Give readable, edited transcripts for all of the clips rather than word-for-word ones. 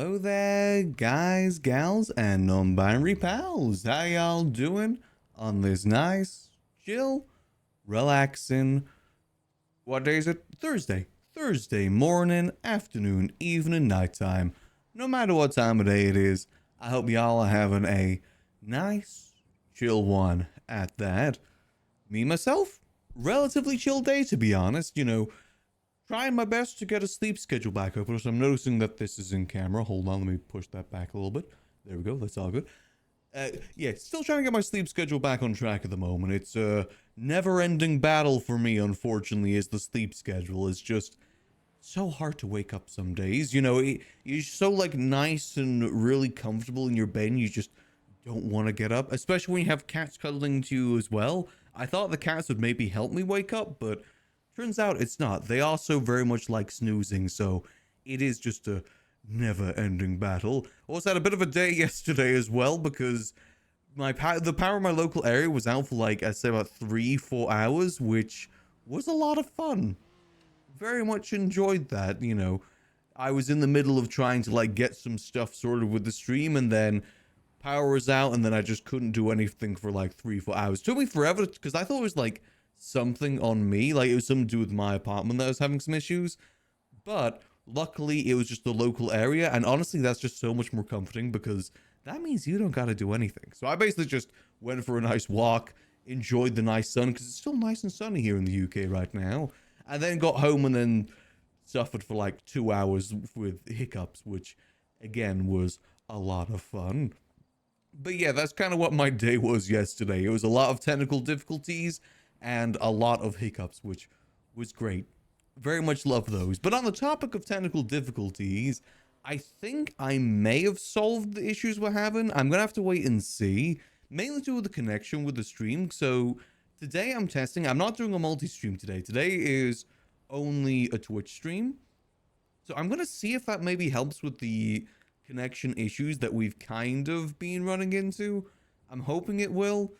Hello there, guys, gals, and non-binary pals. How y'all doing on this nice, chill, relaxing, what day is it? Thursday. Thursday morning, afternoon, evening, nighttime. No matter what time of day it is, I hope y'all are having a nice, chill one at that. Me, myself, relatively chill day, to be honest. Trying my best to get a sleep schedule back open, so I'm noticing that this is in camera. Hold on, let me push that back a little bit. There we go, that's all good. Yeah, still trying to get my sleep schedule back on track at the moment. It's a never-ending battle for me, unfortunately, is the sleep schedule. It's just so hard to wake up some days. You're so, nice and really comfortable in your bed, and you just don't want to get up, especially when you have cats cuddling to you as well. I thought the cats would maybe help me wake up, but turns out it's not. They also very much like snoozing, so it is just a never-ending battle. Also had a bit of a day yesterday as well, because the power in my local area was out for I'd say about 3-4 hours, which was a lot of fun. Very much enjoyed that. I was in the middle of trying to get some stuff sorted with the stream, and then power was out, and then I just couldn't do anything for 3-4 hours. It took me forever, because I thought it was something on me, it was something to do with my apartment that was having some issues, but luckily it was just the local area, and honestly that's just so much more comforting, because that means you don't gotta do anything. So I basically just went for a nice walk, enjoyed the nice sun, because it's still nice and sunny here in the UK right now, and then got home and then suffered for 2 hours with hiccups, which again was a lot of fun. But yeah, that's kind of what my day was yesterday. It was a lot of technical difficulties and a lot of hiccups, which was great. Very much love those. But on the topic of technical difficulties, I think I may have solved the issues we're having. I'm gonna have to wait and see. Mainly to do with the connection with the stream. So today I'm testing. I'm not doing a multi-stream today. Today is only a Twitch stream. So I'm gonna see if that maybe helps with the connection issues that we've kind of been running into. I'm hoping it will.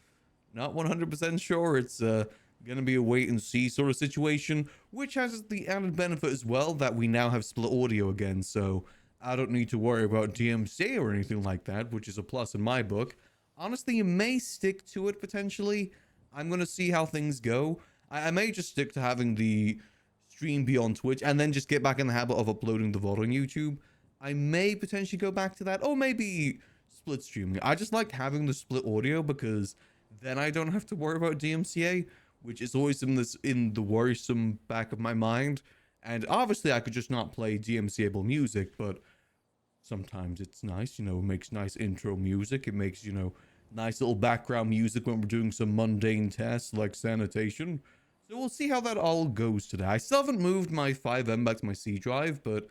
Not 100% sure. It's gonna be a wait and see sort of situation, which has the added benefit as well that we now have split audio again, so I don't need to worry about DMCA or anything like that, which is a plus in my book. Honestly, you may stick to it potentially. I'm gonna see how things go. I may just stick to having the stream be on Twitch and then just get back in the habit of uploading the VOD on YouTube. I may potentially go back to that, or maybe split streaming. I just like having the split audio because then I don't have to worry about DMCA, which is always in the worrisome back of my mind. And obviously I could just not play DMCA-able music, but sometimes it's nice, it makes nice intro music. It makes, nice little background music when we're doing some mundane tests like sanitation. So we'll see how that all goes today. I still haven't moved my 5M back to my C drive, but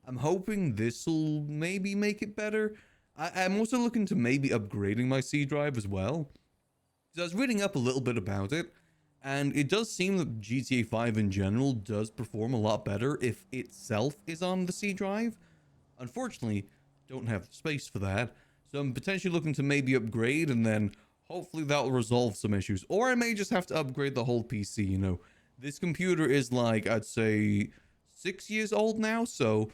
I'm hoping this'll maybe make it better. I'm also looking to maybe upgrading my C drive as well. So I was reading up a little bit about it, and it does seem that GTA 5 in general does perform a lot better if itself is on the C drive. Unfortunately, don't have the space for that, so I'm potentially looking to maybe upgrade, and then hopefully that'll resolve some issues. Or I may just have to upgrade the whole PC, This computer is I'd say 6 years old now, so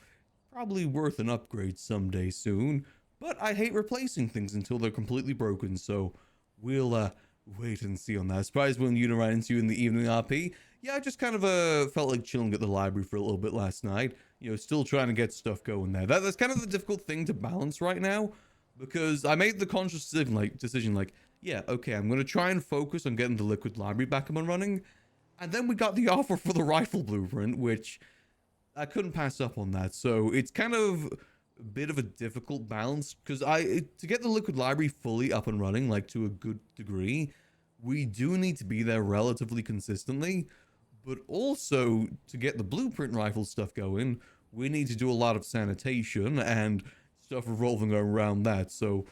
probably worth an upgrade someday soon. But I hate replacing things until they're completely broken, so we'll wait and see on that. Surprised when you ran into you in the evening, RP. Yeah, I just kind of felt like chilling at the library for a little bit last night. Still trying to get stuff going there. That's kind of the difficult thing to balance right now, because I made the conscious decision, yeah, okay, I'm going to try and focus on getting the liquid library back up and running. And then we got the offer for the rifle blueprint, which I couldn't pass up on that. So it's kind of a bit of a difficult balance, because to get the liquid library fully up and running, to a good degree, we do need to be there relatively consistently. But also, to get the blueprint rifle stuff going, we need to do a lot of sanitation and stuff revolving around that. So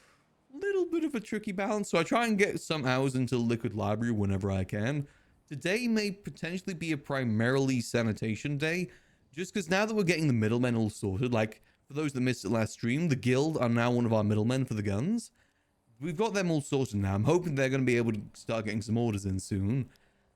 little bit of a tricky balance. So I try and get some hours into liquid library whenever I can. Today may potentially be a primarily sanitation day, just because now that we're getting the middlemen all sorted, for those that missed it last stream, the guild are now one of our middlemen for the guns. We've got them all sorted now. I'm hoping they're going to be able to start getting some orders in soon.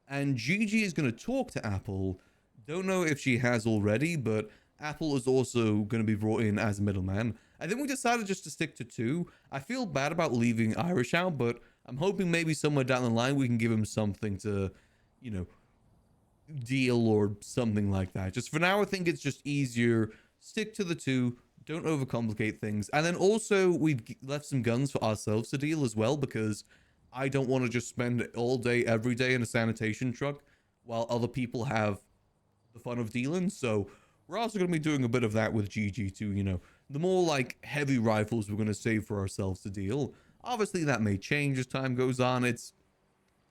And Gigi is going to talk to Apple. Don't know if she has already, but Apple is also going to be brought in as a middleman. I think we decided just to stick to 2. I feel bad about leaving Irish out, but I'm hoping maybe somewhere down the line we can give him something to, you know, deal or something like that. Just for now, I think it's just easier. Stick to the 2. Don't overcomplicate things. And then also, we've left some guns for ourselves to deal as well, because I don't want to just spend all day, every day in a sanitation truck while other people have the fun of dealing. So we're also going to be doing a bit of that with GG too, you know. The more like heavy rifles we're going to save for ourselves to deal. Obviously, that may change as time goes on. It's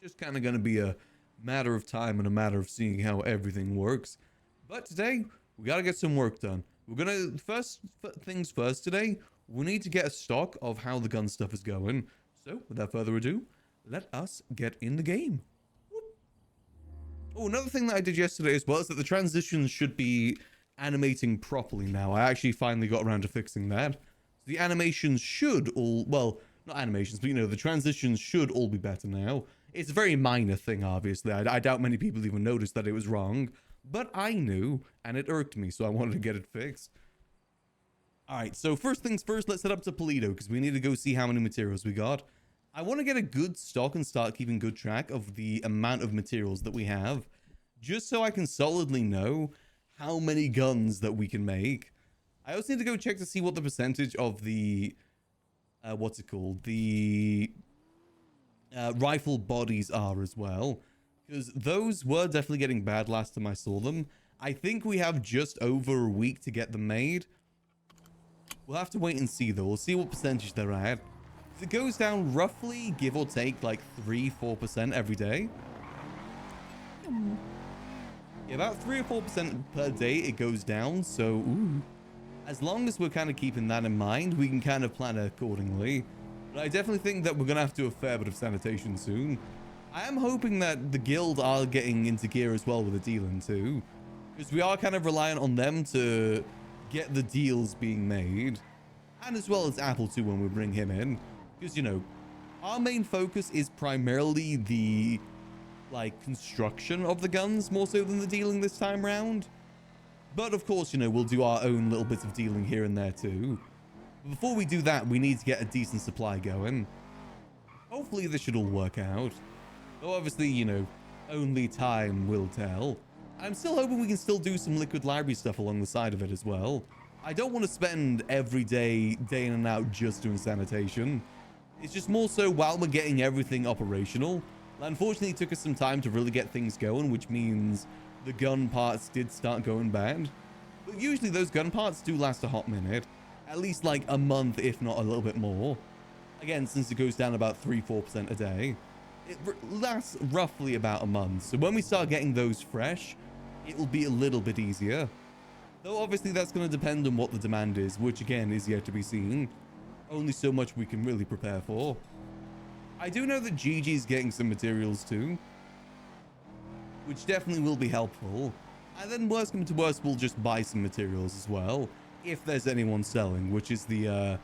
just kind of going to be a matter of time and a matter of seeing how everything works. But today, we got to get some work done. We're going to, first things first today, we need to get a stock of how the gun stuff is going. So, without further ado, let us get in the game. Whoop. Oh, another thing that I did yesterday as well is that the transitions should be animating properly now. I actually finally got around to fixing that. The animations should all, well, not animations, but you know, the transitions should all be better now. It's a very minor thing, obviously. I doubt many people even noticed that it was wrong. But I knew, and it irked me, so I wanted to get it fixed. Alright, so first things first, let's head up to Polito, because we need to go see how many materials we got. I want to get a good stock and start keeping good track of the amount of materials that we have, just so I can solidly know how many guns that we can make. I also need to go check to see what the percentage of the, what's it called? The rifle bodies are as well. Because those were definitely getting bad last time I saw them. I think we have just over a week to get them made. We'll have to wait and see though. We'll see what percentage they're at. It goes down roughly, give or take, like 3-4% every day. Yeah, about 3 or 4% per day it goes down. So, ooh. As long as we're kind of keeping that in mind, we can kind of plan accordingly. But I definitely think that we're going to have to do a fair bit of sanitation soon. I am hoping that the guild are getting into gear as well with the dealing too. Because we are kind of reliant on them to get the deals being made. And as well as Apple too when we bring him in. Because, you know, our main focus is primarily the, like, construction of the guns more so than the dealing this time round. But of course, you know, we'll do our own little bits of dealing here and there too. But before we do that, we need to get a decent supply going. Hopefully this should all work out. Though obviously, you know, only time will tell. I'm still hoping we can still do some liquid library stuff along the side of it as well. I don't want to spend every day, day in and out, just doing sanitation. It's just more so while we're getting everything operational. Unfortunately, it took us some time to really get things going, which means the gun parts did start going bad. But usually those gun parts do last a hot minute. At least like a month, if not a little bit more. Again, since it goes down about 3-4% a day. It lasts roughly about a month. So when we start getting those fresh, it will be a little bit easier. Though obviously that's going to depend on what the demand is, which again is yet to be seen. Only so much we can really prepare for. I do know that Gigi's getting some materials too, which definitely will be helpful. And then worst come to worst, we'll just buy some materials as well, if there's anyone selling, which is the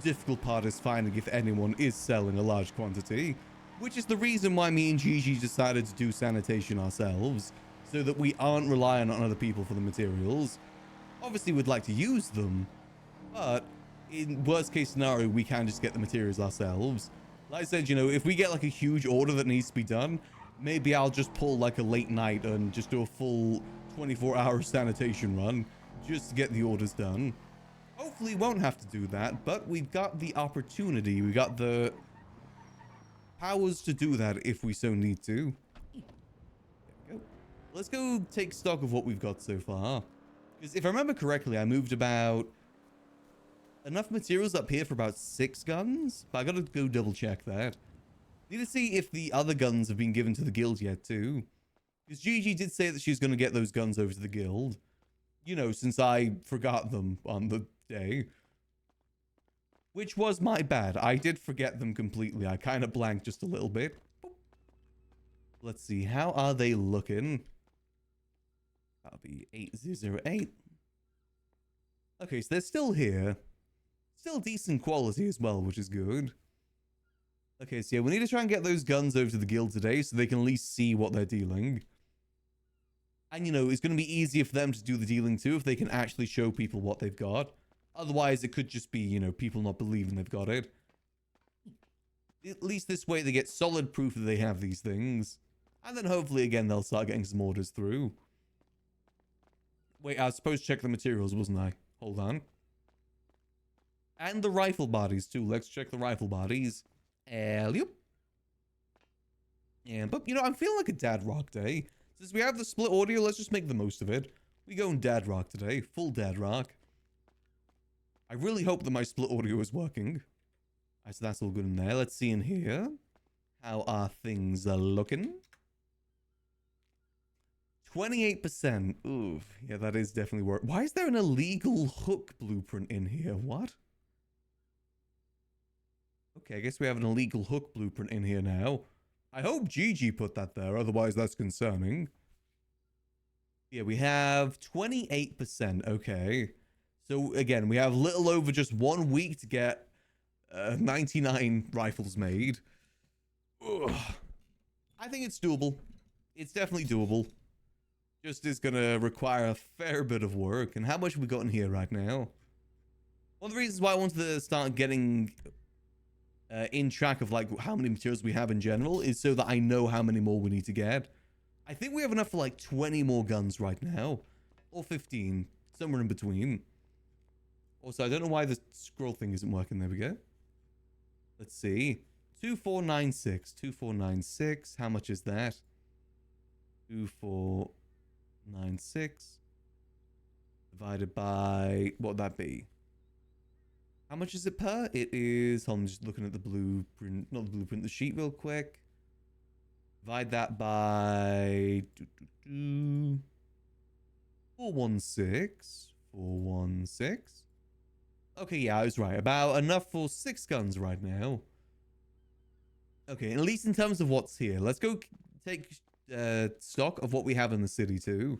difficult part is finding if anyone is selling a large quantity. Which is the reason why me and Gigi decided to do sanitation ourselves, so that we aren't relying on other people for the materials. Obviously, we'd like to use them, but in worst case scenario, we can just get the materials ourselves. Like I said, you know, if we get like a huge order that needs to be done, maybe I'll just pull like a late night and just do a full 24-hour sanitation run just to get the orders done. Hopefully, won't have to do that, but we've got the opportunity. We got the powers to do that if we so need to. There we go. Let's go take stock of what we've got so far. Because if I remember correctly, I moved about enough materials up here for about 6 guns. But I gotta go double check that. Need to see if the other guns have been given to the guild yet too. Because Gigi did say that she's gonna get those guns over to the guild. You know, since I forgot them on the day. Which was my bad. I did forget them completely. I kind of blanked just a little bit. Let's see. How are they looking? That'll be 8008. Okay, so they're still here. Still decent quality as well, which is good. Okay, so yeah, we need to try and get those guns over to the guild today so they can at least see what they're dealing. And, you know, it's going to be easier for them to do the dealing too if they can actually show people what they've got. Otherwise, it could just be, you know, people not believing they've got it. At least this way they get solid proof that they have these things. And then hopefully, again, they'll start getting some orders through. Wait, I was supposed to check the materials, wasn't I? Hold on. And the rifle bodies, too. Let's check the rifle bodies. Yep. Yeah, but, you know, I'm feeling like a dad rock day. Since we have the split audio, let's just make the most of it. We go in dad rock today. Full dad rock. I really hope that my split audio is working. Alright, so that's all good in there. Let's see in here. How are things looking? 28%. Oof. Yeah, that is definitely work. Why is there an illegal hook blueprint in here? What? Okay, I guess we have an illegal hook blueprint in here now. I hope Gigi put that there, otherwise that's concerning. Yeah, we have 28%. Okay. So, again, we have little over just 1 week to get 99 rifles made. Ugh. I think it's doable. It's definitely doable. Just is going to require a fair bit of work. And how much have we got in here right now? One of the reasons why I wanted to start getting in track of like how many materials we have in general is so that I know how many more we need to get. I think we have enough for like 20 more guns right now. Or 15. Somewhere in between. Also, I don't know why the scroll thing isn't working. There we go. Let's see. 2496. 2496. How much is that? 2496. Divided by... what would that be? How much is it per? It is... hold on, I'm just looking at the blueprint. Not the blueprint, the sheet real quick. Divide that by... 416. 416. Okay, yeah, I was right. About enough for 6 guns right now. Okay, at least in terms of what's here. Let's go take stock of what we have in the city too.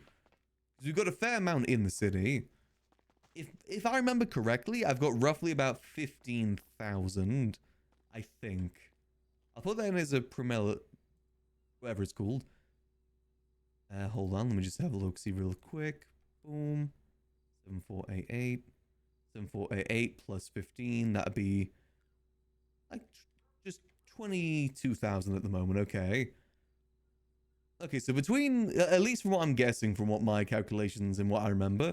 Because we've got a fair amount in the city. If I remember correctly, I've got roughly about 15,000, I think. I'll put that in as a Primella, whatever it's called. Hold on, let me just have a look, see real quick. Boom. 7488. 7488 plus 15, that'd be like just 22,000 at the moment. Okay. Okay, so between, at least from what I'm guessing, from what my calculations and what I remember,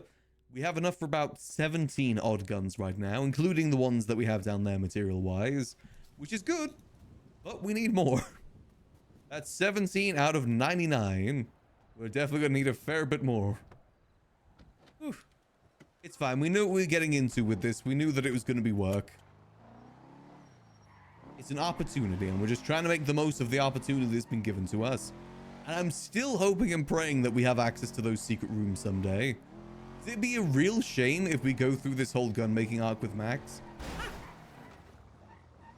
we have enough for about 17 odd guns right now, including the ones that we have down there material-wise, which is good, but we need more. That's 17 out of 99. We're definitely going to need a fair bit more. Whew. It's fine. We knew what we were getting into with this. We knew that it was going to be work. It's an opportunity, and we're just trying to make the most of the opportunity that's been given to us. And I'm still hoping and praying that we have access to those secret rooms someday. It'd be a real shame if we go through this whole gun making arc with Max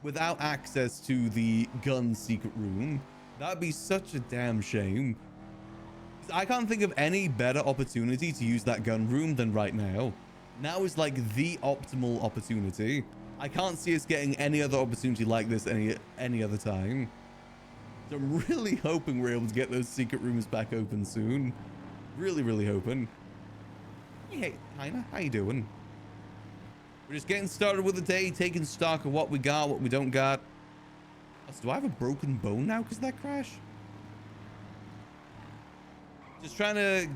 without access to the gun secret room. That'd be such a damn shame. I can't think of any better opportunity to use that gun room than right now. Now is like the optimal opportunity. I can't see us getting any other opportunity like this any other time. So I'm really hoping we're able to get those secret rooms back open soon. Really, really hoping. Hey, Heiner, how you doing? We're just getting started with the day, taking stock of what we got, what we don't got. Also, do I have a broken bone now because of that crash? Just trying to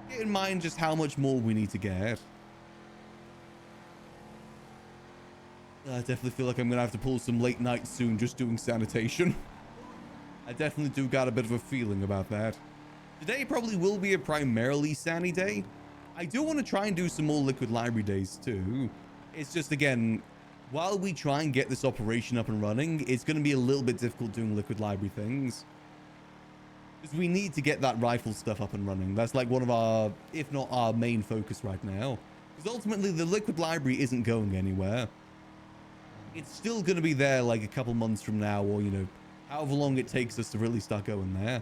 get in mind just how much more we need to get. I definitely feel like I'm going to have to pull some late nights soon just doing sanitation. I definitely do got a bit of a feeling about that. Today probably will be a primarily Sani day. I do want to try and do some more liquid library days too. It's just, again, while we try and get this operation up and running, it's going to be a little bit difficult doing liquid library things. Because we need to get that rifle stuff up and running. That's like one of our, if not our main focus right now. Because ultimately the liquid library isn't going anywhere. It's still going to be there like a couple months from now, or, you know, however long it takes us to really start going there.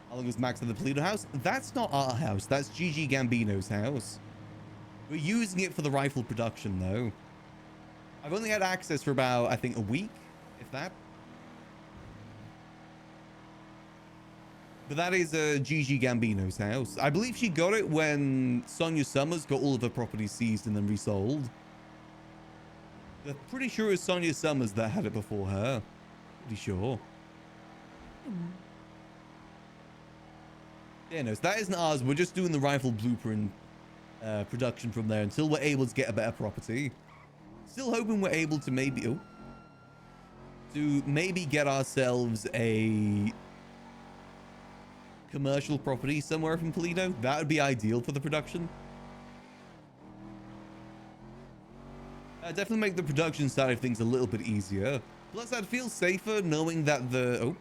How long is Max at the Polito house? That's not our house. That's Gigi Gambino's house. We're using it for the rifle production, though. I've only had access for about, I think, a week, if that. But that is Gigi Gambino's house. I believe she got it when Sonia Summers got all of her properties seized and then resold. I'm pretty sure it was Sonia Summers that had it before her. Pretty sure. Yeah, no, so that isn't ours. We're just doing the rifle blueprint production from there until we're able to get a better property. Still hoping we're able to maybe... to maybe get ourselves a commercial property somewhere from Toledo. That would be ideal for the production. Definitely make the production side of things a little bit easier. Plus, I'd feel safer knowing that the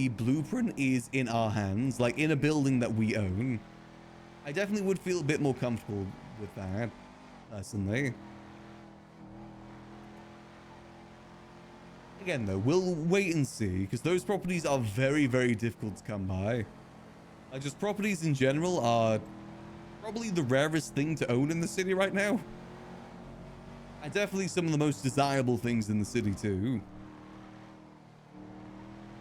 blueprint is in our hands, like in a building that we own. I definitely would feel a bit more comfortable with that, personally. Again, though, we'll wait and see, because those properties are very, very difficult to come by. Like, just properties in general are probably the rarest thing to own in the city right now. And definitely some of the most desirable things in the city, too.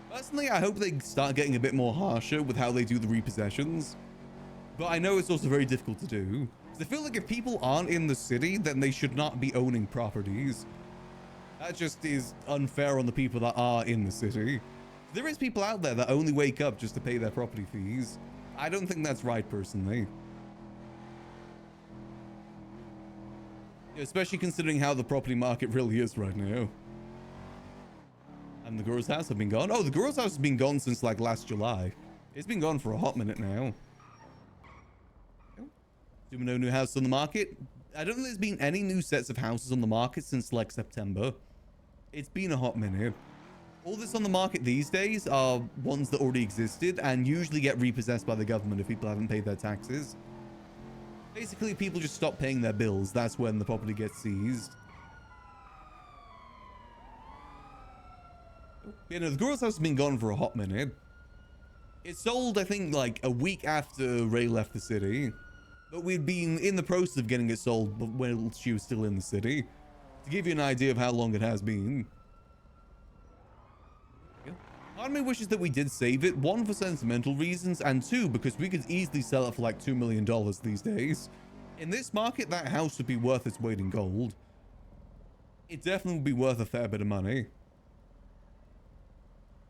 Personally, I hope they start getting a bit more harsher with how they do the repossessions. But I know it's also very difficult to do. Because I feel like if people aren't in the city, then they should not be owning properties. That just is unfair on the people that are in the city. There is people out there that only wake up just to pay their property fees. I don't think that's right, personally. Especially considering how the property market really is right now. And the girl's house have been gone. Oh, the girl's house has been gone since like last July. It's been gone for a hot minute now. Doing no new house on the market. I don't think there's been any new sets of houses on the market since like September. It's been a hot minute. All that's on the market these days are ones that already existed and usually get repossessed by the government if people haven't paid their taxes. Basically, people just stop paying their bills. That's when the property gets seized. You know, the girl's house has been gone for a hot minute. It sold, I think, like a week after Ray left the city. But we'd been in the process of getting it sold when she was still in the city. To give you an idea of how long it has been. Part of me wishes that we did save it. One, for sentimental reasons, and two, because we could easily sell it for like $2 million these days. In this market, that house would be worth its weight in gold. It definitely would be worth a fair bit of money.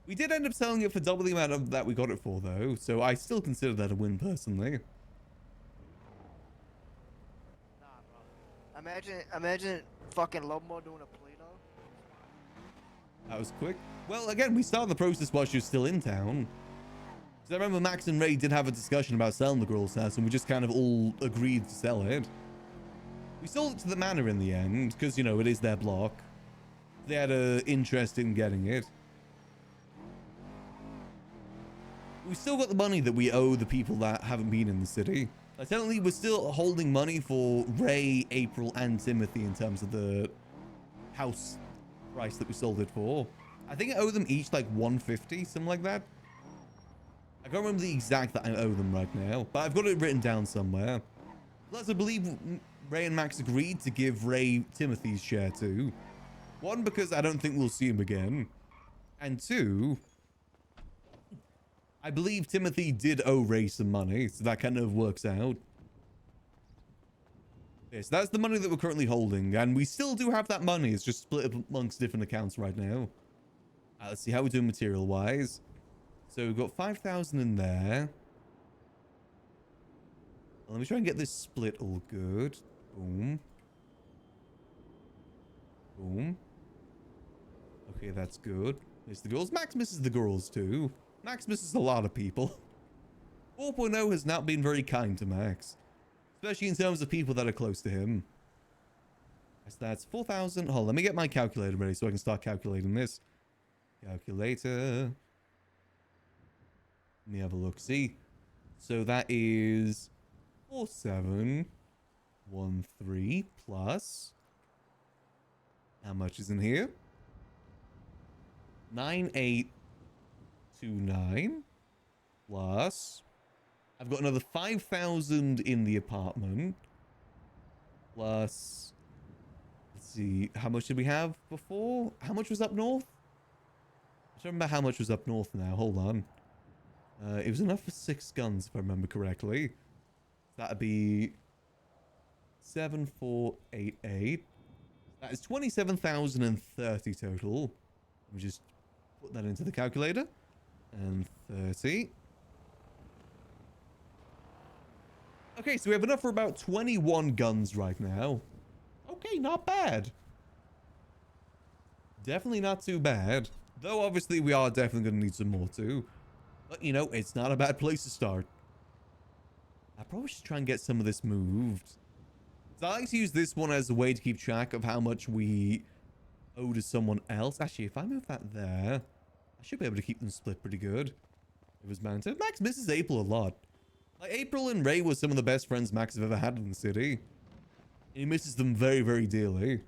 We did end up selling it for double the amount of that we got it for, though, so I still consider that a win, personally. Nah, bro. Imagine fucking Lobo doing a Play-Doh. That was quick. Well, again, we started the process while she was still in town. So I remember Max and Ray did have a discussion about selling the girl's house, and we just kind of all agreed to sell it. We sold it to the manor in the end, because, you know, it is their block. They had an interest in getting it. We still got the money that we owe the people that haven't been in the city. Technically, we're still holding money for Ray, April, and Timothy in terms of the house price that we sold it for. I think I owe them each like $150, something like that. I can't remember the exact that I owe them right now, but I've got it written down somewhere. Plus, I believe Ray and Max agreed to give Ray Timothy's share too. One, because I don't think we'll see him again. And two, I believe Timothy did owe Ray some money, so that kind of works out. Okay, so that's the money that we're currently holding, and we still do have that money. It's just split up amongst different accounts right now. Let's see how we're doing material-wise. So we've got 5,000 in there. Let me try and get this split all good. Boom. Boom. Okay, that's good. There's the girls. Max misses the girls too. Max misses a lot of people. 4.0 has not been very kind to Max. Especially in terms of people that are close to him. So that's 4,000. Hold on, let me get my calculator ready so I can start calculating this. Calculator. Let me have a look. See? So that is 4713 plus. How much is in here? 9829 plus. I've got another 5,000 in the apartment. Plus. Let's see. How much did we have before? How much was up north? I don't remember how much was up north now. Hold on. It was enough for 6 guns, if I remember correctly. That'd be 7488. That is 27,030 total. Let me just put that into the calculator. And 30. Okay, so we have enough for about 21 guns right now. Okay, not bad. Definitely not too bad. Though, obviously, we are definitely going to need some more, too. But, you know, it's not a bad place to start. I probably should try and get some of this moved. So I like to use this one as a way to keep track of how much we owe to someone else. Actually, if I move that there, I should be able to keep them split pretty good. It was mounted. Max misses April a lot. Like, April and Ray were some of the best friends Max have ever had in the city. He misses them very, very dearly.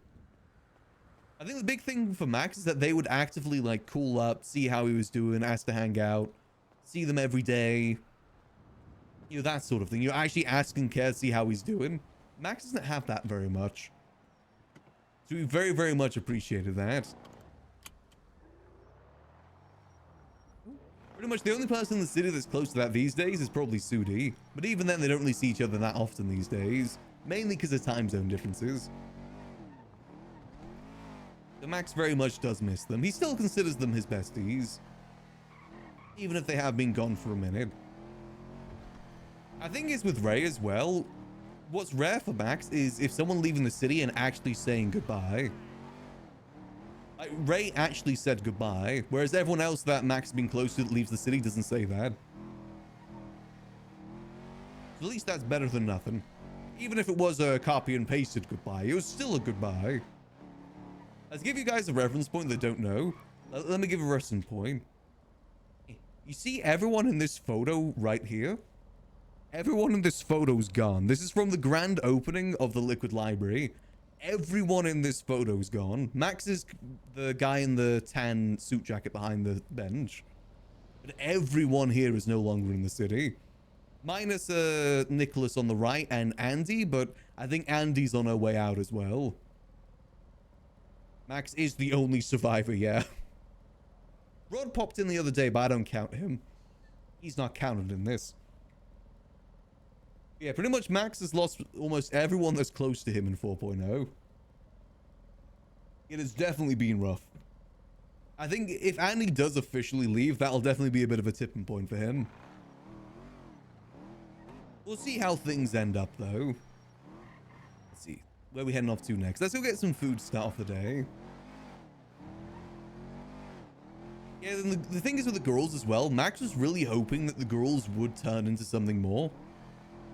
I think the big thing for Max is that they would actively, like, call up, see how he was doing, ask to hang out, see them every day. You know, that sort of thing. You're actually asking care to see how he's doing. Max doesn't have that very much. So we very, very much appreciated that. Pretty much the only person in the city that's close to that these days is probably Sudi. But even then, they don't really see each other that often these days. Mainly because of time zone differences. So Max very much does miss them. He still considers them his besties. Even if they have been gone for a minute. I think it's with Ray as well. What's rare for Max is if someone leaving the city and actually saying goodbye. Like, Ray actually said goodbye, whereas everyone else that Max has been close to that leaves the city doesn't say that. So at least that's better than nothing. Even if it was a copy and pasted goodbye, it was still a goodbye. Let's give you guys a reference point that don't know. Let me give a reference point. You see everyone in this photo right here? Everyone in this photo's gone. This is from the grand opening of the Liquid Library. Everyone in this photo's gone. Max is the guy in the tan suit jacket behind the bench. But everyone here is no longer in the city. Minus Nicholas on the right and Andy, but I think Andy's on her way out as well. Max is the only survivor, yeah. Rod popped in the other day, but I don't count him. He's not counted in this. Yeah, pretty much Max has lost almost everyone that's close to him in 4.0. It has definitely been rough. I think if Andy does officially leave, that'll definitely be a bit of a tipping point for him. We'll see how things end up, though. Let's see. Where are we heading off to next? Let's go get some food to start off the day. Yeah, and the thing is with the girls as well, Max was really hoping that the girls would turn into something more.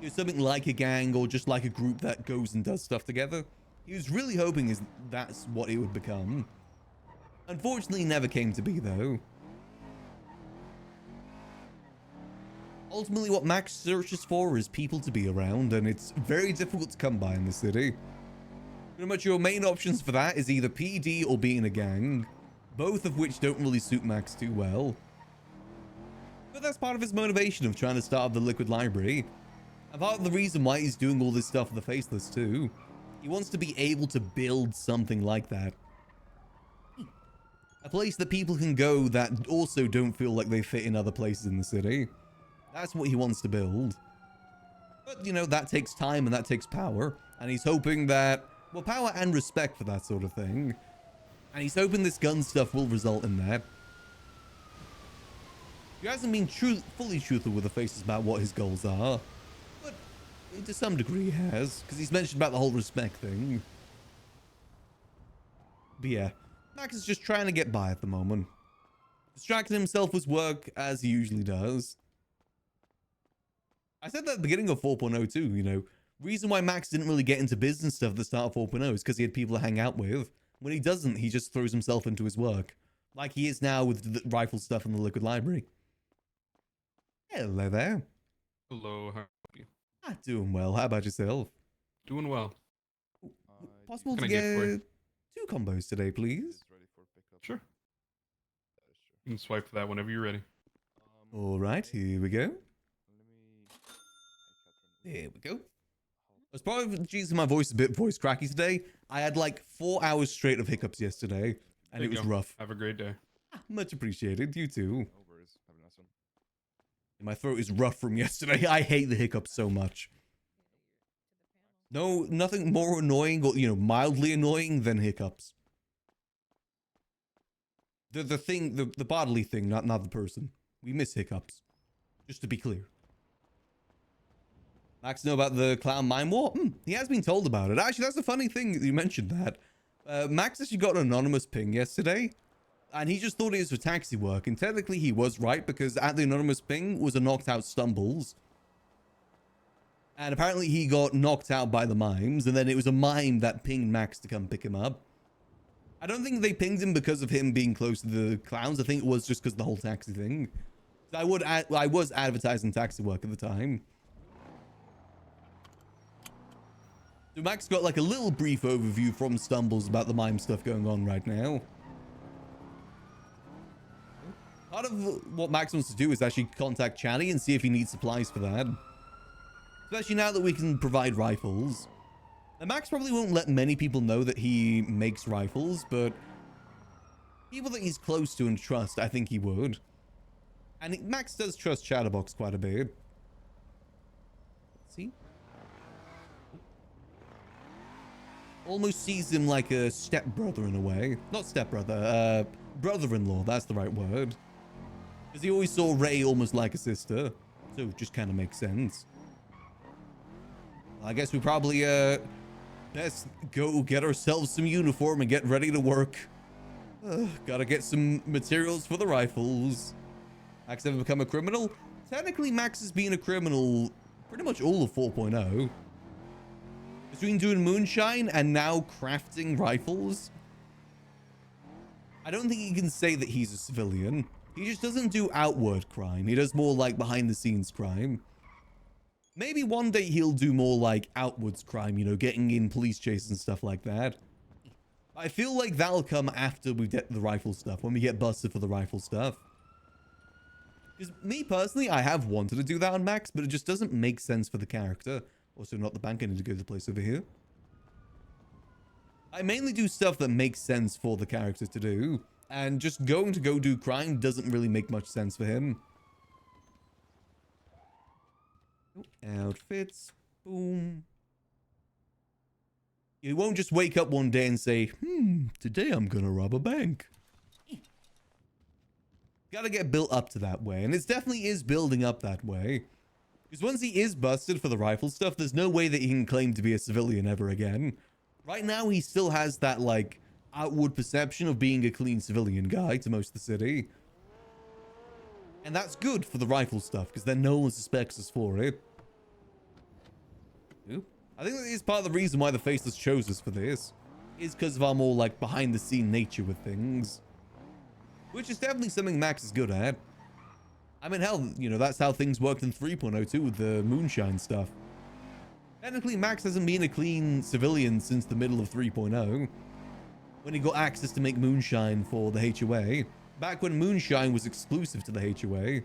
You know, something like a gang or just like a group that goes and does stuff together. He was really hoping that's what it would become. Unfortunately, never came to be, though. Ultimately, what Max searches for is people to be around, and it's very difficult to come by in the city. Pretty much your main options for that is either PD or being a gang, both of which don't really suit Max too well. But that's part of his motivation of trying to start up the Liquid Library. And part of the reason why he's doing all this stuff with the Faceless too. He wants to be able to build something like that. A place that people can go that also don't feel like they fit in other places in the city. That's what he wants to build. But, you know, that takes time and that takes power. And he's hoping that, well, power and respect for that sort of thing. And he's hoping this gun stuff will result in that. He hasn't been fully truthful with the Faces about what his goals are. But to some degree he has. Because he's mentioned about the whole respect thing. But yeah. Max is just trying to get by at the moment. Distracting himself with work as he usually does. I said that at the beginning of 4.0 too, you know. Reason why Max didn't really get into business stuff at the start of 4.0 is because he had people to hang out with. When he doesn't, he just throws himself into his work. Like he is now with the rifle stuff in the Liquid Library. Hello there. Hello, how are you? Doing well. How about yourself? Doing well. Possible Can to I get for get 2 combos today, please? Sure. You can swipe for that whenever you're ready. All right, here we go. There we go. I was probably using my voice a bit voice cracky today. I had like 4 hours straight of hiccups yesterday, and it was rough. Have a great day. Much appreciated. You too. My throat is rough from yesterday. I hate the hiccups so much. No, nothing more annoying or, mildly annoying than hiccups. The thing, the bodily thing, not the person. We miss hiccups. Just to be clear. Max know about the clown mime war? He has been told about it. Actually, that's a funny thing that you mentioned that. Max actually got an anonymous ping yesterday. And he just thought it was for taxi work. And technically he was right, because at the anonymous ping was a knocked out Stumbles. And apparently he got knocked out by the mimes. And then it was a mime that pinged Max to come pick him up. I don't think they pinged him because of him being close to the clowns. I think it was just because of the whole taxi thing. I was advertising taxi work at the time. So Max got like a little brief overview from Stumbles about the mime stuff going on right now. Part of what Max wants to do is actually contact Chatty and see if he needs supplies for that. Especially now that we can provide rifles. Now, Max probably won't let many people know that he makes rifles, but people that he's close to and trust, I think he would. And Max does trust Chatterbox quite a bit. See? Almost sees him like a stepbrother in a way. Not stepbrother, brother-in-law, that's the right word. Because he always saw Ray almost like a sister. So it just kind of makes sense. I guess we probably, best go get ourselves some uniform and get ready to work. Gotta get some materials for the rifles. Max ever become a criminal? Technically, Max has been a criminal pretty much all of 4.0. Between doing moonshine and now crafting rifles, I don't think you can say that he's a civilian. He just doesn't do outward crime. He does more like behind the scenes crime. Maybe one day he'll do more like outwards crime, getting in police chases and stuff like that. I feel like that'll come after we get the rifle stuff, when we get busted for the rifle stuff. Because me personally, I have wanted to do that on Max, but it just doesn't make sense for the character. Also, not the bank. I need to go to the place over here. I mainly do stuff that makes sense for the character to do. And just going to go do crime doesn't really make much sense for him. Outfits. Boom. You won't just wake up one day and say, today I'm gonna rob a bank. Gotta get built up to that way. And it definitely is building up that way. Because once he is busted for the rifle stuff, there's no way that he can claim to be a civilian ever again. Right now, he still has that, like, outward perception of being a clean civilian guy to most of the city. And that's good for the rifle stuff, because then no one suspects us for it. Ooh. I think that is part of the reason why the Faceless chose us for this. Is because of our more, like, behind-the-scene nature with things. Which is definitely something Max is good at. I mean, hell, that's how things worked in 3.0 too, with the moonshine stuff. Technically, Max hasn't been a clean civilian since the middle of 3.0. When he got access to make moonshine for the HOA. Back when moonshine was exclusive to the HOA.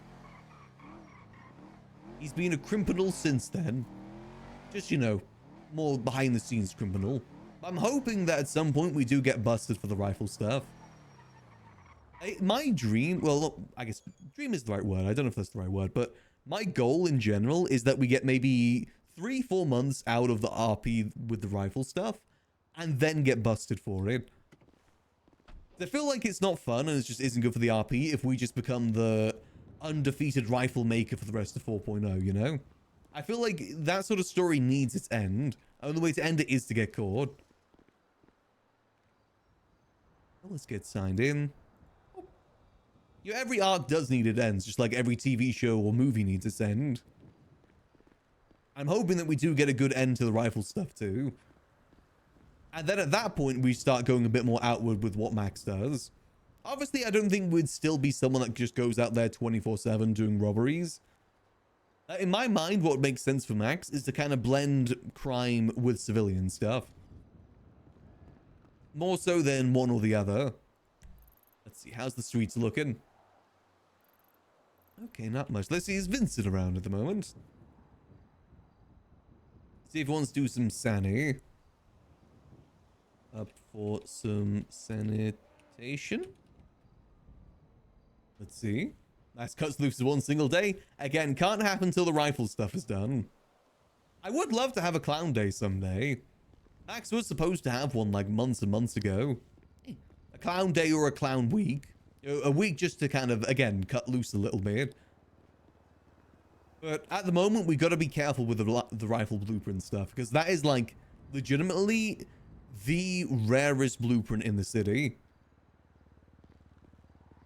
He's been a criminal since then. Just, more behind-the-scenes criminal. I'm hoping that at some point we do get busted for the rifle stuff. My dream, well, I guess dream is the right word. I don't know if that's the right word, but my goal in general is that we get maybe 3-4 months out of the RP with the rifle stuff and then get busted for it. I feel like it's not fun and it just isn't good for the RP if we just become the undefeated rifle maker for the rest of 4.0, I feel like that sort of story needs its end. The only way to end it is to get caught. Well, let's get signed in. Every arc does need its ends, just like every TV show or movie needs its end. I'm hoping that we do get a good end to the rifle stuff too. And then at that point, we start going a bit more outward with what Max does. Obviously, I don't think we'd still be someone that just goes out there 24/7 doing robberies. In my mind, what makes sense for Max is to kind of blend crime with civilian stuff. More so than one or the other. Let's see, how's the streets looking? Okay, not much. Let's see, is Vincent around at the moment? See if he wants to do some sani. Up for some sanitation. Let's see. Max cuts loose one single day. Again, can't happen until the rifle stuff is done. I would love to have a clown day someday. Max was supposed to have one like months and months ago. A clown day or a clown week. A week just to kind of, again, cut loose a little bit. But at the moment, we got to be careful with the rifle blueprint stuff, because that is like legitimately the rarest blueprint in the city.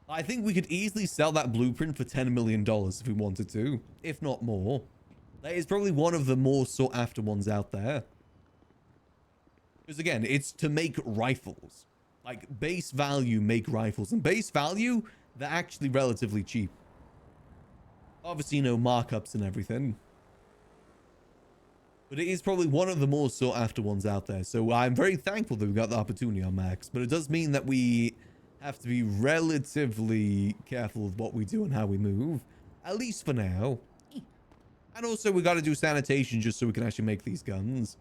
I think we could easily sell that blueprint for $10 million if we wanted to, if not more. That is probably one of the more sought after ones out there. Because again, it's to make rifles. Like base value make rifles, and base value, they're actually relatively cheap. Obviously, no markups and everything. But it is probably one of the more sought after ones out there. So I'm very thankful that we got the opportunity on Max. But it does mean that we have to be relatively careful with what we do and how we move. At least for now. And also we got to do sanitation just so we can actually make these guns.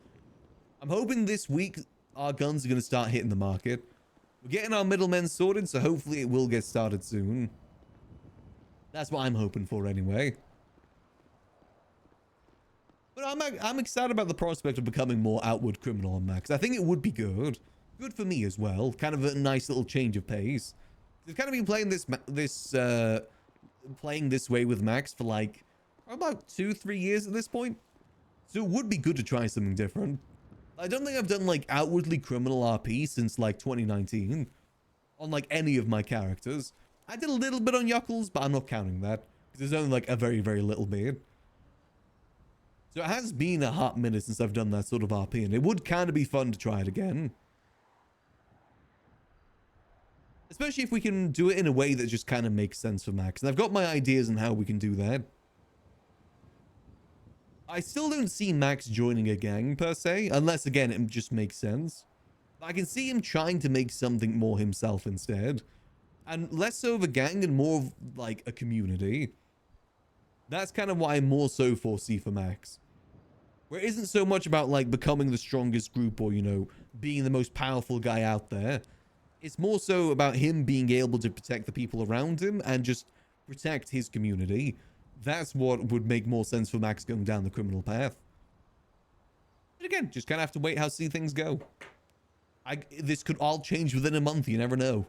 I'm hoping this week our guns are going to start hitting the market. We're getting our middlemen sorted, so hopefully it will get started soon. That's what I'm hoping for anyway. But I'm excited about the prospect of becoming more outward criminal on Max. I think it would be good. Good for me as well. Kind of a nice little change of pace. We've kind of been playing playing this way with Max for like about 2-3 years at this point. So it would be good to try something different. I don't think I've done like outwardly criminal RP since like 2019 on like any of my characters. I did a little bit on Yuckles, but I'm not counting that because there's only like a very, very little bit. So it has been a hot minute since I've done that sort of RP, and it would kind of be fun to try it again. Especially if we can do it in a way that just kind of makes sense for Max. And I've got my ideas on how we can do that. I still don't see Max joining a gang per se, unless again it just makes sense. I can see him trying to make something more himself instead. And less so of a gang and more of like a community. That's kind of what I more so foresee for Max. Where it isn't so much about like becoming the strongest group or, you know, being the most powerful guy out there. It's more so about him being able to protect the people around him and just protect his community. That's what would make more sense for Max going down the criminal path. But again, just kind of have to wait how see things go. This could all change within a month, you never know.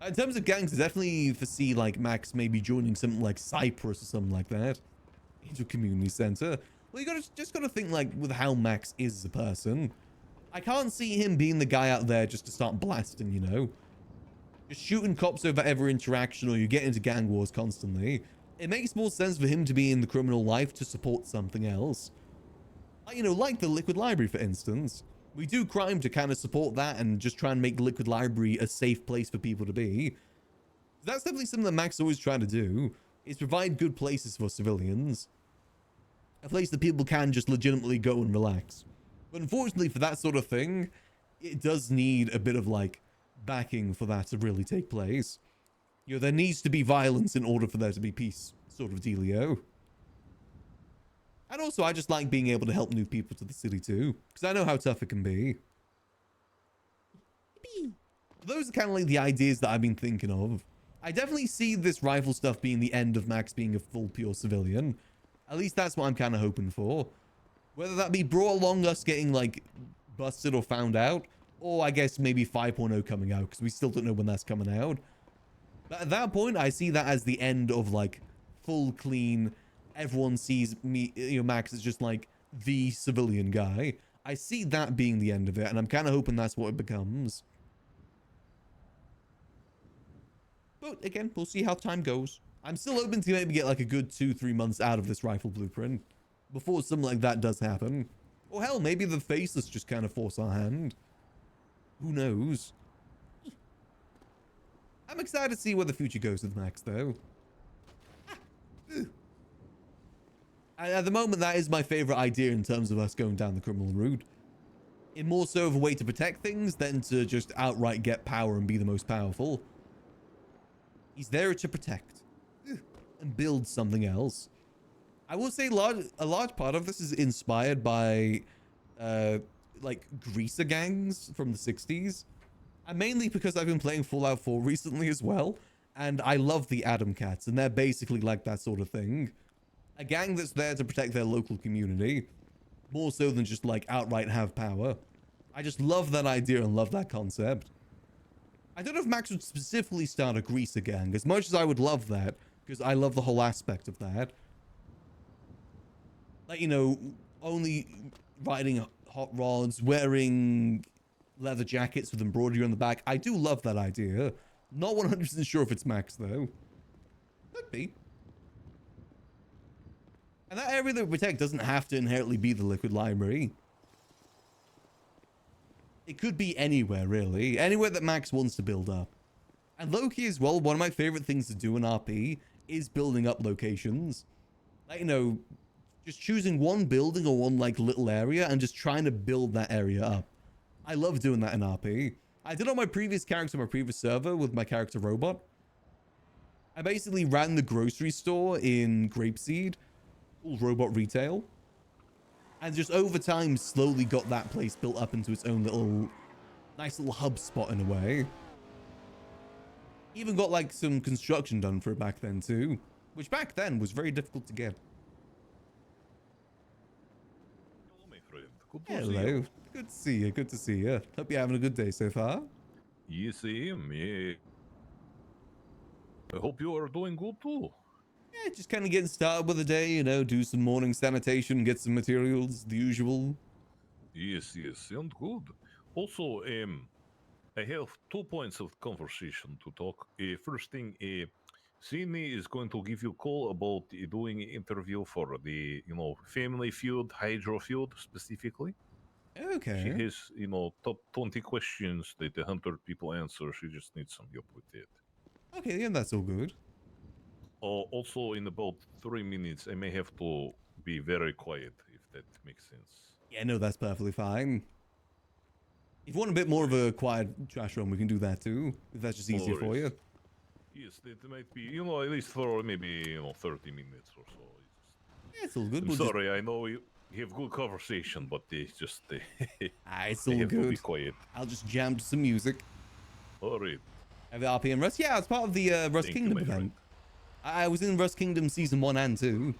In terms of gangs, I definitely foresee like Max maybe joining something like Cyprus or something like that. Into a community center. Well, you just gotta think like with how Max is as a person. I can't see him being the guy out there just to start blasting, you know. Just shooting cops over every interaction, or you get into gang wars constantly. It makes more sense for him to be in the criminal life to support something else. You know, like the Liquid Library, for instance. We do crime to kind of support that and just try and make the Liquid Library a safe place for people to be. That's definitely something that Max always tried to do, is provide good places for civilians. A place that people can just legitimately go and relax. But unfortunately for that sort of thing, it does need a bit of like backing for that to really take place. You know, there needs to be violence in order for there to be peace, sort of dealio. And also, I just like being able to help new people to the city too, because I know how tough it can be. Those are kind of like the ideas that I've been thinking of. I definitely see this rifle stuff being the end of Max being a full pure civilian. At least that's what I'm kind of hoping for. Whether that be brought along us getting like busted or found out, or I guess maybe 5.0 coming out, because we still don't know when that's coming out. But at that point, I see that as the end of like full clean. Everyone sees me, you know, Max is just like the civilian guy. I see that being the end of it, and I'm kind of hoping that's what it becomes. But again, we'll see how time goes. I'm still hoping to maybe get like a good 2-3 months out of this rifle blueprint before something like that does happen. Or hell, maybe the faceless just kind of force our hand. Who knows? I'm excited to see where the future goes with Max, though. And at the moment, that is my favorite idea in terms of us going down the criminal route. In more so of a way to protect things than to just outright get power and be the most powerful. He's there to protect and build something else. I will say a large part of this is inspired by like greaser gangs from the 60s. And mainly because I've been playing Fallout 4 recently as well. And I love the Atom Cats, and they're basically like that sort of thing. A gang that's there to protect their local community, more so than just like outright have power. I just love that idea and love that concept. I don't know if Max would specifically start a greaser gang, as much as I would love that, because I love the whole aspect of that. Like, you know, only riding hot rods, wearing leather jackets with embroidery on the back. I do love that idea. Not 100% sure if it's Max, though. Could be. And that area that we protect doesn't have to inherently be the Liquid Library. It could be anywhere, really. Anywhere that Max wants to build up. And low-key as well, one of my favorite things to do in RP is building up locations. Like, you know, just choosing one building or one, like, little area and just trying to build that area up. I love doing that in RP. I did on my previous character, my previous server, with my character Robot. I basically ran the grocery store in Grapeseed, called Robot Retail. And just over time, slowly got that place built up into its own little, nice little hub spot in a way. Even got like some construction done for it back then too, which back then was very difficult to get. Hello, my friend. Good to see Hello. you. Good to see you. Good to see you. Hope you're having a good day so far. Yes, I am. Yeah. I hope you are doing good too. Yeah, just kind of getting started with the day, you know, do some morning sanitation, get some materials, the usual. Yes, and good. Also, I have 2 points of conversation to talk. First thing, Sydney is going to give you a call about doing an interview for the, Family Feud, Hydro Feud specifically. Okay. She has, top 20 questions that the 100 people answer. She just needs some help with it. Okay, yeah, that's all good. Also, in about 3 minutes, I may have to be very quiet, if that makes sense. Yeah, no, that's perfectly fine. If you want a bit more of a quiet trash run, we can do that too. If that's just easier for you. Yes, that might be, at least for maybe, 30 minutes or so. Yeah, it's all good. I'm sorry, I know you have good conversation, but it's just... It's I all have to be good. quiet. I'll just jam to some music. Alright. Have the RPM Rust? Yeah, it's part of the Rust Thank you, Kingdom my event. friend. I was in Rust Kingdom Season 1 and 2.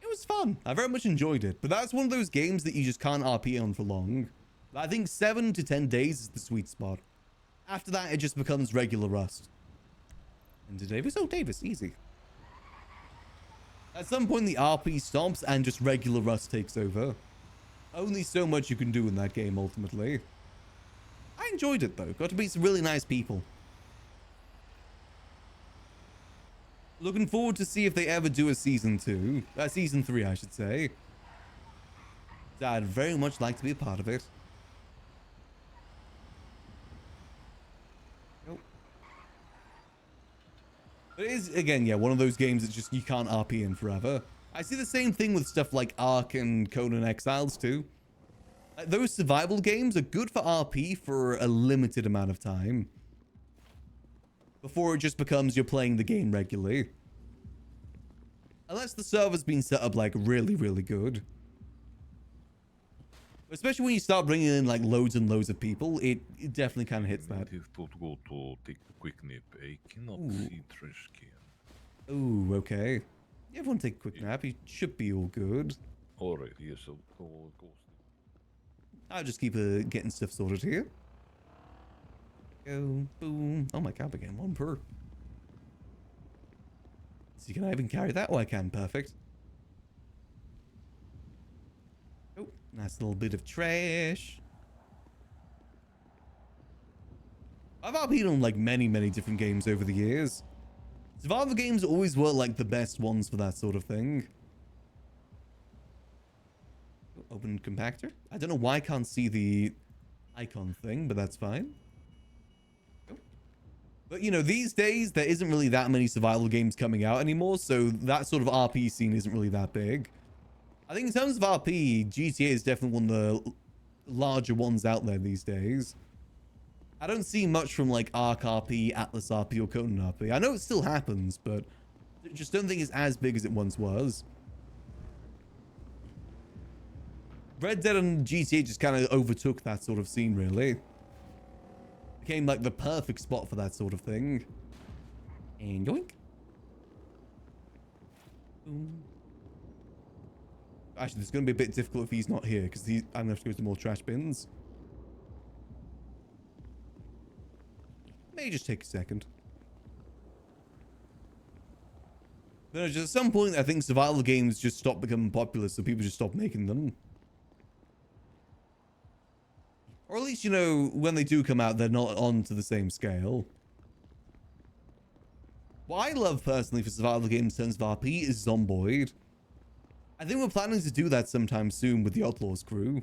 It was fun. I very much enjoyed it. But that's one of those games that you just can't RP on for long. I think 7 to 10 days is the sweet spot. After that, it just becomes regular Rust. Into Davis? Oh, Davis, easy. At some point, the RP stops and just regular Rust takes over. Only so much you can do in that game, ultimately. I enjoyed it, though. Got to meet some really nice people. Looking forward to see if they ever do a season 2. Season 3, I should say. I'd very much like to be a part of it. Nope. But it is, again, yeah, one of those games that just you can't RP in forever. I see the same thing with stuff like Ark and Conan Exiles too. Those survival games are good for RP for a limited amount of time. Before it just becomes you're playing the game regularly. Unless the server's been set up like really, really good. Especially when you start bringing in like loads and loads of people, it definitely kind of hits that. I have to go to take a quick nap. I cannot see trash can. Ooh, okay. Yeah, everyone take a quick nap. You should be all good. Alright, yes, I'll go sleep. I'll just keep getting stuff sorted here. Go, boom. Oh my god, we're getting one per. So can I even carry that? Oh, I can. Perfect. Oh, nice little bit of trash. I've RP'd on like many, many different games over the years. Survival games always were like the best ones for that sort of thing. Open compactor. I don't know why I can't see the icon thing, but that's fine. But, you know, these days, there isn't really that many survival games coming out anymore, so that sort of RP scene isn't really that big. I think in terms of RP, GTA is definitely one of the larger ones out there these days. I don't see much from, like, Ark RP, Atlas RP, or Conan RP. I know it still happens, but I just don't think it's as big as it once was. Red Dead and GTA just kind of overtook that sort of scene, really. Became like the perfect spot for that sort of thing. And yoink. Boom. Actually, it's going to be a bit difficult if he's not here, because I'm going to have to go to more trash bins. May just take a second. But just at some point, I think survival games just stop becoming popular, so people just stop making them. Or at least, you know, when they do come out, they're not on to the same scale. What I love personally for survival games in terms of RP is Zomboid. I think we're planning to do that sometime soon with the Outlaws crew.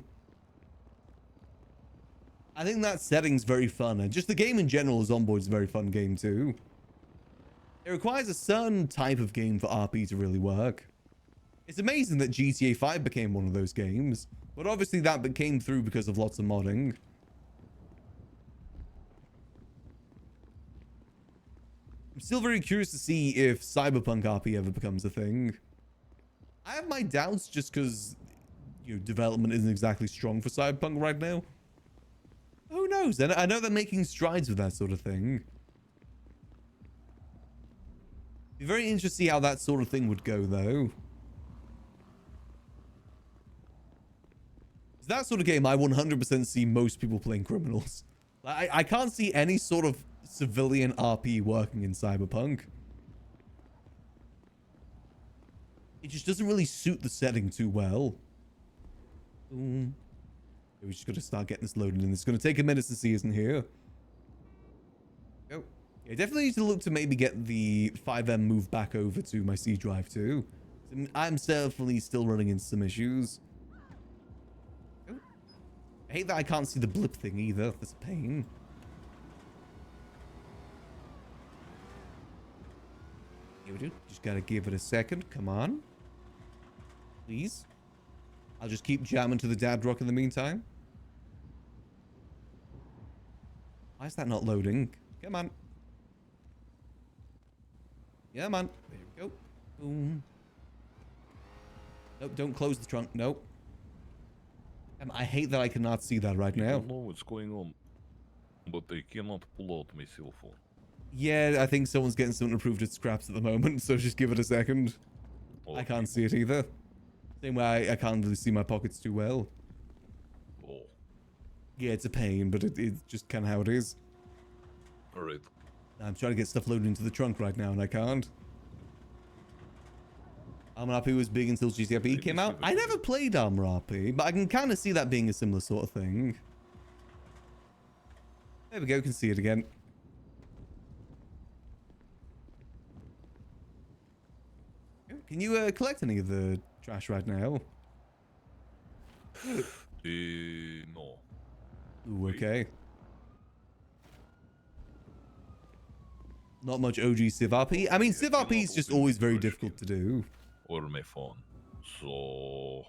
I think that setting's very fun, and just the game in general, Zomboid's a very fun game too. It requires a certain type of game for RP to really work. It's amazing that GTA 5 became one of those games, but obviously that came through because of lots of modding. I'm still very curious to see if Cyberpunk RP ever becomes a thing. I have my doubts just because, you know, development isn't exactly strong for Cyberpunk right now. Who knows? And I know they're making strides with that sort of thing. Be very interesting to see how that sort of thing would go, though. It's that sort of game I 100% see most people playing criminals. I can't see any sort of civilian RP working in Cyberpunk. It just doesn't really suit the setting too well. Ooh. We're just gonna start getting this loaded in. It's gonna take a minute to see, isn't here? Oh, yeah, definitely need to look to maybe get the 5M moved back over to my C drive too. I'm definitely still running into some issues. Oh. I hate that I can't see the blip thing either. That's a pain. Here we do. Just gotta give it a second. Come on. Please. I'll just keep jamming to the dad rock in the meantime. Why is that not loading? Come on. Yeah, man. There we go. Boom. Nope, don't close the trunk. Nope. I hate that I cannot see that right I now. don't know what's going on, but I cannot pull out my cell phone. Yeah, I think someone's getting something approved at scraps at the moment, so just give it a second. Oh, I can't see it either. Same way I can't really see my pockets too well. Oh, Yeah, it's a pain, but it's just kind of how it is. alright. I'm trying to get stuff loaded into the trunk right now, and I can't. Armor RP was big until GTRP came out. I never played Armor RP, but I can kind of see that being a similar sort of thing. There we go, can see it again. Can you collect any of the trash right now? No. Ooh, okay. Not much OG Civ RP. I mean, Civ RP is just always very difficult to do. Or my phone. So...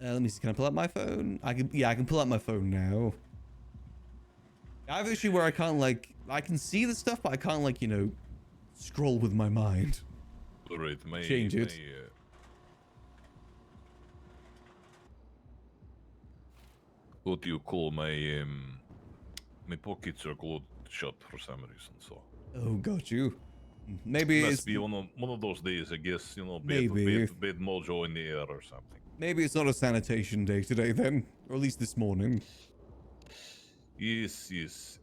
Let me see. Can I pull out my phone? I can pull out my phone now. I have an issue where I can't, like... I can see the stuff, but I can't, like, you know, scroll with my mind. Alright, Change it. What do you call my my pockets are glued shut for some reason, so Oh, got you. Maybe must it's be one of those days, I guess, you know, Maybe. bad mojo in the air or something. maybe it's not a sanitation day today then, or at least this morning. Yes.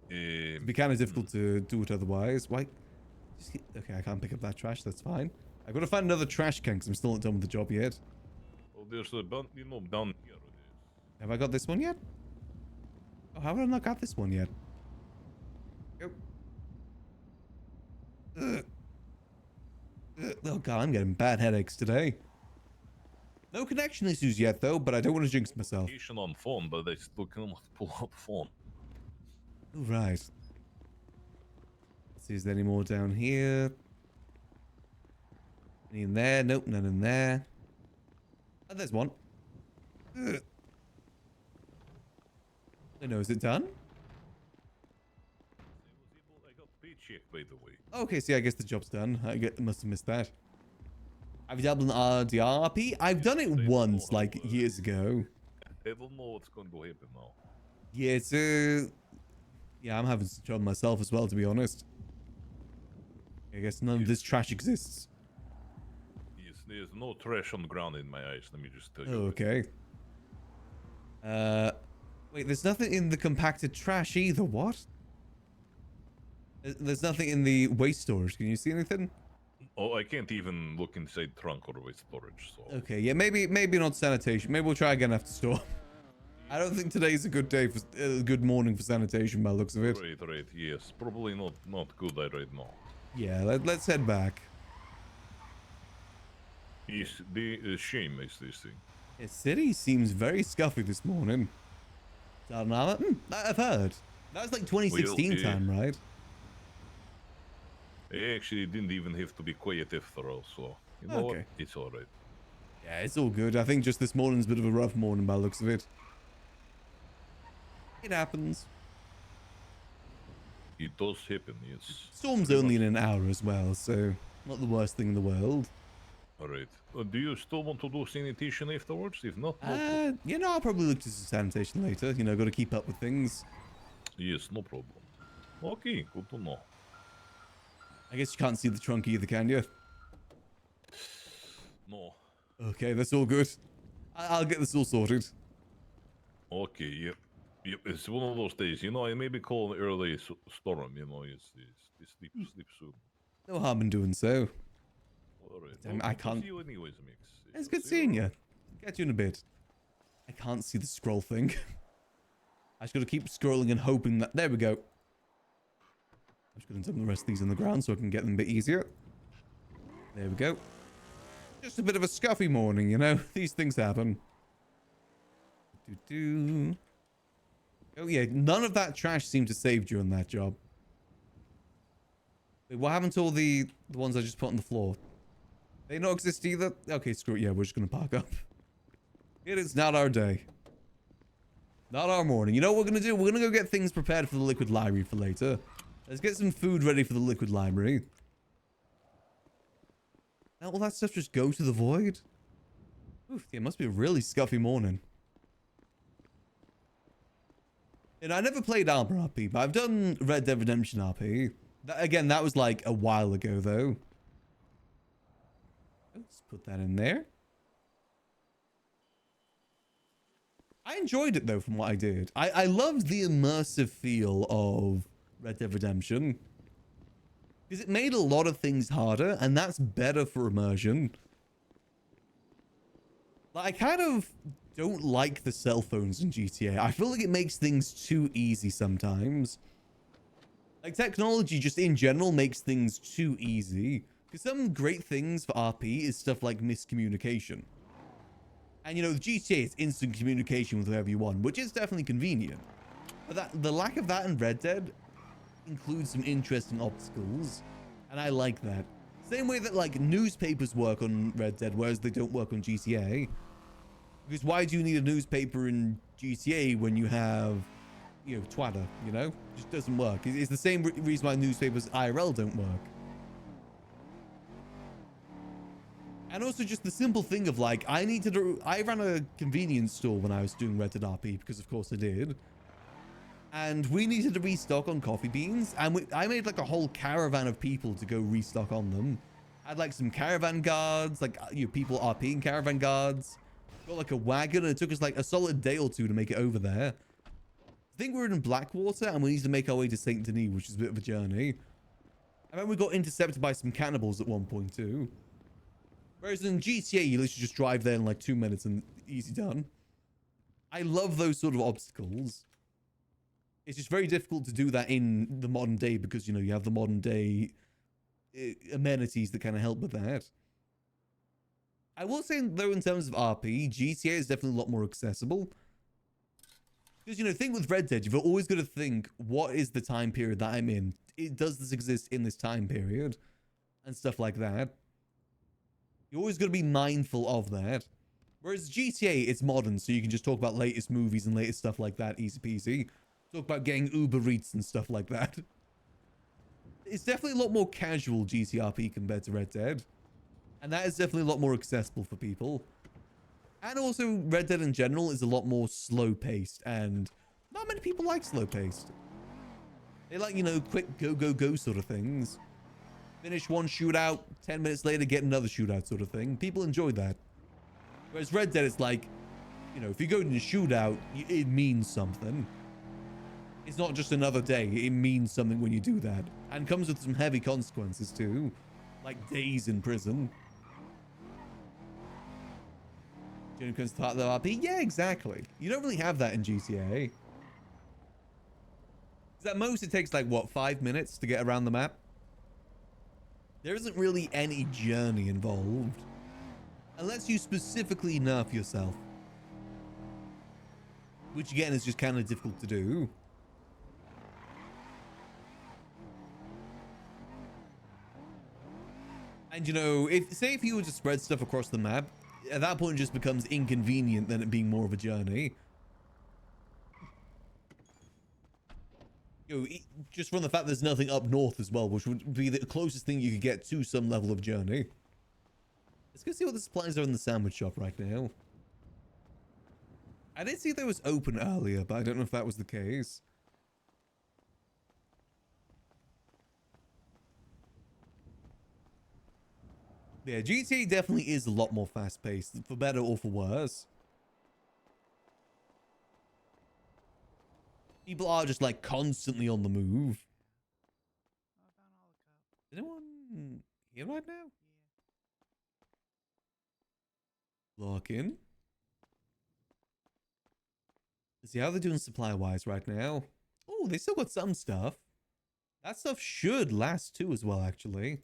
It'd be kind of difficult to do it otherwise. Why? Okay, I can't pick up that trash. That's fine. I've got to find another trash can because I'm still not done with the job yet. Oh, there's a bun, you know, down here. Have I got this one yet? Oh, how have I not got this one yet? Go. Oh god, I'm getting bad headaches today. No connection issues yet though, but I don't want to jinx myself. Location on phone, but I still cannot pull out phone. All right. Let's see, is there any more down here? Any in there? Nope, none in there. Oh, there's one. I know, is it done? I got paycheck, by the way. Okay, see, I guess the job's done. Must have missed that. Have you dabbled in RDRP? I've done it once, like, years ago. I don't know what's going to happen now. Yeah, it's, yeah, I'm having some trouble myself as well, to be honest. I guess none of this trash exists. Yes, there's no trash on the ground in my eyes. Let me just tell you. Oh, that. okay. Wait, there's nothing in the compacted trash either. What? There's nothing in the waste storage. Can you see anything? Oh, I can't even look inside trunk or waste storage. So. Okay, yeah, maybe not sanitation. Maybe we'll try again after storm. I don't think today's a good day for good morning for sanitation by the looks of it. Right. Yes, probably not good right now. Yeah, let's head back. Yes, the shame is this thing. The city seems very scuffy this morning. I've heard. That was like 2016 time, right? I actually didn't even have to be quiet after all, so you know what? It's alright. Yeah, it's all good. I think just this morning's a bit of a rough morning by the looks of it. It happens. It does happen, yes. Storm's only in an hour as well, so not the worst thing in the world. Alright. Do you still want to do sanitation afterwards? If not, no problem. You know, I'll probably look to some sanitation later. You know, got to keep up with things. Yes, no problem. Okay, good to know. I guess you can't see the trunk either, can you? No. Okay, that's all good. I'll get this all sorted. Okay, yep. Yep, it's one of those days. You know, I maybe call an early storm, you know, it's sleep soon. No harm in doing so. Alright. Damn, Well, I good to can't. see you anyways, Mix. It's good seeing you. Catch you in a bit. I can't see the scroll thing. I just got to keep scrolling and hoping that... There we go. I'm just going to dump the rest of these on the ground so I can get them a bit easier. There we go. Just a bit of a scuffy morning, you know? These things happen. Oh yeah, none of that trash seemed to save during that job. Wait, what happened to all the ones I just put on the floor? They don't exist either? Okay, screw it. Yeah, we're just going to park up. It is not our day. Not our morning. You know what we're going to do? We're going to go get things prepared for the liquid library for later. Let's get some food ready for the liquid library. Now all that stuff just go to the void? Oof, yeah, it must be a really scuffy morning. And I never played Armor RP, but I've done Red Dead Redemption RP. Again, that was like a while ago, though. Let's put that in there. I enjoyed it, though, from what I did. I loved the immersive feel of Red Dead Redemption. Because it made a lot of things harder, and that's better for immersion. Like, I kind of don't like the cell phones in GTA. I feel like it makes things too easy sometimes. Like, technology just in general makes things too easy. Because some great things for RP is stuff like miscommunication. And, you know, GTA is instant communication with whoever you want, which is definitely convenient. But the lack of that in Red Dead includes some interesting obstacles. And I like that. Same way that, like, newspapers work on Red Dead, whereas they don't work on GTA. Because why do you need a newspaper in GTA when you have, you know, Twitter, you know? It just doesn't work. It's the same reason why newspapers IRL don't work. And also just the simple thing of, like, I ran a convenience store when I was doing Red Dead RP, because of course I did. And we needed to restock on coffee beans, and I made like a whole caravan of people to go restock on them. I had like some caravan guards, like, you know, people RPing caravan guards. Got like a wagon, and it took us like a solid day or two to make it over there. I think we were in Blackwater, and we needed to make our way to Saint Denis, which is a bit of a journey. I remember we got intercepted by some cannibals at one point too. Whereas in GTA, you literally just drive there in like 2 minutes and easy done. I love those sort of obstacles. It's just very difficult to do that in the modern day because, you know, you have the modern day amenities that kind of help with that. I will say, though, in terms of RP, GTA is definitely a lot more accessible. Because, you know, the thing with Red Dead, you've always got to think, what is the time period that I'm in? Does this exist in this time period? And stuff like that. You're always got to be mindful of that. Whereas GTA, it's modern, so you can just talk about latest movies and latest stuff like that, easy peasy. Talk about getting Uber Eats and stuff like that. It's definitely a lot more casual GTRP compared to Red Dead. And that is definitely a lot more accessible for people. And also, Red Dead in general is a lot more slow-paced, and not many people like slow-paced. They like, you know, quick go, go, go sort of things. Finish one shootout, 10 minutes later get another shootout sort of thing. People enjoy that. Whereas Red Dead is like, you know, if you go to the shootout, it means something. It's not just another day. It means something when you do that. And comes with some heavy consequences too. Like days in prison. During the start of the RP? Yeah, exactly. You don't really have that in GTA. Because at most it takes like, what, 5 minutes to get around the map? There isn't really any journey involved. Unless you specifically nerf yourself. Which again is just kind of difficult to do. And you know, if you were to spread stuff across the map, at that point it just becomes inconvenient than it being more of a journey. You know, just from the fact there's nothing up north as well, which would be the closest thing you could get to some level of journey. Let's go see what the supplies are in the sandwich shop right now. I did see that it was open earlier, but I don't know if that was the case. Yeah, GTA definitely is a lot more fast-paced, for better or for worse. People are just like constantly on the move. Is anyone here right now? Lock in. See how they're doing supply-wise right now. Oh, they still got some stuff. That stuff should last too as well, actually.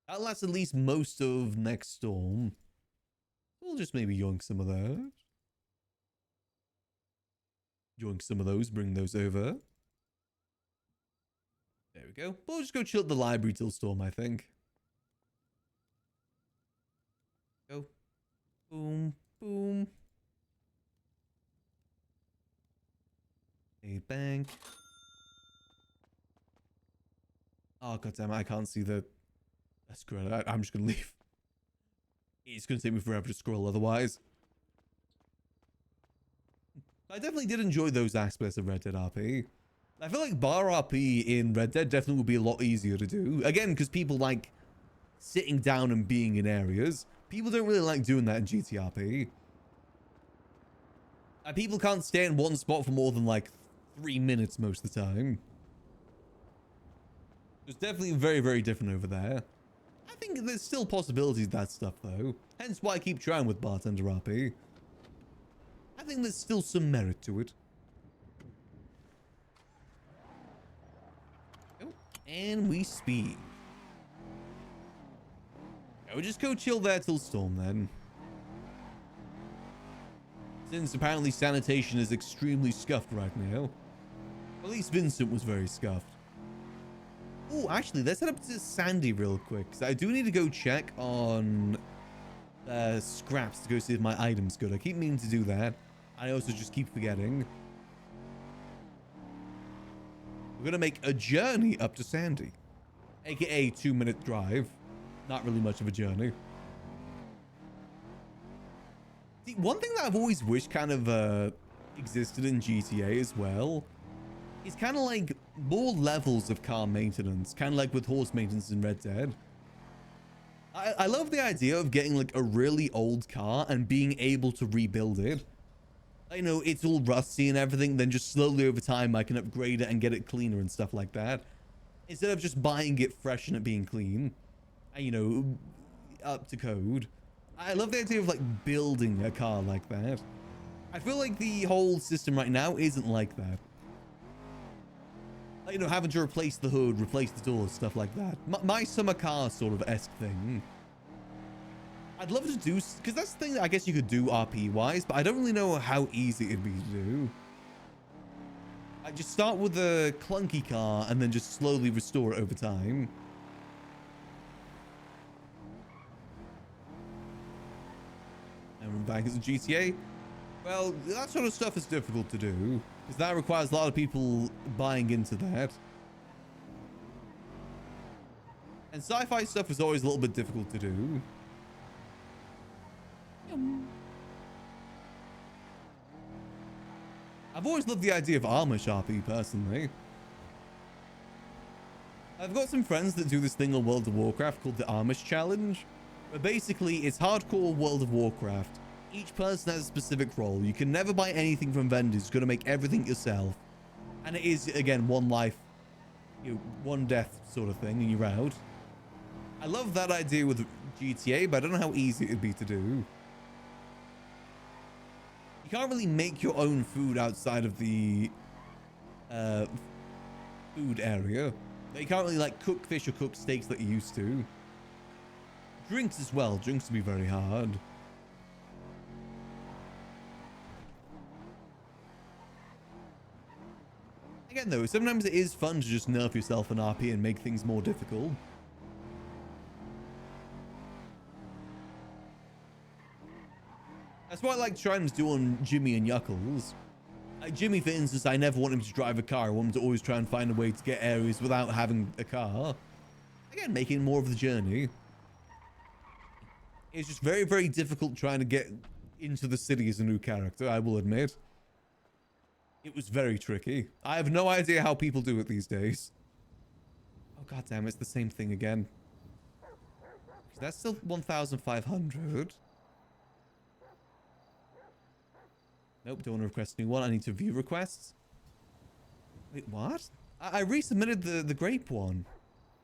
That'll last at least most of next storm. We'll just maybe yoink some of those. Yoink some of those, bring those over. There we go. We'll just go chill at the library till storm, I think. Go. Boom, boom. A bank. Oh, goddammit, I can't see the... Screw it, I'm just gonna leave. It's gonna take me forever to scroll otherwise. I definitely did enjoy those aspects of Red Dead RP. I feel like bar RP in Red Dead definitely would be a lot easier to do. Again, because people like sitting down and being in areas. People don't really like doing that in GTRP. And people can't stay in one spot for more than like 3 minutes most of the time. It's definitely very, very different over there. I think there's still possibilities of that stuff though. Hence why I keep trying with Bartender RP. I think there's still some merit to it. Oh, and we speed. Yeah, we'll just go chill there till storm then. Since apparently sanitation is extremely scuffed right now. At least Vincent was very scuffed. Oh, actually, let's head up to Sandy real quick. Because I do need to go check on scraps to go see if my item's good. I keep meaning to do that. I also just keep forgetting. We're going to make a journey up to Sandy. AKA 2-minute drive. Not really much of a journey. See, one thing that I've always wished kind of existed in GTA as well is kind of like more levels of car maintenance, kind of like with horse maintenance in Red Dead. I love the idea of getting like a really old car and being able to rebuild it. I know it's all rusty and everything, then just slowly over time I can upgrade it and get it cleaner and stuff like that. Instead of just buying it fresh and it being clean. And, you know, up to code. I love the idea of like building a car like that. I feel like the whole system right now isn't like that. Like, you know, having to replace the hood, replace the doors, stuff like that. My summer car sort of esque thing. I'd love to do, because that's the thing that I guess you could do RP wise, but I don't really know how easy it'd be to do. I just start with a clunky car and then just slowly restore it over time. And we're back as a GTA. Well, that sort of stuff is difficult to do, because that requires a lot of people buying into that. And sci-fi stuff is always a little bit difficult to do. I've always loved the idea of armor RP personally. I've got some friends that do this thing on World of Warcraft called the Amish Challenge, where basically it's hardcore World of Warcraft. Each person has a specific role. You can never buy anything from vendors. You've got to make everything yourself. And it is, again, one life, one death sort of thing, and you're out. I love that idea with GTA, but I don't know how easy it'd be to do. You can't really make your own food outside of the food area. You can't really like cook fish or cook steaks that you used to. Drinks as well. Drinks would be very hard. Again, though, sometimes it is fun to just nerf yourself an RP and make things more difficult. That's what I like trying to do on Jimmy and Yuckles. Like Jimmy, for instance, I never want him to drive a car. I want him to always try and find a way to get areas without having a car. Again, making more of the journey. It's just very, very difficult trying to get into the city as a new character, I will admit. It was very tricky. I have no idea how people do it these days. Oh, god damn, it's the same thing again. That's still 1,500. Nope, don't want to request a new one. I need to view requests. Wait, what? I resubmitted the grape one.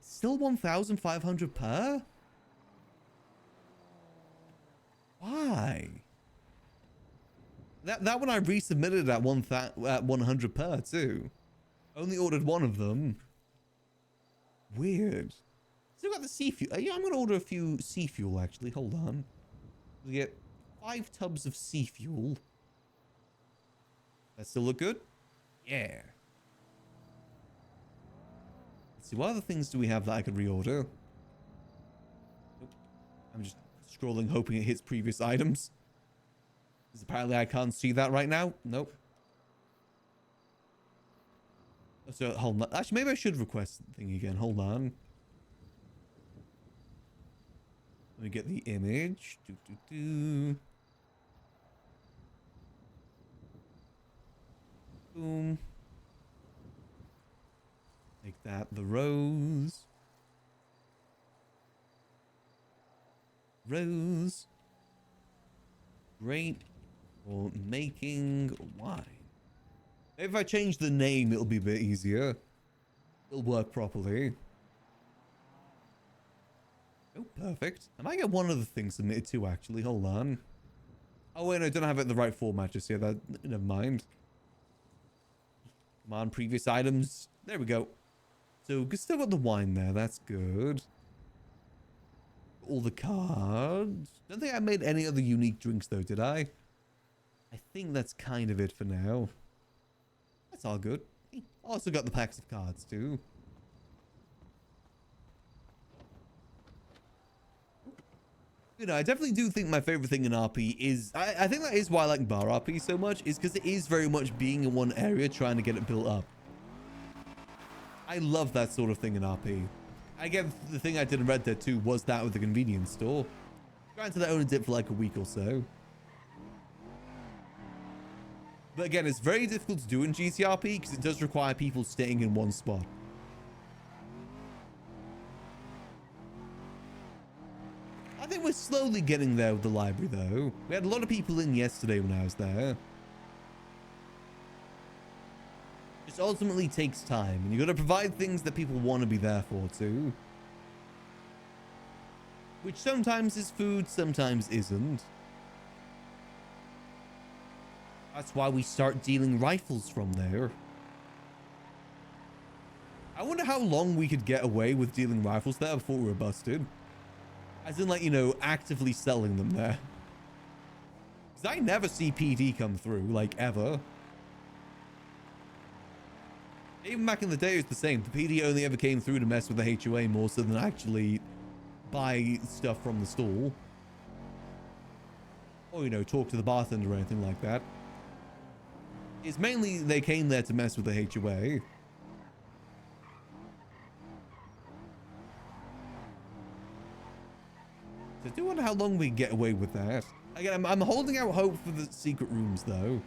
Still 1,500 per? Why? That one I resubmitted at 100 per too. Only ordered one of them. Weird. Still got the sea fuel. Yeah, I'm gonna order a few sea fuel actually. Hold on. We get 5 tubs of sea fuel. That still look good? Yeah. Let's see, what other things do we have that I could reorder? Nope. I'm just scrolling, hoping it hits previous items. Because apparently I can't see that right now. Nope. So, hold on. Actually, maybe I should request the thing again. Hold on. Let me get the image. Boom. Make that the rose. Rose. Great for making wine. Maybe if I change the name, it'll be a bit easier. It'll work properly. Oh, perfect. I might get one other thing submitted too, actually. Hold on. Oh, wait, no, I don't have it in the right format just yet. Never mind. Come on, previous items. There we go. So, we still got the wine there. That's good. All the cards. Don't think I made any other unique drinks, though, did I? I think that's kind of it for now. That's all good. Also got the packs of cards, too. You know, I definitely do think my favorite thing in RP is... I think that is why I like bar RP so much, is because it is very much being in one area, trying to get it built up. I love that sort of thing in RP. Again, the thing I did in Red Dead 2 was that with the convenience store. Granted, I only did it for like a week or so. But again, it's very difficult to do in GTRP because it does require people staying in one spot. I think we're slowly getting there with the library, though. We had a lot of people in yesterday when I was there. Just ultimately takes time, and you got to provide things that people want to be there for, too. Which sometimes is food, sometimes isn't. That's why we start dealing rifles from there. I wonder how long we could get away with dealing rifles there before we were busted. As in, like, you know, actively selling them there. Because I never see PD come through, like, ever. Even back in the day, it was the same. The PD only ever came through to mess with the HOA more so than actually buy stuff from the store. Or, you know, talk to the bartender or anything like that. It's mainly they came there to mess with the HOA. So I do wonder how long we can get away with that. Again, I'm holding out hope for the secret rooms, though.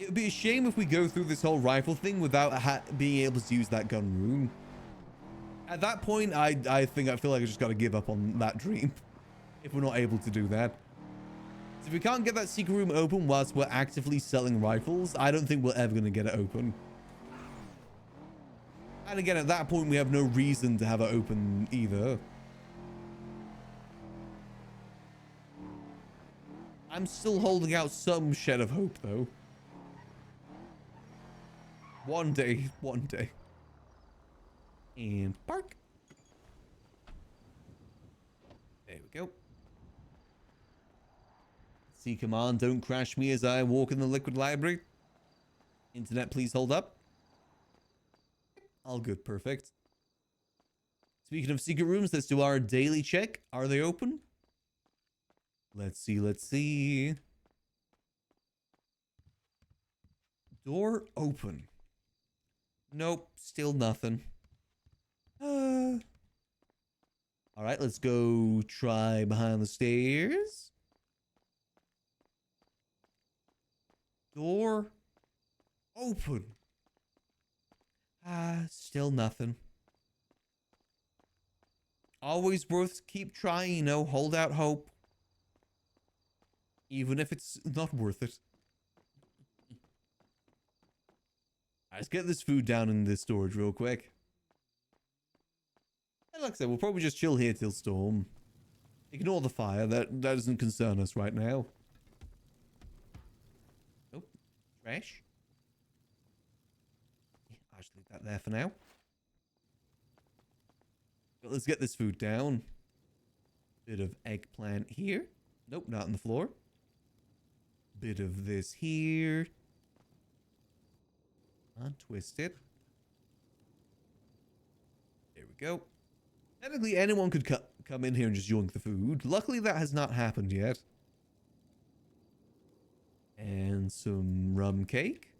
It would be a shame if we go through this whole rifle thing without being able to use that gun room. At that point, I feel like I just got to give up on that dream if we're not able to do that. So if we can't get that secret room open whilst we're actively selling rifles, I don't think we're ever going to get it open. And again, at that point, we have no reason to have it open either. I'm still holding out some shed of hope, though. One day, one day. And park. There we go. C command, don't crash me as I walk in the liquid library. Internet, please hold up. All good, perfect. Speaking of secret rooms, let's do our daily check. Are they open? Let's see, let's see. Door open. Nope, still nothing. All right, let's go try behind the stairs. Door open. Still nothing. Always worth keep trying, you know, hold out hope. Even if it's not worth it. Let's get this food down in this storage real quick. And like I said, we'll probably just chill here till storm. Ignore the fire. That doesn't concern us right now. Oh, trash. Yeah, I'll just leave that there for now. But let's get this food down. Bit of eggplant here. Nope, not on the floor. Bit of this here. Untwist it. There we go. Technically, anyone could come in here and just yoink the food. Luckily, that has not happened yet. And some rum cake.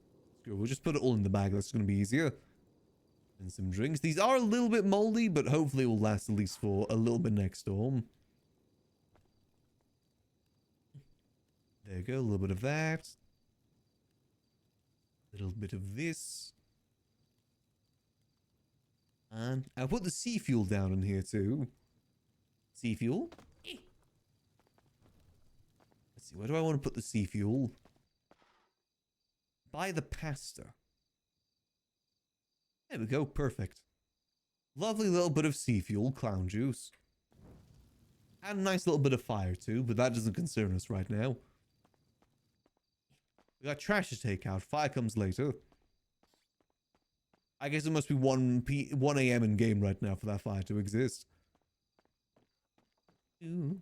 We'll just put it all in the bag. That's going to be easier. And some drinks. These are a little bit moldy, but hopefully it will last at least for a little bit next storm. There you go. A little bit of that. A little bit of this. And I'll put the sea fuel down in here too. Sea fuel. Let's see, where do I want to put the sea fuel? By the pasta. There we go, perfect. Lovely little bit of sea fuel, clown juice. And a nice little bit of fire too, but that doesn't concern us right now. We got trash to take out. Fire comes later. I guess it must be 1 a.m. in game right now for that fire to exist. Ooh.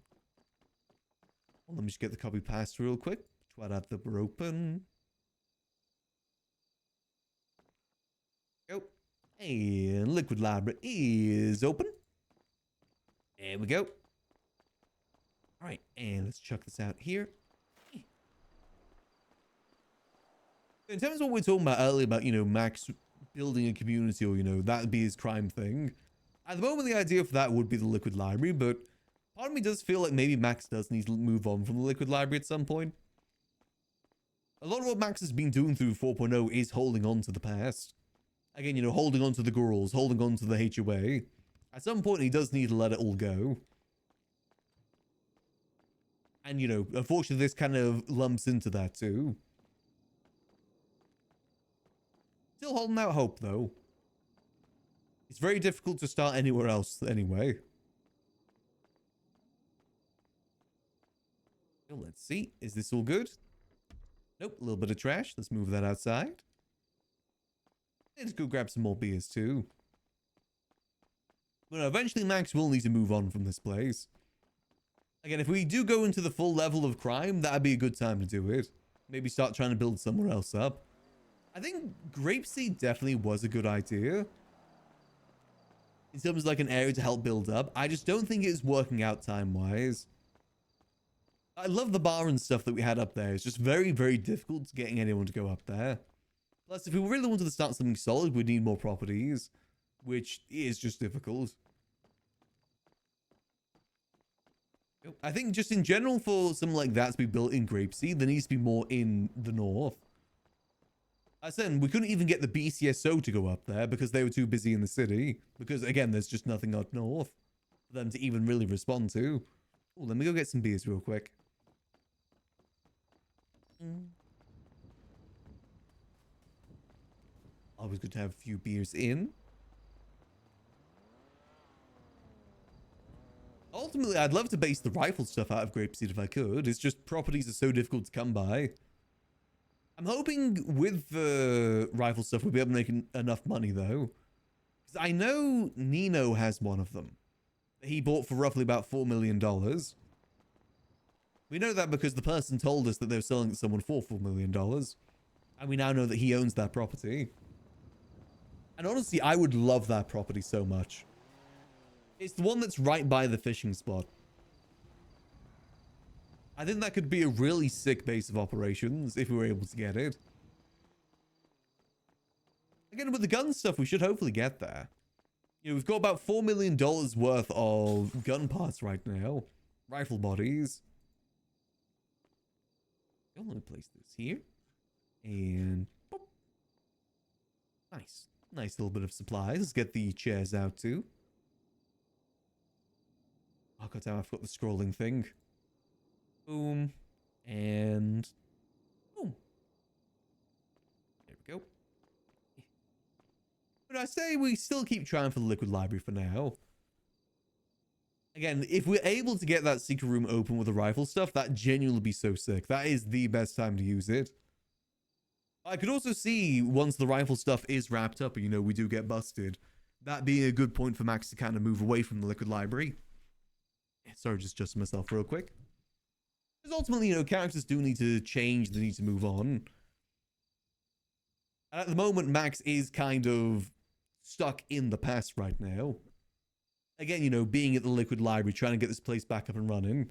Well, let me just get the copy pasta real quick. Try that the we're open. Go. And liquid library is open. There we go. All right, and let's chuck this out here. In terms of what we were talking about earlier about, you know, Max building a community or, you know, that'd be his crime thing. At the moment, the idea for that would be the liquid library, but part of me does feel like maybe Max does need to move on from the liquid library at some point. A lot of what Max has been doing through 4.0 is holding on to the past. Again, you know, holding on to the girls, holding on to the HOA. At some point, he does need to let it all go. And, you know, unfortunately, this kind of lumps into that too. Still holding out hope, though. It's very difficult to start anywhere else anyway. So let's see. Is this all good? Nope, a little bit of trash. Let's move that outside. Let's go grab some more beers, too. But eventually, Max will need to move on from this place. Again, if we do go into the full level of crime, that'd be a good time to do it. Maybe start trying to build somewhere else up. I think Grapeseed definitely was a good idea. In terms of like an area to help build up. I just don't think it's working out time-wise. I love the bar and stuff that we had up there. It's just very, very difficult getting anyone to go up there. Plus, if we really wanted to start something solid, we'd need more properties. Which is just difficult. I think just in general for something like that to be built in Grapeseed, there needs to be more in the north. I said we couldn't even get the BCSO to go up there because they were too busy in the city. Because, again, there's just nothing up north for them to even really respond to. Oh, let me go get some beers real quick. Always good to have a few beers in. Ultimately, I'd love to base the rifle stuff out of Grapeseed if I could. It's just properties are so difficult to come by. I'm hoping with the rifle stuff we'll be able to make enough money, though. Because I know Nino has one of them. He bought for roughly about $4 million. We know that because the person told us that they were selling it to someone for $4 million. And we now know that he owns that property. And honestly, I would love that property so much. It's the one that's right by the fishing spot. I think that could be a really sick base of operations if we were able to get it. Again, with the gun stuff, we should hopefully get there. You know, we've got about $4 million worth of gun parts right now. Rifle bodies. I'm going to place this here. And... boop. Nice. Nice little bit of supplies. Let's get the chairs out too. Oh god damn, I forgot the scrolling thing. Boom. And... boom. There we go. But I say we still keep trying for the liquid library for now. Again, if we're able to get that secret room open with the rifle stuff, that genuinely would be so sick. That is the best time to use it. I could also see once the rifle stuff is wrapped up and, you know, we do get busted, that being a good point for Max to kind of move away from the liquid library. Sorry, just adjust myself real quick. Because ultimately, you know, characters do need to change, they need to move on. And at the moment, Max is kind of stuck in the past right now. Again, you know, being at the liquid library, trying to get this place back up and running.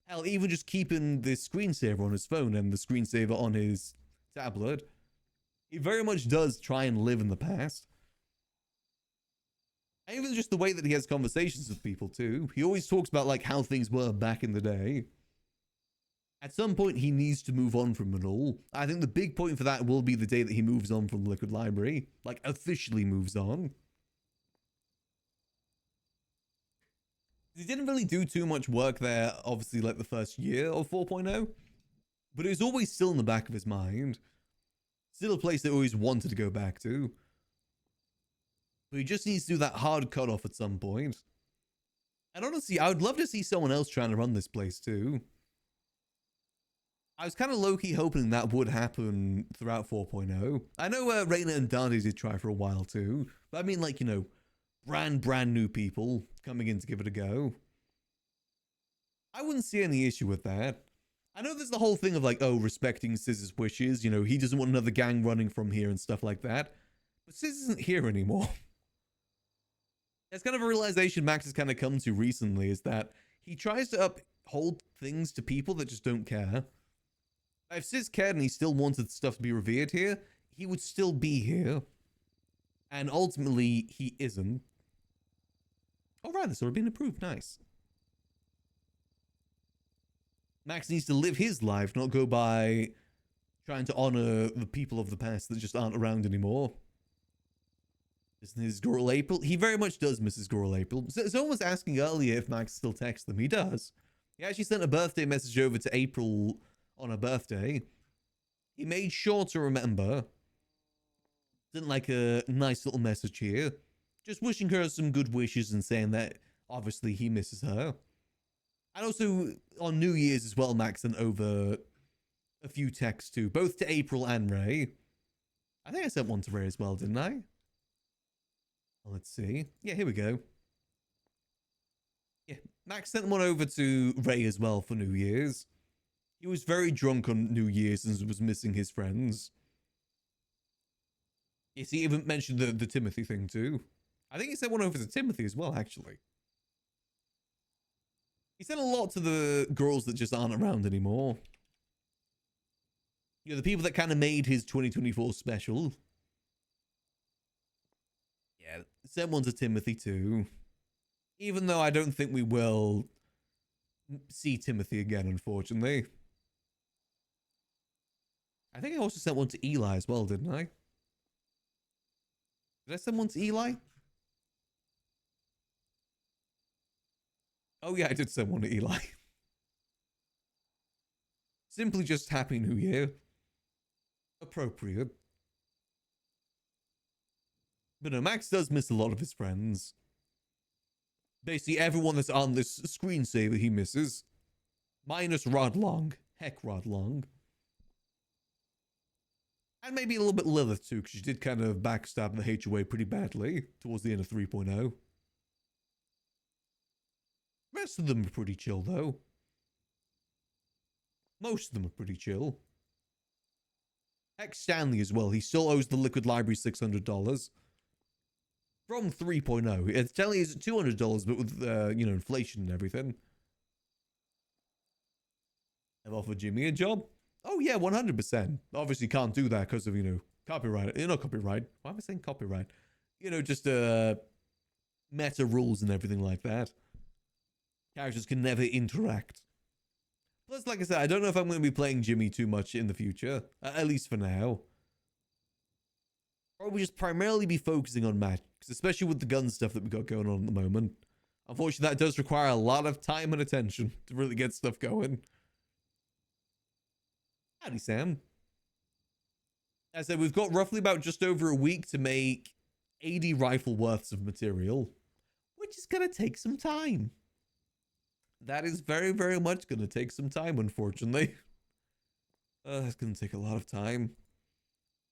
Hell, even just keeping the screensaver on his phone and the screensaver on his tablet. He very much does try and live in the past. And even just the way that he has conversations with people too. He always talks about like how things were back in the day. At some point, he needs to move on from it all. I think the big point for that will be the day that he moves on from the liquid library. Like, officially moves on. He didn't really do too much work there, obviously, like the first year of 4.0. But it was always still in the back of his mind. Still a place that he always wanted to go back to. But he just needs to do that hard cutoff at some point. And honestly, I would love to see someone else trying to run this place too. I was kind of low-key hoping that would happen throughout 4.0. I know Reina and Dante did try for a while too. But I mean, like, you know, brand new people coming in to give it a go. I wouldn't see any issue with that. I know there's the whole thing of like, oh, respecting Siz's wishes. You know, he doesn't want another gang running from here and stuff like that. But Sizz isn't here anymore. That's kind of a realization Max has kind of come to recently, is that he tries to uphold things to people that just don't care. If Sizz cared and he still wanted stuff to be revered here, he would still be here. And ultimately, he isn't. All right, that's already been approved. Nice. Max needs to live his life, not go by trying to honor the people of the past that just aren't around anymore. Isn't his girl April? He very much does miss his girl April. Someone was asking earlier if Max still texts them. He does. He actually sent a birthday message over to April on her birthday. He made sure to remember. Sent like a nice little message here. Just wishing her some good wishes and saying that obviously he misses her. And also on New Year's as well, Max sent over a few texts too, both to April and Ray. I think I sent one to Ray as well, didn't I? Let's see. Yeah, here we go. Yeah, Max sent one over to Ray as well for New Year's. He was very drunk on New Year's and was missing his friends. Yes, he even mentioned the Timothy thing too. I think he sent one over to Timothy as well, actually. He sent a lot to the girls that just aren't around anymore. You know, the people that kind of made his 2024 special. Yeah, sent one to Timothy too. Even though I don't think we will see Timothy again, unfortunately. I think I also sent one to Eli as well, didn't I? Did I send one to Eli? Oh yeah, I did send one to Eli. Simply just Happy New Year. Appropriate. But no, Max does miss a lot of his friends. Basically, everyone that's on this screensaver he misses. Minus Rod Long. Heck, Rod Long. And maybe a little bit Lilith too, because she did kind of backstab the HOA pretty badly towards the end of 3.0. Rest of them are pretty chill though. Most of them are pretty chill. Heck, Stanley as well. He still owes the Liquid Library $600. From 3.0. It's Stanley is $200, but with, inflation and everything. I've offered Jimmy a job. Oh yeah, 100%. Obviously can't do that because of, copyright. Not copyright. Why am I saying copyright? Just meta rules and everything like that. Characters can never interact. Plus, like I said, I don't know if I'm going to be playing Jimmy too much in the future. At least for now. Probably just primarily be focusing on Matt. Especially with the gun stuff that we got going on at the moment. Unfortunately, that does require a lot of time and attention to really get stuff going. Howdy, Sam. As I said, we've got roughly about just over a week to make 80 rifle worths of material. Which is going to take some time. That is very, very much going to take some time, unfortunately. That's going to take a lot of time.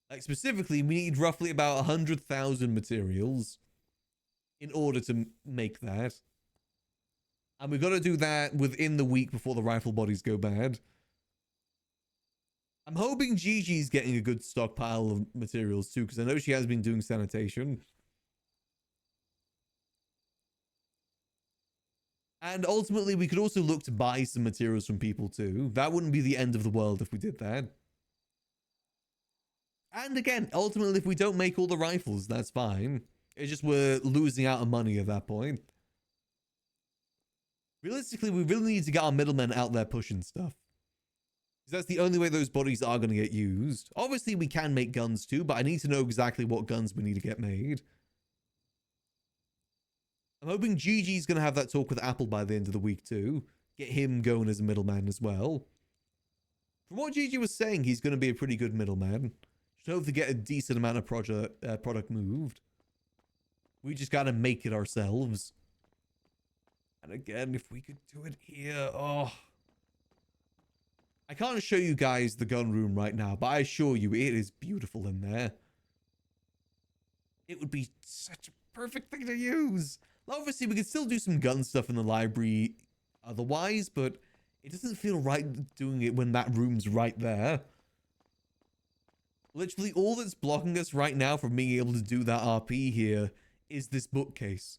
Like, specifically, we need roughly about 100,000 materials in order to make that. And we've got to do that within the week before the rifle bodies go bad. I'm hoping Gigi's getting a good stockpile of materials too, because I know she has been doing sanitation. And ultimately, we could also look to buy some materials from people too. That wouldn't be the end of the world if we did that. And again, ultimately, if we don't make all the rifles, that's fine. It's just we're losing out on money at that point. Realistically, we really need to get our middlemen out there pushing stuff. Because that's the only way those bodies are going to get used. Obviously, we can make guns too, but I need to know exactly what guns we need to get made. I'm hoping Gigi's going to have that talk with Apple by the end of the week too. Get him going as a middleman as well. From what Gigi was saying, he's going to be a pretty good middleman. Should hope to get a decent amount of product moved. We just got to make it ourselves. And again, if we could do it here, oh. I can't show you guys the gun room right now, but I assure you it is beautiful in there. It would be such a perfect thing to use. Obviously, we could still do some gun stuff in the library otherwise, but it doesn't feel right doing it when that room's right there. Literally, all that's blocking us right now from being able to do that RP here is this bookcase.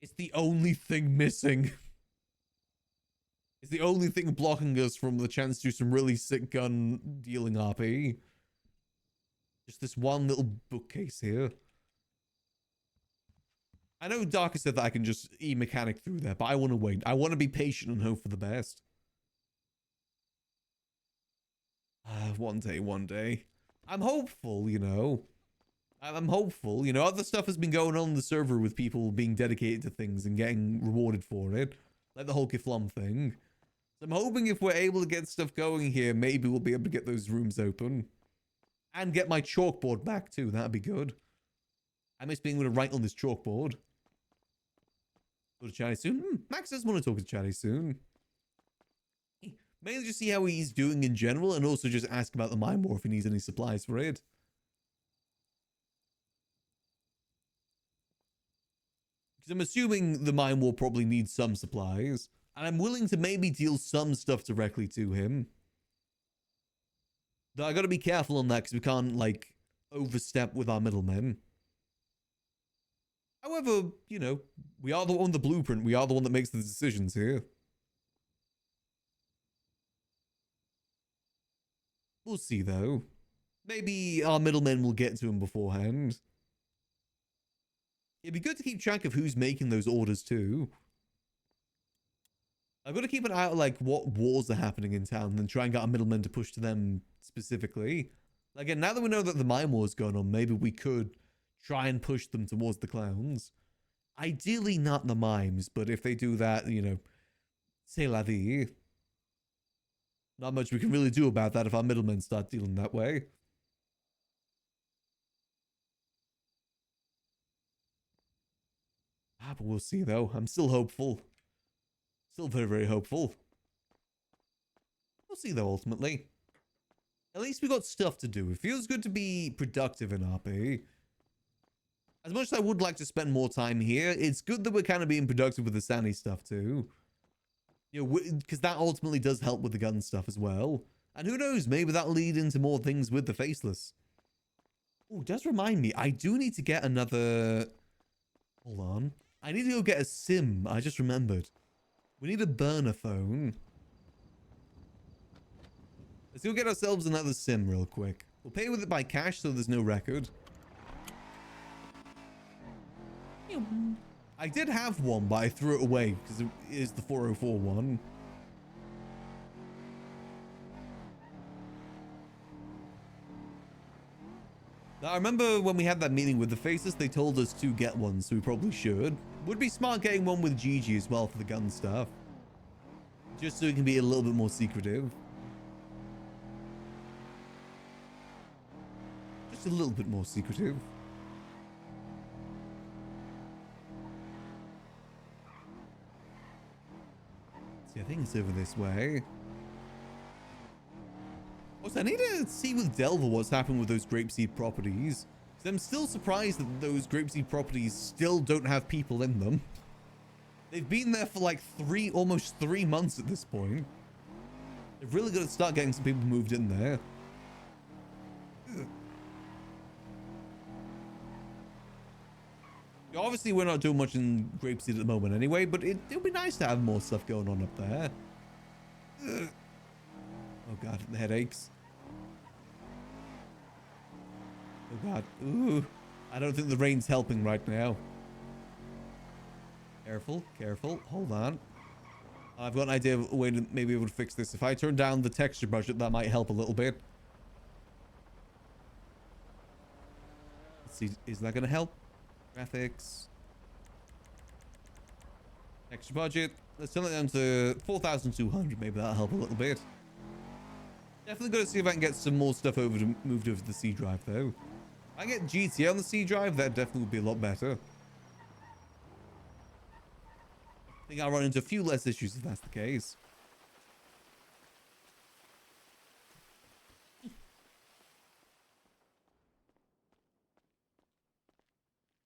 It's the only thing missing. It's the only thing blocking us from the chance to do some really sick gun dealing RP. Just this one little bookcase here. I know Darker said that I can just e-mechanic through there, but I want to wait. I want to be patient and hope for the best. One day. I'm hopeful, I'm hopeful. Other stuff has been going on in the server with people being dedicated to things and getting rewarded for it. Like the whole Kiflom thing. So I'm hoping if we're able to get stuff going here, maybe we'll be able to get those rooms open. And get my chalkboard back too. That'd be good. I miss being able to write on this chalkboard. Go to Chatty soon. Max does want to talk to Chatty soon. Mainly just see how he's doing in general and also just ask about the mine war if he needs any supplies for it. Because I'm assuming the mine war probably needs some supplies. And I'm willing to maybe deal some stuff directly to him. Though I gotta be careful on that because we can't, overstep with our middlemen. However, we are the one with the blueprint. We are the one that makes the decisions here. We'll see, though. Maybe our middlemen will get to him beforehand. It'd be good to keep track of who's making those orders, too. I've got to keep an eye on like what wars are happening in town and then try and get our middlemen to push to them specifically. Like, and now that we know that the mime war's going on, maybe we could try and push them towards the clowns. Ideally not the mimes, but if they do that, you know, c'est la vie. Not much we can really do about that if our middlemen start dealing that way. Ah, but we'll see though. I'm still hopeful. Still very, very hopeful. We'll see though, ultimately. At least we got stuff to do. It feels good to be productive in RP. As much as I would like to spend more time here, it's good that we're kind of being productive with the Sandy stuff too. You know, because that ultimately does help with the gun stuff as well. And who knows, maybe that'll lead into more things with the Faceless. Oh, does remind me, I do need to get another... Hold on. I need to go get a SIM. I just remembered. We need a burner phone. Let's go get ourselves another SIM real quick. We'll pay with it by cash so there's no record. I did have one, but I threw it away because it is the 404 one. Now, I remember when we had that meeting with the Faces, they told us to get one, so we probably should. Would be smart getting one with Gigi as well for the gun stuff. Just so it can be a little bit more secretive. Just a little bit more secretive. See, I think it's over this way. Also, I need to see with Delver what's happened with those grapeseed properties. Because I'm still surprised that those grapeseed properties still don't have people in them. They've been there for like almost 3 months at this point. They've really got to start getting some people moved in there. Ugh. Obviously, we're not doing much in grapeseed at the moment anyway, but it would be nice to have more stuff going on up there. Ugh. Oh god, the headaches. Oh god. Ooh. I don't think the rain's helping right now. Careful, careful. Hold on. I've got an idea of a way to maybe able to fix this. If I turn down the texture budget, that might help a little bit. Let's see. Is that going to help? Graphics. Texture budget. Let's turn it down to 4,200. Maybe that'll help a little bit. Definitely got to see if I can get some more stuff moved over to the C drive, though. If I get GTA on the C drive, that definitely would be a lot better. I think I'll run into a few less issues if that's the case.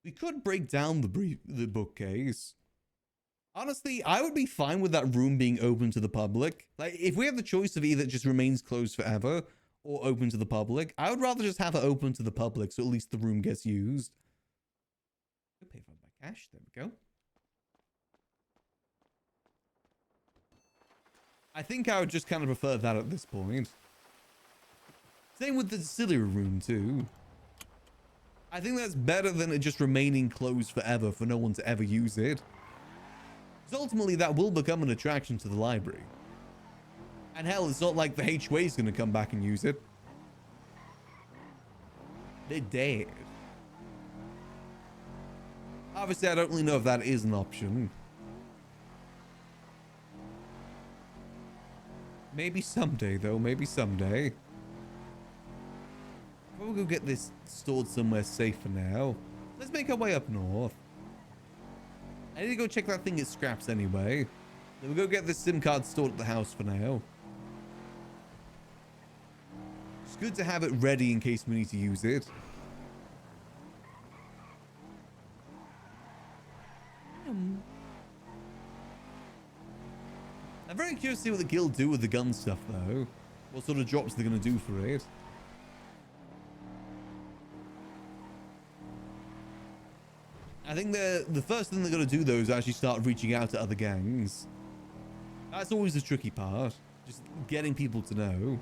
We could break down the bookcase. Honestly, I would be fine with that room being open to the public. Like, if we have the choice of either it just remains closed forever or open to the public, I would rather just have it open to the public so at least the room gets used. I'll pay for it by cash. There we go. I think I would just kind of prefer that at this point. Same with the distillery room, too. I think that's better than it just remaining closed forever for no one to ever use it. Because ultimately, that will become an attraction to the library. And hell, it's not like the HWA is going to come back and use it. They're dead. Obviously, I don't really know if that is an option. Maybe someday, though. Maybe someday. We'll go get this stored somewhere safe for now. Let's make our way up north. I need to go check that thing at scraps anyway. Then we'll go get this SIM card stored at the house for now. It's good to have it ready in case we need to use it. I'm very curious to see what the guild do with the gun stuff, though. What sort of drops they're going to do for it. I think the first thing they're going to do, though, is actually start reaching out to other gangs. That's always the tricky part. Just getting people to know.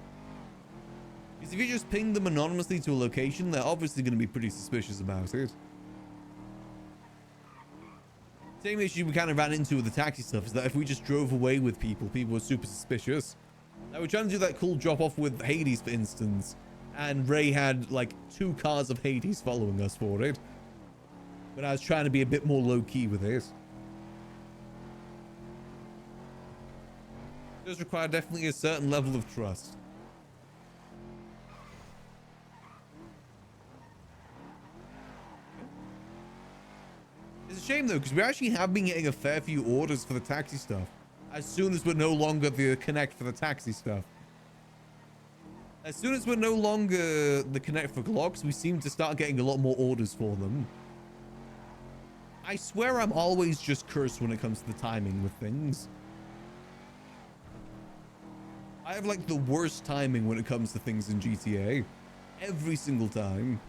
Because if you just ping them anonymously to a location, they're obviously going to be pretty suspicious about it. Same issue we kind of ran into with the taxi stuff is that if we just drove away with people, people were super suspicious. Like, we're trying to do that cool drop off with Hades, for instance, and Ray had like 2 cars of Hades following us for it. But I was trying to be a bit more low key with it. It does require definitely a certain level of trust. It's a shame though, because we actually have been getting a fair few orders for the taxi stuff. As soon as we're no longer the Connect for the taxi stuff. As soon as we're no longer the Connect for Glocks, we seem to start getting a lot more orders for them. I swear I'm always just cursed when it comes to the timing with things. I have like the worst timing when it comes to things in GTA. Every single time.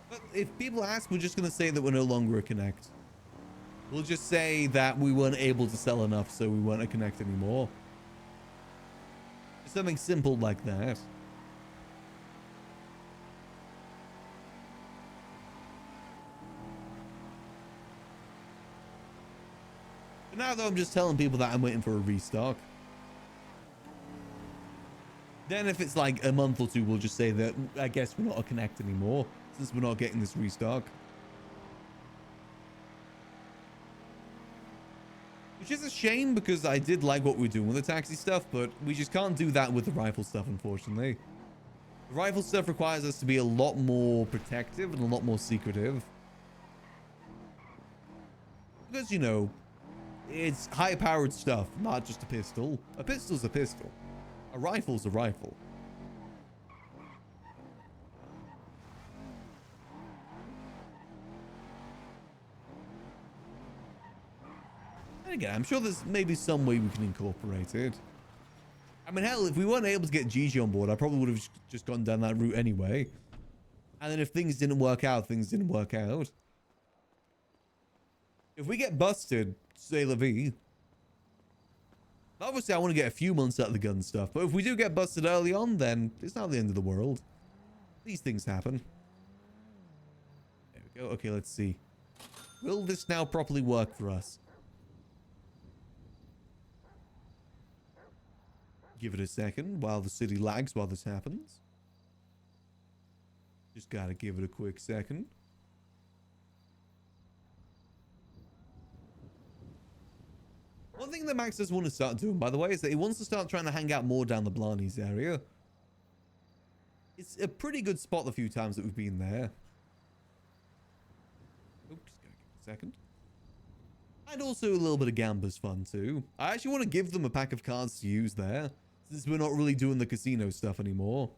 But if people ask, we're just going to say that we're no longer a Connect. We'll just say that we weren't able to sell enough, so we weren't a Connect anymore. Something simple like that. But now though, I'm just telling people that I'm waiting for a restock. Then if it's like a month or two, we'll just say that I guess we're not a Connect anymore, since we're not getting this restock. Which is a shame, because I did like what we're doing with the taxi stuff, but we just can't do that with the rifle stuff, unfortunately. The rifle stuff requires us to be a lot more protective and a lot more secretive. Because, you know, it's high-powered stuff, not just a pistol. A pistol's a pistol. A rifle's a rifle. And again, I'm sure there's maybe some way we can incorporate it. I mean, hell, if we weren't able to get Gigi on board, I probably would have just gone down that route anyway. And then if things didn't work out, things didn't work out. If we get busted, say la vie. Obviously, I want to get a few months out of the gun stuff. But if we do get busted early on, then it's not the end of the world. These things happen. There we go. Okay, let's see. Will this now properly work for us? Give it a second while the city lags while this happens. Just gotta give it a quick second. One thing that Max does want to start doing, by the way, is that he wants to start trying to hang out more down the Blarneys area. It's a pretty good spot the few times that we've been there. Oops, just gotta give it a second. And also a little bit of gambler's fun too. I actually want to give them a pack of cards to use there, since we're not really doing the casino stuff anymore.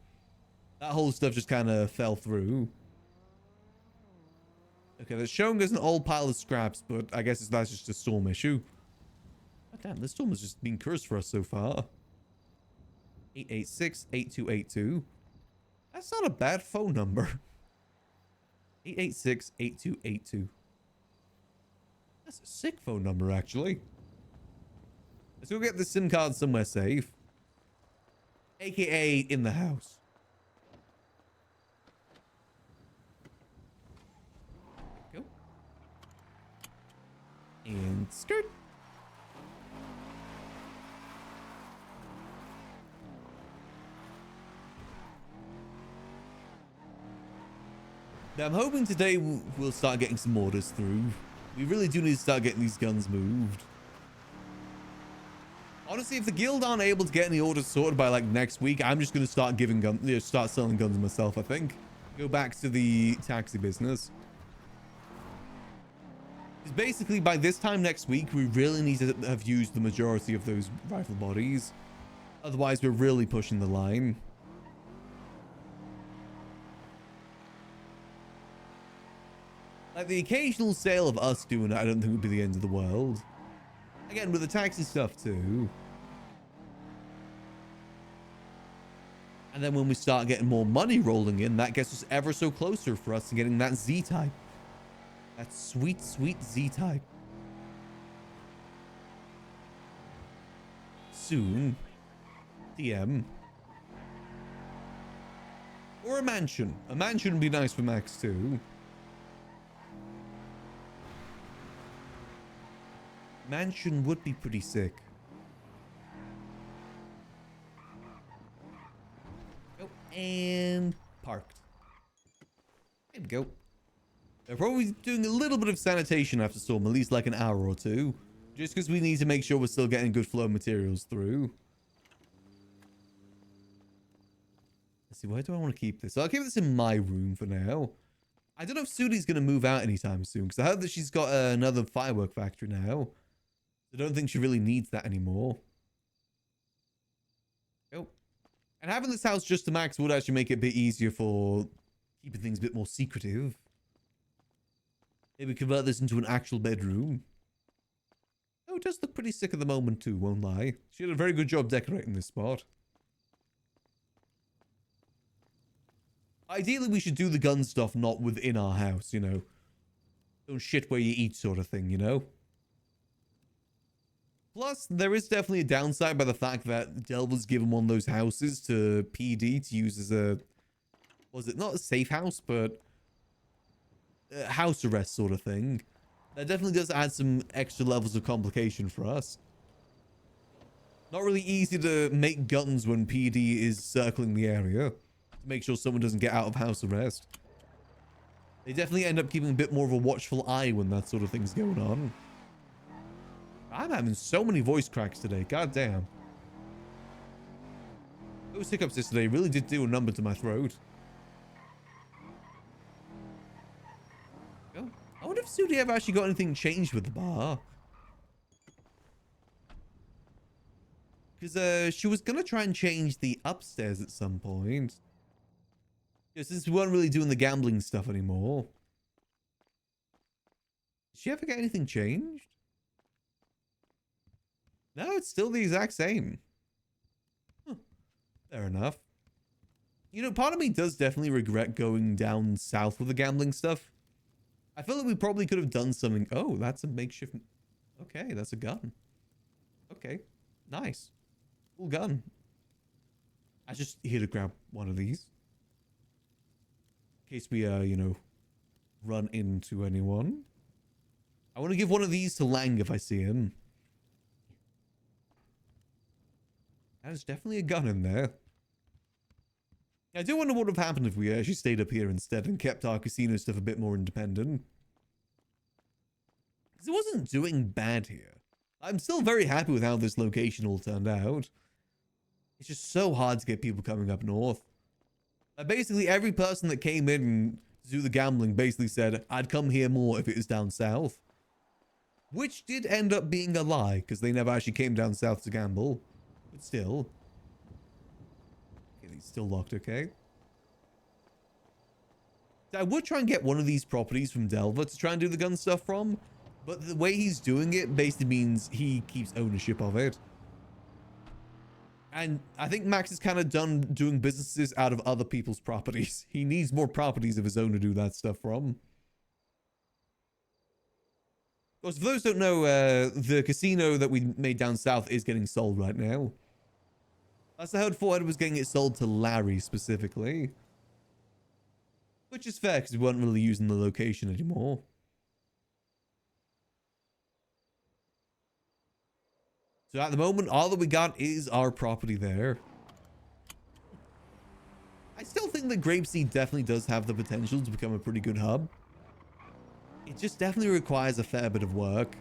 That whole stuff just kind of fell through. Okay, that's showing us an old pile of scraps, but I guess that's just a storm issue. Oh, damn, this storm has just been cursed for us so far. 886-8282. That's not a bad phone number. 886-8282. That's a sick phone number, actually. Let's go get the SIM card somewhere safe. AKA in the house. There we go. And skirt. Now, I'm hoping today we'll start getting some orders through. We really do need to start getting these guns moved. Honestly, if the guild aren't able to get any orders sorted by like next week, I'm just going to start giving guns, start selling guns myself, I think. Go back to the taxi business. Because basically by this time next week, we really need to have used the majority of those rifle bodies. Otherwise, we're really pushing the line. Like, the occasional sale of us doing it, I don't think would be the end of the world. Again, with the taxi stuff too. And then when we start getting more money rolling in, that gets us ever so closer for us to getting that Z-type. That sweet, sweet Z-type. Soon. DM. Or a mansion. A mansion would be nice for Max too. mansion would be pretty sick. Oh, and parked. There we go. They're probably doing a little bit of sanitation after storm, at least like an hour or two. Just because we need to make sure we're still getting good flow of materials through. Let's see, where do I want to keep this? I'll keep this in my room for now. I don't know if Sudi's going to move out anytime soon, because I heard that she's got another firework factory now. I don't think she really needs that anymore. Oh. And having this house just to max would actually make it a bit easier for keeping things a bit more secretive. Maybe convert this into an actual bedroom. Oh, it does look pretty sick at the moment too, won't lie. She did a very good job decorating this spot. Ideally, we should do the gun stuff not within our house, you know. Don't shit where you eat sort of thing, you know. Plus, there is definitely a downside by the fact that Delver's given one of those houses to PD to use as a... Was it not a safe house, but... a house arrest sort of thing. That definitely does add some extra levels of complication for us. Not really easy to make guns when PD is circling the area. To make sure someone doesn't get out of house arrest. They definitely end up keeping a bit more of a watchful eye when that sort of thing's going on. I'm having so many voice cracks today. God damn. Those hiccups yesterday really did do a number to my throat. Oh, I wonder if Sudi ever actually got anything changed with the bar. Because she was going to try and change the upstairs at some point. Yeah, since we weren't really doing the gambling stuff anymore. Did she ever get anything changed? No, it's still the exact same. Huh. Fair enough. You know, part of me does definitely regret going down south with the gambling stuff. I feel like we probably could have done something. Oh, that's a makeshift. Okay, that's a gun. Okay, nice. Cool gun. I just here to grab one of these. In case we, you know, run into anyone. I want to give one of these to Lang if I see him. There's definitely a gun in there. I do wonder what would have happened if we actually stayed up here instead and kept our casino stuff a bit more independent. Because it wasn't doing bad here. I'm still very happy with how this location all turned out. It's just so hard to get people coming up north. Basically, every person that came in to do the gambling basically said, I'd come here more if it was down south. Which did end up being a lie, because they never actually came down south to gamble. But still. Okay, he's still locked, okay. So I would try and get one of these properties from Delver to try and do the gun stuff from. But the way he's doing it basically means he keeps ownership of it. And I think Max is kind of done doing businesses out of other people's properties. He needs more properties of his own to do that stuff from. Of course, for those who don't know, the casino that we made down south is getting sold right now. Last I heard, Forehead was getting it sold to Larry specifically. Which is fair, because we weren't really using the location anymore. So at the moment, all that we got is our property there. I still think that Grapeseed definitely does have the potential to become a pretty good hub. It just definitely requires a fair bit of work.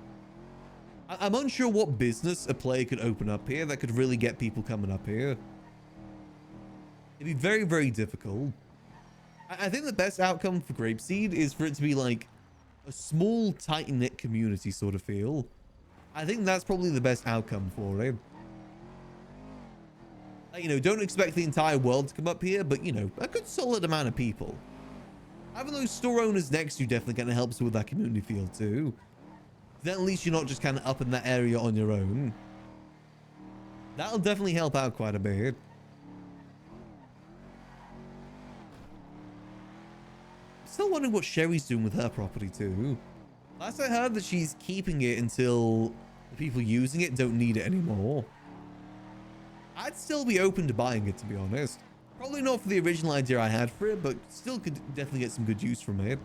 I'm unsure what business a player could open up here that could really get people coming up here. It'd be very, very difficult. I think the best outcome for Grapeseed is for it to be like a small, tight-knit community sort of feel. I think that's probably the best outcome for it. Like, you know, don't expect the entire world to come up here, but, you know, a good solid amount of people. Having those store owners next to you definitely kind of helps with that community feel too. Then at least you're not just kind of up in that area on your own. That'll definitely help out quite a bit. Still wondering what Sherry's doing with her property too. Last I heard that she's keeping it until the people using it don't need it anymore. I'd still be open to buying it, to be honest. Probably not for the original idea I had for it, but still could definitely get some good use from it.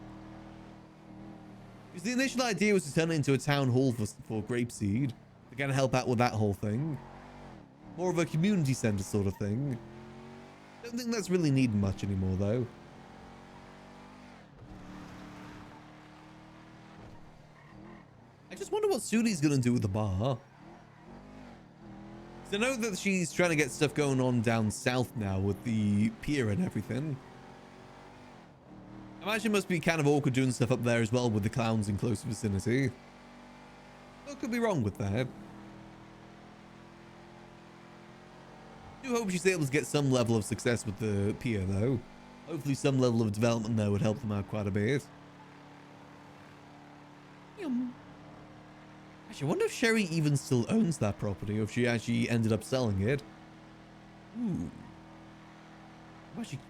Because the initial idea was to turn it into a town hall for Grapeseed. To kind of help out with that whole thing. More of a community center sort of thing. Don't think that's really needed much anymore, though. I just wonder what Sudi's gonna do with the bar. 'Cause I know that she's trying to get stuff going on down south now with the pier and everything. I imagine it must be kind of awkward doing stuff up there as well with the clowns in close vicinity. What could be wrong with that? I do hope she's able to get some level of success with the pier, though. Hopefully some level of development there would help them out quite a bit. Actually, I wonder if Sherry even still owns that property, or if she actually ended up selling it. Ooh.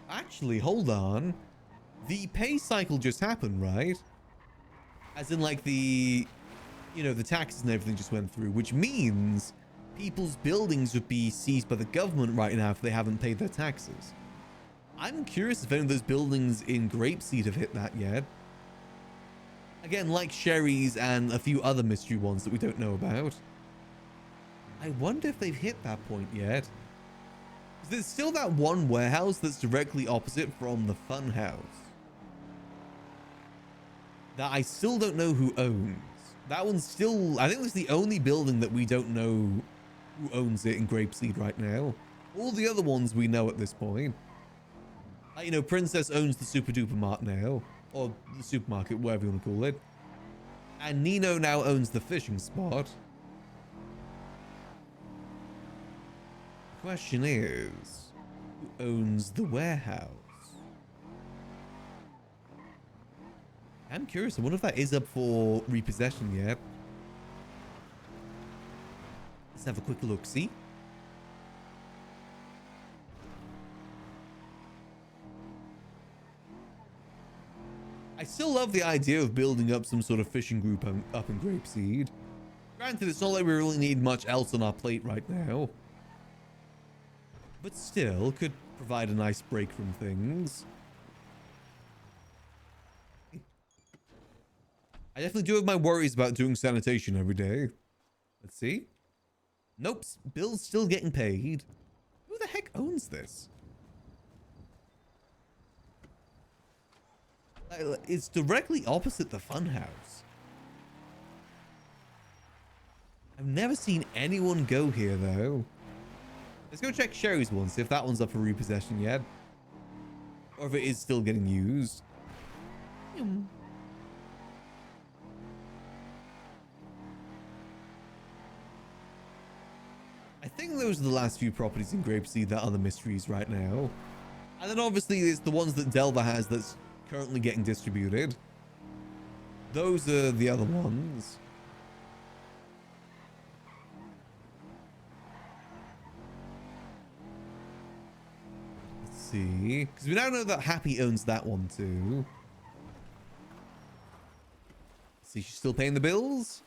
Actually, hold on. The pay cycle just happened, right? As in, like, the taxes and everything just went through, which means people's buildings would be seized by the government right now if they haven't paid their taxes. I'm curious if any of those buildings in Grapeseed have hit that yet. Again, like Sherry's and a few other mystery ones that we don't know about. I wonder if they've hit that point yet. There's still that one warehouse that's directly opposite from the fun house that I still don't know who owns. That one's still, I think that's the only building that we don't know who owns it in Grapeseed right now. All the other ones we know at this point. Like, you know, Princess owns the Super Duper Mart now. Or the supermarket, whatever you want to call it. And Nino now owns the fishing spot. The question is, who owns the warehouse? I'm curious. I wonder if that is up for repossession yet. Let's have a quick look. See? I still love the idea of building up some sort of fishing group up in Grapeseed. Granted, it's not like we really need much else on our plate right now. But still, could provide a nice break from things. I definitely do have my worries about doing sanitation every day. Let's see. Nope, bills still getting paid. Who the heck owns this? It's directly opposite the funhouse. I've never seen anyone go here, though. Let's go check Sherry's one, see if that one's up for repossession yet. Or if it is still getting used. I think those are the last few properties in Grapeseed that are the mysteries right now. And then obviously there's the ones that Delva has that's currently getting distributed. Those are the other ones. Let's see. Because we now know that Happy owns that one too. Let's see, she's still paying the bills?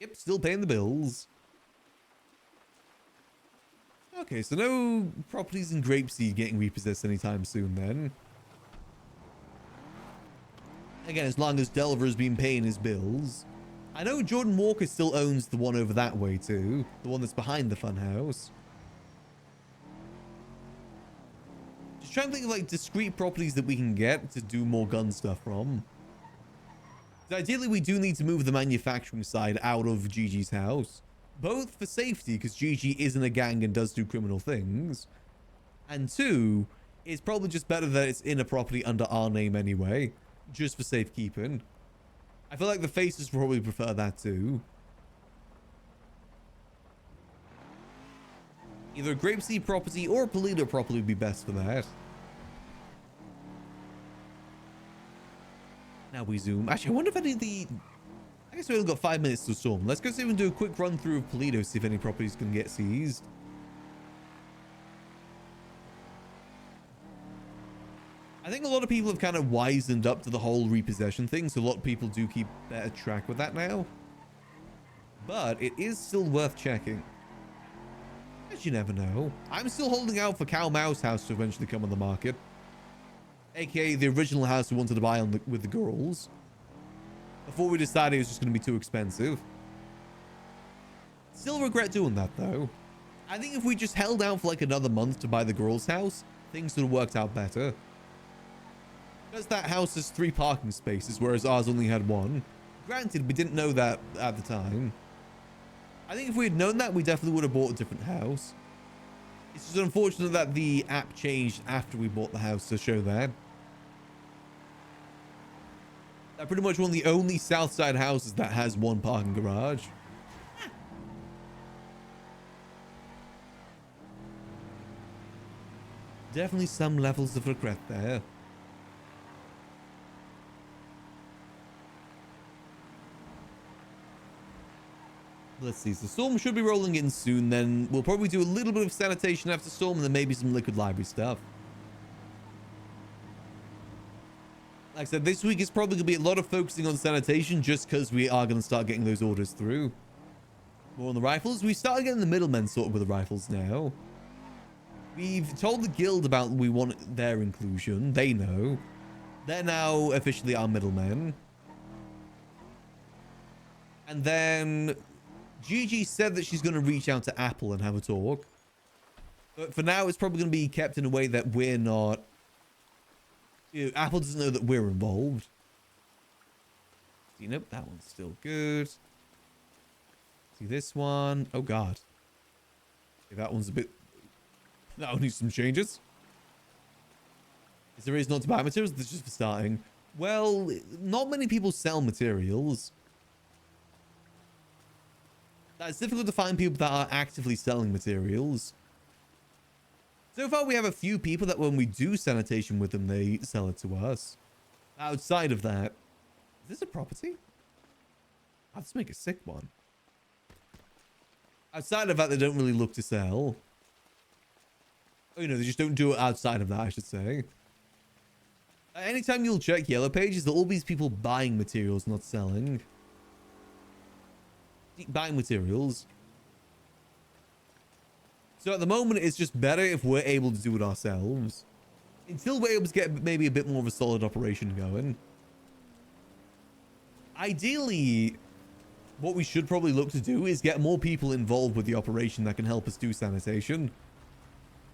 Yep, still paying the bills. Okay, so no properties in Grapeseed getting repossessed anytime soon then. Again, as long as Delver's been paying his bills. I know Jordan Walker still owns the one over that way too. The one that's behind the funhouse. Just trying to think of like discrete properties that we can get to do more gun stuff from. Ideally, we do need to move the manufacturing side out of Gigi's house. Both for safety, because Gigi isn't a gang and does do criminal things. And two, it's probably just better that it's in a property under our name anyway. Just for safekeeping. I feel like the faces probably prefer that too. Either a Grapeseed property or a Polito property would be best for that. Now we zoom. Actually, I wonder if any of the... I guess we only got 5 minutes to storm. Let's go see if we can do a quick run through of Polito, see if any properties can get seized. I think a lot of people have kind of wisened up to the whole repossession thing, so a lot of people do keep better track with that now. But it is still worth checking. As you never know. I'm still holding out for Cow Mouse House to eventually come on the market. aka the original house we wanted to buy on with the girls, before we decided it was just going to be too expensive. Still regret doing that though. I think if we just held out for like another month to buy the girls' house, things would have worked out better. Because that house has 3 parking spaces, whereas ours only had 1. Granted, we didn't know that at the time. I think if we had known that, we definitely would have bought a different house. It's just unfortunate that the app changed after we bought the house to show that. That's pretty much one of the only south side houses that has 1 parking garage. Definitely some levels of regret there. Let's see. So storm should be rolling in soon. Then we'll probably do a little bit of sanitation after storm, and then maybe some liquid library stuff. Like I said, this week is probably going to be a lot of focusing on sanitation just because we are going to start getting those orders through. More on the rifles. We started getting the middlemen sorted with the rifles now. We've told the guild about we want their inclusion. They know. They're now officially our middlemen. And then Gigi said that she's going to reach out to Apple and have a talk. But for now, it's probably going to be kept in a way that we're not... You know, Apple doesn't know that we're involved. See, nope, that one's still good. See this one. Oh, God. Okay, that one's a bit... That one needs some changes. Is there a reason not to buy materials? This is just for starting. Well, not many people sell materials. It's difficult to find people that are actively selling materials. So far, we have a few people that when we do sanitation with them, they sell it to us. Outside of that, is this a property? Let's make a sick one. Outside of that, they don't really look to sell. Oh, you know, they just don't do it outside of that, I should say. Anytime you'll check yellow pages, there'll always be people buying materials, not selling. Buying materials. So at the moment, it's just better if we're able to do it ourselves. Until we're able to get maybe a bit more of a solid operation going. Ideally, what we should probably look to do is get more people involved with the operation that can help us do sanitation.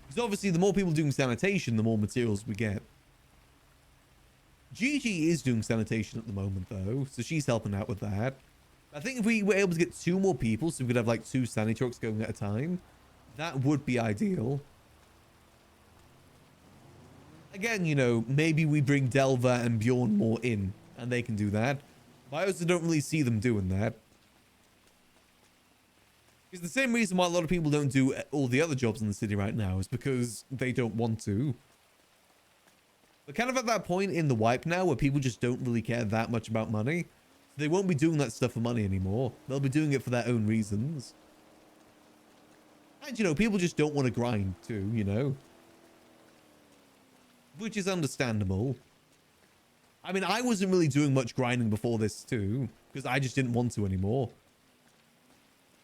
Because obviously, the more people doing sanitation, the more materials we get. Gigi is doing sanitation at the moment, though, so she's helping out with that. I think if we were able to get 2 more people, so we could have like 2 sani trucks going at a time, that would be ideal. Again, you know, maybe we bring Delver and Bjorn more in, and they can do that. But I also don't really see them doing that. It's the same reason why a lot of people don't do all the other jobs in the city right now, is because they don't want to. We're kind of at that point in the wipe now where people just don't really care that much about money. They won't be doing that stuff for money anymore. They'll be doing it for their own reasons. And, you know, people just don't want to grind too, you know. Which is understandable. I mean, I wasn't really doing much grinding before this too, because I just didn't want to anymore.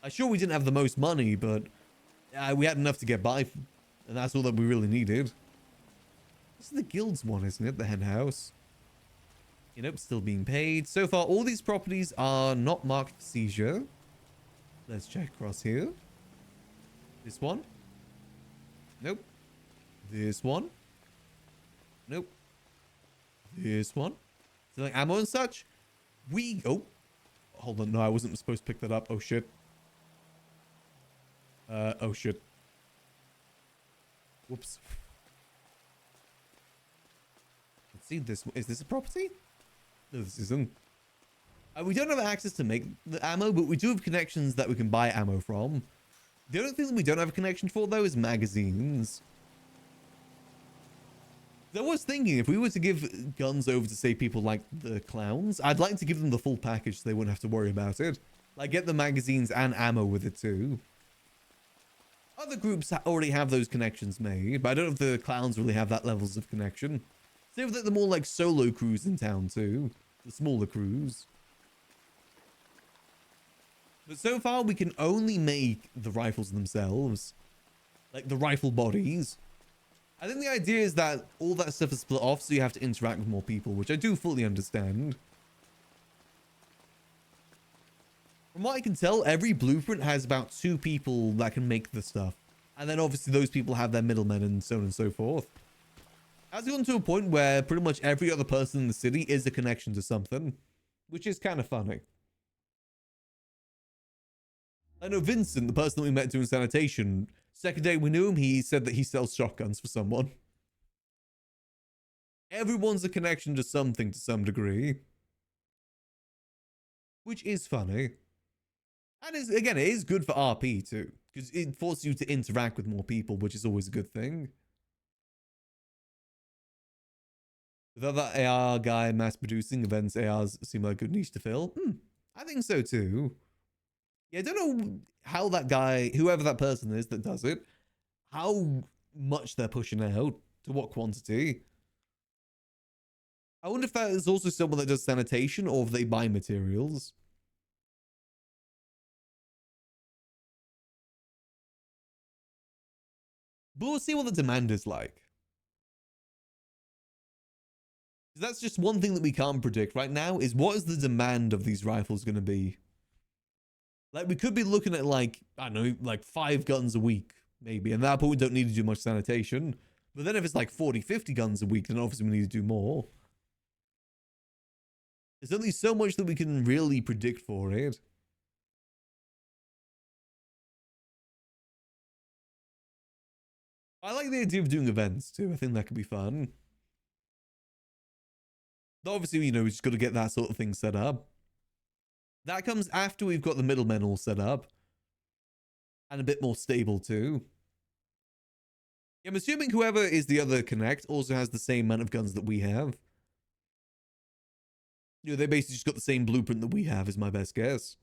I'm sure we didn't have the most money, but we had enough to get by, and that's all that we really needed. This is the guild's one, isn't it? The hen house. You know, still being paid. So far, all these properties are not marked for seizure. Let's check across here. This one. Nope. This one. Nope. This one. So like ammo and such. Oh. Hold on. No, I wasn't supposed to pick that up. Oh, shit. Oh, shit. Whoops. Let's see this. Is this a property? No, this isn't. We don't have access to make the ammo, but we do have connections that we can buy ammo from. The only thing that we don't have a connection for, though, is magazines. I was thinking, if we were to give guns over to, say, people like the clowns, I'd like to give them the full package so they wouldn't have to worry about it. Like, get the magazines and ammo with it, too. Other groups already have those connections made, but I don't know if the clowns really have that levels of connection. Same with the more, like, solo crews in town, too. The smaller crews. But so far, we can only make the rifles themselves. Like, the rifle bodies. I think the idea is that all that stuff is split off, so you have to interact with more people, which I do fully understand. From what I can tell, every blueprint has about 2 people that can make the stuff. And then obviously those people have their middlemen and so on and so forth. Has gotten to a point where pretty much every other person in the city is a connection to something, which is kind of funny. I know Vincent, the person that we met doing sanitation, second day we knew him, he said that he sells shotguns for someone. Everyone's a connection to something to some degree. Which is funny. And is, again, it is good for RP too, because it forces you to interact with more people, which is always a good thing. Without that AR guy mass producing events, ARs seem like a good niche to fill. I think so too. Yeah, I don't know how that guy, whoever that person is that does it, how much they're pushing out, to what quantity. I wonder if that is also someone that does sanitation or if they buy materials. But we'll see what the demand is like. That's just one thing that we can't predict right now, is what is the demand of these rifles going to be? Like, we could be looking at, like, I don't know, like 5 guns a week, maybe. And at that point, we don't need to do much sanitation. But then if it's like 40, 50 guns a week, then obviously we need to do more. There's only so much that we can really predict for it. I like the idea of doing events, too. I think that could be fun. Obviously, you know, we just got to get that sort of thing set up. That comes after we've got the middlemen all set up. And a bit more stable, too. Yeah, I'm assuming whoever is the other Connect also has the same amount of guns that we have. You know, they basically just got the same blueprint that we have, is my best guess.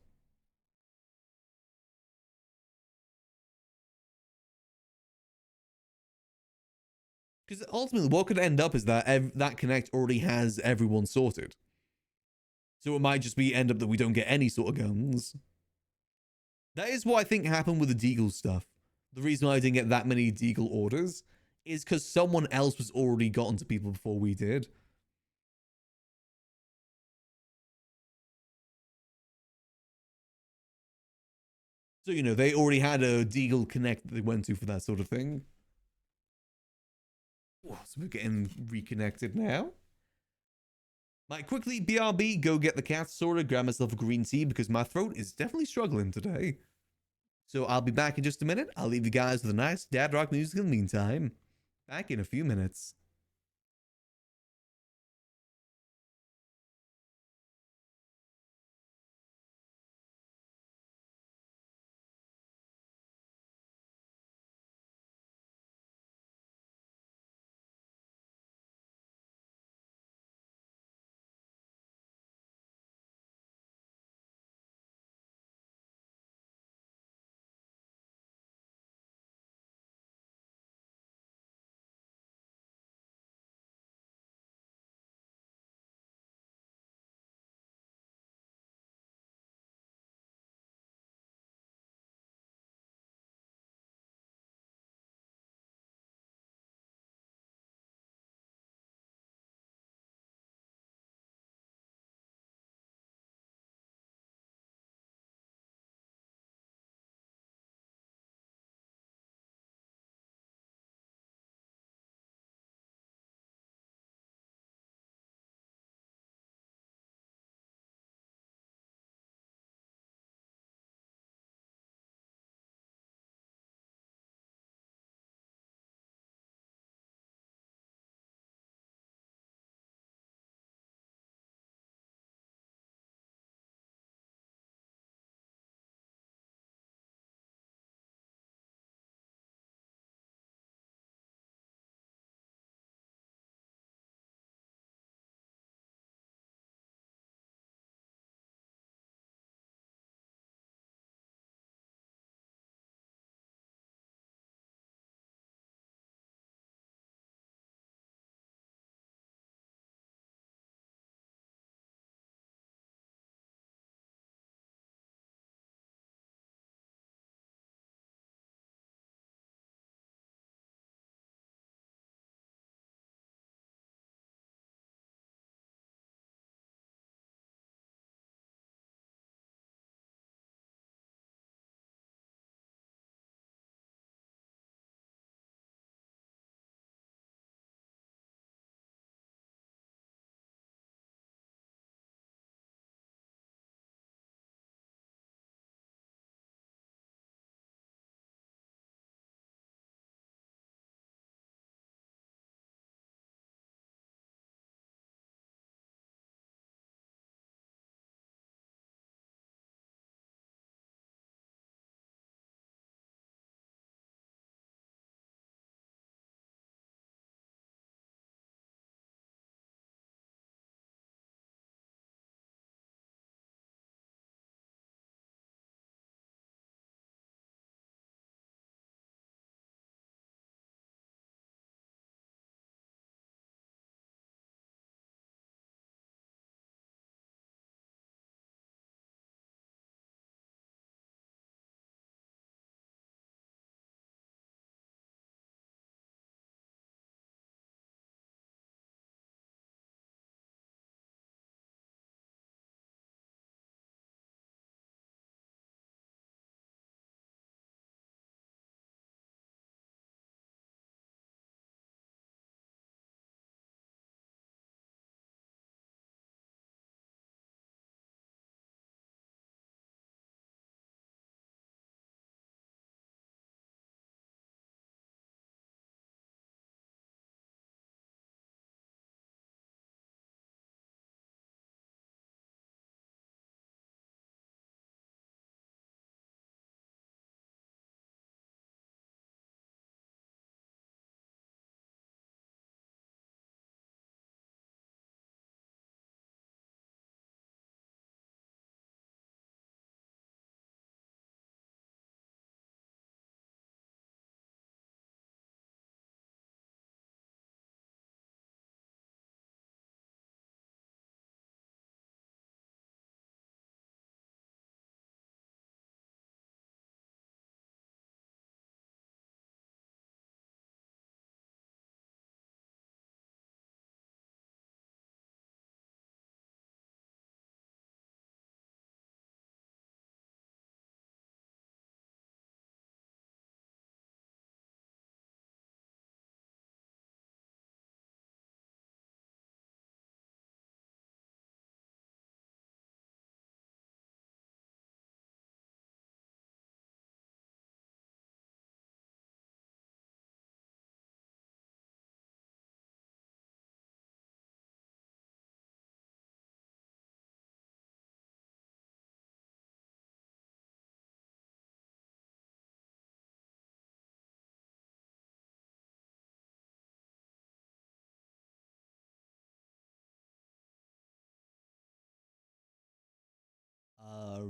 Because ultimately, what could end up is that that Connect already has everyone sorted. So it might just be end up that we don't get any sort of guns. That is what I think happened with the Deagle stuff. The reason why I didn't get that many Deagle orders is because someone else was already gotten to people before we did. So, you know, they already had a Deagle Connect that they went to for that sort of thing. Oh, so we're getting reconnected now. Might quickly, BRB, go get the cat sorted, grab myself a green tea because my throat is definitely struggling today. So I'll be back in just a minute. I'll leave you guys with a nice dad rock music in the meantime. Back in a few minutes.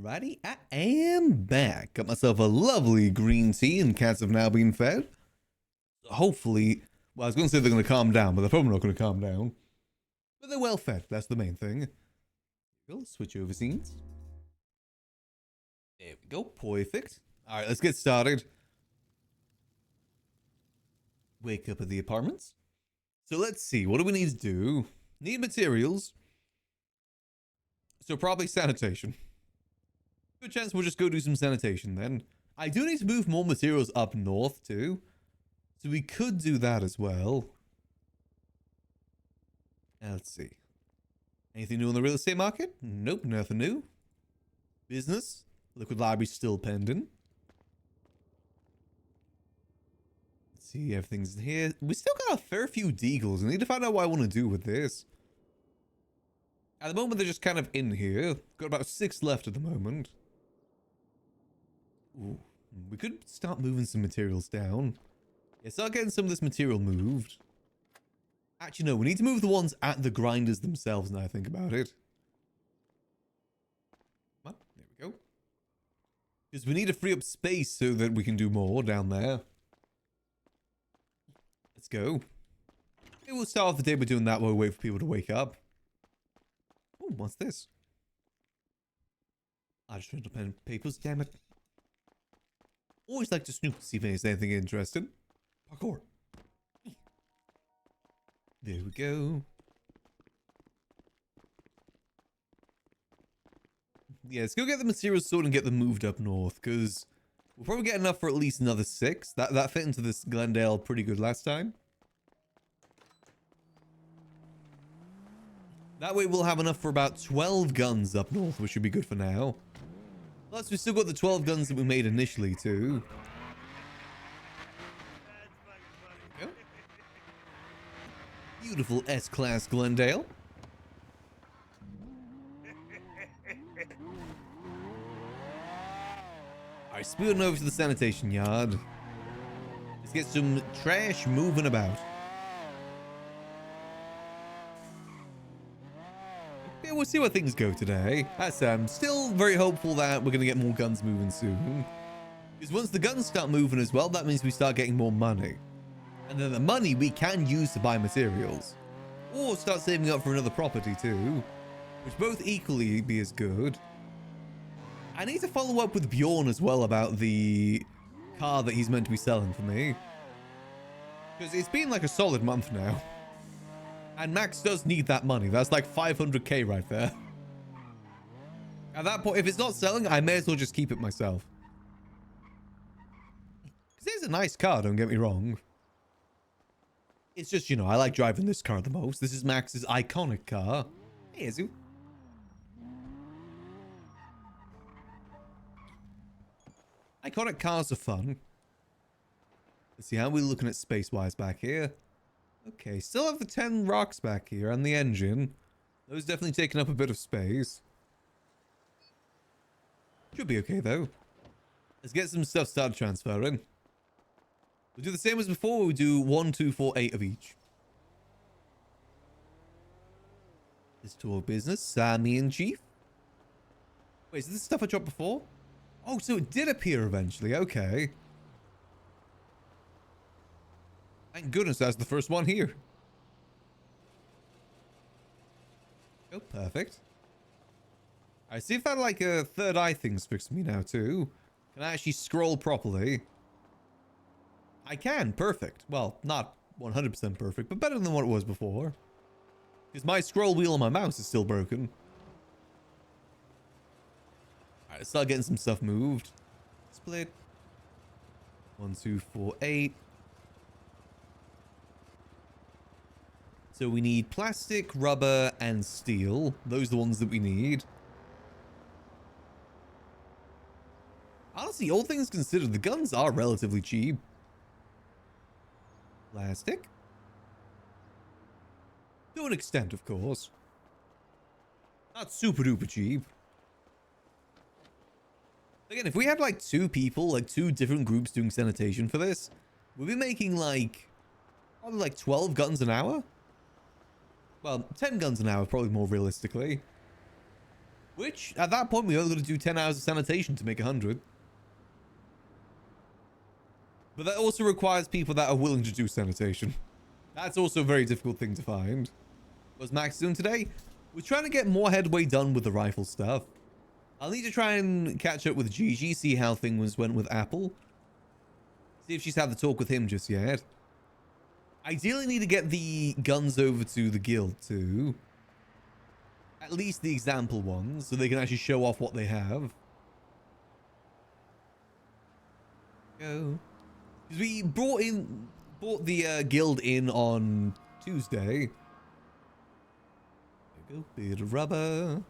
Alrighty, I am back. Got myself a lovely green tea and cats have now been fed. Hopefully, well, I was going to say they're going to calm down, but they're probably not going to calm down. But they're well fed, that's the main thing. We'll switch over scenes. There we go, perfect. Alright, let's get started. Wake up at the apartments. So let's see, what do we need to do? Need materials. So probably sanitation. Good chance we'll just go do some sanitation then. I do need to move more materials up north too. So we could do that as well. Now let's see. Anything new on the real estate market? Nope, nothing new. Business. Liquid library still pending. Let's see, everything's in here. We still got a fair few deagles. I need to find out what I want to do with this. At the moment, they're just kind of in here. Got about 6 left at the moment. Ooh, we could start moving some materials down. Yeah, start getting some of this material moved. Actually, no, we need to move the ones at the grinders themselves now I think about it. Come on, there we go. Because we need to free up space so that we can do more down there. Let's go. Maybe we'll start off the day by doing that while we wait for people to wake up. Oh, what's this? I just read the pen and papers, damn it. Always like to snoop to see if there's anything interesting. Parkour. There we go. Yeah, let's go get the materials sorted and get them moved up north, because we'll probably get enough for at least another 6. That fit into this Glendale pretty good last time. That way we'll have enough for about 12 guns up north, which should be good for now. Plus, we still got the 12 guns that we made initially, too. There we go. Beautiful S-Class Glendale. Alright, speeding over to the sanitation yard. Let's get some trash moving about. Yeah, we'll see where things go today. I'm still very hopeful that we're going to get more guns moving soon. Because once the guns start moving as well, that means we start getting more money. And then the money we can use to buy materials. Or start saving up for another property too. Which both equally be as good. I need to follow up with Bjorn as well about the car that he's meant to be selling for me. Because it's been like a solid month now. And Max does need that money. That's like 500k right there. At that point, if it's not selling, I may as well just keep it myself. Because it's a nice car, don't get me wrong. It's just, you know, I like driving this car the most. This is Max's iconic car. Hey, Azu. Iconic cars are fun. Let's see, how are we looking at space-wise back here? Okay, still have the 10 rocks back here and the engine. Those definitely taking up a bit of space. Should be okay, though. Let's get some stuff started transferring. We'll do the same as before. We'll do 1, 2, 4, 8 of each. This tour business, Sammy and Chief. Wait, is this stuff I dropped before? Oh, so it did appear eventually. Okay. Thank goodness that's the first one here. Oh, perfect. I see if that like a third eye thing's fixed me now too. Can I actually scroll properly? I can. Perfect. Well, not 100% perfect, but better than what it was before. Because my scroll wheel on my mouse is still broken. Alright, let's start getting some stuff moved. Split. 1, 2, 4, 8. So we need plastic, rubber, and steel. Those are the ones that we need. Honestly, all things considered, the guns are relatively cheap. Plastic. To an extent, of course. Not super duper cheap. Again, if we had like 2 people, like 2 different groups doing sanitation for this, we'd be making like, probably like 12 guns an hour. Well, 10 guns an hour, probably more realistically. Which, at that point, we only got to do 10 hours of sanitation to make 100. But that also requires people that are willing to do sanitation. That's also a very difficult thing to find. What's Max doing today? We're trying to get more headway done with the rifle stuff. I'll need to try and catch up with Gigi, see how things went with Apple. See if she's had the talk with him just yet. Ideally need to get the guns over to the guild too. At least the example ones, so they can actually show off what they have. Go. Because we brought the guild in on Tuesday. There we go, bit of rubber.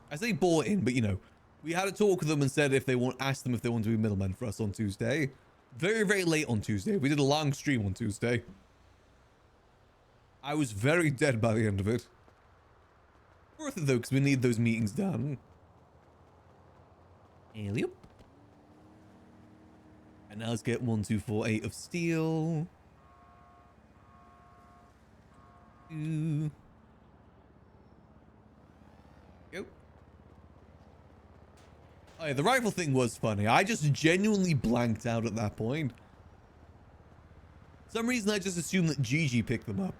I say bought in, but you know, we had a talk with them and said asked them if they want to be middlemen for us on Tuesday. Very, very late on Tuesday. We did a long stream on Tuesday. I was very dead by the end of it. Worth it though, because we need those meetings done. And now let's get 1248 of steel. Go. Oh yeah, the rifle thing was funny. I just genuinely blanked out at that point. For some reason I just assumed that Gigi picked them up.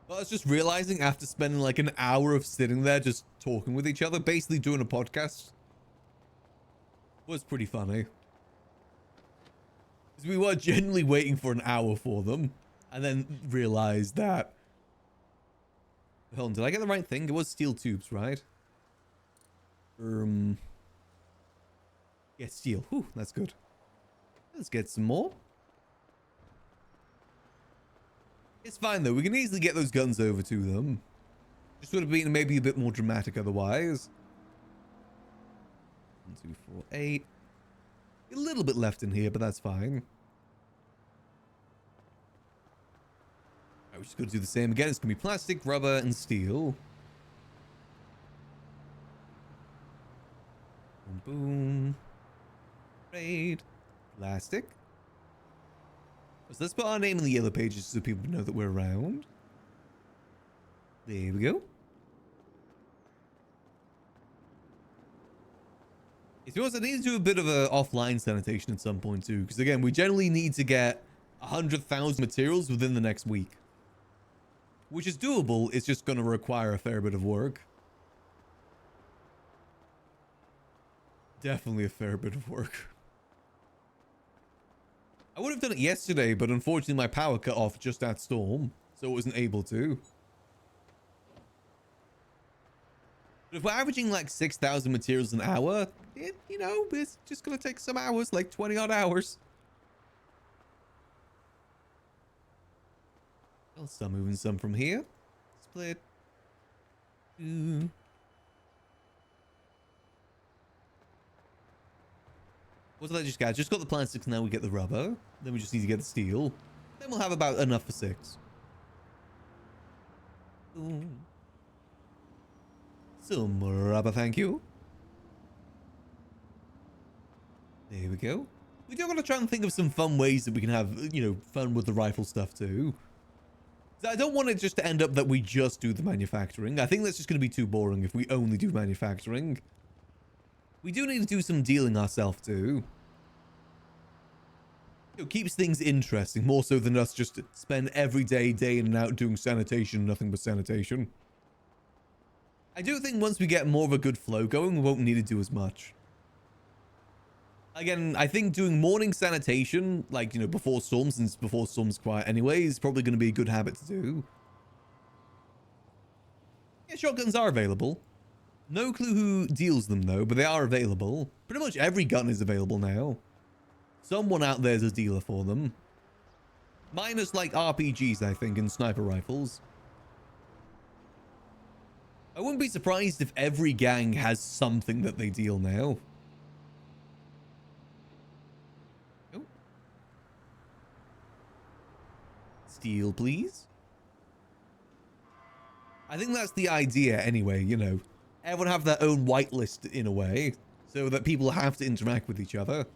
But I was just realizing after spending like an hour of sitting there just talking with each other, basically doing a podcast, was pretty funny. Because we were genuinely waiting for an hour for them, and then realized that... Hold on, did I get the right thing? It was steel tubes, right? Yeah, steel. Whew, that's good. Let's get some more. It's fine though, we can easily get those guns over to them. Just would have been maybe a bit more dramatic otherwise. 1248. A little bit left in here, but that's fine. Alright, we're just going to do the same again. It's going to be plastic, rubber, and steel. Boom, boom. Trade. Plastic. So let's put our name in the yellow pages so people know that we're around. There we go. If you want, I need to do a bit of a offline sanitation at some point too, because again, we generally need to get 100,000 materials within the next week, which is doable. It's just going to require a fair bit of work. Definitely a fair bit of work. I would have done it yesterday, but unfortunately my power cut off just at storm, so it wasn't able to. But if we're averaging like 6,000 materials an hour, you know, it's just going to take some hours, like 20 odd hours. I'll start moving some from here. Split. Ooh. What did I just get? Just got the plastics, now we get the rubber. Then we just need to get the steel. Then we'll have about enough for 6. Ooh. Some rubber, thank you. There we go. We do want to try and think of some fun ways that we can have, you know, fun with the rifle stuff too. I don't want it just to end up that we just do the manufacturing. I think that's just going to be too boring if we only do manufacturing. We do need to do some dealing ourselves too. It keeps things interesting, more so than us just spend every day, day in and out doing sanitation, nothing but sanitation. I do think once we get more of a good flow going, we won't need to do as much. Again, I think doing morning sanitation, like, you know, before storms, since before storms quiet anyway, is probably going to be a good habit to do. Yeah, shotguns are available. No clue who deals them though, but they are available. Pretty much every gun is available now. Someone out there's a dealer for them. Minus like RPGs, I think, and sniper rifles. I wouldn't be surprised if every gang has something that they deal now. Oh. Steel, please. I think that's the idea anyway, you know. Everyone have their own whitelist in a way, so that people have to interact with each other.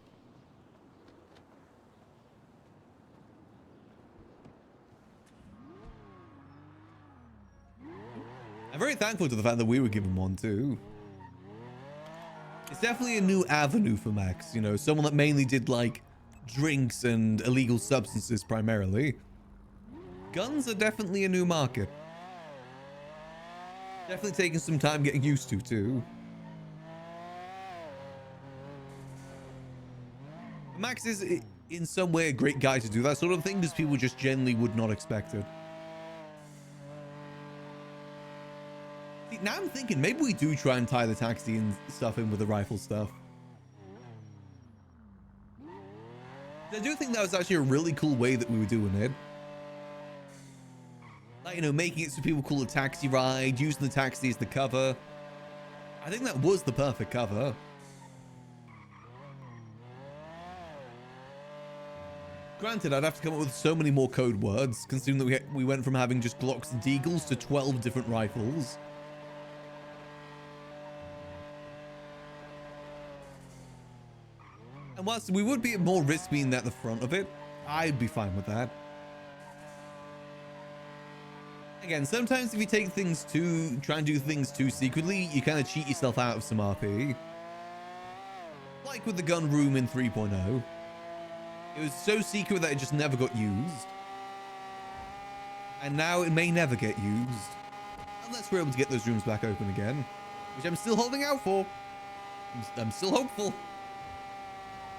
I'm very thankful to the fact that we were given one too. It's definitely a new avenue for Max, you know, someone that mainly did like drinks and illegal substances primarily. Guns are definitely a new market. Definitely taking some time getting used to too. Max is in some way a great guy to do that sort of thing because people just generally would not expect it. See, now I'm thinking maybe we do try and tie the taxi and stuff in with the rifle stuff. I do think that was actually a really cool way that we were doing it. Like, you know, making it so people call a taxi ride, using the taxi as the cover. I think that was the perfect cover. Granted, I'd have to come up with so many more code words, considering that we went from having just Glocks and Deagles to 12 different rifles. And whilst we would be at more risk being at the front of it, I'd be fine with that. Again, sometimes if you take things try and do things too secretly, you kind of cheat yourself out of some RP. Like with the gun room in 3.0. It was so secret that it just never got used. And now it may never get used. Unless we're able to get those rooms back open again. Which I'm still holding out for. I'm still hopeful.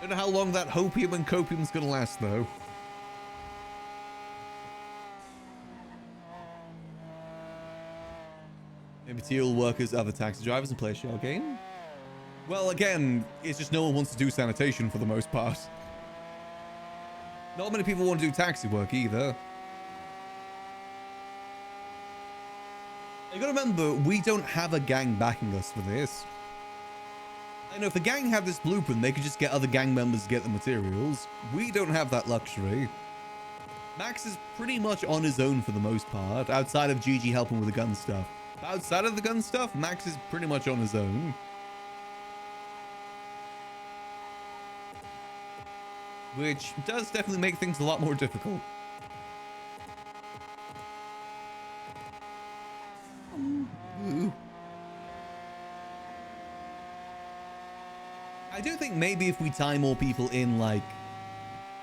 Don't know how long that hopium and copium's gonna last though. Maybe Teal workers, other taxi drivers and play a shell game. Well, again, it's just no one wants to do sanitation for the most part. Not many people want to do taxi work either. You gotta remember, we don't have a gang backing us for this. I know if the gang had this blueprint, they could just get other gang members to get the materials. We don't have that luxury. Max is pretty much on his own for the most part, outside of Gigi helping with the gun stuff. Outside of the gun stuff, Max is pretty much on his own. Which does definitely make things a lot more difficult. Ooh. I do think maybe if we tie more people in, like,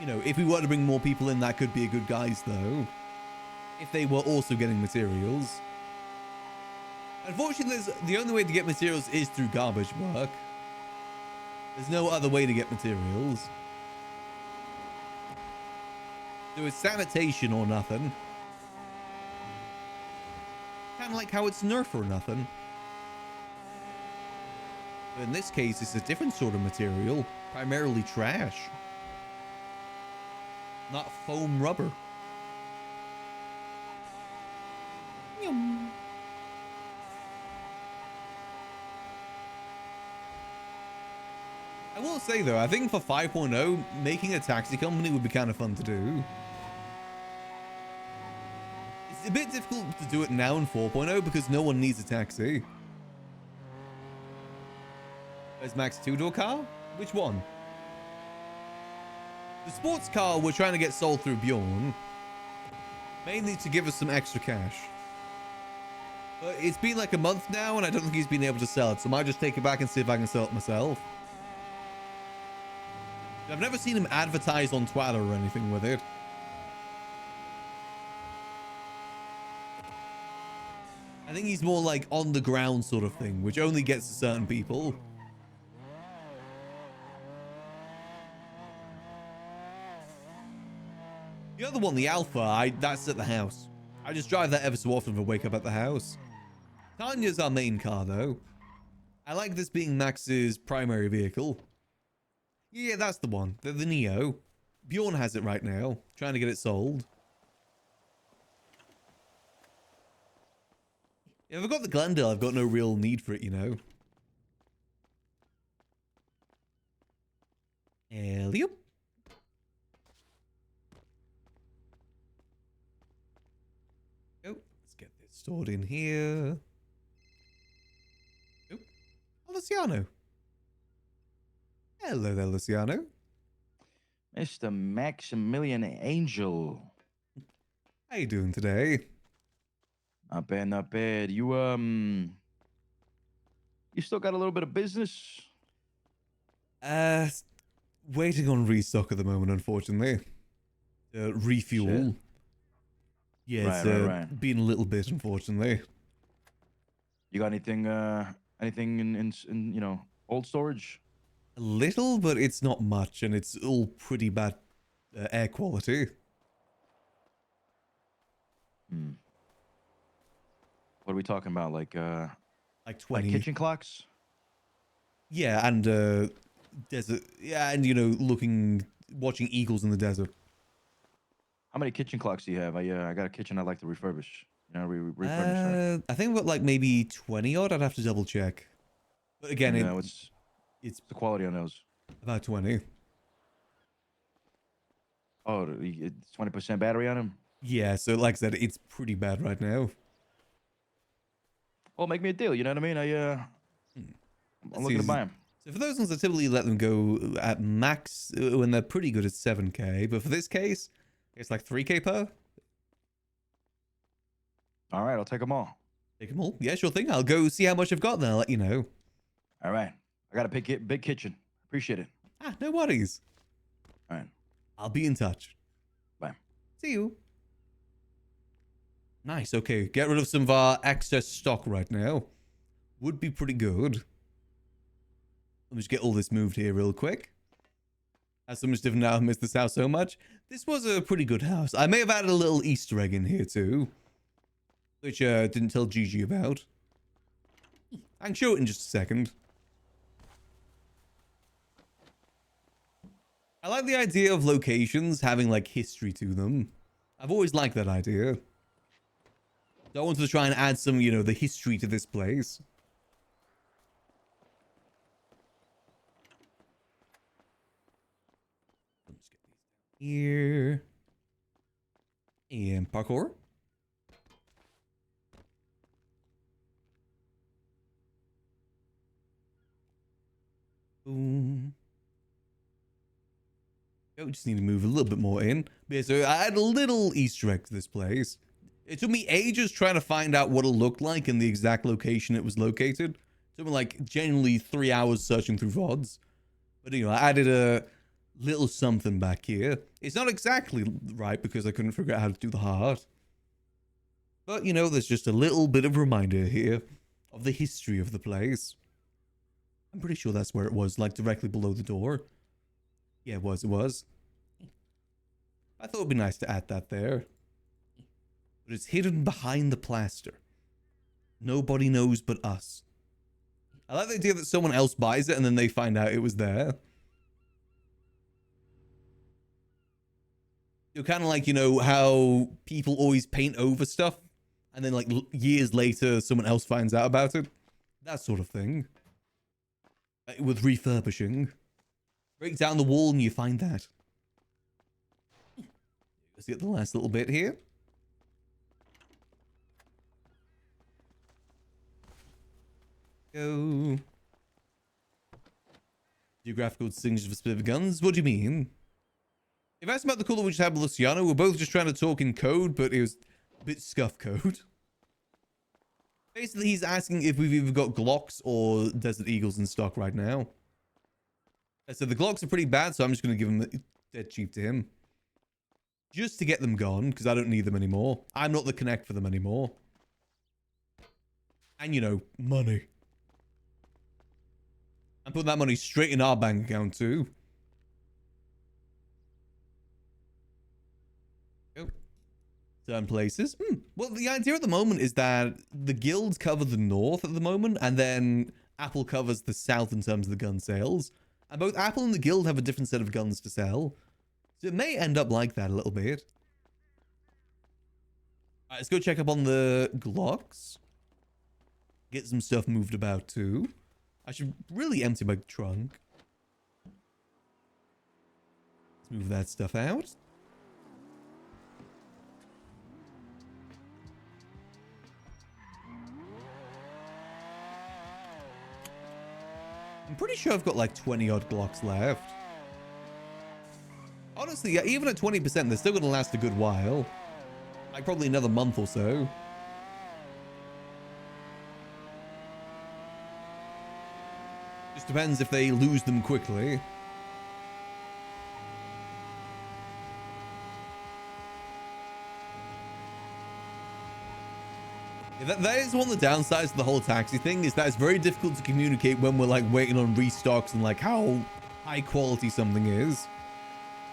you know, if we were to bring more people in, that could be a good guys, though. If they were also getting materials. Unfortunately, the only way to get materials is through garbage work. There's no other way to get materials. So it's sanitation or nothing. Kind of like how it's Nerf or nothing. But in this case, it's a different sort of material. Primarily trash. Not foam rubber. Yum. I will say though, I think for 5.0, making a taxi company would be kind of fun to do. It's a bit difficult to do it now in 4.0 because no one needs a taxi. Is Max a two-door car? Which one? The sports car we're trying to get sold through Bjorn. Mainly to give us some extra cash. But it's been like a month now and I don't think he's been able to sell it. So I might just take it back and see if I can sell it myself. I've never seen him advertise on Twitter or anything with it. I think he's more like on the ground sort of thing, which only gets to certain people. The other one, the Alpha, that's at the house. I just drive that ever so often to wake up at the house. Tanya's our main car, though. I like this being Max's primary vehicle. Yeah, that's the one. The Neo. Bjorn has it right now. Trying to get it sold. If I've got the Glendale, I've got no real need for it, you know. Yep. Oh, let's get this stored in here. Oh, Luciano. Hello there, Luciano. Mr. Maximillian Angel. How you doing today? Not bad, not bad. You still got a little bit of business? Uh, waiting on restock at the moment, unfortunately. Refuel. Shit. Yeah, it's Right. been a little bit, unfortunately. You got anything in old storage? A little, but it's not much, and it's all pretty bad air quality. Hmm. What are we talking about? Like Like 20. kitchen clocks? Yeah, and desert. Yeah, and watching eagles in the desert. How many kitchen clocks do you have? I got a kitchen I'd like to refurbish. Refurbish that. I think about like maybe 20 odd. I'd have to double check. But again, And, what's it's the quality on those? about 20. Oh, it's 20% battery on them? Yeah, so like I said, it's pretty bad right now. Well, make me a deal. You know what I mean? I'm Let's looking to see. buy them. So for those ones, I typically let them go at max when they're pretty good at 7k. But for this case, it's like 3k per. All right, I'll take them all. Take them all. Yeah, sure thing. I'll go see how much I've got, then I'll let you know. All right. I got a big kitchen. Appreciate it. Ah, no worries. All right. I'll be in touch. Bye. See you. Nice. Okay, get rid of some of our excess stock right now. Would be pretty good. Let me just get all this moved here real quick. As so much different now, I miss this house so much. This was a pretty good house. I may have added a little Easter egg in here too. Which didn't tell Gigi about. I can show it in just a second. I like the idea of locations having like history to them. I've always liked that idea. So I wanted to try and add some, the history to this place. Let's get these down here. And parkour. Boom. Oh, just need to move a little bit more in. But yeah, so I had a little Easter egg to this place. It took me ages trying to find out what it looked like and the exact location it was located. It took me like genuinely 3 hours searching through VODs. But I added a little something back here. It's not exactly right because I couldn't figure out how to do the heart. But there's just a little bit of reminder here of the history of the place. I'm pretty sure that's where it was, like directly below the door. Yeah, it was. I thought it'd be nice to add that there. But it's hidden behind the plaster. Nobody knows but us. I like the idea that someone else buys it and then they find out it was there. You're kind of like, how people always paint over stuff. And then like years later, someone else finds out about it. That sort of thing. With refurbishing. Break down the wall and you find that. Let's get the last little bit here. Go. Geographical distinctions for specific guns? What do you mean? If I asked about the call that we just had with Luciano, we're both just trying to talk in code, but it was a bit scuff code. Basically, he's asking if we've either got Glocks or Desert Eagles in stock right now. So the Glocks are pretty bad, so I'm just going to give them dead cheap to him. Just to get them gone, because I don't need them anymore. I'm not the connect for them anymore. And, money. I'm putting that money straight in our bank account, too. Go. Certain places. Well, the idea at the moment is that the guilds cover the north at the moment, and then Apple covers the south in terms of the gun sales. And both Apple and the guild have a different set of guns to sell. So it may end up like that a little bit. Alright, let's go check up on the Glocks. Get some stuff moved about too. I should really empty my trunk. Let's move that stuff out. I'm pretty sure I've got like 20 odd Glocks left. Honestly, yeah, even at 20%, they're still going to last a good while. Like probably another month or so. Just depends if they lose them quickly. Yeah, that is one of the downsides of the whole taxi thing, is that it's very difficult to communicate when we're like waiting on restocks and like how high quality something is.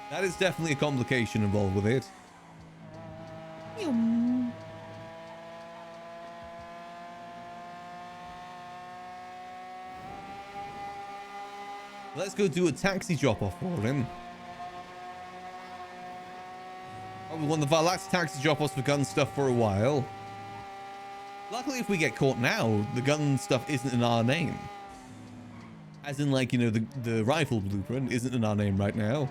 That is definitely a complication involved with it. Let's go do a taxi drop-off for him. Probably one of our last taxi drop-offs for gun stuff for a while. Luckily, if we get caught now, the gun stuff isn't in our name. As in, like, you know, the rifle blueprint isn't in our name right now.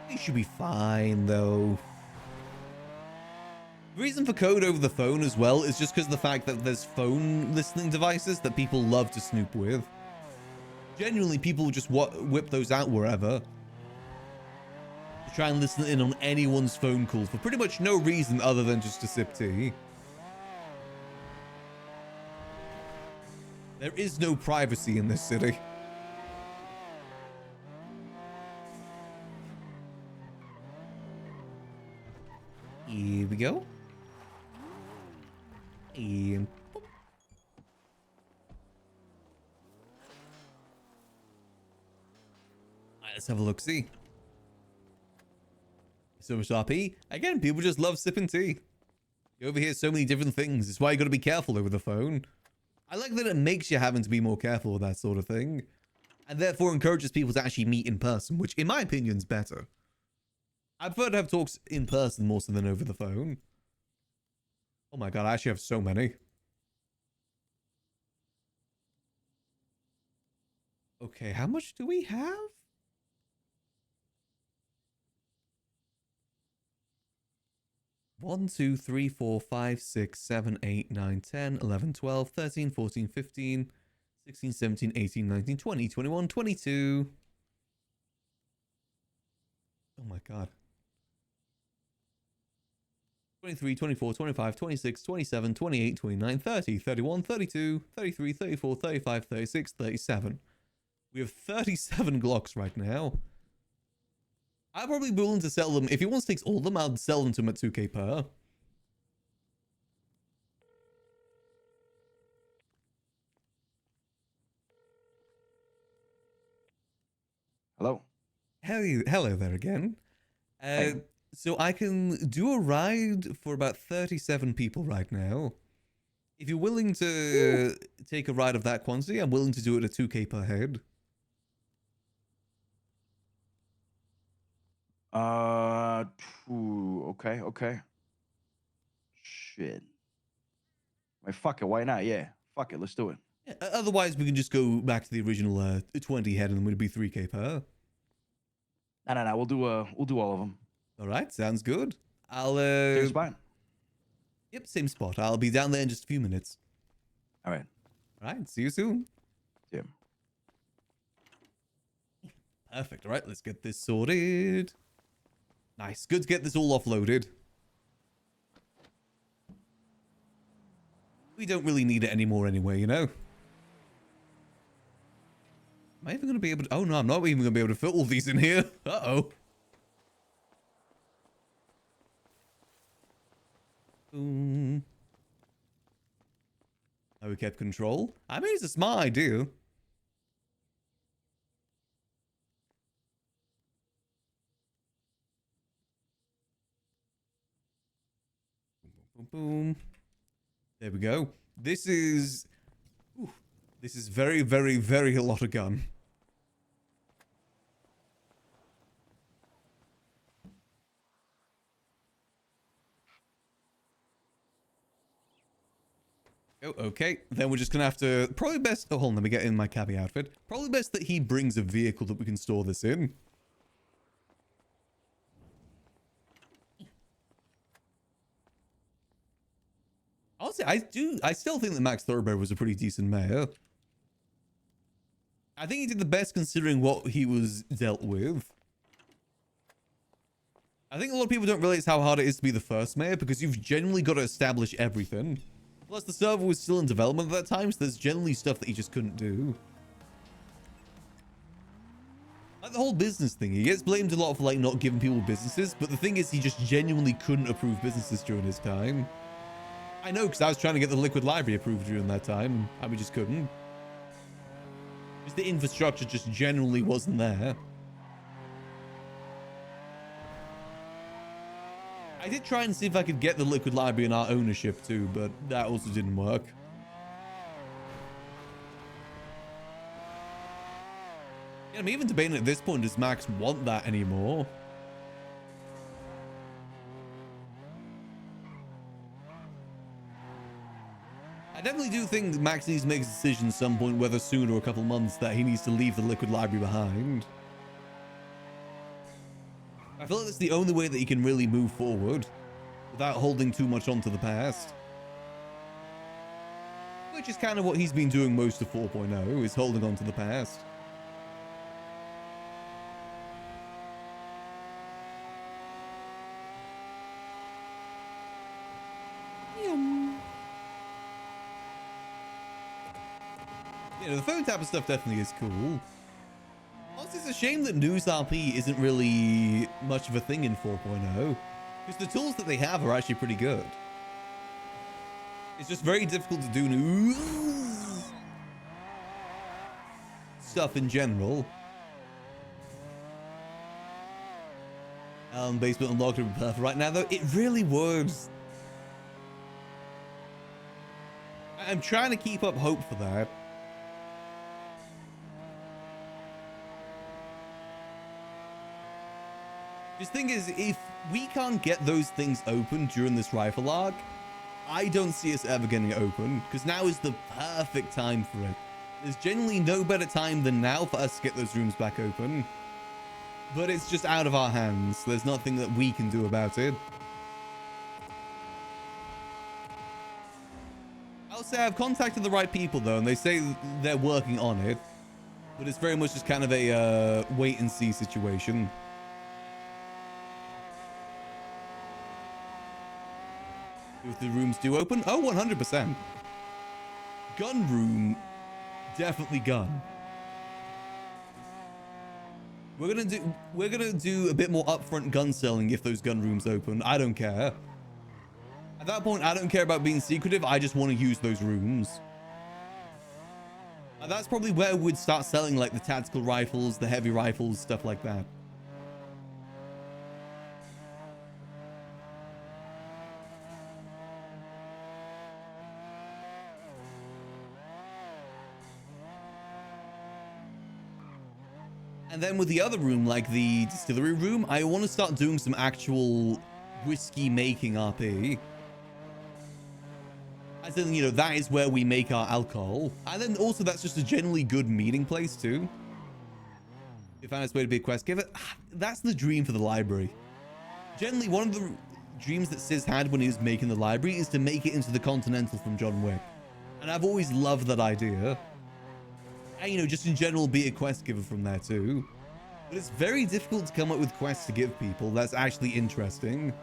He should be fine, though. The reason for code over the phone as well is just because of the fact that there's phone listening devices that people love to snoop with. Genuinely, people just whip those out wherever. To try and listen in on anyone's phone calls for pretty much no reason other than just to sip tea. There is no privacy in this city. Here we go. And boop. Alright, let's have a look. See. So much RP. Again, people just love sipping tea. You overhear so many different things. It's why you got to be careful over the phone. I like that it makes you having to be more careful with that sort of thing. And therefore encourages people to actually meet in person, which in my opinion is better. I prefer to have talks in person more so than over the phone. Oh my god, I actually have so many. Okay, how much do we have? One, 2, 3, 4, 5, 6, 7, 8, 9, 10, 11, 12, 13, 14, 15, 16, 17, 18, 19, 20, 21, 22. Oh my god. 23, 24, 25, 26, 27, 28, 29, 30, 31, 32, 33, 34, 35, 36, 37. We have 37 Glocks right now. I'd probably be willing to sell them. If he wants to take all of them, I'll sell them to him at 2k per. Hello. Hello there again. Hey. So I can do a ride for about 37 people right now. If you're willing to take a ride of that quantity, I'm willing to do it at 2k per head. Okay. Shit. Wait, fuck it. Why not? Yeah. Fuck it. Let's do it. Yeah, otherwise, we can just go back to the original 20 head and then we'd be 3k per. No. We'll do all of them. All right, sounds good. I'll Same spot. Yep, same spot. I'll be down there in just a few minutes. All right. All right, see you soon. Yeah. Perfect. All right, let's get this sorted. Nice. Good to get this all offloaded. We don't really need it anymore anyway, you know? Am I even going to be able to... Oh, no, I'm not even going to be able to fit all these in here. Uh-oh. Boom. Oh, we kept control? I mean, it's a smart idea. Boom, boom. There we go. This is... Ooh, this is very, very, very a lot of gun. Oh, okay. Then we're just gonna have to... Probably best... Oh, hold on. Let me get in my cabbie outfit. Probably best that he brings a vehicle that we can store this in. Honestly, I still think that Max Thoroughbred was a pretty decent mayor. I think he did the best considering what he was dealt with. I think a lot of people don't realize how hard it is to be the first mayor because you've genuinely got to establish everything. Plus, the server was still in development at that time, so there's generally stuff that you just couldn't do. Like the whole business thing, he gets blamed a lot for like not giving people businesses, but the thing is he just genuinely couldn't approve businesses during his time. I know, because I was trying to get the liquid library approved during that time, and we just couldn't. Just the infrastructure just generally wasn't there. I did try and see if I could get the liquid library in our ownership too, but that also didn't work. Yeah, I'm even debating at this point, does Max want that anymore? I definitely do think that Max needs to make a decision at some point, whether soon or a couple months, that he needs to leave the liquid library behind. I feel like that's the only way that he can really move forward without holding too much onto the past. Which is kind of what he's been doing most of 4.0, is holding on to the past. You know, the phone tapper stuff definitely is cool. Also, it's a shame that News RP isn't really much of a thing in 4.0, because the tools that they have are actually pretty good. It's just very difficult to do news stuff in general. Basement unlocked would be perfect right now, though. It really would. I'm trying to keep up hope for that. The thing is, if we can't get those things open during this rifle arc, I don't see us ever getting it open, because now is the perfect time for it. There's generally no better time than now for us to get those rooms back open. But it's just out of our hands. There's nothing that we can do about it. I'll say I've contacted the right people, though, and they say they're working on it. But it's very much just kind of a wait-and-see situation. If the rooms do open? Oh, 100%. Gun room. Definitely gun. We're gonna do a bit more upfront gun selling if those gun rooms open. I don't care. At that point, I don't care about being secretive. I just want to use those rooms. That's probably where we'd start selling like the tactical rifles, the heavy rifles, stuff like that. And then with the other room, like the distillery room, I want to start doing some actual whiskey making RP. As in, you know, that is where we make our alcohol. And then also that's just a generally good meeting place too. If you found its way to be a quest giver, that's the dream for the library. Generally, one of the dreams that Sis had when he was making the library is to make it into the Continental from John Wick. And I've always loved that idea. And, you know, just in general, be a quest giver from there too. But it's very difficult to come up with quests to give people that's actually interesting.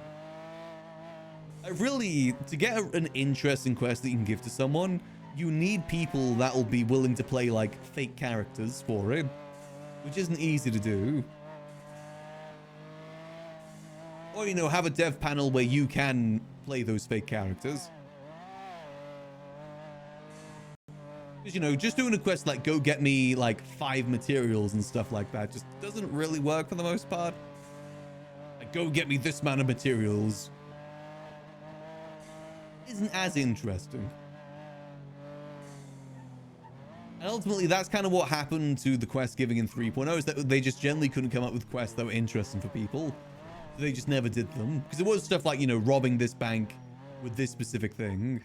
Really, to get an interesting quest that you can give to someone, you need people that will be willing to play, like, fake characters for it. Which isn't easy to do. Or, you know, have a dev panel where you can play those fake characters. Because, you know, just doing a quest like go get me like 5 materials and stuff like that just doesn't really work for the most part. Like, go get me this amount of materials isn't as interesting. And ultimately, that's kind of what happened to the quest giving in 3.0, is that they just generally couldn't come up with quests that were interesting for people. So they just never did them. Because it was stuff like, you know, robbing this bank with this specific thing.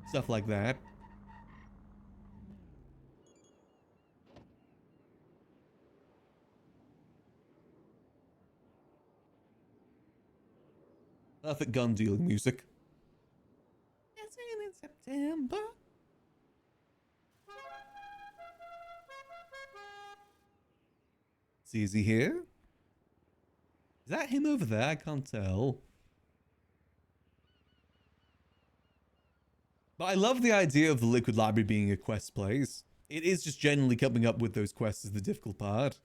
Stuff like that. Perfect gun dealing music. In September. See, is he here? Is that him over there? I can't tell. But I love the idea of the Liquid Library being a quest place. It is just generally coming up with those quests is the difficult part.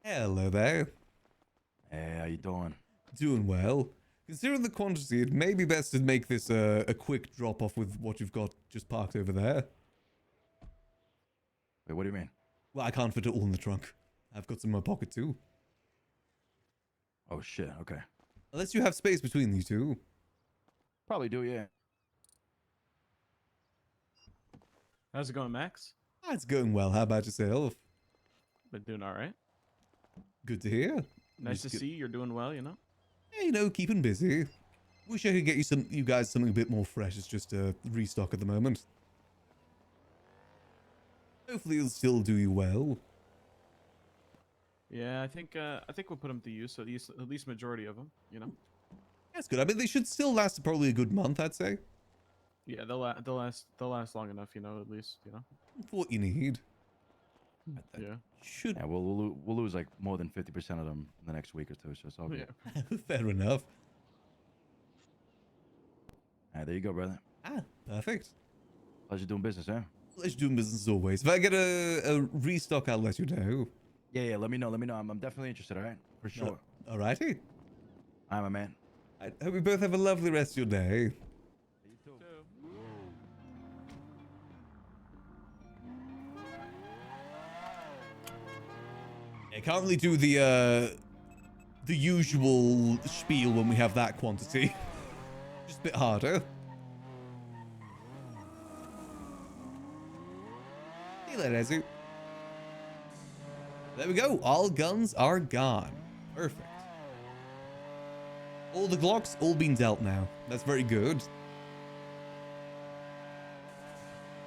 Hello there. Hey, how you doing? Doing well. Considering the quantity, it may be best to make this a quick drop-off with what you've got just parked over there. Wait, what do you mean? Well, I can't fit it all in the trunk. I've got some in my pocket too. Oh shit. Okay. Unless you have space between these two. Probably do. Yeah. How's it going, Max? Ah, it's going well. How about yourself? Been doing all right. Good to hear. Nice to Just see you're doing well. Yeah, you know, keeping busy. Wish I could get you guys something a bit more fresh. It's just a restock at the moment. Hopefully it'll still do you well. Yeah, I think we'll put them to use. At least majority of them. That's good. I mean, they should still last probably a good month, I'd say. Yeah, they'll last long enough. At least. For what you need. Yeah. Should Yeah. We'll lose like more than 50% of them in the next week or two. So it's all good. Yeah. fair enough. All right, there you go, brother. Ah, perfect. Pleasure doing business, huh? Let's do business as always. If I get a restock, I'll let you know. Yeah. Let me know. I'm definitely interested. All right, for sure. Alrighty. I'm a man. I hope you both have a lovely rest of your day. You too. I can't really do the usual spiel when we have that quantity. Just a bit harder. See you later, Ezu. There we go. All guns are gone. Perfect. All the Glocks all been dealt now. That's very good.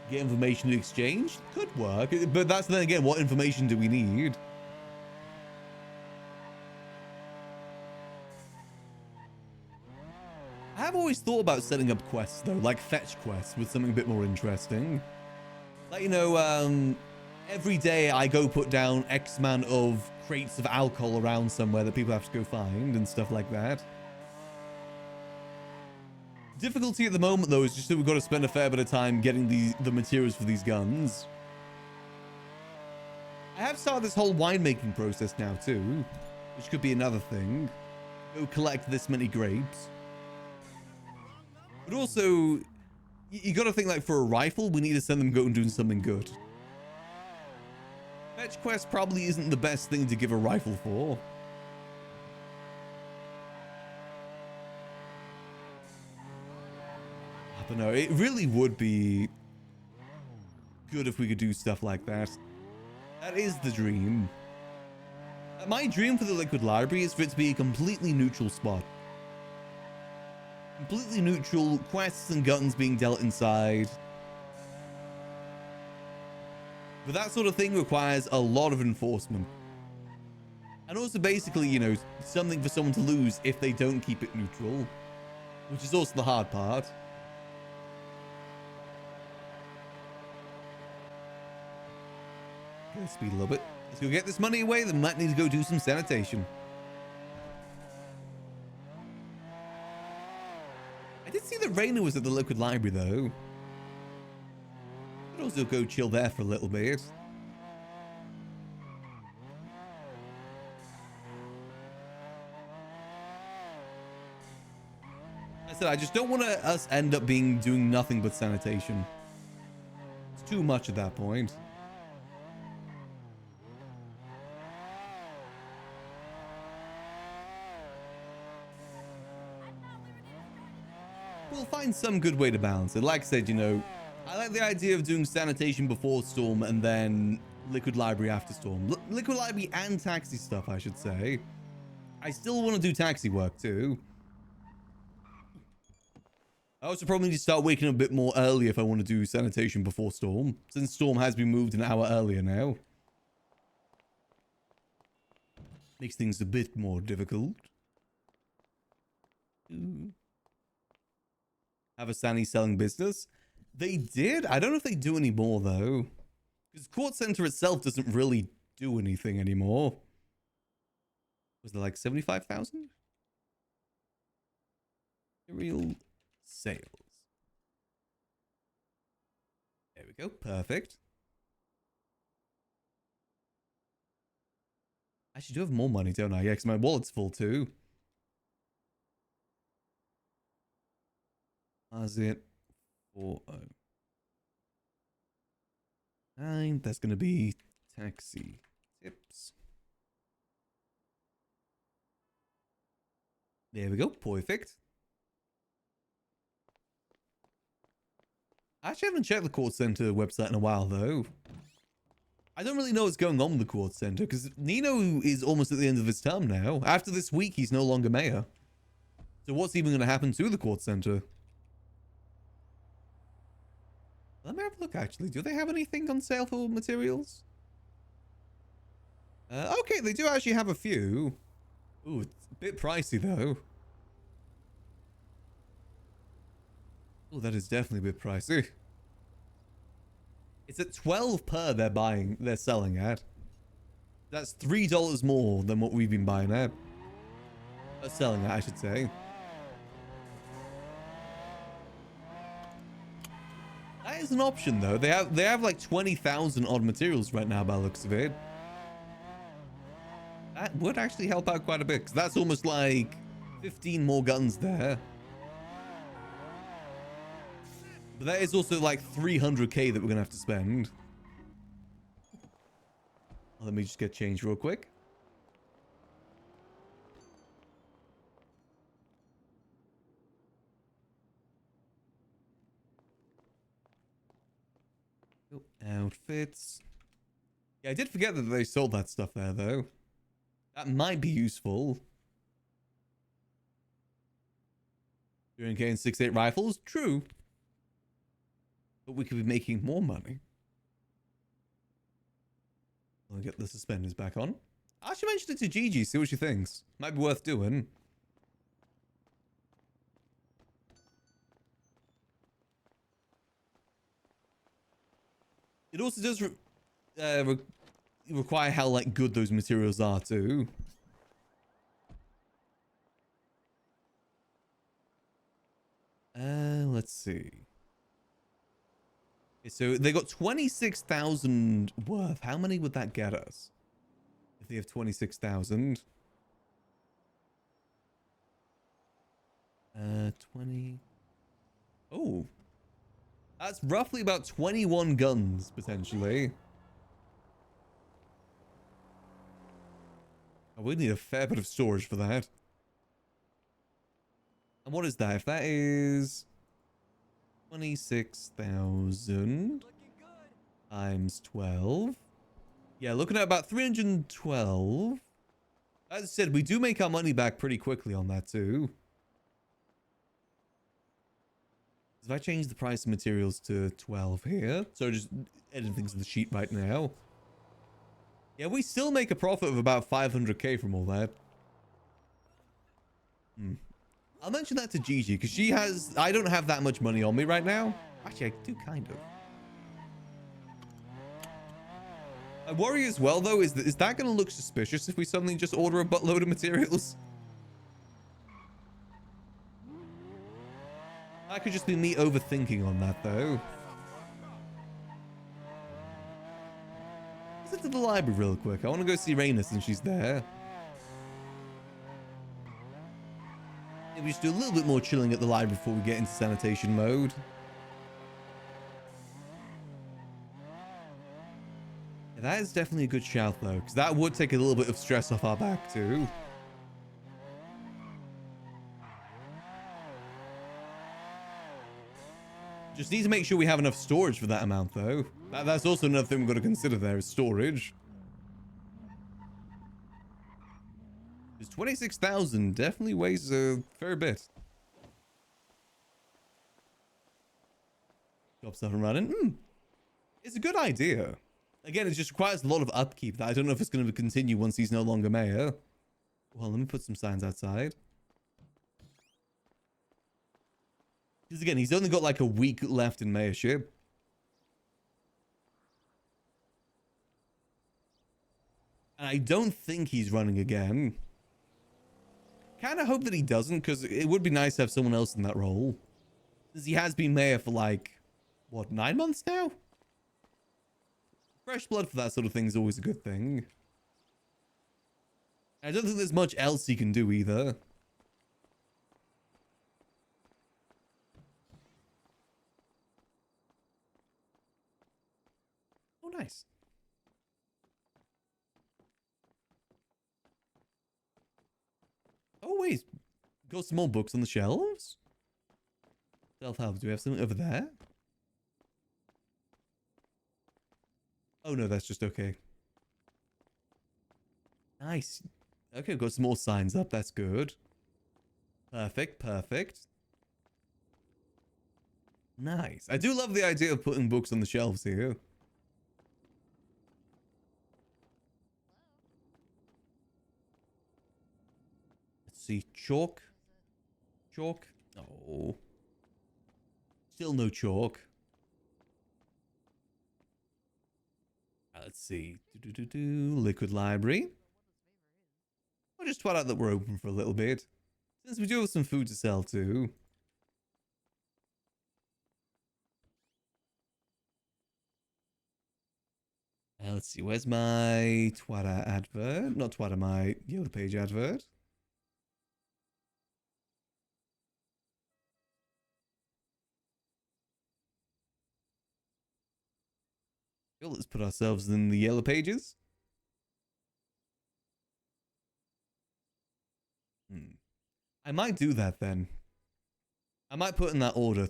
Get information to exchange? Could work. But that's then again, what information do we need? I have always thought about setting up quests though, like fetch quests with something a bit more interesting. Like, you know, every day I go put down X amount of crates of alcohol around somewhere that people have to go find and stuff like that. Difficulty at the moment though is just that we've got to spend a fair bit of time getting the materials for these guns. I have started this whole winemaking process now too, which could be another thing. Go collect this many grapes. But also, you got to think like for a rifle, we need to send them go and do something good. Fetch quest probably isn't the best thing to give a rifle for. I don't know. It really would be good if we could do stuff like that. That is the dream. My dream for the Liquid Library is for it to be a completely neutral spot. Completely neutral, quests and guns being dealt inside. But that sort of thing requires a lot of enforcement. And also basically, you know, something for someone to lose if they don't keep it neutral. Which is also the hard part. Go speed a little bit. Let's go get this money away, then might need to go do some sanitation. I did see that Rainer was at the Liquid Library though. Could also go chill there for a little bit. I said I just don't want us end up doing nothing but sanitation. It's too much at that point. We'll find some good way to balance it. Like I said, you know, I like the idea of doing sanitation before Storm and then Liquid Library after Storm. Liquid Library and taxi stuff, I should say. I still want to do taxi work too. I also probably need to start waking up a bit more early if I want to do sanitation before Storm, since Storm has been moved an hour earlier now. Makes things a bit more difficult. Ooh. have a Sunny selling business. They did. I don't know if they do anymore though, because Quartz Center itself doesn't really do anything anymore. Was there like 75,000? Real sales. There we go. Perfect. I actually do have more money, don't I? Yeah, because my wallet's full too. How's it? 409. That's going to be taxi tips. There we go. Perfect. I actually haven't checked the Quartz Center website in a while, though. I don't really know what's going on with the Quartz Center, because Nino is almost at the end of his term now. After this week, he's no longer mayor. So what's even going to happen to the Quartz Center? Let me have a look, actually. Do they have anything on sale for materials? Okay, they do actually have a few. Ooh, it's a bit pricey, though. Oh, that is definitely a bit pricey. It's at 12 per they're selling at. That's $3 more than what we've been buying at. Selling at, I should say. That is an option though. They have like 20,000 odd materials right now by the looks of it. That would actually help out quite a bit, because that's almost like 15 more guns there. But that is also like 300k that we're gonna have to spend. Let me just get changed real quick. Oh, outfits. Yeah, I did forget that they sold that stuff there though. That might be useful. 300k and 6.8 rifles, true. But we could be making more money. I'll get the suspenders back on. I should mention it to Gigi, see what she thinks. Might be worth doing. It also does require how like good those materials are too. Let's see. Okay, so they got 26,000 worth. How many would that get us? If they have 26,000. 20. Oh. That's roughly about 21 guns, potentially. Oh, we need a fair bit of storage for that. And what is that? If that is 26,000 times 12. Yeah, looking at about 312. As I said, we do make our money back pretty quickly on that too. If I change the price of materials to 12 here, so just edit things in the sheet right now. Yeah, we still make a profit of about 500k from all that. I'll mention that to Gigi, because she has... I don't have that much money on me right now. Actually, I do kind of. I worry as well, though, is that going to look suspicious if we suddenly just order a buttload of materials? That could just be me overthinking on that, though. Let's head to the library real quick. I want to go see Raina since she's there. Maybe we should do a little bit more chilling at the library before we get into sanitation mode. Yeah, that is definitely a good shout, though, because that would take a little bit of stress off our back, too. Just need to make sure we have enough storage for that amount, though. That's also another thing we've got to consider there is storage. Because 26,000 definitely weighs a fair bit. Job's up and running. It's a good idea. Again, it just requires a lot of upkeep that I don't know if it's going to continue once he's no longer mayor. Well, let me put some signs outside. Because again, he's only got like a week left in mayorship. And I don't think he's running again. Kind of hope that he doesn't, because it would be nice to have someone else in that role. Because he has been mayor for like, what, 9 months now? Fresh blood for that sort of thing is always a good thing. I don't think there's much else he can do either. Oh, nice. Oh, wait. Got some more books on the shelves? Self-help. Do we have something over there? Oh, no, that's just okay. Nice. Okay, got some more signs up. That's good. Perfect, perfect. Nice. I do love the idea of putting books on the shelves here. Let's see. Chalk. Chalk. Oh. Still no chalk. Let's see. Liquid library. I'll just twat out that we're open for a little bit. Since we do have some food to sell too. Let's see. Where's my Twitter advert? Not Twitter, my Yellow Page advert. Well, let's put ourselves in the Yellow Pages. I might do that then. I might put in that order.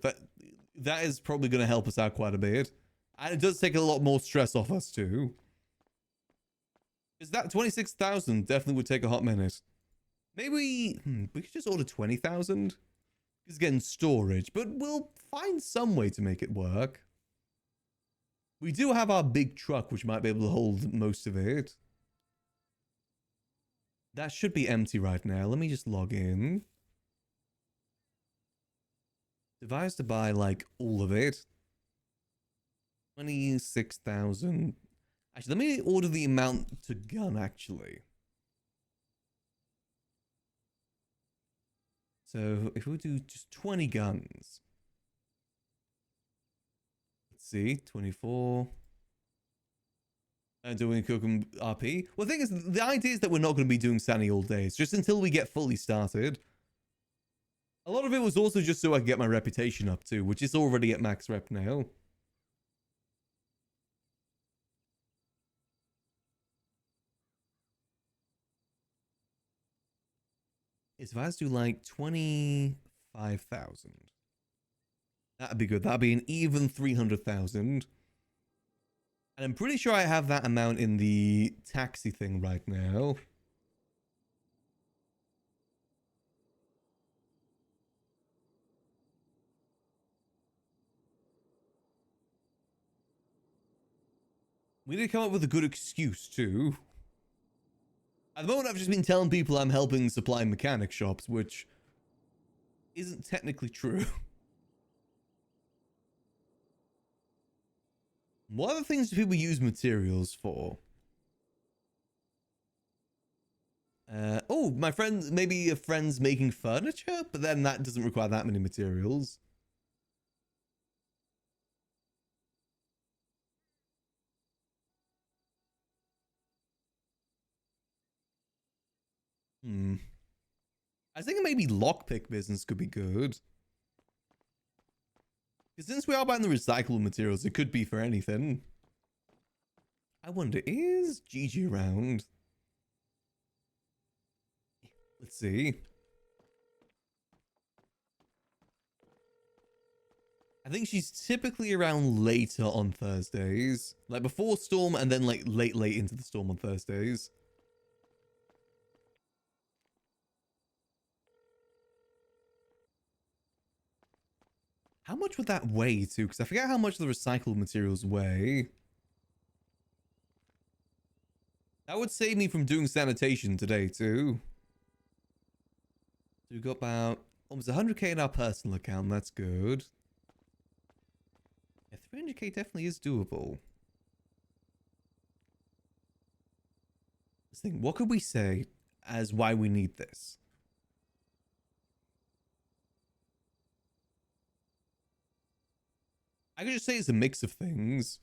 That is probably going to help us out quite a bit. And it does take a lot more stress off us too. Is that 26,000? Definitely would take a hot minute. Maybe we could just order 20,000. It's getting storage, but we'll find some way to make it work. We do have our big truck, which might be able to hold most of it. That should be empty right now. Let me just log in. If I was to buy, like, all of it. 26,000. Actually, let me order the amount to gun, actually. So, if we do just 20 guns. Let's see, 24. And doing Cookum RP. Well, the thing is, the idea is that we're not going to be doing Sani all day. It's just until we get fully started. A lot of it was also just so I can get my reputation up too, which is already at max rep now. If I was to do like 25,000. That'd be good. That'd be an even 300,000. And I'm pretty sure I have that amount in the taxi thing right now. We need to come up with a good excuse too. At the moment, I've just been telling people I'm helping supply mechanic shops, which isn't technically true. What other things do people use materials for? Oh, my friend, maybe a friend's making furniture, but then that doesn't require that many materials. I think maybe lockpick business could be good. Because since we are buying the recyclable materials, it could be for anything. I wonder, is Gigi around? Let's see. I think she's typically around later on Thursdays. Like before Storm and then like late into the Storm on Thursdays. How much would that weigh too? Because I forget how much the recycled materials weigh. That would save me from doing sanitation today too. So we've got about Almost 100k in our personal account. That's good. Yeah, 300k definitely is doable. Let's think. What could we say as why we need this? I could just say it's a mix of things.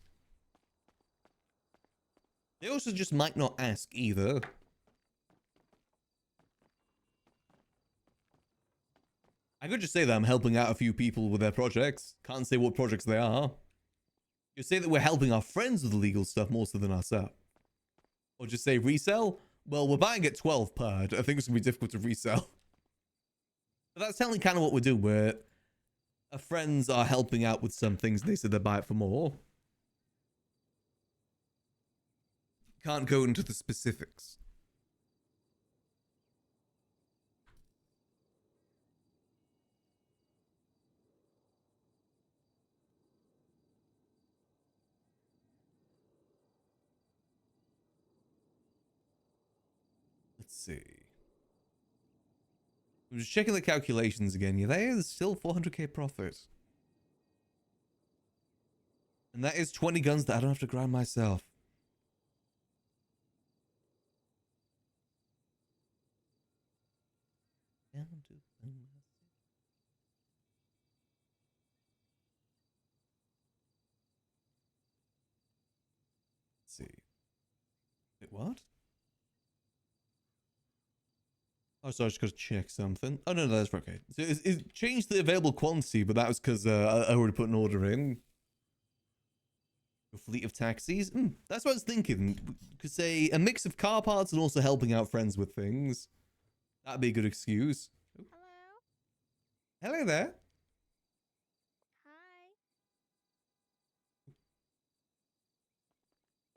They also just might not ask either. I could just say that I'm helping out a few people with their projects. Can't say what projects they are. You say that we're helping our friends with the legal stuff more so than ourselves. Or just say resell? Well, we're buying at 12 per. I think it's going to be difficult to resell. But that's telling kind of what we're doing. Where our friends are helping out with some things. They said they buy it for more. Can't go into the specifics. Let's see. I'm just checking the calculations again. Yeah, that is still 400k profit. And that is 20 guns that I don't have to grind myself. Let's see. Wait, what? Oh, sorry, I just got to check something. Oh, no, that's okay. So it changed the available quantity, but that was because I already put an order in. A fleet of taxis? That's what I was thinking. Could say a mix of car parts and also helping out friends with things. That'd be a good excuse. Hello. Hello there. Hi.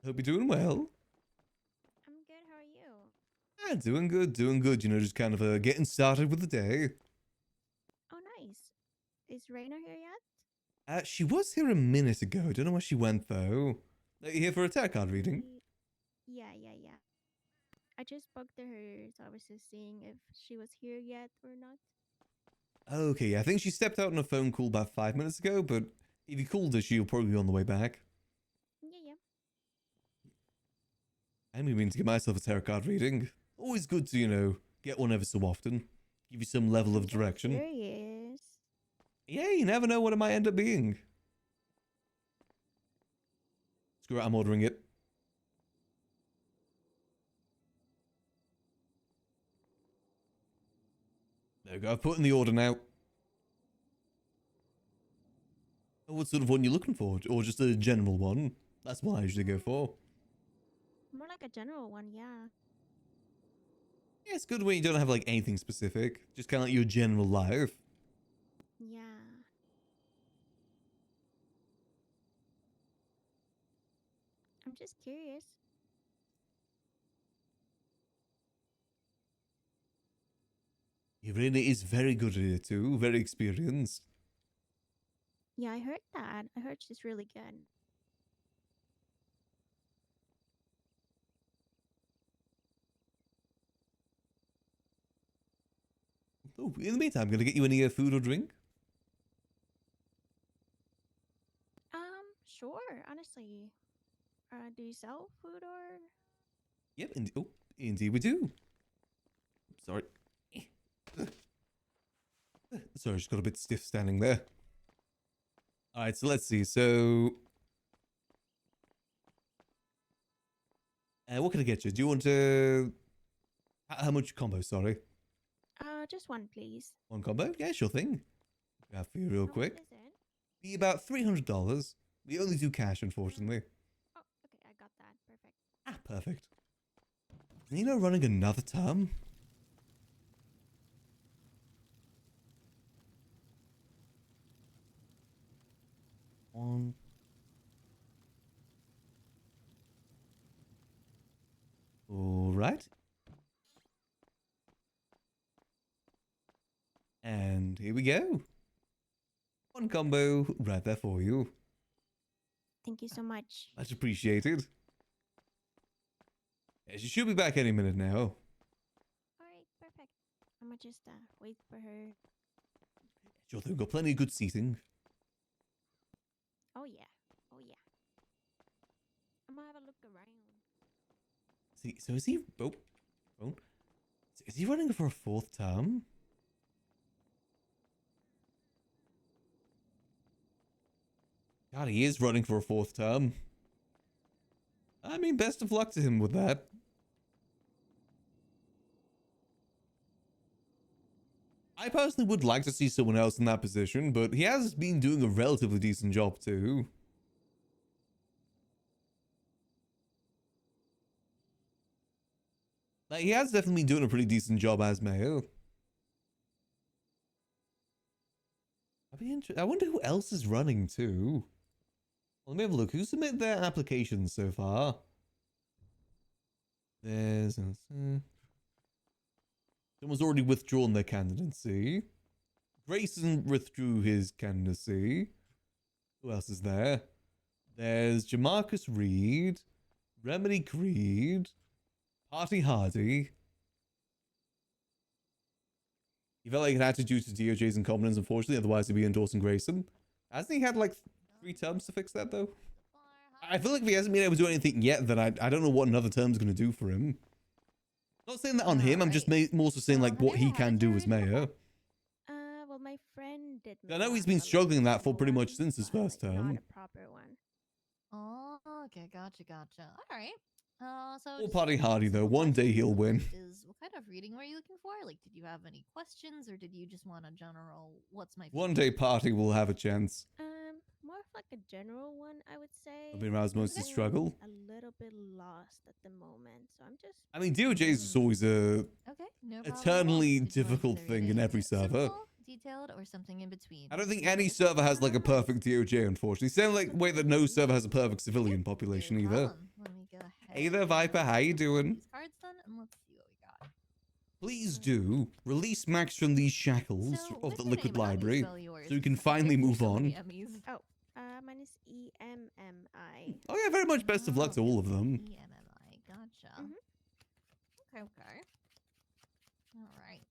Hope you're doing well. I'm good. How are you? Ah, doing good, doing good. You know, just kind of getting started with the day. Oh, nice. Is Raina here yet? She was here a minute ago. Don't know where she went though. Are you here for a tarot card reading? Yeah. I just spoke to her, so I was just seeing if she was here yet or not. Okay, I think she stepped out on a phone call about 5 minutes ago, but if you called her, she'll probably be on the way back. Yeah. I mean to get myself a tarot card reading. Always good to, you know, get one ever so often. Give you some level of I'm so direction. curious. Yeah, you never know what it might end up being. Screw it, I'm ordering it. There we go, I've put in the order now. Oh, what sort of one you looking for? Or just a general one? That's what I usually go for. More like a general one, yeah. Yeah, it's good when you don't have like anything specific. Just kind of like your general life. Yeah. I'm just curious. Irina is very good at it too, very experienced. Yeah, I heard that. I heard she's really good. Oh, in the meantime, I'm gonna get you any food or drink. Sure, honestly. Do you sell food or? Yep, oh, indeed we do. Sorry. Sorry, just got a bit stiff standing there. Alright, so let's see. So... what can I get you? Do you want to... How much combo, sorry? Just one, please. One combo? Yeah, sure thing. Grab for you real How much quick. is it? Be about $300. We only do cash, unfortunately. Oh, okay, I got that. Perfect. Ah, perfect. Nino running another term? One. All right. And here we go. One combo right there for you. Thank you so much. Much appreciated. Yeah, she should be back any minute now. Alright, perfect. I'ma just wait for her. Sure, they've got plenty of good seating. Oh yeah. Oh yeah. I'm gonna have a look around. See, so is he? Oh. Is he running for a 4th term? God, he is running for a 4th term. I mean, best of luck to him with that. I personally would like to see someone else in that position, but he has been doing a relatively decent job too. Like, he has definitely been doing a pretty decent job as mayor. I wonder who else is running too. Well, let me have a look. Who submitted their applications so far? There's... someone's already withdrawn their candidacy. Grayson withdrew his candidacy. Who else is there? There's Jamarcus Reed, Remedy Creed, Party Hardy. He felt like it had to due to DOJ's incompetence, unfortunately, otherwise he'd be endorsing Grayson. Hasn't he had like 3 terms to fix that though? I feel like if he hasn't been able to do anything yet, then I don't know what another term's going to do for him. Not saying that on him, I'm just more so saying like what he can do as mayor. Well, my friend did. I know he's been struggling that for pretty much since his first term. Not a proper one. Oh, okay, gotcha. All right. So All Party Hardy though, one day he'll win. What kind of reading were you looking for? Like, did you have any questions, or did you just want a general? What's my? One day Party will have a chance. More of like a general one, I would say. I'll be aroused most of the struggle. A little bit lost at the moment, so I'm just. I mean, DOJ is just always a eternally difficult thing in every server. Detailed or something in between. I don't think any server has like a perfect DOJ, unfortunately. Same like way that no server has a perfect civilian population either. Let me go ahead. Hey there, Viper, how you doing? These cards then, and let's see what we got. Please do release Max from these shackles So, of the what's your liquid name? How do you library, spell yours? so we can Because finally there's move so on. many Emmys. Mine is EMMI. Oh yeah, very much best of luck to all of them. EMMI, gotcha. Okay. All right.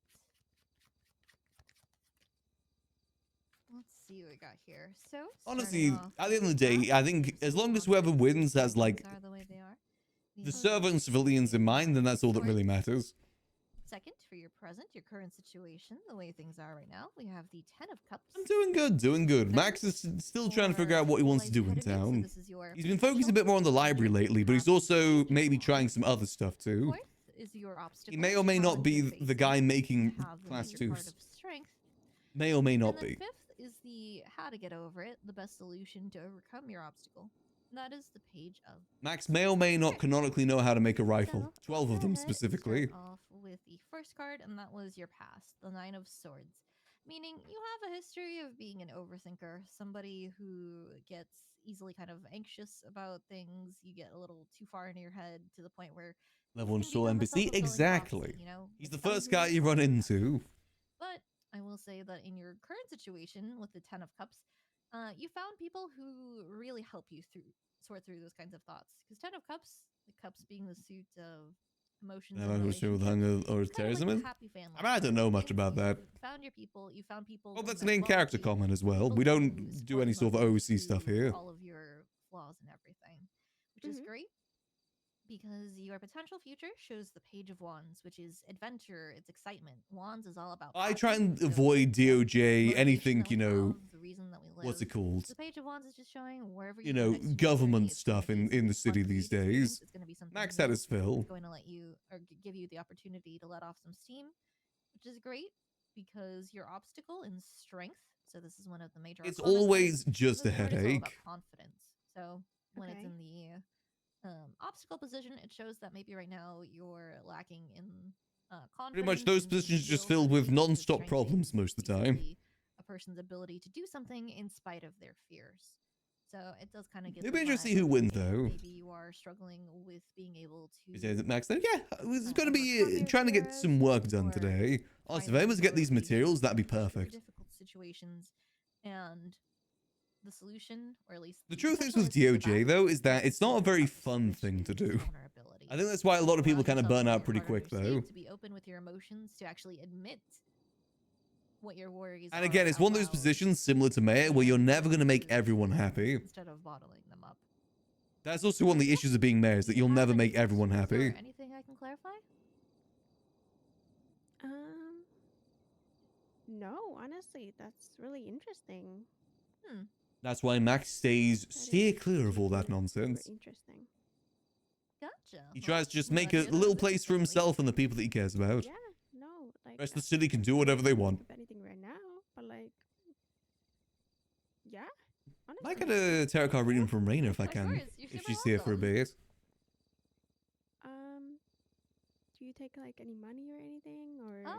Let's see what we got here. So, Honestly, starting off at the end of the with day, that, I think as long as whoever wins has like things are the way they are. We the have server and civilians in mind, then that's all that really matters. Second, for your present, your current situation, the way things are right now, we have the 10 of Cups. I'm doing good. Max is still trying to figure out what he wants to do in town. He's been focusing a bit more on the library lately, but he's also maybe trying some other stuff too. Fourth is your obstacle. He may or may not be the guy making class 2s. May or may not be. Fifth is the how to get over it, the best solution to overcome your obstacle. And that is the page of. Max may or may not canonically know how to make a rifle. So, 12 of go them ahead and specifically. start off with the first card, and that was your past, the 9 of Swords. Meaning you have a history of being an overthinker, somebody who gets easily kind of anxious about things. You get a little too far into your head to the point where Level 1 it can Soul become a NPC? self-fulfilling Exactly. prophecy, you know? He's It the sounds first guy really you run cool. into. But I will say that in your current situation with the 10 of Cups, you found people who really help you sort through those kinds of thoughts. Because 10 of Cups, the cups being the suit of emotions. Am I and not sure with hunger or relationships, kind of terrorism like is? a happy family. I mean, I don't know much You about that. found your people. You found people. Oh, who that's an meant well in-character to you, comment as well. people We who don't do support any sort of love OC stuff through here. all of your flaws and everything, which is great. Because your potential future shows the Page of Wands, which is adventure, it's excitement. Wands is all about. I try and passion, avoid so DOJ, motivation anything, that you we know, have, the reason that we what's it live. called? The Page of Wands is just showing wherever You go know, next in your government journey, it's gonna stuff be in the something city fun for you these to experience, days. It's going to be something Max new, had his fill. it's going to let you or give you the opportunity to let off some steam, which is great because your obstacle in strength. So this is one of the major. It's arcana cards. always just a This card is all about headache. confidence. So when it's in the obstacle position, it shows that maybe right now you're lacking in confidence. Pretty much those and positions just skill, filled so with maybe the non-stop strength problems is most of the time. basically a person's ability to do something in spite of their fears. So it does kind of get. It'd the be interesting vibe who of wins, maybe- though. Maybe you are struggling with being able to. Is it Max? Yeah, it's going to be overcome your trying to get fears some work done or today. Honestly, if find I'm able to get these ability materials, that'd be to push through perfect. difficult situations, and the solution, or at least The truth is potential with to the DOJ, back, though, is that it's not a very cups, fun which thing to is do. vulnerability. I think that's why a lot of people Allow kind of yourself burn to out get pretty hard on quick, your though. sleeve, to be open with your emotions, to actually admit what your worries And are again, it's out one of those loud. positions similar to Mayor where you're never going to make everyone happy. Instead of bottling them up. That's also one of the issues of being Mayor, is that Do you you'll have never any make everyone questions or happy. anything I can clarify? No, honestly, that's really interesting. That's why Max stays That steer is clear of all that super nonsense. interesting. Gotcha. He Well, tries to just I'm make glad a to hear little that place for at least. himself and the people that he cares about. Yeah, no, like The rest of the I city can do whatever they can't want. think of anything right now, but like, yeah, I honestly. get a tarot card reading from Raina if I Of can. course, you're If super she's here for a welcome. bit. Do you take like any money or anything, or? Yeah,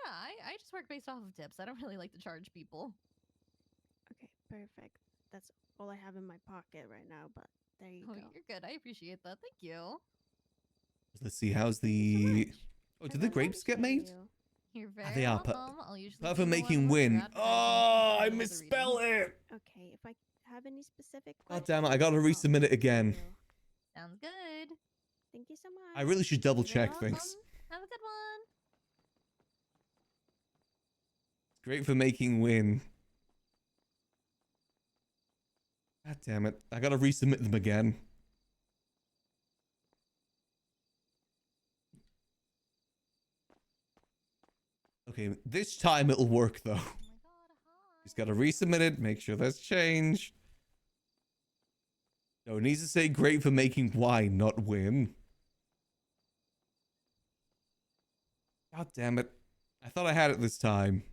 I just work based off of tips. I don't really like to charge people. Okay, perfect. That's all I have in my pocket right now, but there you Oh, go. you're good. I appreciate that. Thank you. Let's see, how's Thank you so the... much. Oh, I did the really grapes get appreciate made? you. You're Ah, very they are. welcome. I'll usually Apart do from one making once win. you're advertising Oh, I at the end of the misspelled reading. it. Okay, if I have any specific God questions, damn it, I gotta I'll resubmit it again. email. Sounds good. Thank you so much. I really should double You're check welcome. things. Have a good one. Great for making win. God damn it. I gotta resubmit them again. Okay, this time it'll work though. Oh my god, hi. Just gotta resubmit it, make sure that's changed. No, it needs to say great for making wine, not win. God damn it. I thought I had it this time.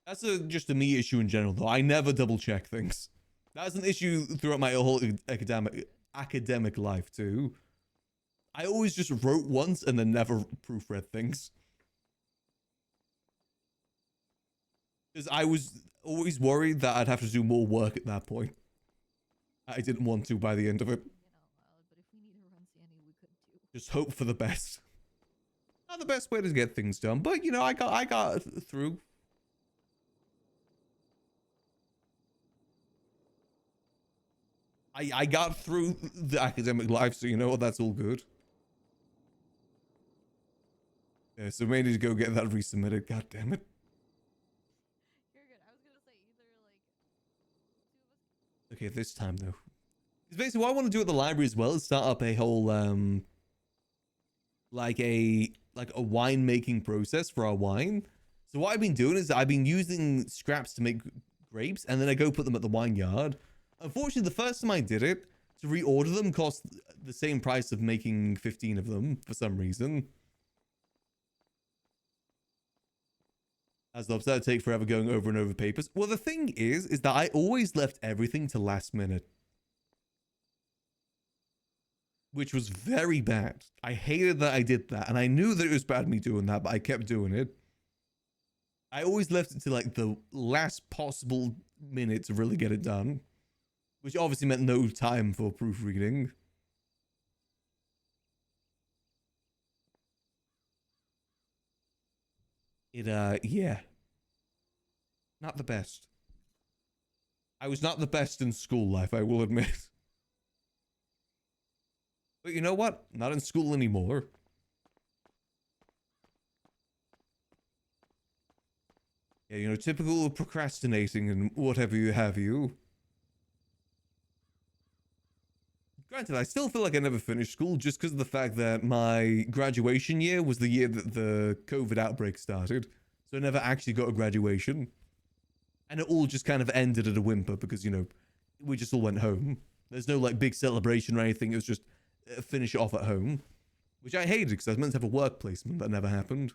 That's just a me issue in general, though. I never double check things. That's an issue throughout my whole academic life, too. I always just wrote once and then never proofread things. Because I was always worried that I'd have to do more work at that point. I didn't want to by the end of it. But if we need to run Sandy, we could too. Just hope for the best. Not the best way to get things done, but you know, I got through. I got through the academic life, so you know what, that's all good. Yeah, so we need to go get that resubmitted. God damn it. You're good. I was gonna say either like two of us. Okay, this time though. Because basically what I want to do at the library as well is start up a whole like a winemaking process for our wine. So what I've been doing is I've been using scraps to make grapes, and then I go put them at the wine yard. Unfortunately, the first time I did it, to reorder them cost the same price of making 15 of them for some reason. As the upset take forever going over and over papers. Well, the thing is that I always left everything to last minute. Which was very bad. I hated that I did that, and I knew that it was bad me doing that, but I kept doing it. I always left it to like the last possible minute to really get it done. Which obviously meant no time for proofreading. Yeah. Not the best. I was not the best in school life, I will admit. But you know what? Not in school anymore. Yeah, you know, typical procrastinating and whatever you have you. Granted, I still feel like I never finished school just because of the fact that my graduation year was the year that the COVID outbreak started. So I never actually got a graduation. And it all just kind of ended at a whimper because, you know, we just all went home. There's no, like, big celebration or anything. It was just finish it off at home. Which I hated because I was meant to have a work placement. That never happened.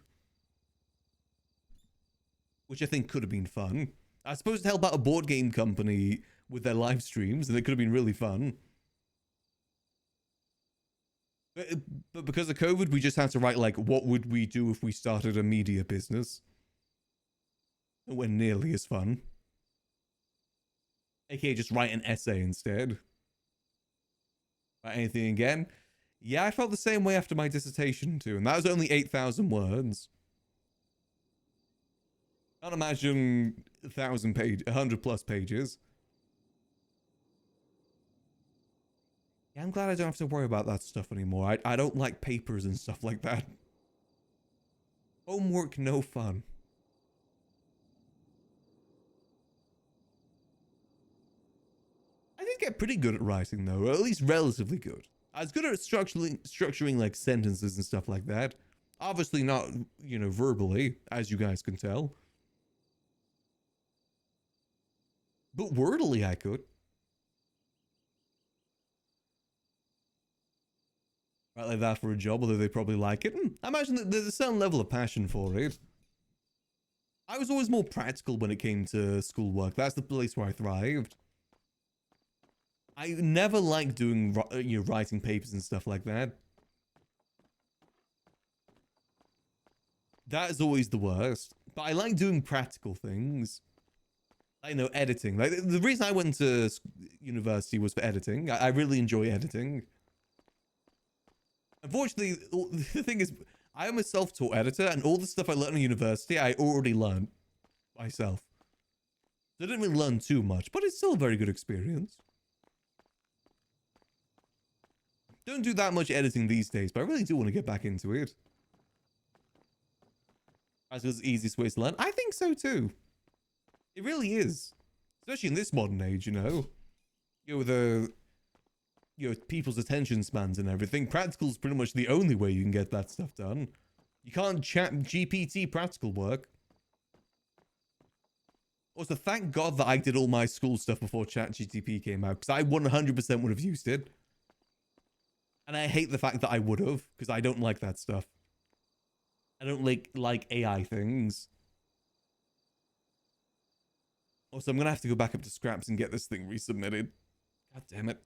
Which I think could have been fun. I was supposed to help out a board game company with their live streams, and it could have been really fun. But because of COVID, we just had to write, like, what would we do if we started a media business? It went nearly as fun. AKA just write an essay instead. Write anything again? Yeah, I felt the same way after my dissertation too, and that was only 8,000 words. Can't imagine 100 plus pages. Yeah, I'm glad I don't have to worry about that stuff anymore. I don't like papers and stuff like that. Homework, no fun. I did get pretty good at writing though, or at least relatively good. I was good at structuring like sentences and stuff like that. Obviously not, you know, verbally, as you guys can tell. But wordily I could. Right like that for a job, although they probably like it. I imagine that there's a certain level of passion for it. I was always more practical when it came to schoolwork. That's the place where I thrived. I never liked doing, you know, writing papers and stuff like that. That is always the worst. But I like doing practical things. I know, editing. Like, the reason I went to university was for editing. I really enjoy editing. Unfortunately, the thing is, I am a self-taught editor, and all the stuff I learned in university, I already learned myself. So I didn't really learn too much, but it's still a very good experience. Don't do that much editing these days, but I really do want to get back into it. That's the easiest way to learn. I think so too. It really is. Especially in this modern age, you know. You know, people's attention spans and everything. Practical is pretty much the only way you can get that stuff done. You can't chat GPT practical work. Also, thank God that I did all my school stuff before ChatGPT came out, because I 100% would have used it. And I hate the fact that I would have, because I don't like that stuff. I don't like AI things. Also, I'm going to have to go back up to Scraps and get this thing resubmitted. God damn it.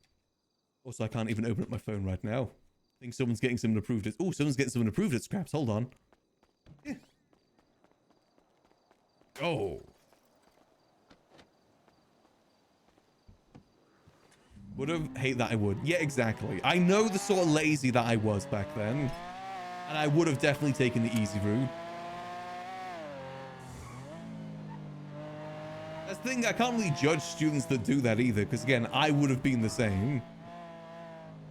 Also, I can't even open up my phone right now. I think someone's getting someone approved at... Oh, someone's getting someone approved at Scraps. Hold on. Yeah. Oh. Would have... Hate that I would. Yeah, exactly. I know the sort of lazy that I was back then. And I would have definitely taken the easy route. That's the thing, I can't really judge students that do that either, because again, I would have been the same.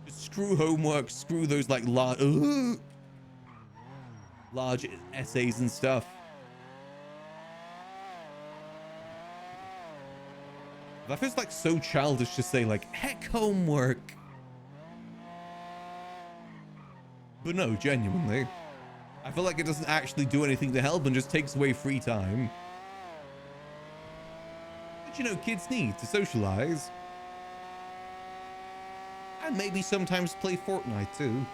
Just screw homework, screw those like large essays and stuff. That feels like so childish to say like, heck homework. But no, genuinely. I feel like it doesn't actually do anything to help and just takes away free time. But you know, kids need to socialize. And maybe sometimes play Fortnite too.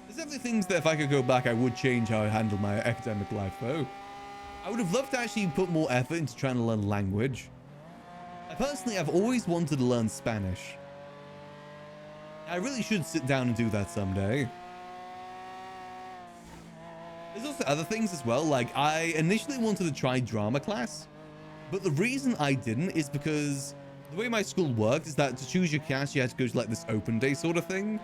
There's definitely things that if I could go back, I would change how I handle my academic life though. I would have loved to actually put more effort into trying to learn language. Personally, I've always wanted to learn Spanish. I really should sit down and do that someday. There's also other things as well, like I initially wanted to try drama class, but the reason I didn't is because the way my school worked is that to choose your class, you had to go to like this open day sort of thing.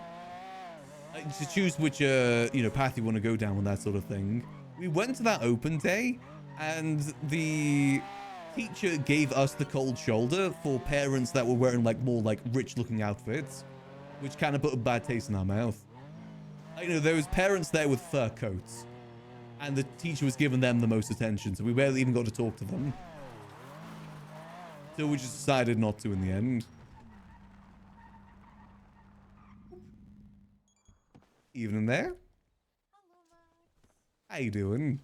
Like, to choose which, you know, path you want to go down and that sort of thing. We went to that open day, and the teacher gave us the cold shoulder for parents that were wearing like more like rich looking outfits, which kind of put a bad taste in our mouth. You know, there was parents there with fur coats, and the teacher was giving them the most attention, so we barely even got to talk to them. So we just decided not to in the end. Evening there. Hello, Max. How you doing?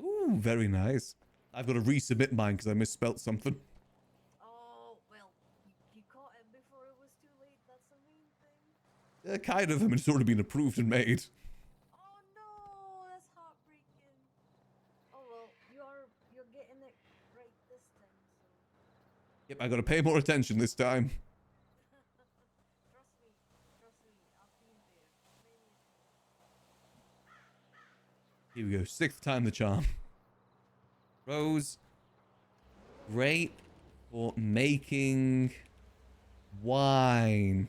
Ooh, very nice. I've got to resubmit mine because I misspelt something. Oh, well, you caught it before it was too late. That's the main thing. Kind of. I mean, it's already been approved and made. Oh no, that's heartbreaking. Oh well, you're getting it right this time, so. Yep, I got to pay more attention this time. Trust me, I'll be there. Here we go. 6th time the charm. Rose. Great for making wine.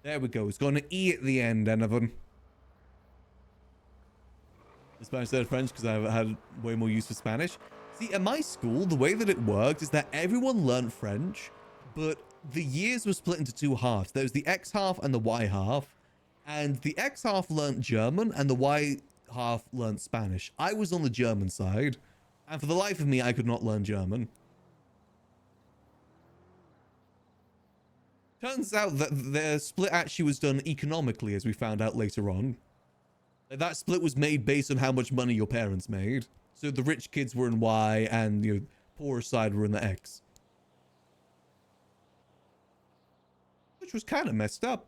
There we go. It's got an E at the end, Enovan. Spanish instead of French because I've had way more use for Spanish. See, at my school, the way that it worked is that everyone learned French, but the years were split into two halves. There was the X half and the Y half, and the X half learnt German and the Y half learnt Spanish. I was on the German side, and for the life of me, I could not learn German. Turns out that the split actually was done economically, as we found out later on. That split was made based on how much money your parents made. So the rich kids were in Y and the poorer side were in the X. Which was kind of messed up.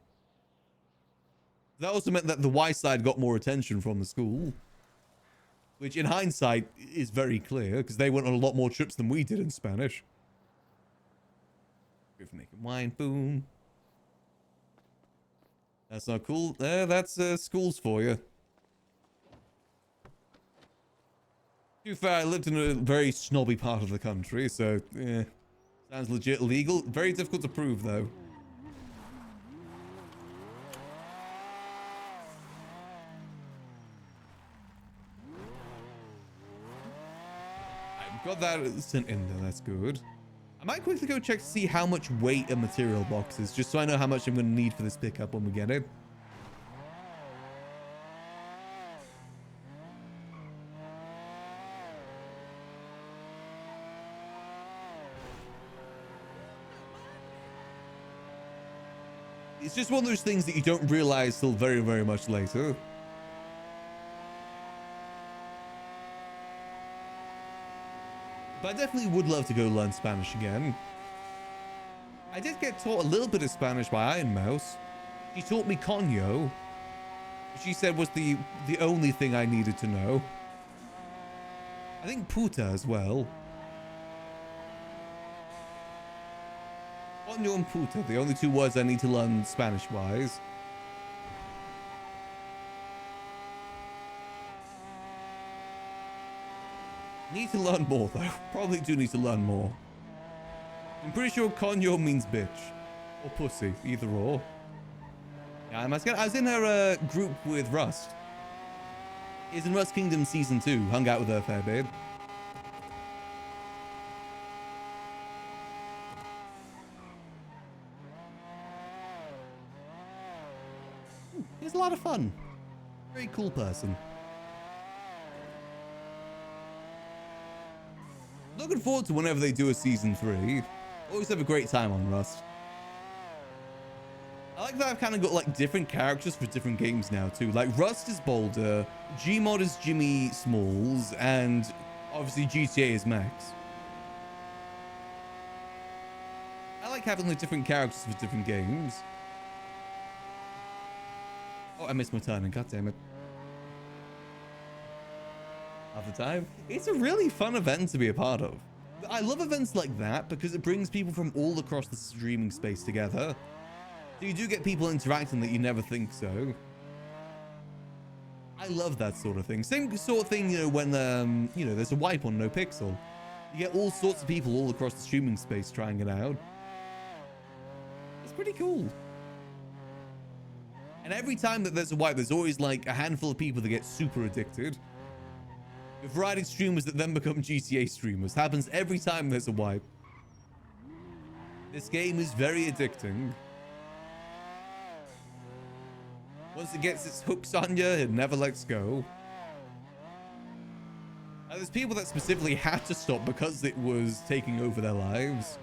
That also meant that the Y side got more attention from the school. Which in hindsight is very clear because they went on a lot more trips than we did in Spanish. Good for making wine, boom. That's not cool. That's schools for you. To be fair, I lived in a very snobby part of the country, so yeah. Sounds legit illegal. Very difficult to prove, though. I've got that sent in there, that's good. I might quickly go check to see how much weight a material box is, just so I know how much I'm going to need for this pickup when we get it. It's just one of those things that you don't realize till very, very much later. But I definitely would love to go learn Spanish again. I did get taught a little bit of Spanish by Iron Mouse. She taught me coño. She said was the only thing I needed to know. I think puta as well. Coño and puta, the only two words I need to learn Spanish-wise. Need to learn more, though. Probably do need to learn more. I'm pretty sure coño means bitch. Or pussy, either or. Yeah, I was in her group with Rust. Is in Rust Kingdom Season 2. Hung out with her a fair bit. He's a lot of fun. Very cool person. Looking forward to whenever they do a Season 3. Always have a great time on Rust. I like that I've kind of got like different characters for different games now too. Like Rust is Boulder, Gmod is Jimmy Smalls, and obviously GTA is Max. I like having the different characters for different games. Oh, I missed my turn, and god damn it. Half the time. It's a really fun event to be a part of. I love events like that because it brings people from all across the streaming space together. So you do get people interacting that you never think so. I love that sort of thing. Same sort of thing, you know, when, you know, there's a wipe on NoPixel. You get all sorts of people all across the streaming space trying it out. It's pretty cool. And every time that there's a wipe, there's always like a handful of people that get super addicted. A variety of streamers that then become GTA streamers. Happens every time there's a wipe. This game is very addicting. Once it gets its hooks on you, it never lets go. And there's people that specifically had to stop because it was taking over their lives.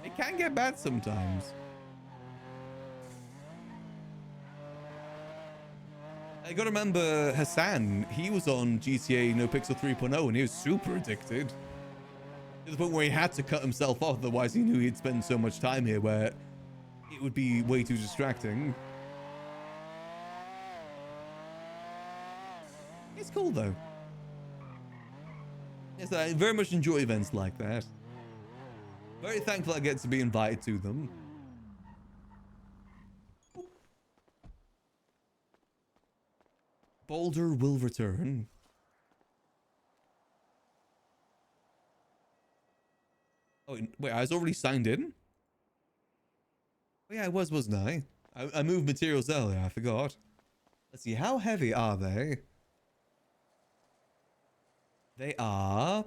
It can get bad sometimes. I gotta remember Hassan. He was on GTA NoPixel 3.0 and he was super addicted. To the point where he had to cut himself off, otherwise he knew he'd spend so much time here where it would be way too distracting. It's cool though. Yes, I very much enjoy events like that. Very thankful I get to be invited to them. Boulder will return. Oh, wait, I was already signed in? Oh, yeah, I was, wasn't I? I moved materials earlier, I forgot. Let's see, how heavy are they? They are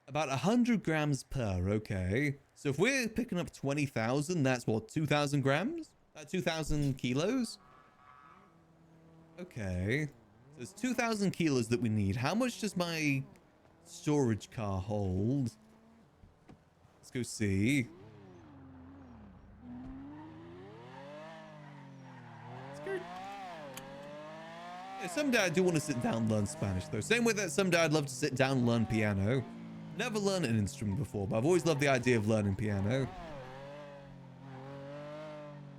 about 100 grams per, okay. So if we're picking up 20,000, that's what, 2,000 grams? 2,000 kilos? Okay. So it's 2,000 kilos that we need. How much does my storage car hold? Let's go see. Yeah, someday I do want to sit down and learn Spanish, though. Same way that someday I'd love to sit down and learn piano. Never learned an instrument before, but I've always loved the idea of learning piano.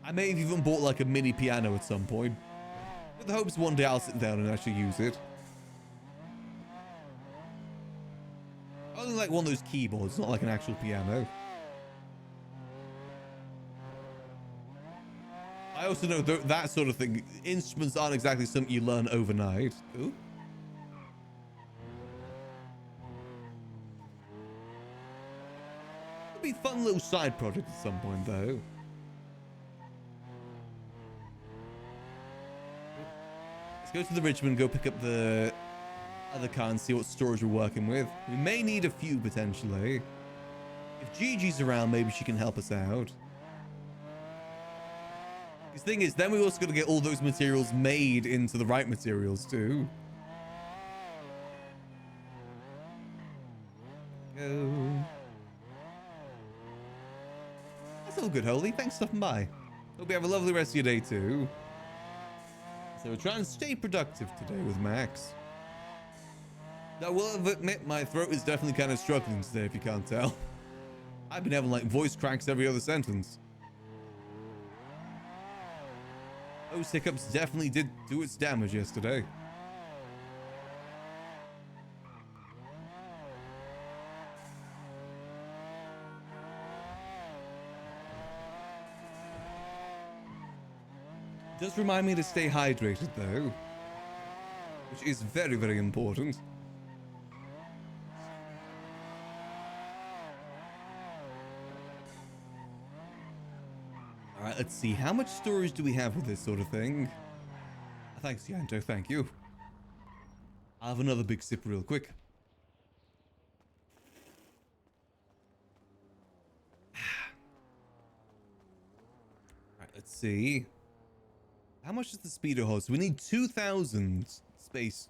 I may have even bought like a mini piano at some point. With the hopes one day I'll sit down and actually use it. Only like one of those keyboards, not like an actual piano. I also know that sort of thing. Instruments aren't exactly something you learn overnight. Ooh. Could be a fun little side project at some point, though. Let's go to the Richmond, go pick up the other car and see what storage we're working with. We may need a few, potentially. If Gigi's around, maybe she can help us out. The thing is, then we also got to get all those materials made into the right materials, too. Go. That's all good, Holy. Thanks for stopping by. Hope you have a lovely rest of your day, too. So we're trying to stay productive today with Max. I will admit my throat is definitely kind of struggling today, if you can't tell. I've been having like voice cracks every other sentence. Those hiccups definitely did do its damage yesterday. Does remind me to stay hydrated though, which is very, very important. All right, let's see. How much storage do we have with this sort of thing? Thanks, Yanto. Thank you. I'll have another big sip real quick. All right, let's see. How much is the speedo hold? So we need 2,000 space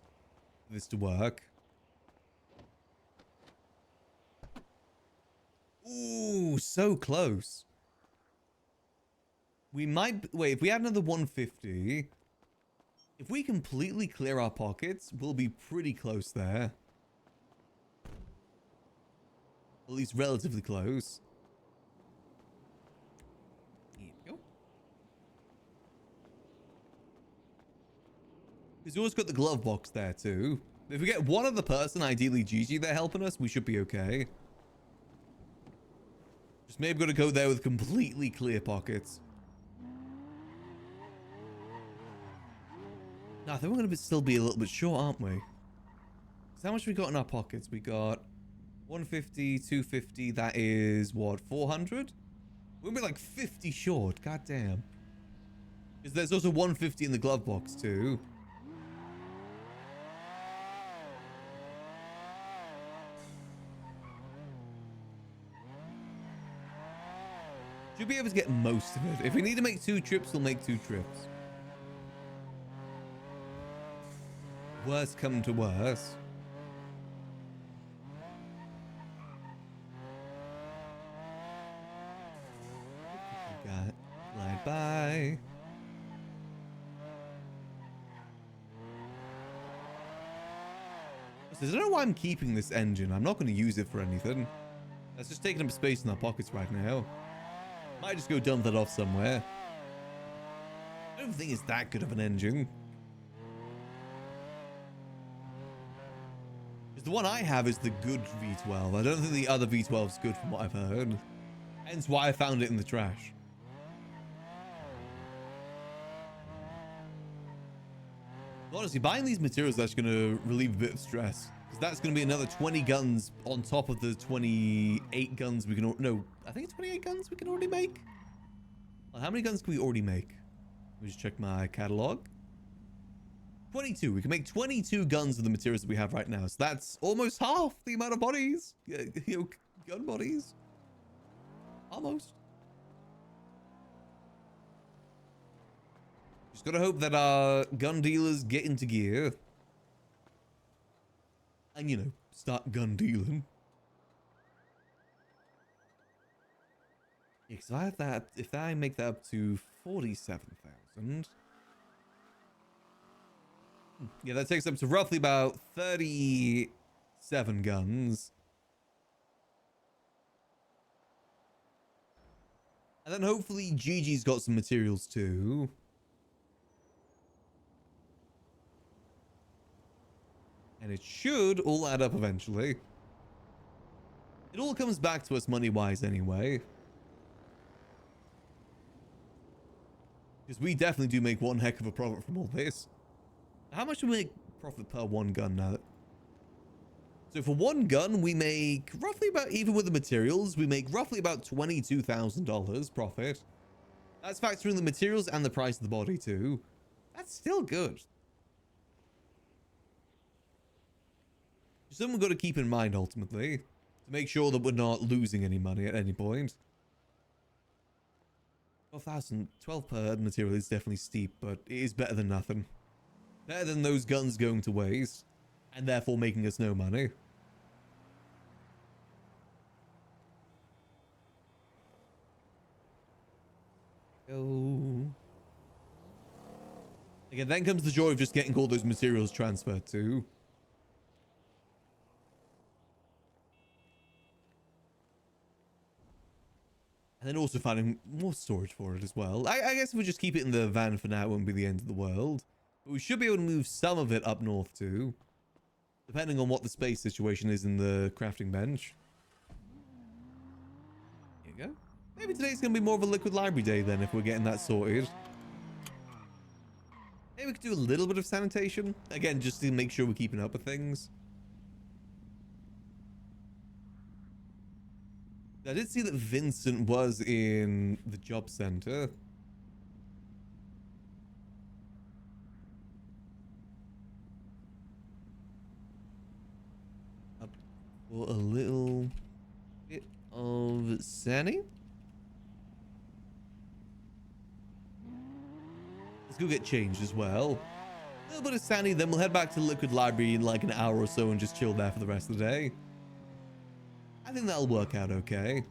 for this to work. Ooh, so close. We might... Wait, if we add another 150... If we completely clear our pockets, we'll be pretty close there. At least relatively close. Here we go. Because we always got the glove box there too. If we get one other person, ideally Gigi, they're helping us, we should be okay. Just maybe got to go there with completely clear pockets. No, I think we're going to still be a little bit short, aren't we? So how much we got in our pockets? We got 150, 250. That is, what, 400? We'll be like 50 short. God damn. Because there's also 150 in the glove box, too. Should be able to get most of it. If we need to make 2 trips, we'll make 2 trips. Worst come to worst. Got glide by. I don't know why I'm keeping this engine. I'm not going to use it for anything. That's just taking up space in our pockets right now. Might just go dump that off somewhere. I don't think it's that good of an engine. The one I have is the good V12. I don't think the other V12 is good from what I've heard. Hence why I found it in the trash. Honestly, buying these materials is actually going to relieve a bit of stress. Because that's going to be another 20 guns on top of the 28 guns we can... No, I think it's 28 guns we can already make. Well, how many guns can we already make? Let me just check my catalog. 22. We can make 22 guns with the materials that we have right now. So that's almost half the amount of bodies. Gun bodies. Almost. Just gotta hope that our gun dealers get into gear. And, you know, start gun dealing. Yeah, because if I have that, if I make that up to 47,000. Yeah, that takes up to roughly about 37 guns. And then hopefully Gigi's got some materials too. And it should all add up eventually. It all comes back to us money-wise anyway. Because we definitely do make one heck of a profit from all this. How much do we make profit per one gun now? So for one gun, we make roughly about, even with the materials, we make roughly about $22,000 profit. That's factoring the materials and the price of the body too. That's still good. Something we've got to keep in mind ultimately, to make sure that we're not losing any money at any point. 12 per material is definitely steep, but it is better than nothing. Better than those guns going to waste, and therefore making us no money. Oh. Again, then comes the joy of just getting all those materials transferred too. And then also finding more storage for it as well. I guess if we just keep it in the van for now, it won't be the end of the world. But we should be able to move some of it up north too. Depending on what the space situation is in the crafting bench. Here you go. Maybe today's going to be more of a liquid library day then, if we're getting that sorted. Maybe we could do a little bit of sanitation. Again, just to make sure we're keeping up with things. I did see that Vincent was in the job center. Up for a little bit of Sani. Let's go get changed as well. A little bit of Sani, then we'll head back to the Liquid Library in like an hour or so and just chill there for the rest of the day. I think that'll work out okay.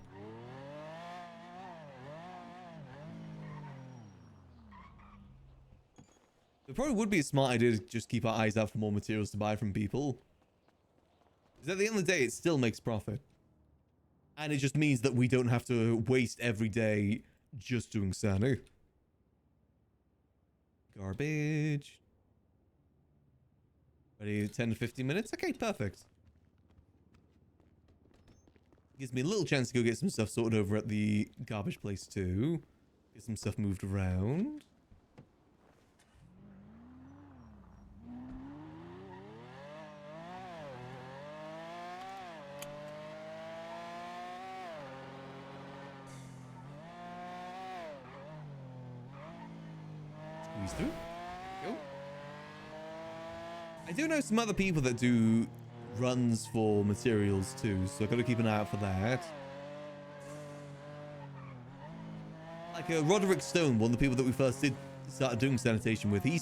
It probably would be a smart idea to just keep our eyes out for more materials to buy from people. Because at the end of the day, it still makes profit. And it just means that we don't have to waste every day just doing Sani. Garbage. Ready 10 to 15 minutes? Okay, perfect. Gives me a little chance to go get some stuff sorted over at the garbage place too. Get some stuff moved around. Squeeze through. Go. I do know some other people that do runs for materials too, so I've got to keep an eye out for that. Like Roderick Stone, one of the people that we first did start doing sanitation with, he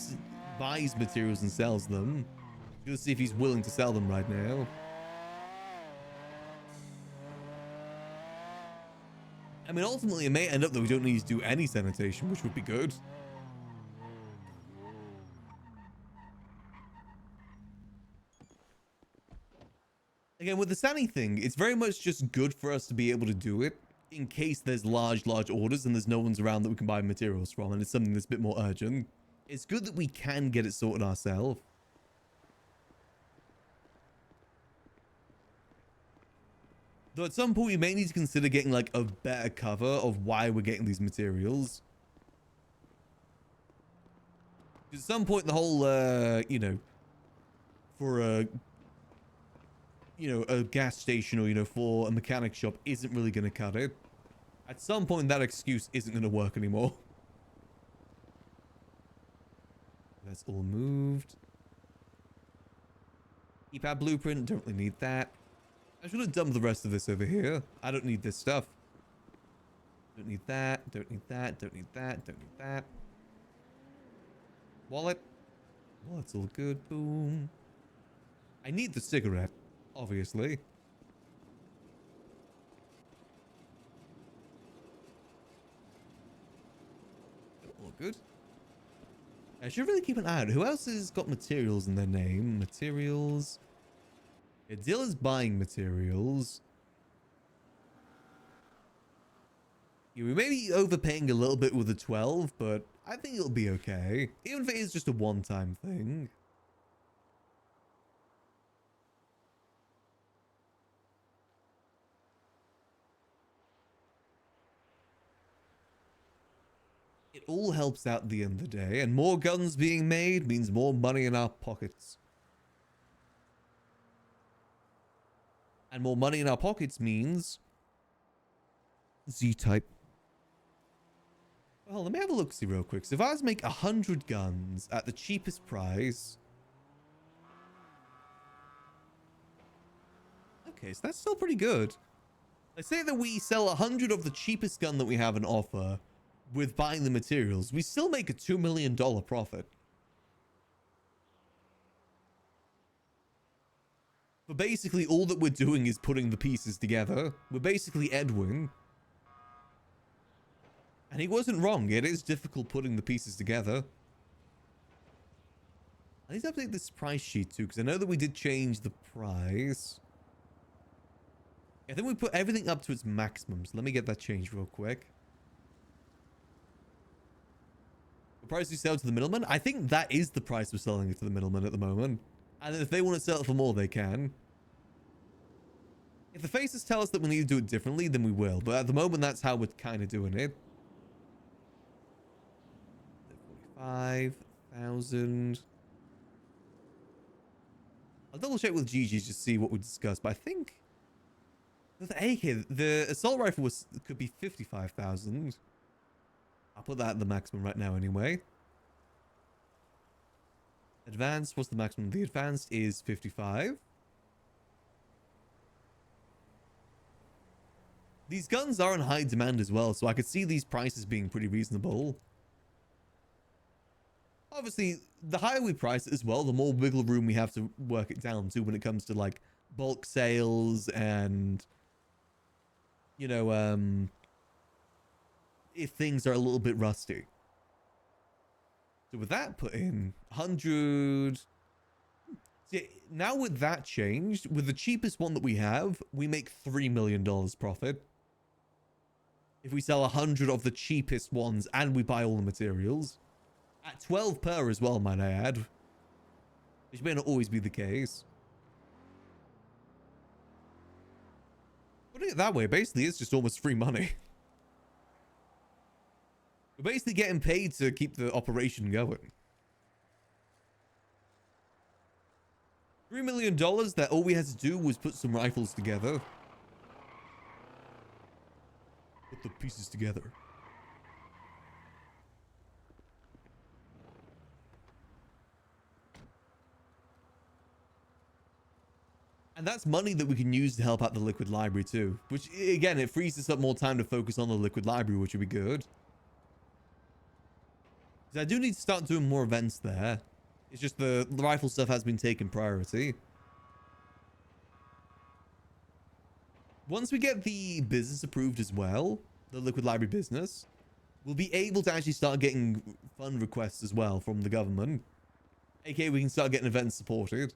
buys materials and sells them. Let's see if he's willing to sell them right now. I mean, ultimately, it may end up that we don't need to do any sanitation, which would be good. Again, with the Sani thing, it's very much just good for us to be able to do it in case there's large orders and there's no one's around that we can buy materials from, and it's something that's a bit more urgent. It's good that we can get it sorted ourselves. Though at some point we may need to consider getting like a better cover of why we're getting these materials. Because at some point the whole, you know, for a... you know, a gas station or, you know, for a mechanic shop isn't really going to cut it. At some point, that excuse isn't going to work anymore. That's all moved. Keep our blueprint. Don't really need that. I should have dumped the rest of this over here. I don't need this stuff. Don't need that. Don't need that. Don't need that. Don't need that. Wallet. Wallet's all good. Boom. I need the cigarette, obviously. All good. I should really keep an eye out. Who else has got materials in their name? Materials. Yeah, Dilla's buying materials. Yeah, we may be overpaying a little bit with the 12, but I think it'll be okay. Even if it is just a one-time thing. It all helps out at the end of the day, and more guns being made means more money in our pockets. And more money in our pockets means Z-type. Well, let me have a look-see real quick. So if I was to make 100 guns at the cheapest price... Okay, so that's still pretty good. Let's say that we sell 100 of the cheapest gun that we have on offer with buying the materials. We still make a $2 million profit. But basically, all that we're doing is putting the pieces together. We're basically Edwin. And he wasn't wrong. It is difficult putting the pieces together. I need to update this price sheet too, because I know that we did change the price. I think we put everything up to its maximum. So let me get that changed real quick. The price we sell to the middleman? I think that is the price we're selling it to the middleman at the moment. And if they want to sell it for more, they can. If the faces tell us that we need to do it differently, then we will. But at the moment, that's how we're kind of doing it. 45,000. I'll double check with Gigi just to see what we discussed. But I think the AK, the assault rifle could be 55,000. I'll put that at the maximum right now anyway. Advanced, what's the maximum? The advanced is 55. These guns are in high demand as well, so I could see these prices being pretty reasonable. Obviously, the higher we price it as well, the more wiggle room we have to work it down to when it comes to like bulk sales and, you know, if things are a little bit rusty. So with that put in, 100... See, now with that changed, with the cheapest one that we have, we make $3 million profit. If we sell 100 of the cheapest ones and we buy all the materials. At 12 per as well, might I add. Which may not always be the case. Putting it that way, basically, it's just almost free money. We're basically getting paid to keep the operation going. $3 million that all we had to do was put some rifles together. Put the pieces together. And that's money that we can use to help out the liquid library too. Which, again, it frees us up more time to focus on the liquid library, which would be good. I do need to start doing more events there. It's just the rifle stuff has been taken priority. Once we get the business approved as well, the liquid library business, we'll be able to actually start getting fund requests as well from the government. AKA we can start getting events supported.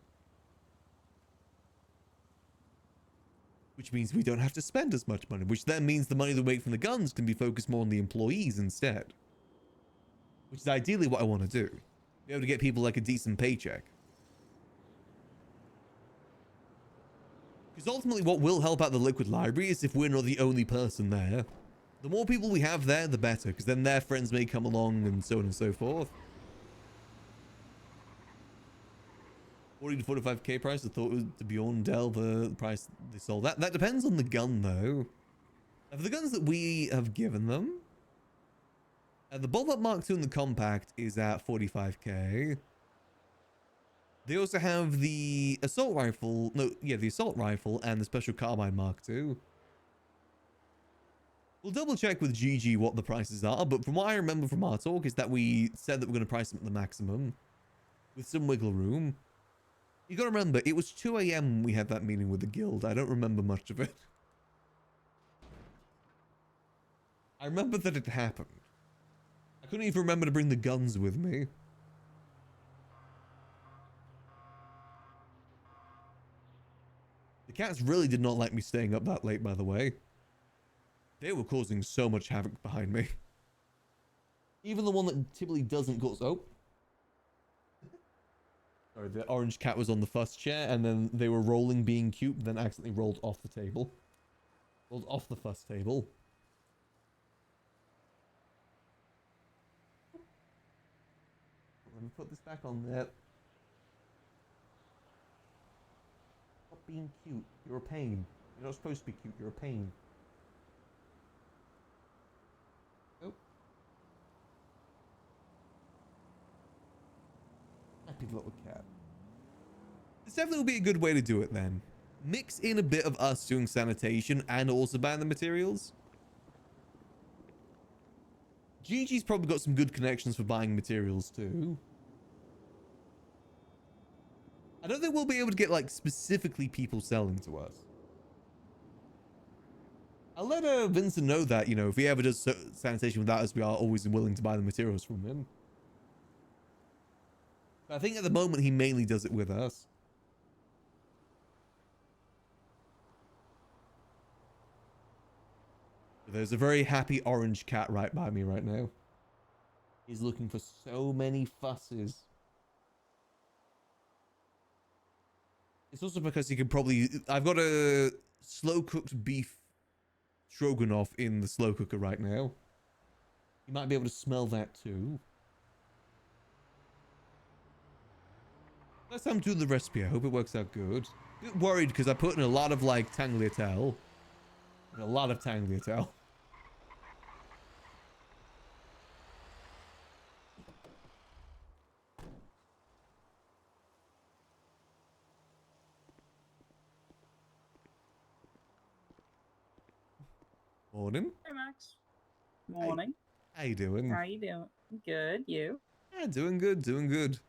Which means we don't have to spend as much money, which then means the money that we make from the guns can be focused more on the employees instead. Which is ideally what I want to do. Be able to get people like a decent paycheck. Because ultimately what will help out the liquid library is if we're not the only person there. The more people we have there, the better. Because then their friends may come along and so on and so forth. 40 to 45k price. I thought it was to Beyond Dell the price they sold. That depends on the gun though. Of the guns that we have given them, the Bolt Mark II in the compact is at 45k. They also have the assault rifle, the assault rifle and the special carbine Mark II. We'll double check with GG what the prices are, but from what I remember from our talk is that we said that we're going to price them at the maximum with some wiggle room. You got to remember, it was 2 a.m. when we had that meeting with the guild. I don't remember much of it. I remember that it happened. I couldn't even remember to bring the guns with me. The cats really did not like me staying up that late, by the way. They were causing so much havoc behind me. Even the one that typically doesn't cause... Oh. Sorry, the orange cat was on the fuss chair, and then they were rolling being cute, then accidentally rolled off the table. Rolled off the fuss table. Let me put this back on there. Stop being cute. You're a pain. You're not supposed to be cute. You're a pain. Oh. Happy little cat. This definitely will be a good way to do it then. Mix in a bit of us doing sanitation and also buying the materials. Gigi's probably got some good connections for buying materials too. I don't think we'll be able to get like specifically people selling to us. I'll let Vincent know that, you know, if he ever does sanitation without us, we are always willing to buy the materials from him. But I think at the moment he mainly does it with us. There's a very happy orange cat right by me right now. He's looking for so many fusses. It's also because he can probably... I've got a slow-cooked beef stroganoff in the slow cooker right now. You might be able to smell that too. Let's do the recipe. I hope it works out good. A bit worried because I put in a lot of like tagliatelle. A lot of tagliatelle. Morning. Hey, Max. Morning. How you doing? How you doing? Good. You? Yeah, doing good, doing good.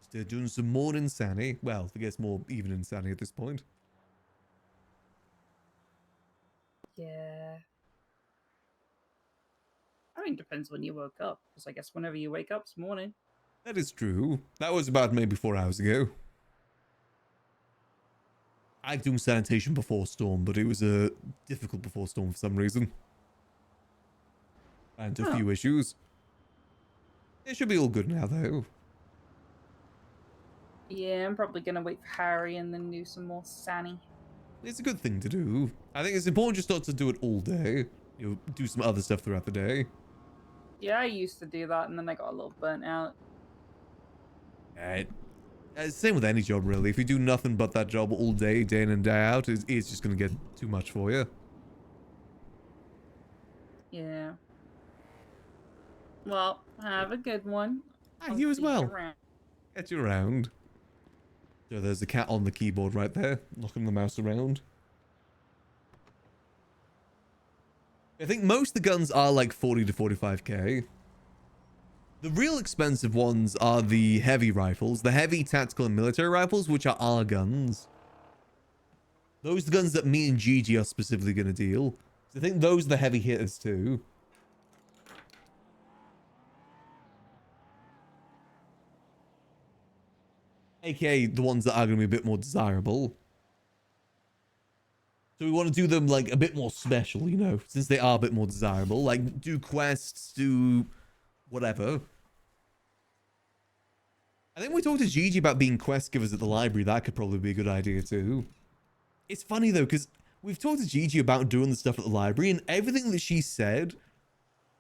Still doing some morning Sanny. Well, I guess more evening Sanny at this point. Yeah. I mean, depends when you woke up. Because I guess whenever you wake up, it's morning. That is true. That was about maybe 4 hours ago. I like doing sanitation before storm, but it was a difficult before storm for some reason. And a few issues. It should be all good now, though. Yeah, I'm probably going to wait for Harry and then do some more Sanny. It's a good thing to do. I think it's important just not to do it all day. You know, do some other stuff throughout the day. Yeah, I used to do that and then I got a little burnt out. Same with any job, really. If you do nothing but that job all day, day in and day out, it's just going to get too much for you. Yeah. Well, have a good one. And you as see you well. around. Get you around. So there's the cat on the keyboard right there, knocking the mouse around. I think most of the guns are like 40 to 45k. The real expensive ones are the heavy rifles, the heavy tactical and military rifles, which are our guns. Those are the guns that me and Gigi are specifically going to deal. So I think those are the heavy hitters too. AKA the ones that are going to be a bit more desirable. So we want to do them like a bit more special, you know, since they are a bit more desirable. Like do quests, do whatever. I think we talked to Gigi about being quest givers at the library. That could probably be a good idea too. It's funny though, because we've talked to Gigi about doing the stuff at the library, and everything that she said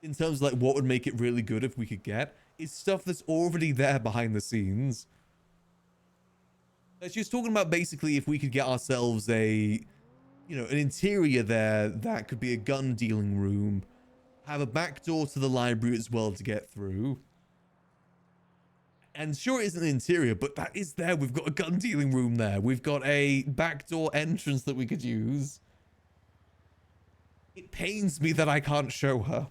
in terms of like what would make it really good if we could get is stuff that's already there behind the scenes. Like, she was talking about basically if we could get ourselves a, you know, an interior there that could be a gun dealing room, have a back door to the library as well to get through. And sure, it isn't an interior, but that is there. We've got a gun dealing room there. We've got a backdoor entrance that we could use. It pains me that I can't show her.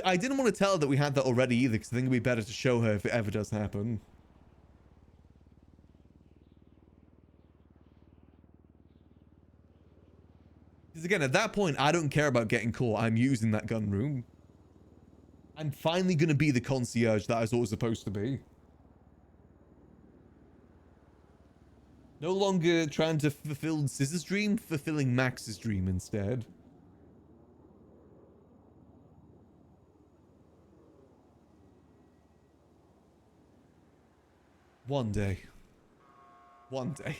I didn't want to tell her that we had that already either, because I think it'd be better to show her if it ever does happen. Because again, at that point, I don't care about getting caught. I'm using that gun room. I'm finally going to be the concierge that I thought I was supposed to be. No longer trying to fulfill Scissors' dream, fulfilling Max's dream instead. One day. One day.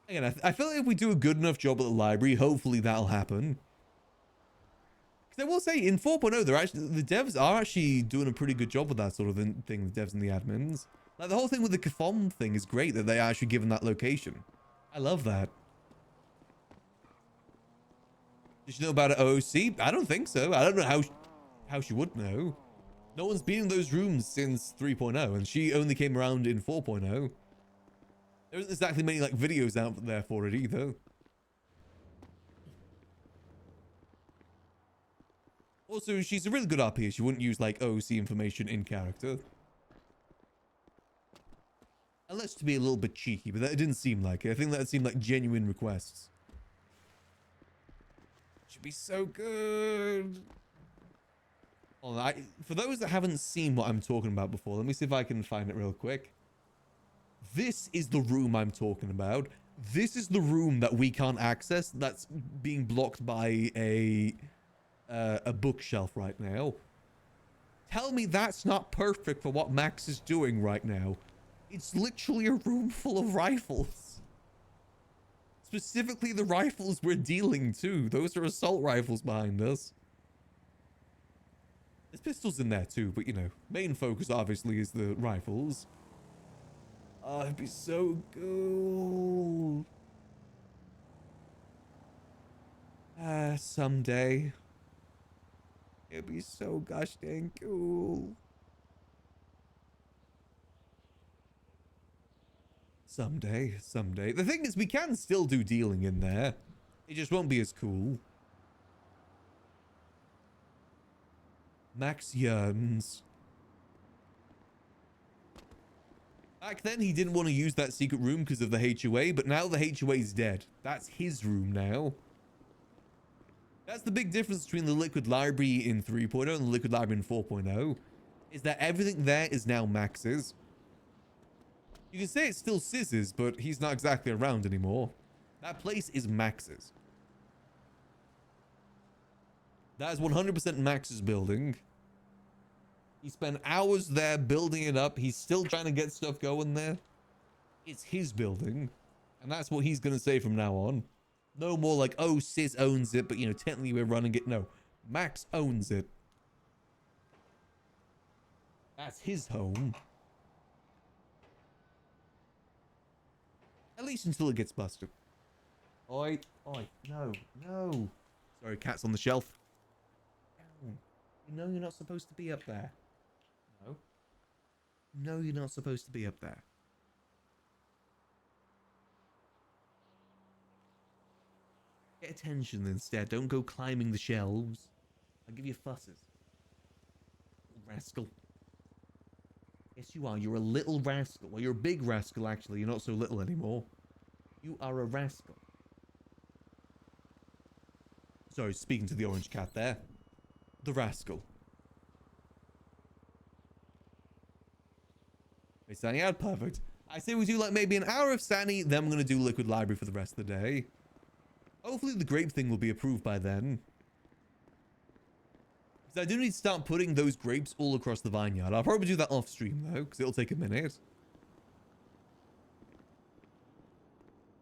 Again, I feel like if we do a good enough job at the library, hopefully that'll happen. Because I will say, in 4.0, the devs are actually doing a pretty good job with that sort of thing, the devs and the admins. Like, the whole thing with the Kafom thing is great that they are actually given that location. I love that. Did you know about it, OOC? I don't think so. I don't know how she would know. No one's been in those rooms since 3.0, and she only came around in 4.0. There isn't exactly many, like, videos out there for it either. Also, she's a really good RP. She wouldn't use, like, OOC information in character. Unless to be a little bit cheeky, but that didn't seem like it. I think that seemed like genuine requests. Should be so good. Hold on, for those that haven't seen what I'm talking about before, let me see if I can find it real quick. This is the room I'm talking about. This is the room that we can't access. That's being blocked by a bookshelf right now. Tell me that's not perfect for what Max is doing right now. It's literally a room full of rifles. Specifically the rifles we're dealing to. Those are assault rifles behind us. There's pistols in there too, but you know, main focus obviously is the rifles. Oh, it'd be so cool. Someday. It'd be so gosh dang cool. Someday. The thing is, we can still do dealing in there. It just won't be as cool. Max yearns. Back then, he didn't want to use that secret room because of the HOA, but now the HOA is dead. That's his room now. That's the big difference between the Liquid Library in 3.0 and the Liquid Library in 4.0, is that everything there is now Max's. You can say it's still Siz's, but he's not exactly around anymore. That place is Max's. That is 100% Max's building. He spent hours there building it up. He's still trying to get stuff going there. It's his building. And that's what he's going to say from now on. No more like, oh, Sis owns it, but, you know, technically we're running it. No, Max owns it. That's his home. At least until it gets busted. Oi, no. Sorry, cat's on the shelf. You know you're not supposed to be up there. No, you're not supposed to be up there. Get attention instead. Don't go climbing the shelves. I'll give you fusses. Rascal. Yes, you are. You're a little rascal. Well, you're a big rascal, actually. You're not so little anymore. You are a rascal. Sorry, speaking to the orange cat there. The rascal. Wait, Sunny out. Perfect. I say we do like maybe an hour of Sunny, then we're going to do Liquid Library for the rest of the day. Hopefully the grape thing will be approved by then. Because I do need to start putting those grapes all across the vineyard. I'll probably do that off stream though, because it'll take a minute.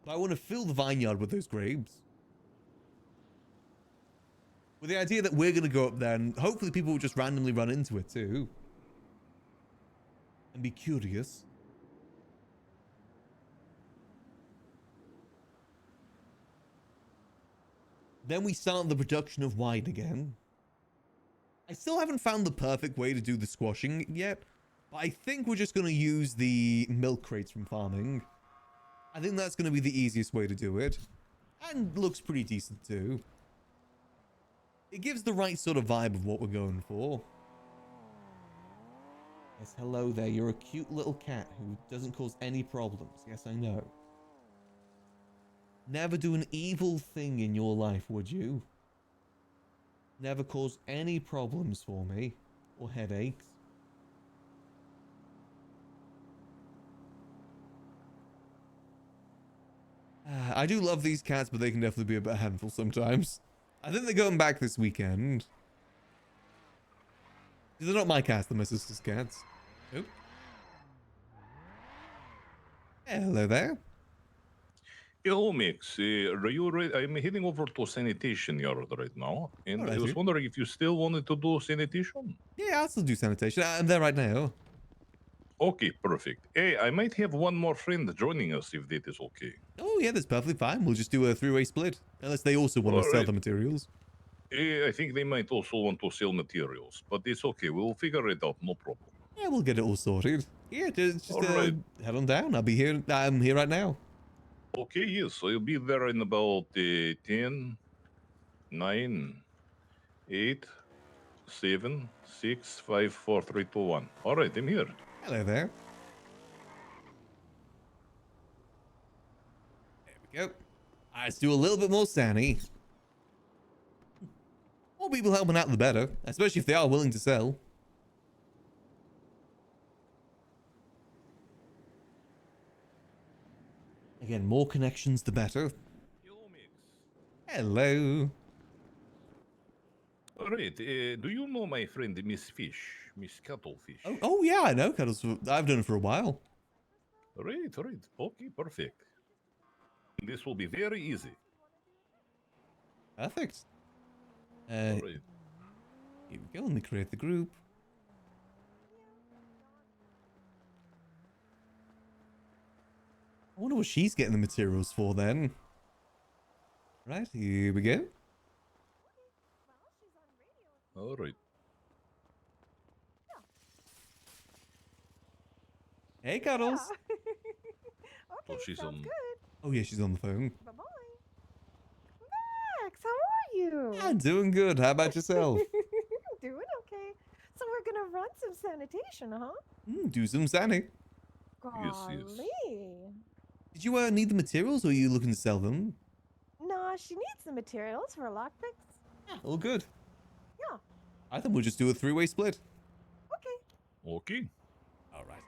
But I want to fill the vineyard with those grapes. With the idea that we're going to go up there and hopefully people will just randomly run into it too. And be curious. Then we start the production of wine again. I still haven't found the perfect way to do the squashing yet, but I think we're just going to use the milk crates from farming. I think that's going to be the easiest way to do it. And looks pretty decent too. It gives the right sort of vibe of what we're going for. Yes, hello there. You're a cute little cat who doesn't cause any problems. Yes, I know. Never do an evil thing in your life, would you? Never cause any problems for me. Or headaches. I do love these cats, but they can definitely be a bit handful sometimes. I think they're going back this weekend. They're not my cats, they're my sister's cats. Oh. Hello there. Hello, Mix. Are you ready? I'm heading over to sanitation yard right now, and I was Alrighty. wondering if you still wanted to do sanitation. Yeah, I'll still do sanitation. I'm there right now. Okay, perfect. Hey, I might have one more friend joining us if that is okay. Oh yeah, that's perfectly fine. We'll just do a three-way split. Unless they also want to sell Alright. the materials. I think they might also want to sell materials, but it's okay. We'll figure it out. No problem. Yeah, we'll get it all sorted. Yeah, just Alright. head on down. I'll be here. I'm here right now. Okay, yes. I'll be there in about 10, 9, 8, 7, 6, 5, 4, 3, 2, 1. All right, I'm here. Hello there. There we go. Let's do a little bit more Sani. More people helping out, the better. Especially if they are willing to sell. Again, more connections, the better. Hello. All right. Do you know my friend Miss Fish, Miss Cuttlefish? Oh yeah, I know Cuddles. I've done it for a while. Right. Okay, perfect. This will be very easy. Perfect. All right. Here we go. Let me create the group. I wonder what she's getting the materials for then. Right, here we go. All right. Hey, Cuddles. So she's on. Oh yeah, she's on the phone. Bye-bye. Max, how are you? I'm doing good. How about yourself? Doing okay. So we're gonna run some sanitation, huh? Do some Sani. Yes. Golly. Did you need the materials, or are you looking to sell them? Nah, she needs the materials for lockpicks. All good. Yeah. I think we'll just do a three-way split. Okay. Okay. All right.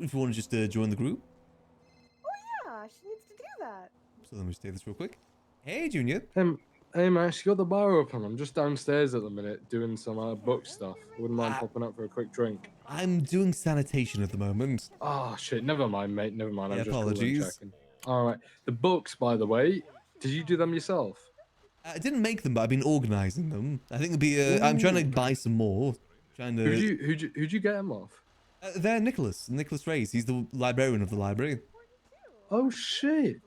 If you want to just join the group. Oh yeah, she needs to do that. So let me just take this real quick. Hey, Junior. Hey, Max, you got the bar open? I'm just downstairs at the minute doing some book stuff. Wouldn't mind popping up for a quick drink. I'm doing sanitation at the moment. Oh, shit. Never mind, mate. Never mind. I'm Yeah, just apologies. checking. All right. The books, by the way, did you do them yourself? I didn't make them, but I've been organizing them. I think it'll be. I'm trying to buy some more. Trying to. Who'd you get them off? They're Nicholas Reyes. He's the librarian of the library. Oh shit!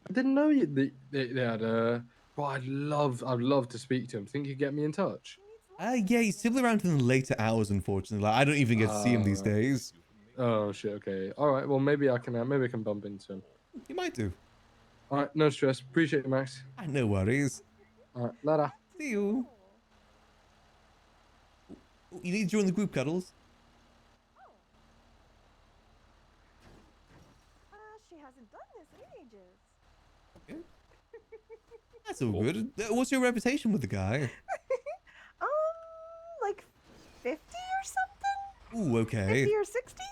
I didn't know they had a. Well, I'd love to speak to him. Think you'd get me in touch? Yeah, he's simply around in the later hours, unfortunately. Like, I don't even get to see him these days. Oh shit. Okay. All right. Well, maybe I can bump into him. You might do. All right. No stress. Appreciate it, Max. No worries. All right. Later. See you. You need to join the group, Cuddles. She hasn't done this in ages. Okay. That's all good. What's your reputation with the guy? Like 50 or something? Ooh, okay. 50 or 60?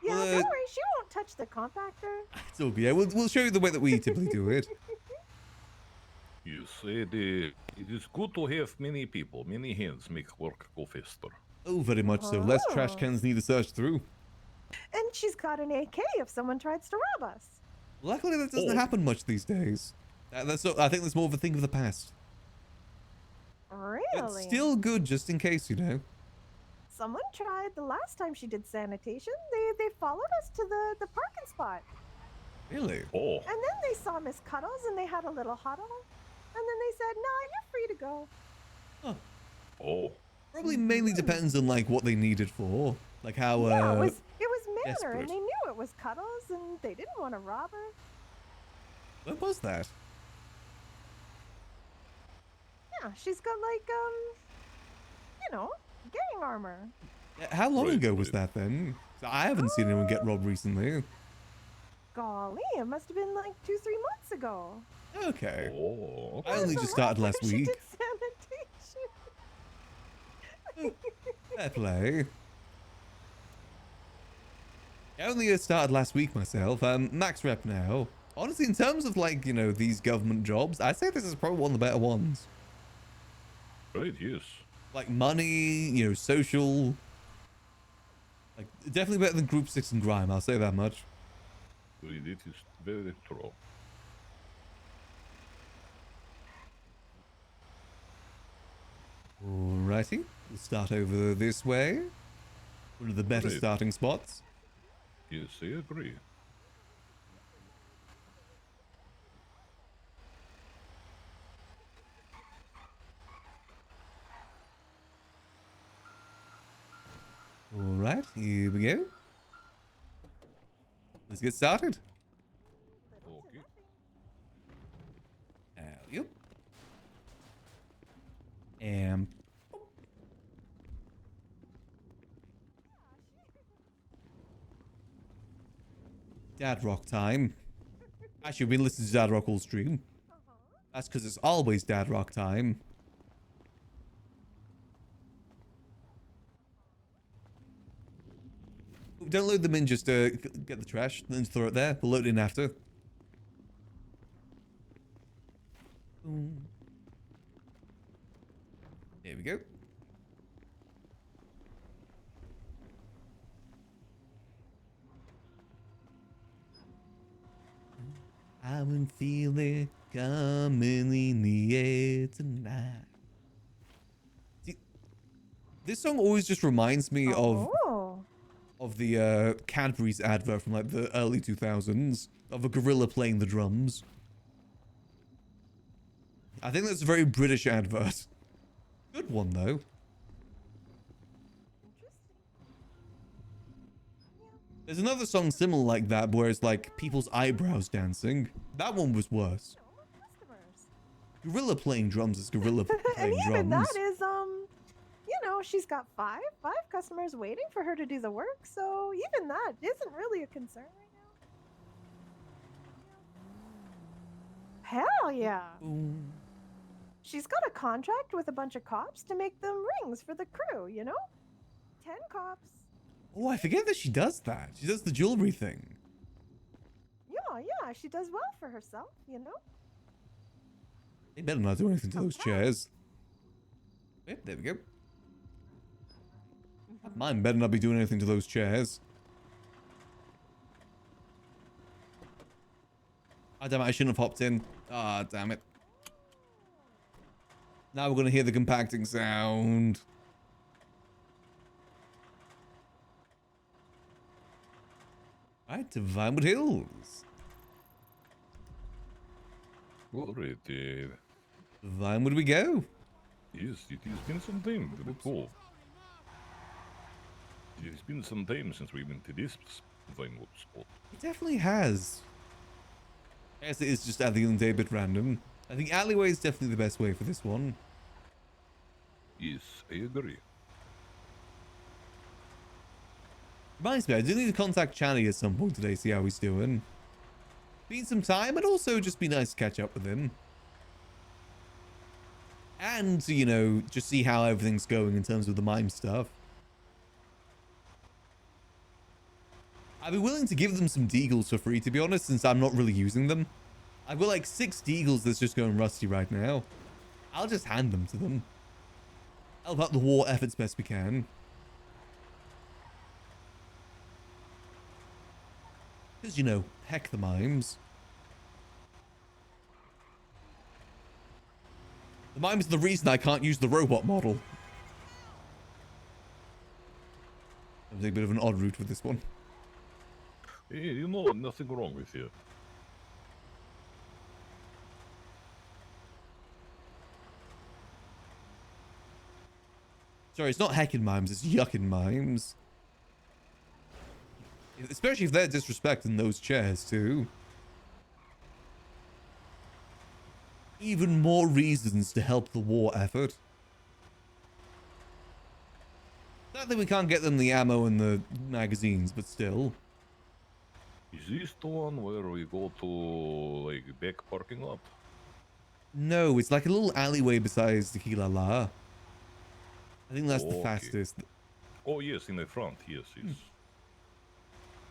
Yeah, Well, don't worry, she won't touch the compactor. It's all good. Yeah, we'll show you the way that we typically do it. Yes, it is good to have many people, many hands make work go faster. Oh, very much so. Less trash cans need to search through. And she's got an AK if someone tries to rob us. Luckily, that doesn't happen much these days. I think that's more of a thing of the past. Really? But still good, just in case, you know. Someone tried the last time she did sanitation. They followed us to the parking spot. Really? Oh, And then they saw Miss Cuddles and they had a little huddle. And then they said, "Nah, you're free to go." oh. Probably mainly depends on like what they need it for. Like how Yeah, it was Manor, desperate. and they knew it was Cuddles, and they didn't want to rob her. when was that? Yeah, she's got like gang armor. How long Right, ago was right. that then? I haven't seen anyone get robbed recently. Golly, it must have been like 2-3 months ago. Okay. Oh, I only just started last She week. did sanitation. Fair play. I only started last week myself. Max rep now. Honestly, in terms of like, these government jobs, I'd say this is probably one of the better ones. right, yes. Like money, social. Like definitely better than Group 6 and Grime, I'll say that much. It is very true. Alrighty, we'll start over this way. One of the better Right. starting spots. Yes, I agree. Alright, here we go. Let's get started. Okay. Yep. And Dad Rock time. Actually, we've been listening to Dad Rock all stream. That's because it's always Dad Rock time. Don't load them in, just get the trash, then throw it there. We'll load it in after. Boom. There we go. I can feel it coming in the air tonight. See, this song always just reminds me Oh. of the Cadbury's advert from like the early 2000s of a gorilla playing the drums. I think that's a very British advert. Good one though. There's another song similar like that where it's like people's eyebrows dancing. That one was worse. Customers. Gorilla playing drums is gorilla And playing even drums. that is she's got five customers waiting for her to do the work, so even that isn't really a concern right now. Hell yeah. Boom. She's got a contract with a bunch of cops to make them rings for the crew, 10 cops. Oh, I forget that she does that. She does the jewelry thing. Yeah, she does well for herself, They better not do anything to those chairs. Yep, there we go. Mine better not be doing anything to those chairs. Ah, damn it, I shouldn't have hopped in. Ah, damn it. Now we're going to hear the compacting sound. Alright, to Vinewood Hills. Alright, Vinewood we go. yes, it has been some time. Very cool. It has been some time since we went to this Vinewood spot. It definitely has. I guess it is just at the end of the day a bit random. I think alleyway is definitely the best way for this one. Yes, I agree. Reminds me, I do need to contact Channy at some point today, see how he's doing. Been some time, and also just be nice to catch up with him. And, just see how everything's going in terms of the mime stuff. I'd be willing to give them some deagles for free, to be honest, since I'm not really using them. I've got like 6 deagles that's just going rusty right now. I'll just hand them to them. Help out the war efforts best we can. Because, heck the mimes. The mimes are the reason I can't use the robot model. I'm taking a bit of an odd route with this one. Hey, nothing wrong with you. Sorry, it's not heckin' mimes, it's yuckin' mimes. Especially if they're disrespecting those chairs, too. Even more reasons to help the war effort. Not that we can't get them the ammo and the magazines, but still. Is this the one where we go to, like, back parking lot? No, it's like a little alleyway besides the Kilala. I think that's the Okay. fastest. Oh, yes, in the front. Yes, yes.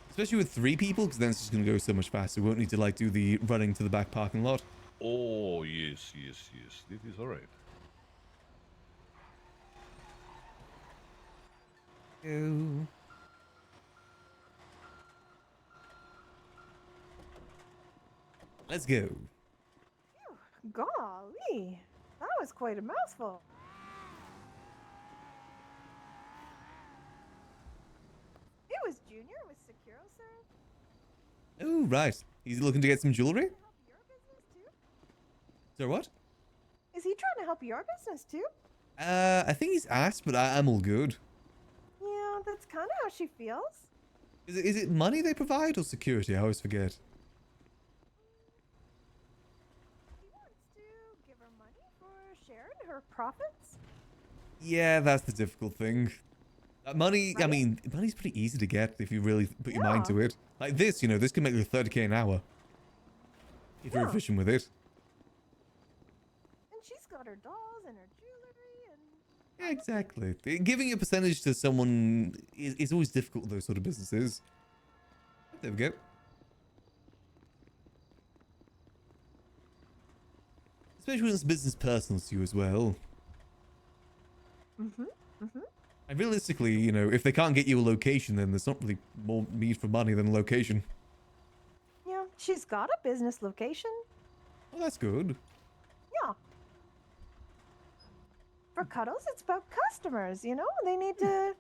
Especially with 3 people, because then it's just going to go so much faster. We won't need to, like, do the running to the back parking lot. Oh, yes, yes, yes. That is alright. Go. Let's go. Golly, that was quite a mouthful. It was Junior with Securo, sir. Oh, right. He's looking to get some jewelry? Help your business too? So what? Is he trying to help your business too? I think he's asked, but I'm all good. Yeah, that's kind of how she feels. Is it money they provide or security? I always forget. He wants to give her money for sharing her profits. Yeah, that's the difficult thing. Money, I Right? mean, money's pretty easy to get if you really put your mind Yeah. to it. Like this, you know, this can make you 30k an hour. If you're Yeah. efficient with it. And she's got her dolls and her jewelry and... Yeah, exactly. Giving a percentage to someone is always difficult with those sort of businesses. There we go. Especially when it's business personal to you as well. Mm-hmm, mm-hmm. And realistically, you know, if they can't get you a location, then there's not really more need for money than a location. Yeah, she's got a business location. Oh, that's good. Yeah. For Cuddles, it's about customers, you know? They need to...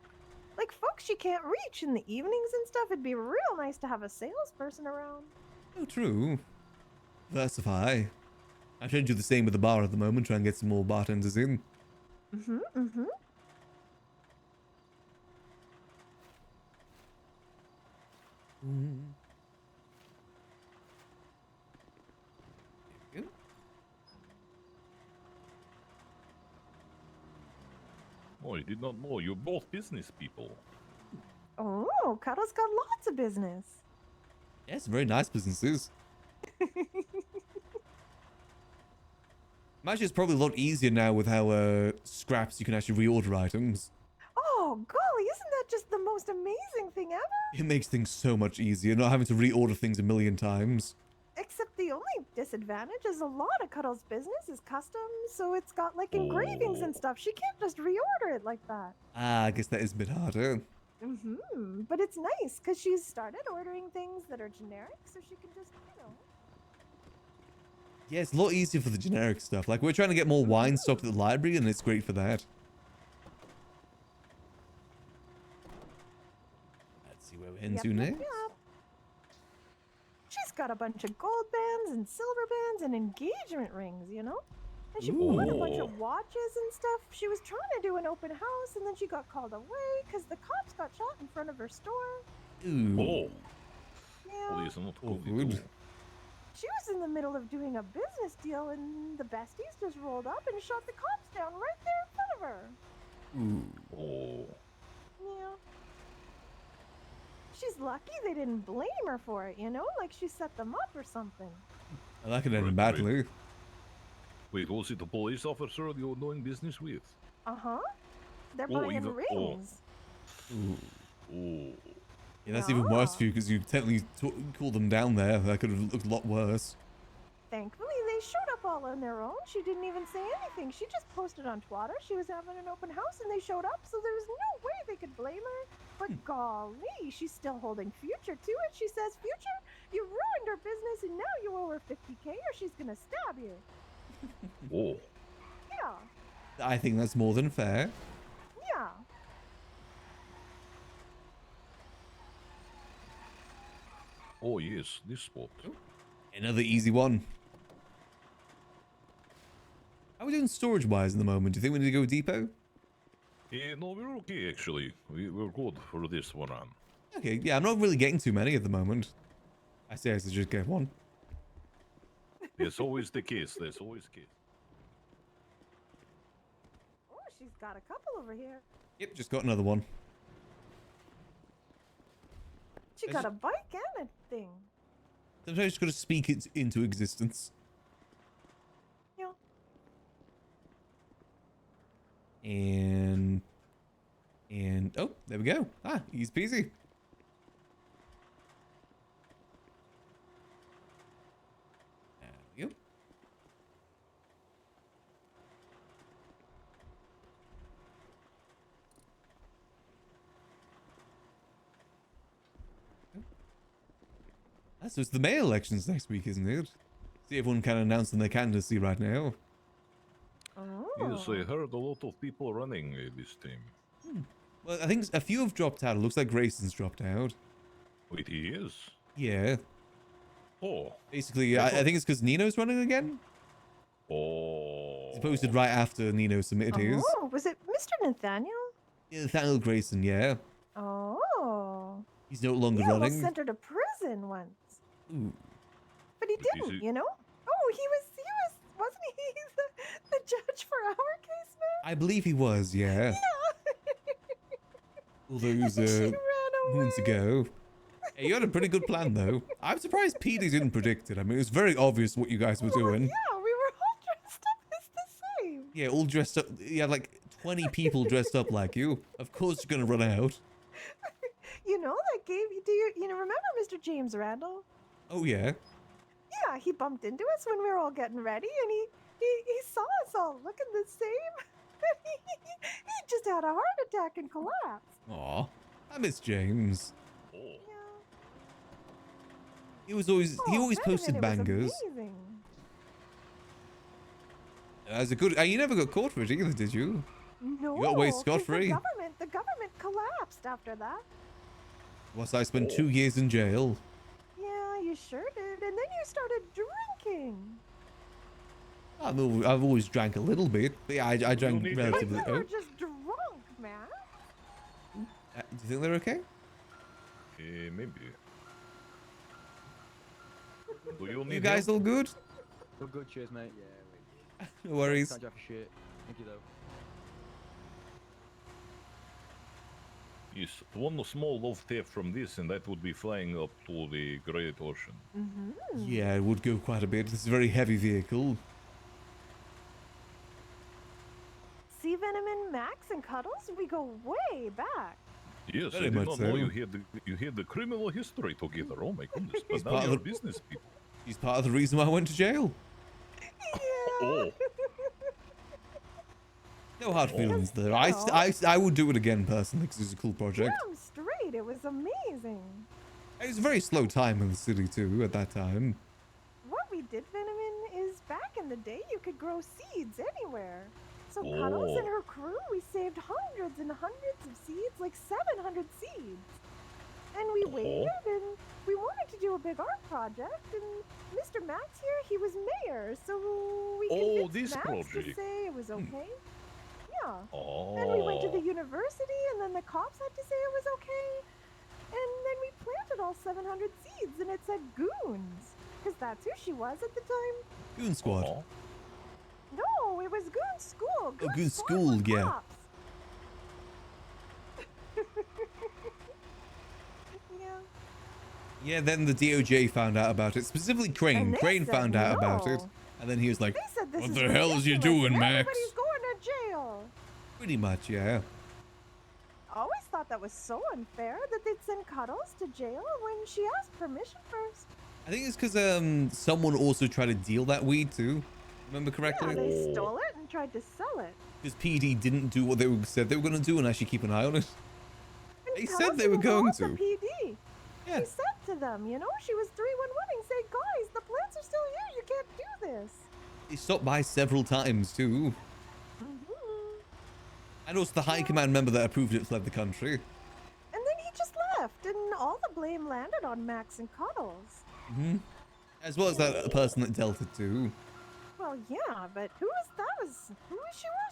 Like, folks she can't reach in the evenings and stuff. It'd be real nice to have a salesperson around. Oh, true. Versify. I'm trying to do the same with the bar at the moment, try and get some more bartenders in. Mm-hmm, mm-hmm. Good. Oh, I did not know. You're both business people. Oh, Cuddles got lots of business. Yes, very nice businesses. Imagine it's probably a lot easier now with how scraps you can actually reorder items. Oh, golly, isn't that just the most amazing thing ever? It makes things so much easier, not having to reorder things a million times. Except the only disadvantage is a lot of Cuddles' business is custom, so it's got like engravings and stuff. She can't just reorder it like that. Ah, I guess that is a bit harder. Mm-hmm. But it's nice because she's started ordering things that are generic, so she can just, you know. Yeah, it's a lot easier for the generic stuff. Like, we're trying to get more wine stocked at the library, and it's great for that. Let's see where we're heading to next. She's got a bunch of gold bands and silver bands and engagement rings, you know? And she bought a bunch of watches and stuff. She was trying to do an open house, and then she got called away because the cops got shot in front of her store. Ooh. Oh. Yeah. Oh, yes, not Oh, cool. good. She was in the middle of doing a business deal, and the besties just rolled up and shot the cops down right there in front of her. Ooh. Oh. Yeah. She's lucky they didn't blame her for it, you know? Like she set them up or something. I like it ending Right, badly. Wait, was it the police officer you're doing business with? Uh-huh. They're Oh, buying even- oh. rings. Ooh. Oh. Yeah, that's even worse Yeah. for you because you technically cooled them down there. That could have looked a lot worse. Thankfully, they showed up all on their own. She didn't even say anything. She just posted on Twitter she was having an open house, and they showed up, so there was no way they could blame her. But golly, she's still holding Future to it. She says, Future, you ruined her business, and now you owe her 50K or she's gonna stab you. Oh. Yeah, I think that's more than fair. yeah. Oh, yes, this spot. Another easy one. How are we doing storage-wise at the moment? Do you think we need to go depot? No, we're okay actually. We're good for this one. Okay, yeah, I'm not really getting too many at the moment. I say I should just get one. That's always the case. That's always the case. Oh, she's got a couple over here. Yep, just got another one. She got a bike and a thing. Sometimes you just got to speak it into existence. Yeah. And oh, there we go. Ah, easy peasy. There we go. Ah, so it's the May elections next week, isn't it? See everyone kind of announcing their candidacy right now. Oh. Yes, I heard a lot of people running this time. Well, I think a few have dropped out. It looks like Grayson's dropped out. Wait, he is? Yeah. Oh. Basically, I think it's because Nino's running again. Oh. It's posted right after Nino submitted his. Oh, was it Mr. Nathaniel? Yeah, Nathaniel Grayson, yeah. Oh. He's no longer He almost running. sent her to prison once. Ooh. But he But is didn't, it- you know? Oh, wasn't he the judge for our case now? I believe he was, yeah. Yeah. All those She ran away. moons ago. Hey, you had a pretty good plan, though. I'm surprised PD didn't predict it. I mean, it was very obvious what you guys were doing. Yeah, we were all dressed up as the same. Yeah, all dressed up. You had like 20 people dressed up like you. Of course you're going to run out. You know, that gave you, you know, remember Mr. James Randall? Oh, yeah. Yeah, he bumped into us when we were all getting ready, and he saw us all looking the same. he just had a heart attack and collapsed. Aw. I miss James. Oh. Yeah. He always Oh, posted man, it was bangers. amazing. As a good, you never got caught for it either, did you? No, got away 'cause scot-free. The government collapsed after that. Once I spent 2 years in jail. Yeah, you sure did. And then you started drinking. I've always drank a little bit, but yeah, I drank need relatively. But you Oh, were just drunk, man. do you think they're okay? Maybe. Do you need You guys help? all good? We're good, cheers, mate. Yeah, No worries. can't drive for shit. Thank you, though. Yes, one small love tape from this, and that would be flying up to the Great Ocean. Mm-hmm. Yeah, it would go quite a bit. This is a very heavy vehicle. Sea Venom and Max and Cuddles, we go way back. Yes, Very I did much not know so. you had the criminal history together. Oh my goodness! But now part of you're the- business people. He's part of the reason why I went to jail. Yeah. Oh. No hard Oh. feelings there. No. I would do it again personally because it's a cool project. Damn straight, it was amazing. It was a very slow time in the city too at that time. What we did, Veneman, is back in the day you could grow seeds anywhere. So Cuddles and Oh. her crew, we saved hundreds and hundreds of seeds, like 700 seeds. And we waited, and we wanted to do a big art project, and Mr. Max here, he was mayor, so we Oh, convinced this Max to project. say it was okay. Yeah. Oh. Then we went to the university, and then the cops had to say it was okay. And then we planted all 700 seeds, and it said Goons, because that's who she was at the time. Goon Squad. Oh. No, it was Goon School. Goon Squad School, with yeah. cops. Yeah. Yeah, then the DOJ found out about it. Specifically Crane. And they Crane said found out about it. no. And then he was like, They said this what is the hell is you ridiculous, doing, and Max? Everybody's going to jail. Pretty much, yeah. I always thought that was so unfair that they'd send Cuddles to jail when she asked permission first. I think it's because someone also tried to deal that weed too. Remember Yeah, correctly? they stole it and tried to sell it. Because PD didn't do what they said they were going to do and actually keep an eye on it. And They said Cuddles they were even going called to. the PD. Yeah. She said to them, you know, she was 311 and said, guys, the plants are still here. You can't do this. They stopped by several times too. Mhm. And also the high command member that approved it fled the country. And then he just left, and all the blame landed on Max and Cuddles. As well as that person that dealt it too. Well, yeah, but who was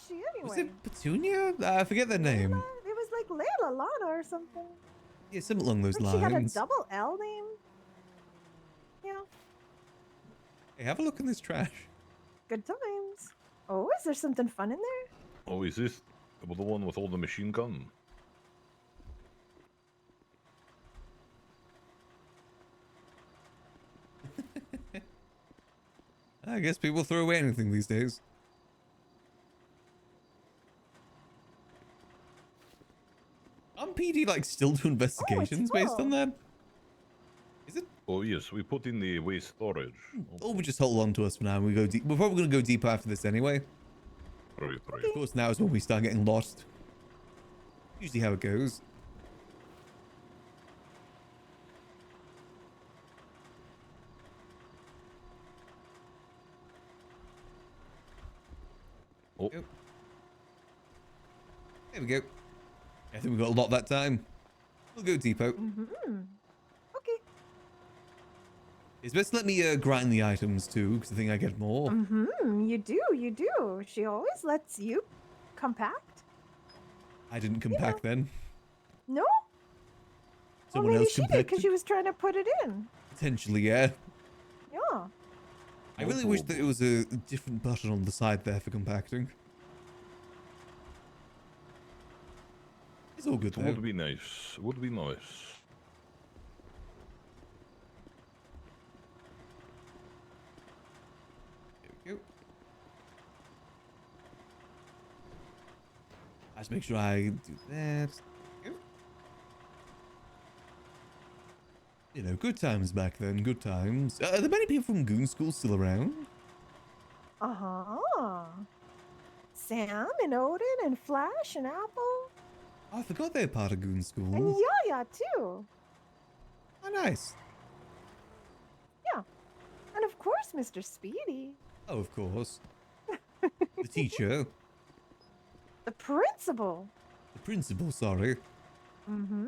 she anyway? Was it Petunia? I forget their name. Layla? It was like Layla Lana or something. Yeah, something along those Like she had a lines. double L name. Yeah, Hey, have a look in this trash. good times. Oh, is there something fun in there? Oh, is this the one with all the machine gun? I guess people throw away anything these days. Aren't PD like still do investigations based on full. that? Is it? Oh yes, we put in the waste storage. Or we just hold on to us for now and we go deep. We're probably going to go deeper after this anyway. Right, right. Of course, now is when we start getting lost. Usually how it goes. Oh. Yep. There we go. I think we got a lot that time. We'll go deeper. Okay. It's best to let me grind the items too, because I think I get more. You do. She always lets you compact. I didn't compact then. No? Someone well, maybe else she did compacted. because she was trying to put it in. Potentially, yeah. Yeah. I really wish that it was a different button on the side there for compacting. It's all good It though. would be nice. Would be nice. There we go. Let's make sure I do that. Go. You know, good times back then, good times. Are there many people from Goon School still around? Uh-huh. Sam and Odin and Flash and Apple. Oh, I forgot they're part of Goon School. And Yaya, too. Oh, nice. Yeah. And of course, Mr. Speedy. Oh, of course. The teacher. The principal. The principal, sorry. Mm-hmm.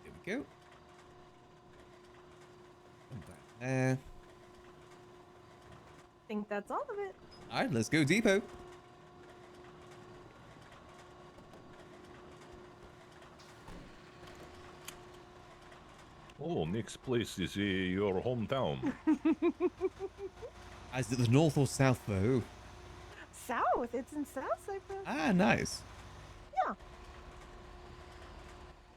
There we go. And back there. Think that's all of it. Alright, let's go deeper. Oh, next place is your hometown. Is it the north or south, though? South. It's in South Cyprus. Ah, nice. Yeah.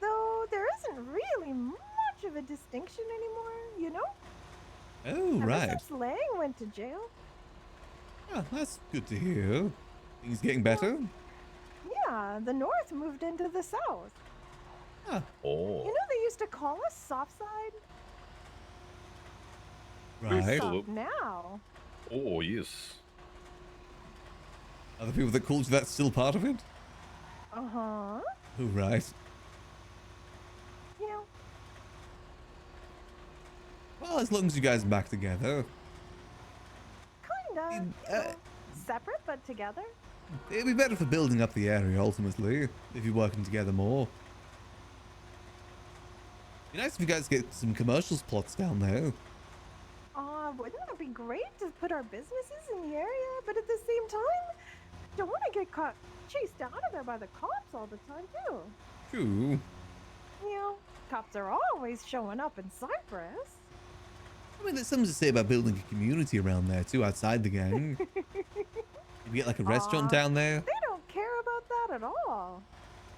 Though there isn't really much of a distinction anymore, you know? Oh, Ever right. since Lang went to jail. Ah, that's good to hear. Things getting better? Yeah, the North moved into the South. Ah, Oh. You know they used to call us soft side? We're right. soft now. Oh, yes. Are the people that called you that still part of it? Uh-huh. Oh, right. Yeah. Well, as long as you guys are back together. Kinda. You know, separate but together. It'd be better for building up the area, ultimately, if you're working together more. Be nice if you guys get some commercials plots down there. Wouldn't that be great to put our businesses in the area? But at the same time, don't want to get caught chased out of there by the cops all the time, too. True. You know, cops are always showing up in Cyprus. I mean, there's something to say about building a community around there, too, outside the gang. You get like a restaurant down there. They don't care about that at all.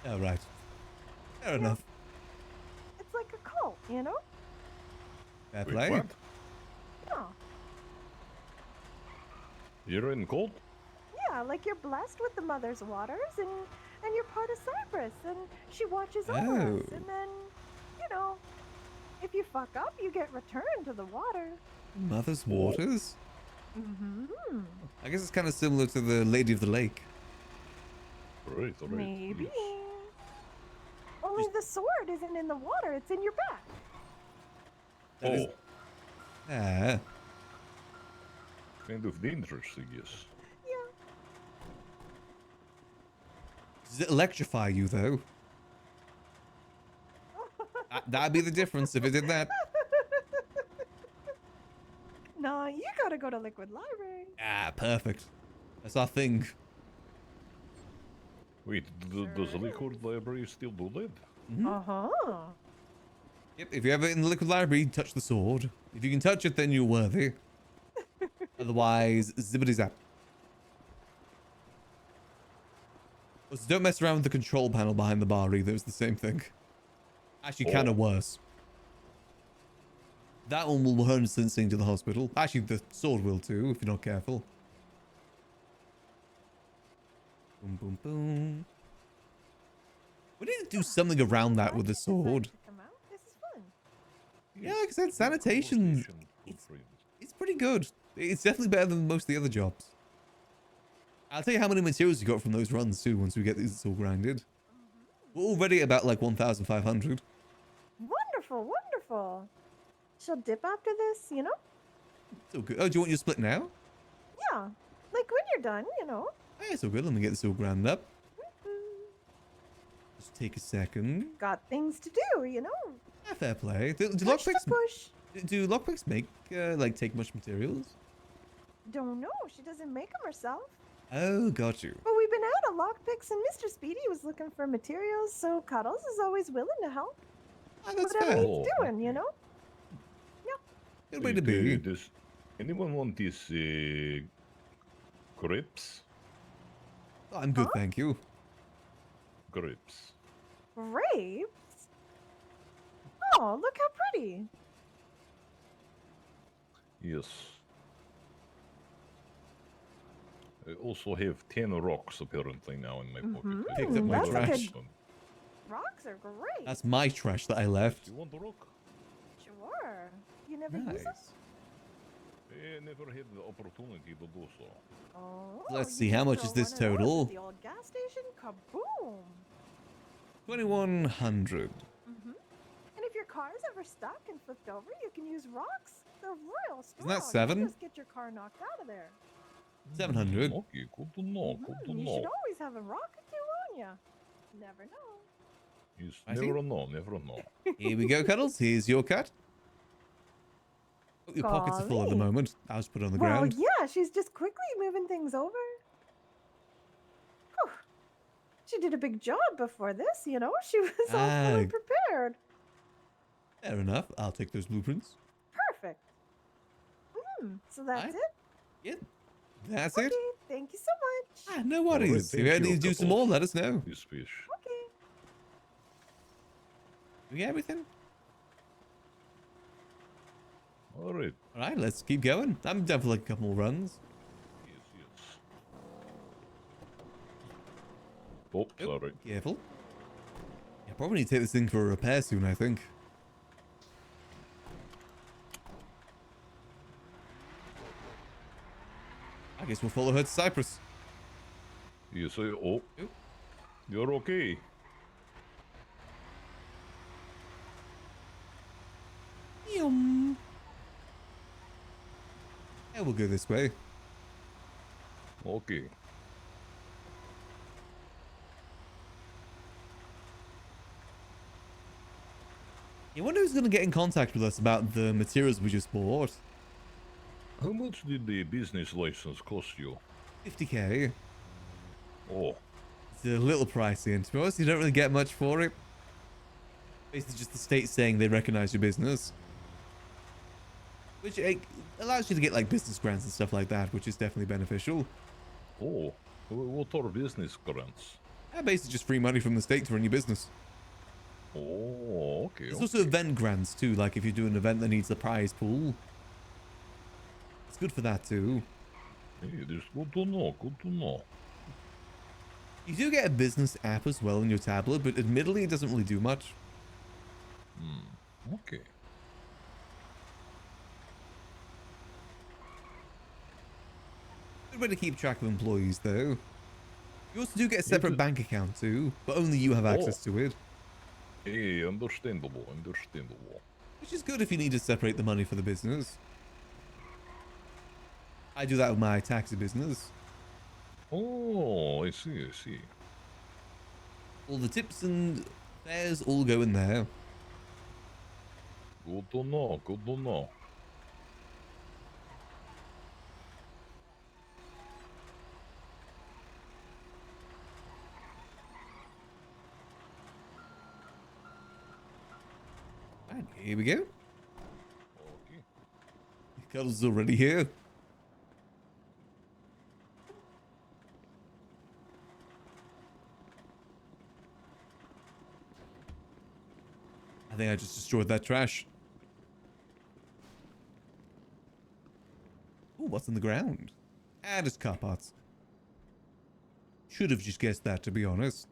Oh, right. Fair enough. It's like a cult, you know? Fair Wait, play. what? Yeah. You're in cold? Yeah, like you're blessed with the mother's waters and you're part of Cyprus and she watches over Oh. us. And then, you know, if you fuck up, you get returned to the water. Mother's Waters? Mm-hmm. I guess it's kind of similar to the Lady of the Lake. Right, right. Maybe. yes. Only the sword isn't in the water, it's in your back. That is- Oh, Ah. kind of dangerous, I guess. Yeah. Does it electrify you, though? That'd be the difference if it did that. Nah, you gotta go to Liquid Library. Ah, perfect. That's our thing. Wait, does the Liquid Library still do that? Mhm. Uh-huh. Yep, if you're ever in the Liquid Library, touch the sword. If you can touch it, then you're worthy. Otherwise, zippity zap. Also, don't mess around with the control panel behind the bar either. It's the same thing. Actually, kind of worse. That one will 100% sing to the hospital. Actually, the sword will too, if you're not careful. Boom, boom, boom. We need to do something around that with the sword. This is fun. Yeah, like I said, sanitation, it's pretty good. It's definitely better than most of the other jobs. I'll tell you how many materials you got from those runs too once we get these all grinded. We're already at about like 1,500. Wonderful, wonderful. She'll dip after this, you know? So good. Oh, do you want your split now? Yeah. Like when you're done, you know? Oh, yeah, so good. Let me get this all ground up. Just take a second. Got things to do, you know? Yeah, fair play. Do Push to lockpicks push. do lockpicks make like take much materials? Don't know. She doesn't make them herself. Oh, got you. But we've been out of lockpicks, and Mr. Speedy was looking for materials, so Cuddles is always willing to help. Oh, that's Whatever fair. he's doing, you know? Good way to be. Does anyone want these grapes? Oh, I'm good, thank you. Grapes. Grapes? Oh, look how pretty. Yes. I also have 10 rocks apparently now in my pocket. I Picked up my that's a trash. good- Rocks are great. That's my trash that I left. Do you want a rock? Sure. You never use them? Nice. I never had the opportunity to do so. Oh, Let's you see, how just much throw is this one of those at total? The old gas station, kaboom. 2,100. And if your car is ever stuck and flipped over, you can use rocks. They're real strong. Isn't that 7? You just get your car knocked out of there. 700. Okay, good to know. Good to You know. should always have a rock or two on you. Never know. Yes, I see. never know, never know. Here we go, Cuddles. Here's your cut. Oh, your pockets are full at the Golly. moment. I was put on the Well, ground. yeah, she's just quickly moving things over. Whew. She did a big job before this, you know? She was all fully Ah. prepared. Fair enough. I'll take those blueprints. Perfect. So that's Alright. it? Yep. That's Okay, it. thank you so much. Ah, no worries. thank If you you, need to do some more, Cuddles. let us know. This fish. Okay. Do we get everything? Alright. Alright, let's keep going. I'm done for like a couple more runs. Yes, yes. Oh, sorry. Careful. Yeah, probably need to take this thing for a repair soon, I think. I guess we'll follow her to Cyprus. Yes, I... Oh. Oop. You're okay. Yum. Yeah, we'll go this way. Okay. I wonder who's going to get in contact with us about the materials we just bought. How much did the business license cost you? 50k. Oh, It's a little pricey, and to be honest, you don't really get much for it. Basically just the state saying they recognize your business. Which allows you to get like business grants and stuff like that, which is definitely beneficial. oh. What are business grants? Basically just free money from the state to run your business. Oh, okay. There's also event grants too, like if you do an event that needs a prize pool. It's good for that too. Hey, that's good to know, good to know. You do get a business app as well on your tablet, but admittedly it doesn't really do much. Okay. Good way to keep track of employees though. You also do get a separate bank account too, but only you have access to it. Hey, understandable, understandable. Which is good if you need to separate the money for the business. I do that with my taxi business. Oh, I see, I see. All the tips and fares all go in there. Good to know. Good to know. And here we go. Okay. Cuddles already here. I think I just destroyed that trash. Ooh, what's on the ground? Ah, just car parts. Should have just guessed that, to be honest.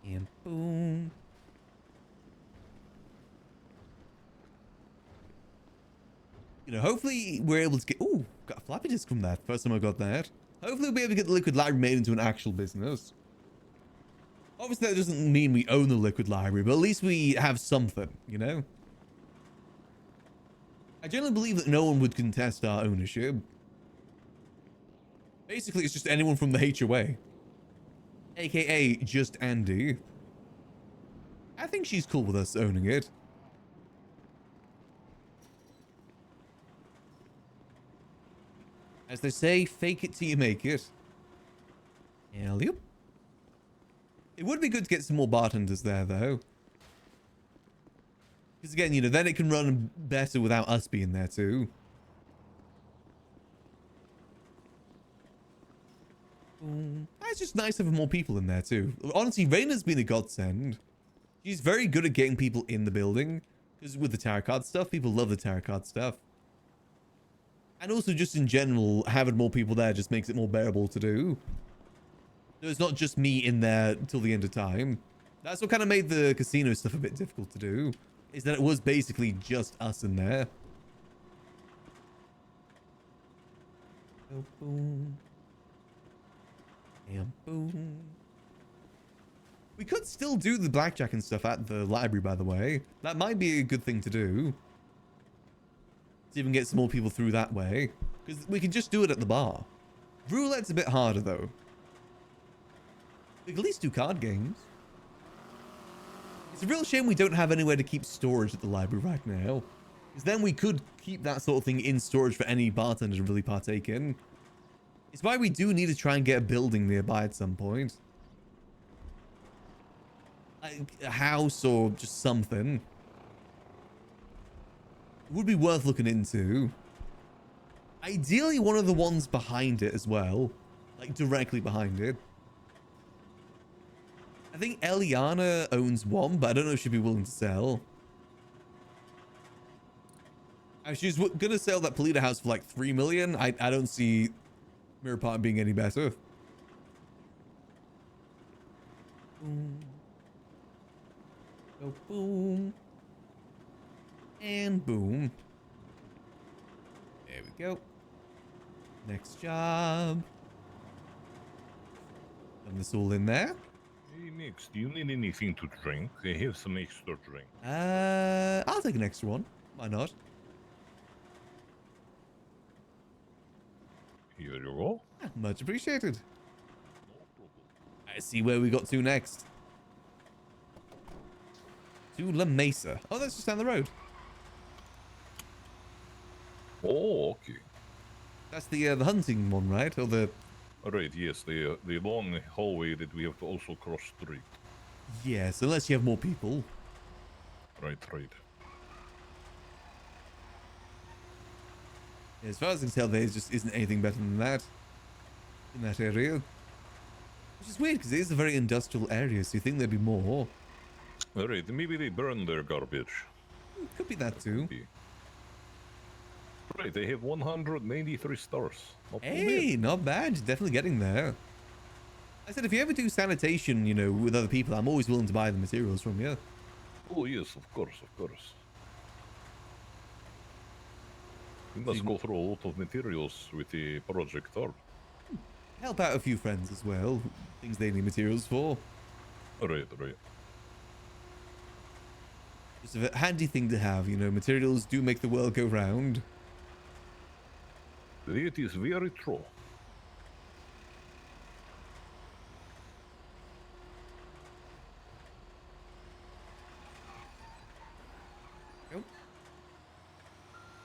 And boom. You know, hopefully we're able to get... Ooh, got a floppy disk from that. First time I got that. Hopefully we'll be able to get the liquid library made into an actual business. Obviously that doesn't mean we own the liquid library, but at least we have something, you know? I generally believe that no one would contest our ownership. Basically, it's just anyone from the HOA. AKA just Andy. I think she's cool with us owning it. As they say, fake it till you make it. Hell yep. It would be good to get some more bartenders there, though. Because again, you know, then it can run better without us being there, too. It's just nice having more people in there, too. Honestly, Raina's been a godsend. She's very good at getting people in the building. Because with the tarot card stuff, people love the tarot card stuff. And also just in general, having more people there just makes it more bearable to do. So it's not just me in there till the end of time. That's what kind of made the casino stuff a bit difficult to do. Is that it was basically just us in there. Oh, boom. And boom. We could still do the blackjack and stuff at the library, by the way. That might be a good thing to do. To even get some more people through that way. Because we can just do it at the bar. Roulette's a bit harder, though. We can at least do card games. It's a real shame we don't have anywhere to keep storage at the library right now. Because then we could keep that sort of thing in storage for any bartender to really partake in. It's why we do need to try and get a building nearby at some point. Like a house or just something. It would be worth looking into. Ideally, one of the ones behind it as well. Like directly behind it. I think Eliana owns one, but I don't know if she'd be willing to sell. She was going to sell that Polita house for like 3 million. I don't see Mirror Park being any better. Boom. Oh, boom. And boom. There we go. Next job. And this all in there. Hey, Mix, do you need anything to drink? I have some extra drink. I'll take an extra one. Why not? Here you go. Much appreciated. I see where we got to next. To La Mesa. Oh, that's just down the road. Oh, okay. That's the hunting one, right? Or the... Right, yes, the long hallway that we have to also cross street. Yes, unless you have more people. Right. As far as I can tell, there just isn't anything better than that in that area. Which is weird, because it is a very industrial area, so you think there'd be more. Alright, maybe they burn their garbage. Could be that too. Maybe. Right, they have 193 stars. Not too Hey, bad. not bad. Definitely getting there. I said, if you ever do sanitation, you know, with other people, I'm always willing to buy the materials from you. Oh yes, of course. We must go through a lot of materials with the projector. Help out a few friends as well. Things they need materials for. Right. Just a handy thing to have, you know, materials do make the world go round. It is very true. Nope.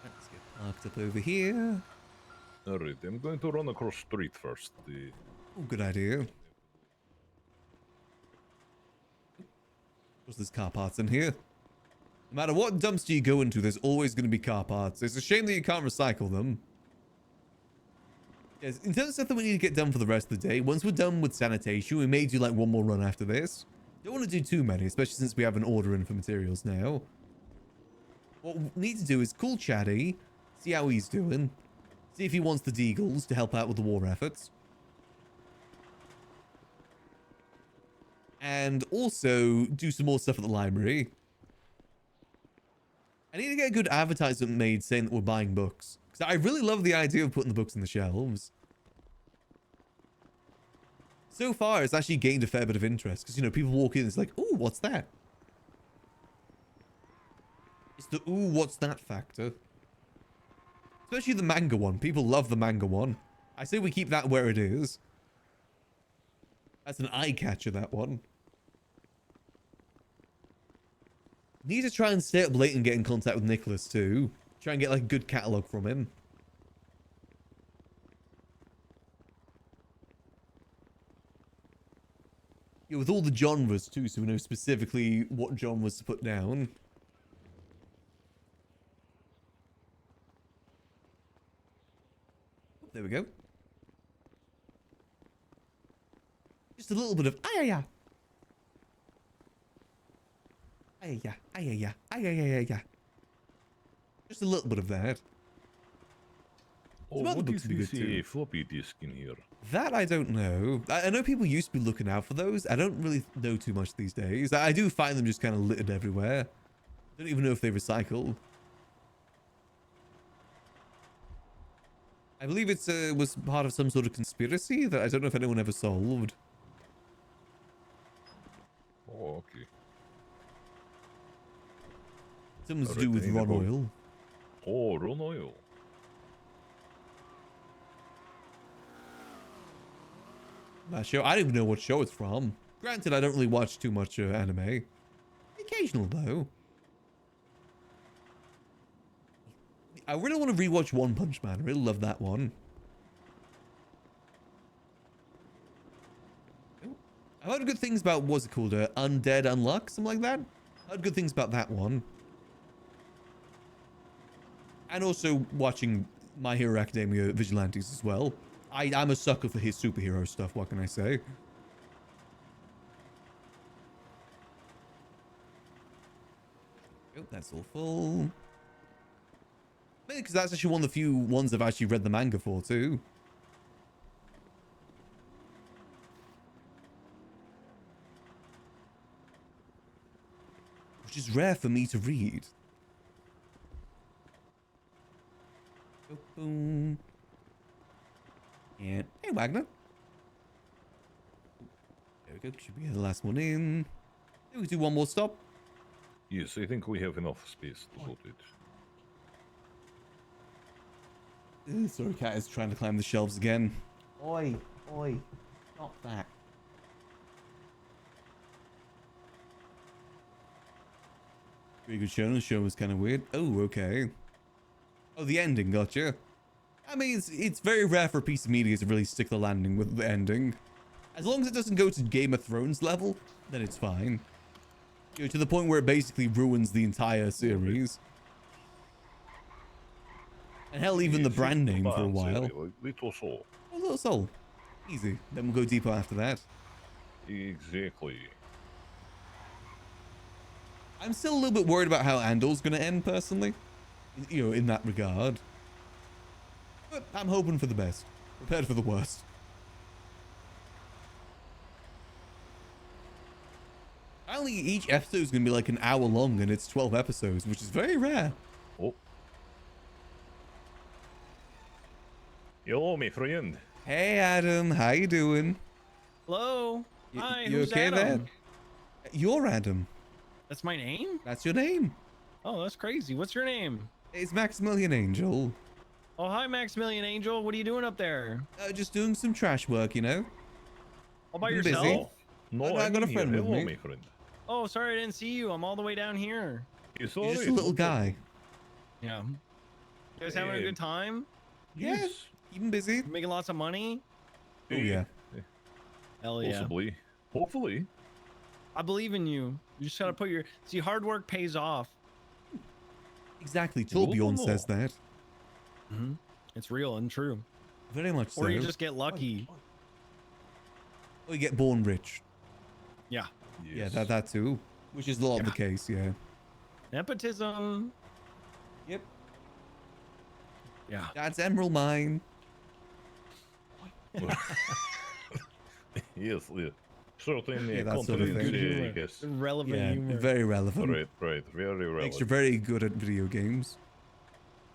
Let's get parked up over here. Alright, I'm going to run across street first. Oh, good idea. There's car parts in here. No matter what dumpster you go into, there's always going to be car parts. It's a shame that you can't recycle them. Yes, in terms of stuff that we need to get done for the rest of the day, once we're done with sanitation, we may do like one more run after this. Don't want to do too many, especially since we have an order in for materials now. What we need to do is call Chatty, see how he's doing, see if he wants the Deagles to help out with the war efforts. And also do some more stuff at the library. I need to get a good advertisement made saying that we're buying books. Because I really love the idea of putting the books on the shelves. So far, it's actually gained a fair bit of interest. Because, you know, people walk in and it's like, ooh, what's that? It's the ooh, what's that factor. Especially the manga one. People love the manga one. I say we keep that where it is. That's an eye catcher, that one. Need to try and stay up late and get in contact with Nicholas too. Try and get like a good catalogue from him. Yeah, with all the genres too, so we know specifically what genres to put down. There we go. Just a little bit of ayaya. Ayaya, ayaya, ayaya. Just a little bit of that. Oh, Some other what books is would be this good too. floppy disk in here? That I don't know. I know people used to be looking out for those. I don't really know too much these days. I do find them just kind of littered everywhere. Don't even know if they recycle. I believe it's was part of some sort of conspiracy that I don't know if anyone ever solved. Oh, okay. Something to Alright, do with I need to Ron go. Oil. Oh, Ron Oil. That show. I don't even know what show it's from. Granted, I don't really watch too much anime. Occasional though. I really want to rewatch One Punch Man. I really love that one. I've heard good things about, what's it called? Undead Unluck? Something like that? I heard good things about that one. And also watching My Hero Academia Vigilantes as well. I'm a sucker for his superhero stuff, what can I say? Oh, that's all full. Maybe because that's actually one of the few ones I've actually read the manga for, too. Which is rare for me to read. Boom. And hey, Wagner. There we go. Should be the last one in. Maybe we do one more stop. Yes, I think we have enough space to put it. Sorry, cat is trying to climb the shelves again. Oi, oi, stop that. Pretty good show. The show was kind of weird. Oh, okay. Oh, the ending, gotcha. I mean, it's very rare for a piece of media to really stick the landing with the ending. As long as it doesn't go to Game of Thrones level, then it's fine. You know, to the point where it basically ruins the entire series. And hell, even the brand name for a while. Little Soul. Oh, Little Soul. Easy. Then we'll go deeper after that. Exactly. I'm still a little bit worried about how Andor's going to end, personally. You know, in that regard. But I'm hoping for the best. Prepared for the worst. Apparently, each episode is going to be like an hour long, and it's 12 episodes, which is very rare. Oh. Hello, my friend. Hey, Adam. How you doing? Hello. Hi. You who's okay Adam? there? You're Adam. That's my name? That's your name. Oh, that's crazy. What's your name? It's Maximillian Angel. Oh, hi, Maximilian Angel. What are you doing up there? Just doing some trash work, you know. All by Been yourself? busy. No, I got a friend with Hello, me. my friend. Oh, sorry, I didn't see you. I'm all the way down here. It's You're just a alright, little no guy. Yeah. You guys having a good time? Yeah, Yes. keeping busy. Making lots of money? Oh yeah. Hell yeah. Possibly. Hopefully. I believe in you. You just gotta put your... See, hard work pays off. Exactly. Well, Torbjorn no. says that. Mm-hmm. It's real and true. Very much so. Or you just get lucky. Or you get born rich. Yeah. Yeah, that too. Which is a lot of the case, yeah. Nepotism. Yep. Yeah. That's emerald mine. Yes, yeah. Certain Yeah, that sort of continents, thing. I guess. Relevant Yeah, humor. very relevant. Right. Very relevant. Makes you very good at video games.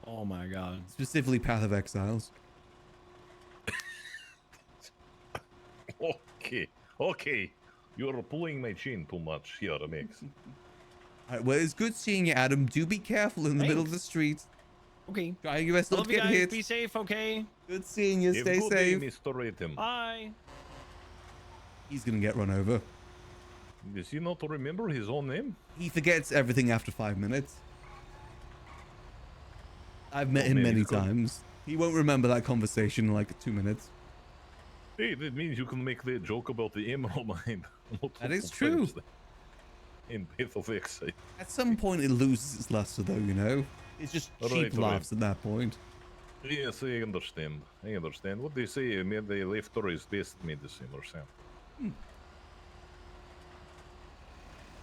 Oh my god. Specifically Path of Exiles. Okay. You're pulling my chin too much here, Max. Alright, well, it's good seeing you, Adam. Do be careful in the middle of the street. Okay. Try your best I not love to you get guys. hit. Be safe, okay? Good seeing you. Have Stay good day, safe. Mr. Ratem. Bye. He's gonna get run over. Does he not remember his own name? He forgets everything after 5 minutes. I've met Oh, him man, many he's good. times. He won't remember that conversation in like 2 minutes. Hey, that means you can make the joke about the emerald mine. That is true. In Path of Exile. At some point, it loses its luster, though, you know? It's just cheap Right. laughs at that point. Yes, I understand. What they say, the laughter is best medicine or something.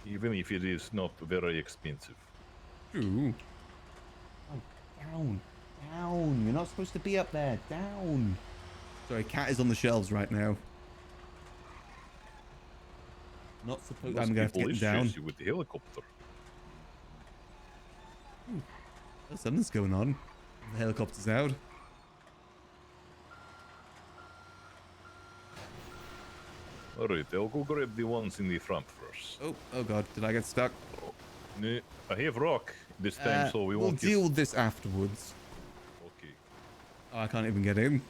Even if it is not very expensive. True. Oh, down. Down. You're not supposed to be up there. Down. Sorry, cat is on the shelves right now. Not supposed. I'm gonna have to get him down. You with the helicopter. Oh, something's going on. The helicopter's out. Alright, I'll go grab the ones in the front first. Oh god, did I get stuck? No, I have rock this time, so we we'll won't deal with this afterwards. Okay. Oh, I can't even get in.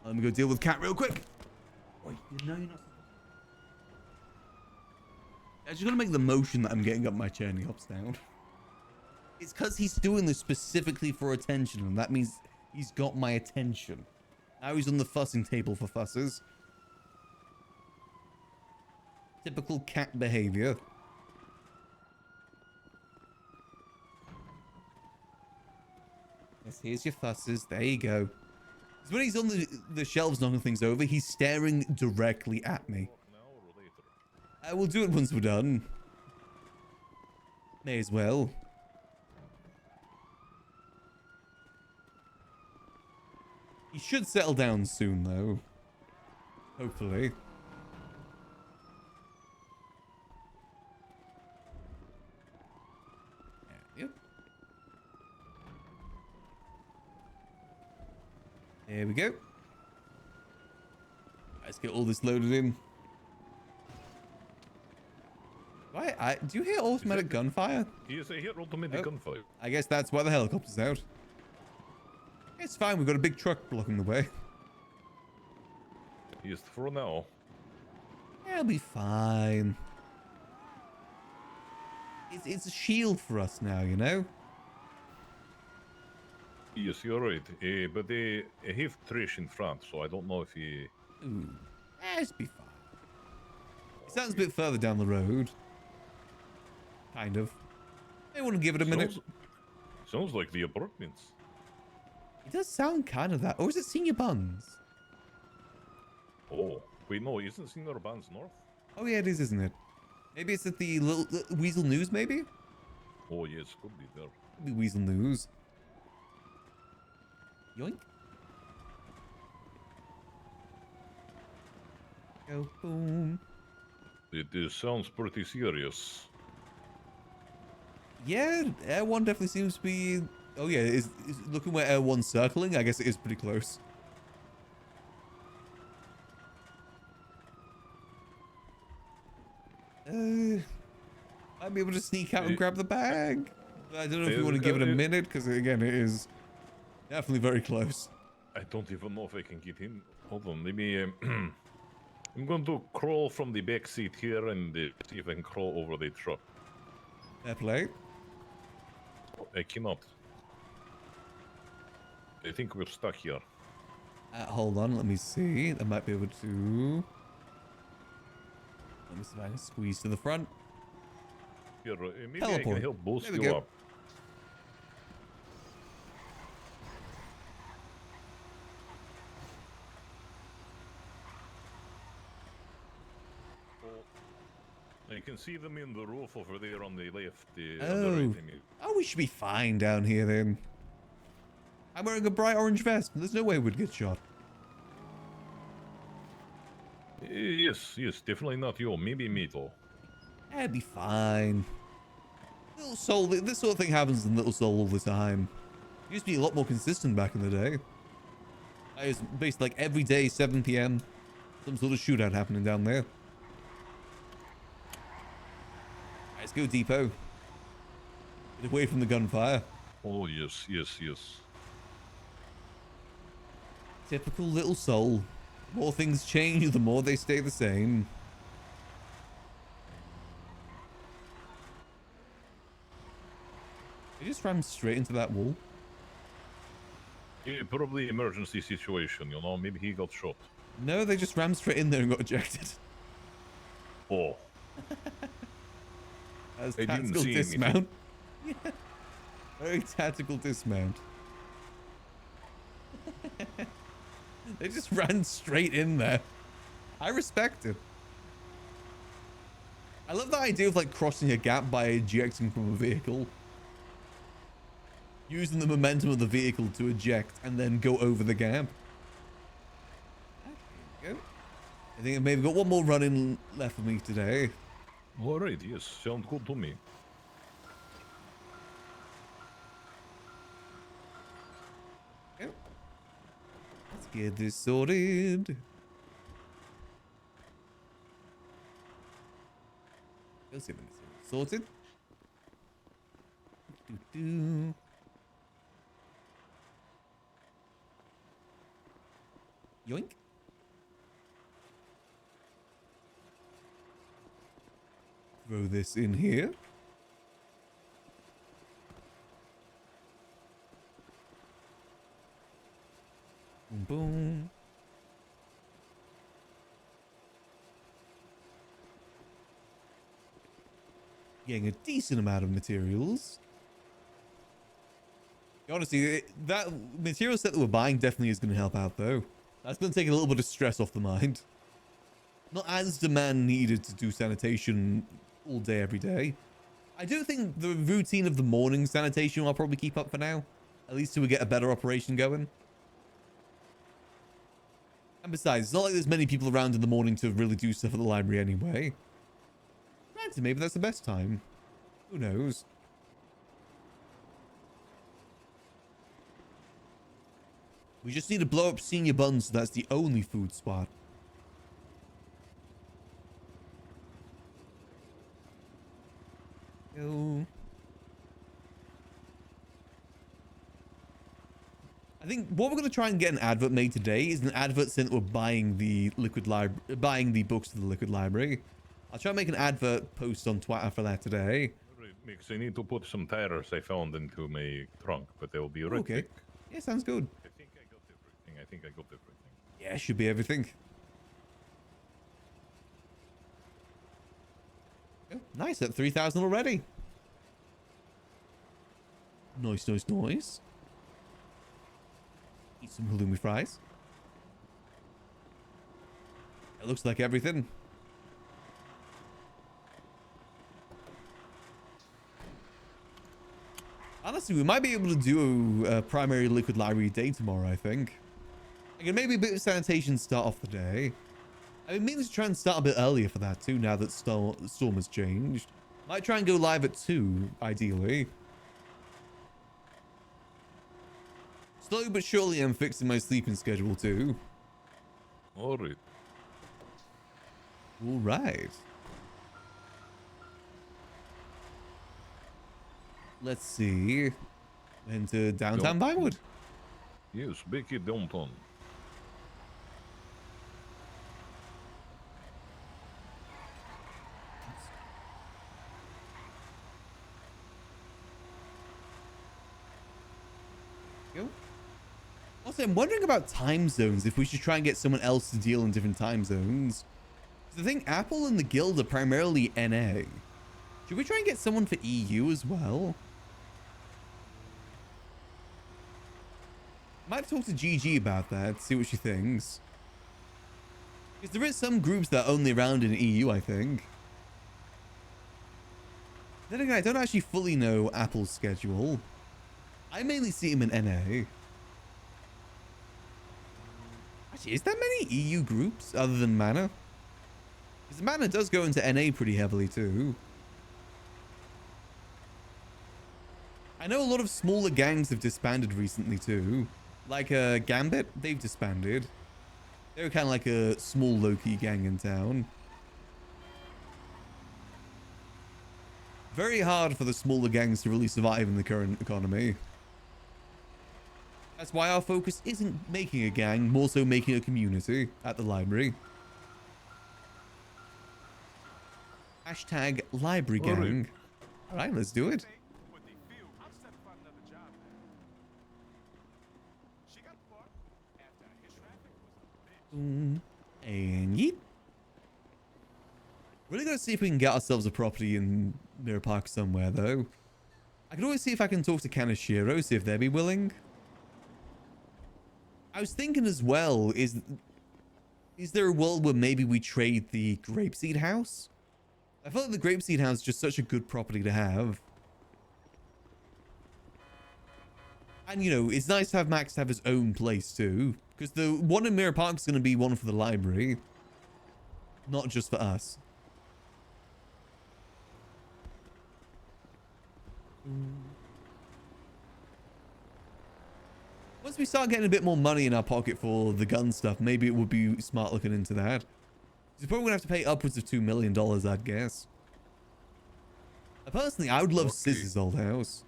Let me go deal with cat real quick. Wait, no, you're not. I just gotta make the motion that I'm getting up my chair and he hops down. It's because he's doing this specifically for attention, and that means he's got my attention. Now he's on the fussing table for fusses. Typical cat behavior. Yes, here's your fusses. There you go. Because when he's on the shelves knocking things over, he's staring directly at me. We'll do it once we're done. May as well. He should settle down soon, though. Hopefully. Yep. There we go. Let's get all this loaded in. Do you hear automatic gunfire? Yes, I hear automatic gunfire. I guess that's why the helicopter's out. It's fine, we've got a big truck blocking the way. Yes, for now. It'll be fine. It's a shield for us now, you know? Yes, you're right. But I have trash in front, so I don't know if he... Ooh. It'll be fine. It sounds a bit further down the road. Kind of. I want to give it a minute. Sounds like the apartments. It does sound kind of that. Or is it Senior Buns? Oh, wait, no, isn't Senior Buns north? Oh yeah, it is, isn't it? Maybe it's at the little Weasel News, maybe? Oh, yes, could be there. Could be Weasel News. Yoink. Go boom. It sounds pretty serious. Yeah, Air 1 definitely seems to be... Oh yeah, is looking where Air 1's circling, I guess it is pretty close. Might be able to sneak out and grab the bag. I don't know if you want to Uh, give it a uh, minute, because again, it is definitely very close. I don't even know if I can get in. Hold on, maybe I'm going to crawl from the back seat here and see if I can crawl over the truck. Fair play. I cannot. I think we're stuck here. Hold on, let me see. I might be able to... Let me see if I can squeeze to the front. Here, maybe I Teleport. can help boost There we you go. up. I can see them in the roof over there on the left. On the right, I mean. Oh, we should be fine down here then. I'm wearing a bright orange vest. There's no way we'd get shot. Yes, definitely not you. Maybe me though. It'd be fine. Little Soul, this sort of thing happens in Little Soul all the time. It used to be a lot more consistent back in the day. It was basically like every day, 7 p.m. Some sort of shootout happening down there. Let's go, Depot. Get away from the gunfire. Oh, yes. Typical Little Soul. The more things change, the more they stay the same. They just rammed straight into that wall. Yeah, probably emergency situation, you know, maybe he got shot. No, they just rammed straight in there and got ejected. Oh. That's I didn't tactical see dismount. Yeah. Very tactical dismount. They just ran straight in there. I respect it. I love the idea of like crossing a gap by ejecting from a vehicle. Using the momentum of the vehicle to eject and then go over the gap. Okay, go. I think I've maybe got one more run-in left for me today. Alright, yes, sounds good to me. Yep. Let's get this sorted. Let's see if it's sorted. Doo-doo. Yoink. Throw this in here. Boom, boom. Getting a decent amount of materials. Honestly, that material set that we're buying definitely is going to help out, though. That's going to take a little bit of stress off the mind. Not as demand needed to do sanitation all day, every day. I do think the routine of the morning sanitation I'll probably keep up for now. At least till we get a better operation going. And besides, it's not like there's many people around in the morning to really do stuff at the library anyway. Granted, maybe that's the best time. Who knows? We just need to blow up Senior Buns, so that's the only food spot. Go. I think what we're going to try and get an advert made today is an advert saying that we're buying the buying the books to the Liquid Library. I'll try and make an advert post on Twitter for that today. Alright, Mix, I need to put some tires I found into my trunk, but they'll be right Okay. back. Yeah, sounds good. I think I got everything. Yeah, should be everything. Oh, nice, at 3,000 already. Nice. Eat some halloumi fries. It looks like everything. Honestly, we might be able to do a primary Liquid Library day tomorrow, I think. Again, maybe a bit of sanitation to start off the day. I mean, maybe to try and start a bit earlier for that too, now that the storm has changed. Might try and go live at 2, ideally. Slowly but surely I'm fixing my sleeping schedule too. Alright. Alright. Let's see. Into downtown Don't- Vinewood. Yes, back at downtown. Go. Also, I'm wondering about time zones, if we should try and get someone else to deal in different time zones. 'Cause I think Apple and the Guild are primarily NA. Should we try and get someone for EU as well? Might talk to GG about that, see what she thinks. Because there is some groups that are only around in EU, I think. Then again, I don't actually fully know Apple's schedule. I mainly see him in NA. Actually, is there many EU groups other than Mana? Because Mana does go into NA pretty heavily too. I know a lot of smaller gangs have disbanded recently too. Like Gambit, they've disbanded. They were kind of like a small low-key gang in town. Very hard for the smaller gangs to really survive in the current economy. That's why our focus isn't making a gang, more so making a community at the library. Hashtag library gang. Alright, let's do it. And yeet. Really gotta see if we can get ourselves a property in Mirror Park somewhere, though. I can always see if I can talk to Kanashiro, see if they'd be willing. I was thinking as well, is there a world where maybe we trade the Grapeseed House? I feel like the Grapeseed House is just such a good property to have. And, you know, it's nice to have Max have his own place, too. Because the one in Mirror Park is going to be one for the library. Not just for us. Once we start getting a bit more money in our pocket for the gun stuff, maybe it would be smart looking into that. You're probably going to have to pay upwards of $2 million, I'd guess. Personally, I would love Scissor's old house.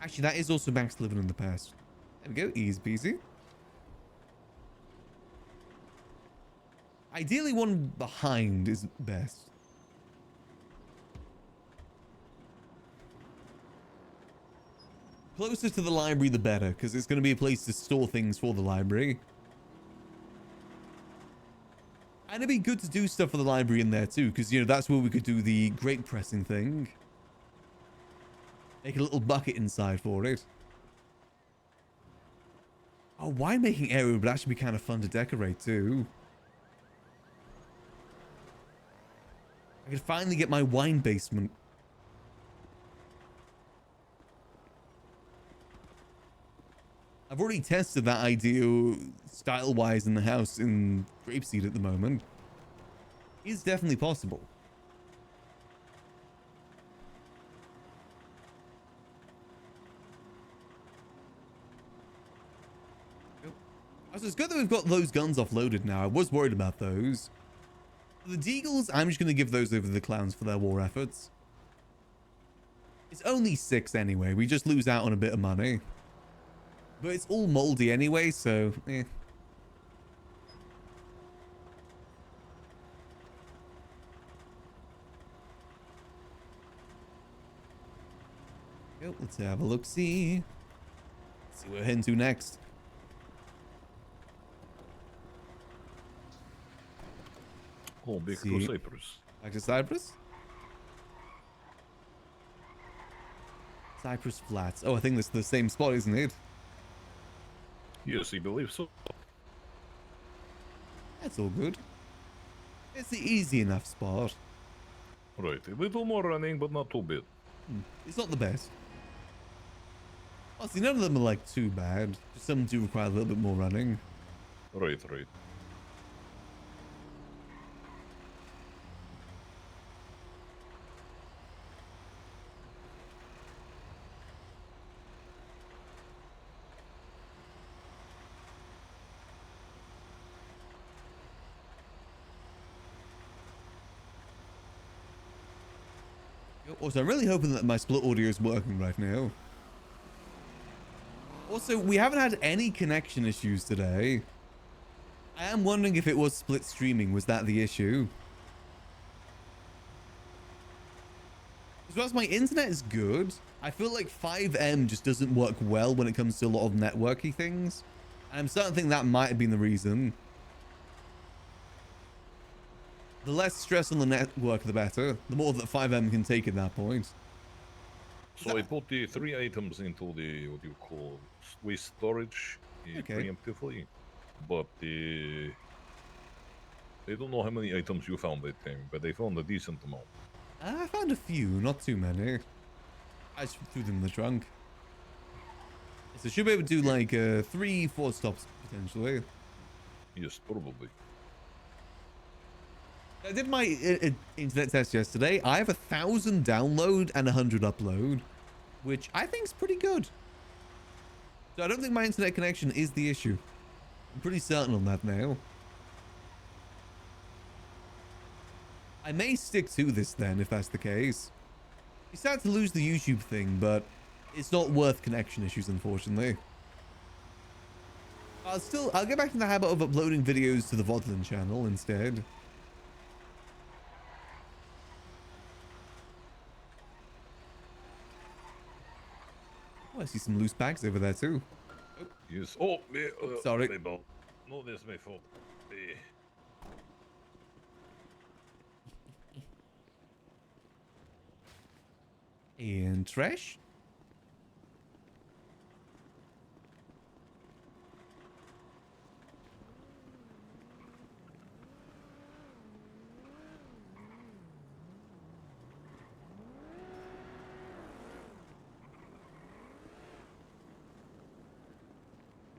Actually, that is also Max living in the past. There we go, easy peasy. Ideally, one behind is best. Closer to the library, the better, because it's going to be a place to store things for the library. And it'd be good to do stuff for the library in there too, because, you know, that's where we could do the grape pressing thing. Make a little bucket inside for it. Oh, winemaking area would actually be kind of fun to decorate too. I could finally get my wine basement. I've already tested that idea style-wise in the house in Grapeseed at the moment. It's definitely possible. So it's good that we've got those guns offloaded now. I was worried about those. The Deagles, I'm just going to give those over to the Clowns for their war efforts. It's only 6 anyway. We just lose out on a bit of money. But it's all moldy anyway, so eh. Yep, let's have a look-see. See where we're heading to next. Oh, back to Cyprus. Back to Cyprus? Cyprus Flats. Oh, I think that's the same spot, isn't it? Yes, I believe so. That's all good. It's the easy enough spot. Right, a little more running, but not too bad. It's not the best. Honestly, none of them are like too bad. Just some do require a little bit more running. Right, right. Also, I'm really hoping that my split audio is working right now. Also, we haven't had any connection issues today. I am wondering if it was split streaming. Was that the issue? As well as my internet is good, I feel like 5M just doesn't work well when it comes to a lot of networky things. And I'm starting to think that might have been the reason. The less stress on the network, the better. The more that 5M can take at that point. So I put the 3 items into the, what do you call, waste storage preemptively. But I don't know how many items you found that time, but I found a decent amount. I found a few, not too many. I just threw them in the trunk. So should be able to do like 3-4 stops potentially. Yes, probably. I did my internet test yesterday. I have 1,000 download and 100 upload, which I think is pretty good. So I don't think my internet connection is the issue. I'm pretty certain on that now. I may stick to this then, if that's the case. You start to lose the YouTube thing, but it's not worth connection issues, unfortunately. I'll get back in the habit of uploading videos to the Vodlin channel instead. Oh, I see some loose bags over there too. Oh. Yes. Oh, sorry. No, that's my fault. And trash.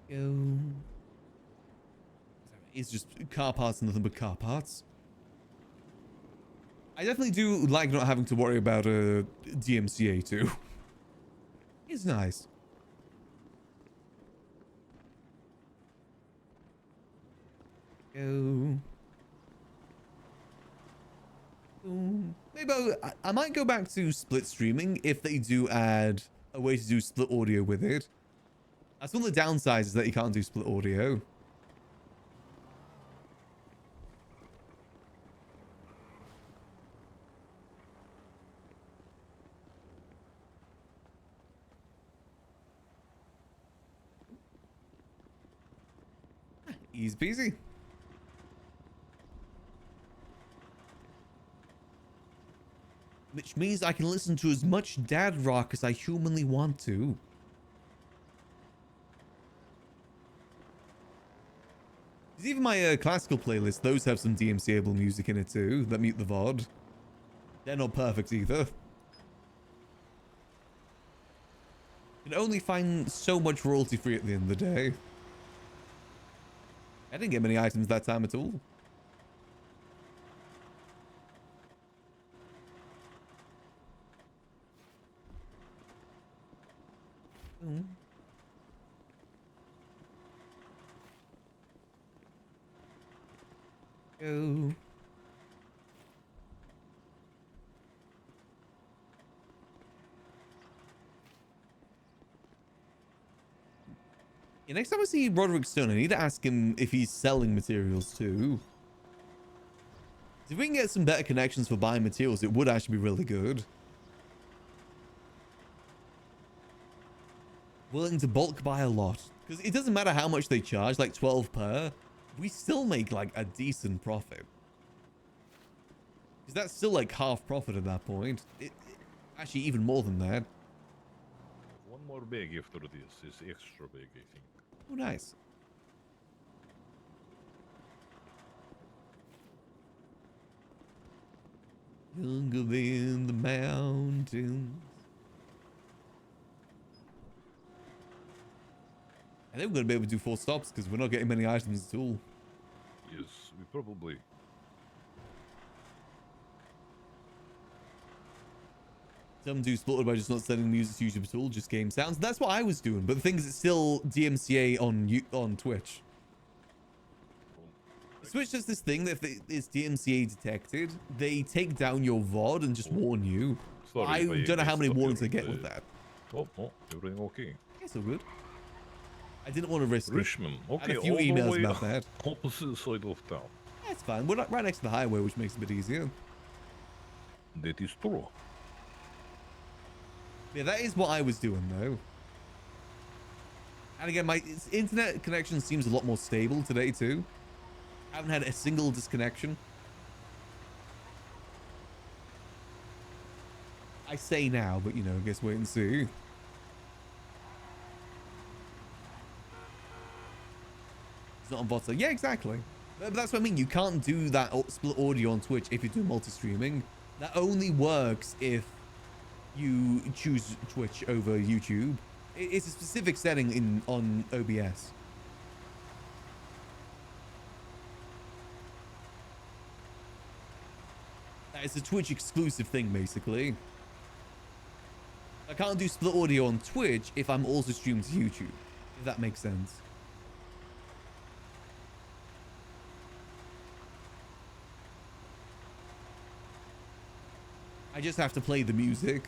Go. It's just car parts and nothing but car parts. I definitely do like not having to worry about a DMCA too. It's nice. Go. Maybe I might go back to split streaming if they do add a way to do split audio with it. That's one of the downsides, is that you can't do split audio. Easy peasy. Which means I can listen to as much dad rock as I humanly want to. Because even my classical playlist, those have some DMCable music in it too, that mute the VOD. They're not perfect either. You can only find so much royalty free at the end of the day. I didn't get many items that time at all. Go. Yeah, next time I see Roderick Stone, I need to ask him if he's selling materials too. If we can get some better connections for buying materials, it would actually be really good. Willing to bulk buy a lot. Because it doesn't matter how much they charge, like 12 per. We still make like a decent profit. Because that's still like half profit at that point. Actually, even more than that. One more bag after this is extra big, I think. Oh, nice. Younger than the mountains. I think we're going to be able to do 4 stops because we're not getting many items at all. Yes, we probably. Some do spotted by just not sending music to YouTube at all, just game sounds. That's what I was doing, but the thing is, it's still DMCA on Twitch. Twitch does this thing that if it's DMCA detected, they take down your VOD and just warn you. Sorry I if don't know how messed many up warnings I your, get with that. Oh, no, everything okay. It's all good. I didn't want to risk it. Richmond, I had okay, a few all the emails way about that. opposite side of town. That's fine. We're not right next to the highway, which makes it a bit easier. That is true. Yeah, that is what I was doing, though. And again, my internet connection seems a lot more stable today, too. I haven't had a single disconnection. I say now, but, you know, I guess wait and see. It's not on VOTA. Yeah, exactly. But that's what I mean. You can't do that split audio on Twitch if you do multi-streaming. That only works if you choose Twitch over YouTube. It's a specific setting on OBS. It's a Twitch exclusive thing, basically. I can't do split audio on Twitch if I'm also streamed to YouTube, if that makes sense. I just have to play the music.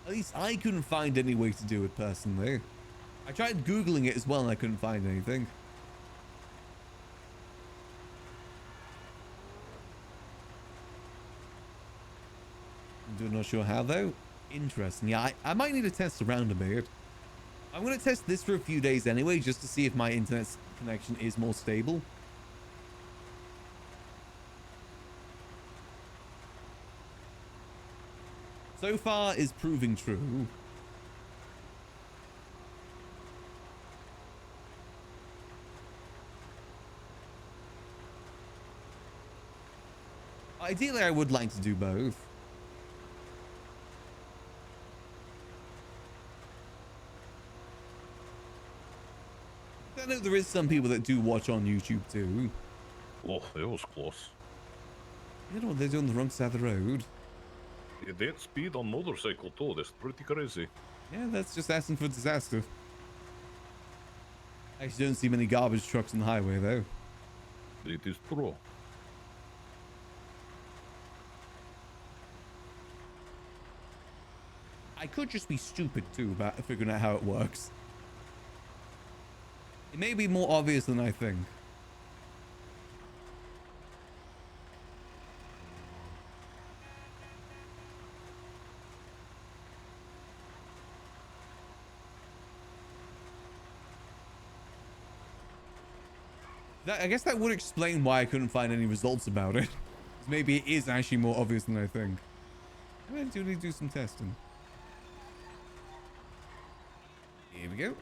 At least I couldn't find any way to do it personally. I tried Googling it as well and I couldn't find anything. I'm not sure how though. Interesting. Yeah, I might need to test around a bit. I'm going to test this for a few days anyway, just to see if my internet connection is more stable. So far is proving true. Ideally, I would like to do both. I know there is some people that do watch on YouTube too. Oh, that was close. You know what, they're doing the wrong side of the road. Yeah, that speed on motorcycle too, that's pretty crazy. Yeah, that's just asking for disaster. I actually don't see many garbage trucks on the highway though. It is true. I could just be stupid too about figuring out how it works. It may be more obvious than I think. I guess that would explain why I couldn't find any results about it. Maybe it is actually more obvious than I think. I'm going to do some testing. Here we go.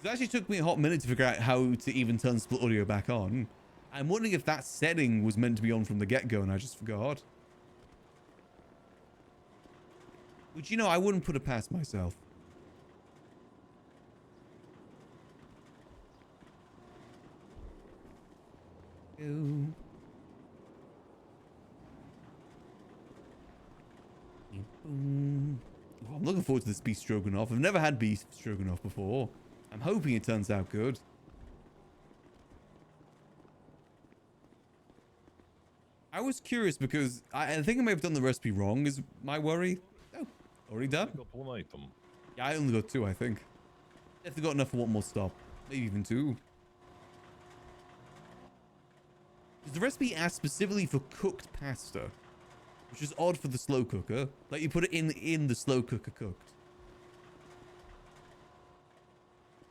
It actually took me a hot minute to figure out how to even turn split audio back on. I'm wondering if that setting was meant to be on from the get-go and I just forgot. Which, you know, I wouldn't put it past myself. Ew. Boom. Oh, I'm looking forward to this beef stroganoff. I've never had beef stroganoff before. I'm hoping it turns out good. I was curious because I think I may have done the recipe wrong, is my worry. Oh, already done? I got one item. Yeah, I only got 2, I think. Definitely got enough for one more stop. Maybe even 2. The recipe asked specifically for cooked pasta, which is odd for the slow cooker. Like, you put it in the slow cooker cooked.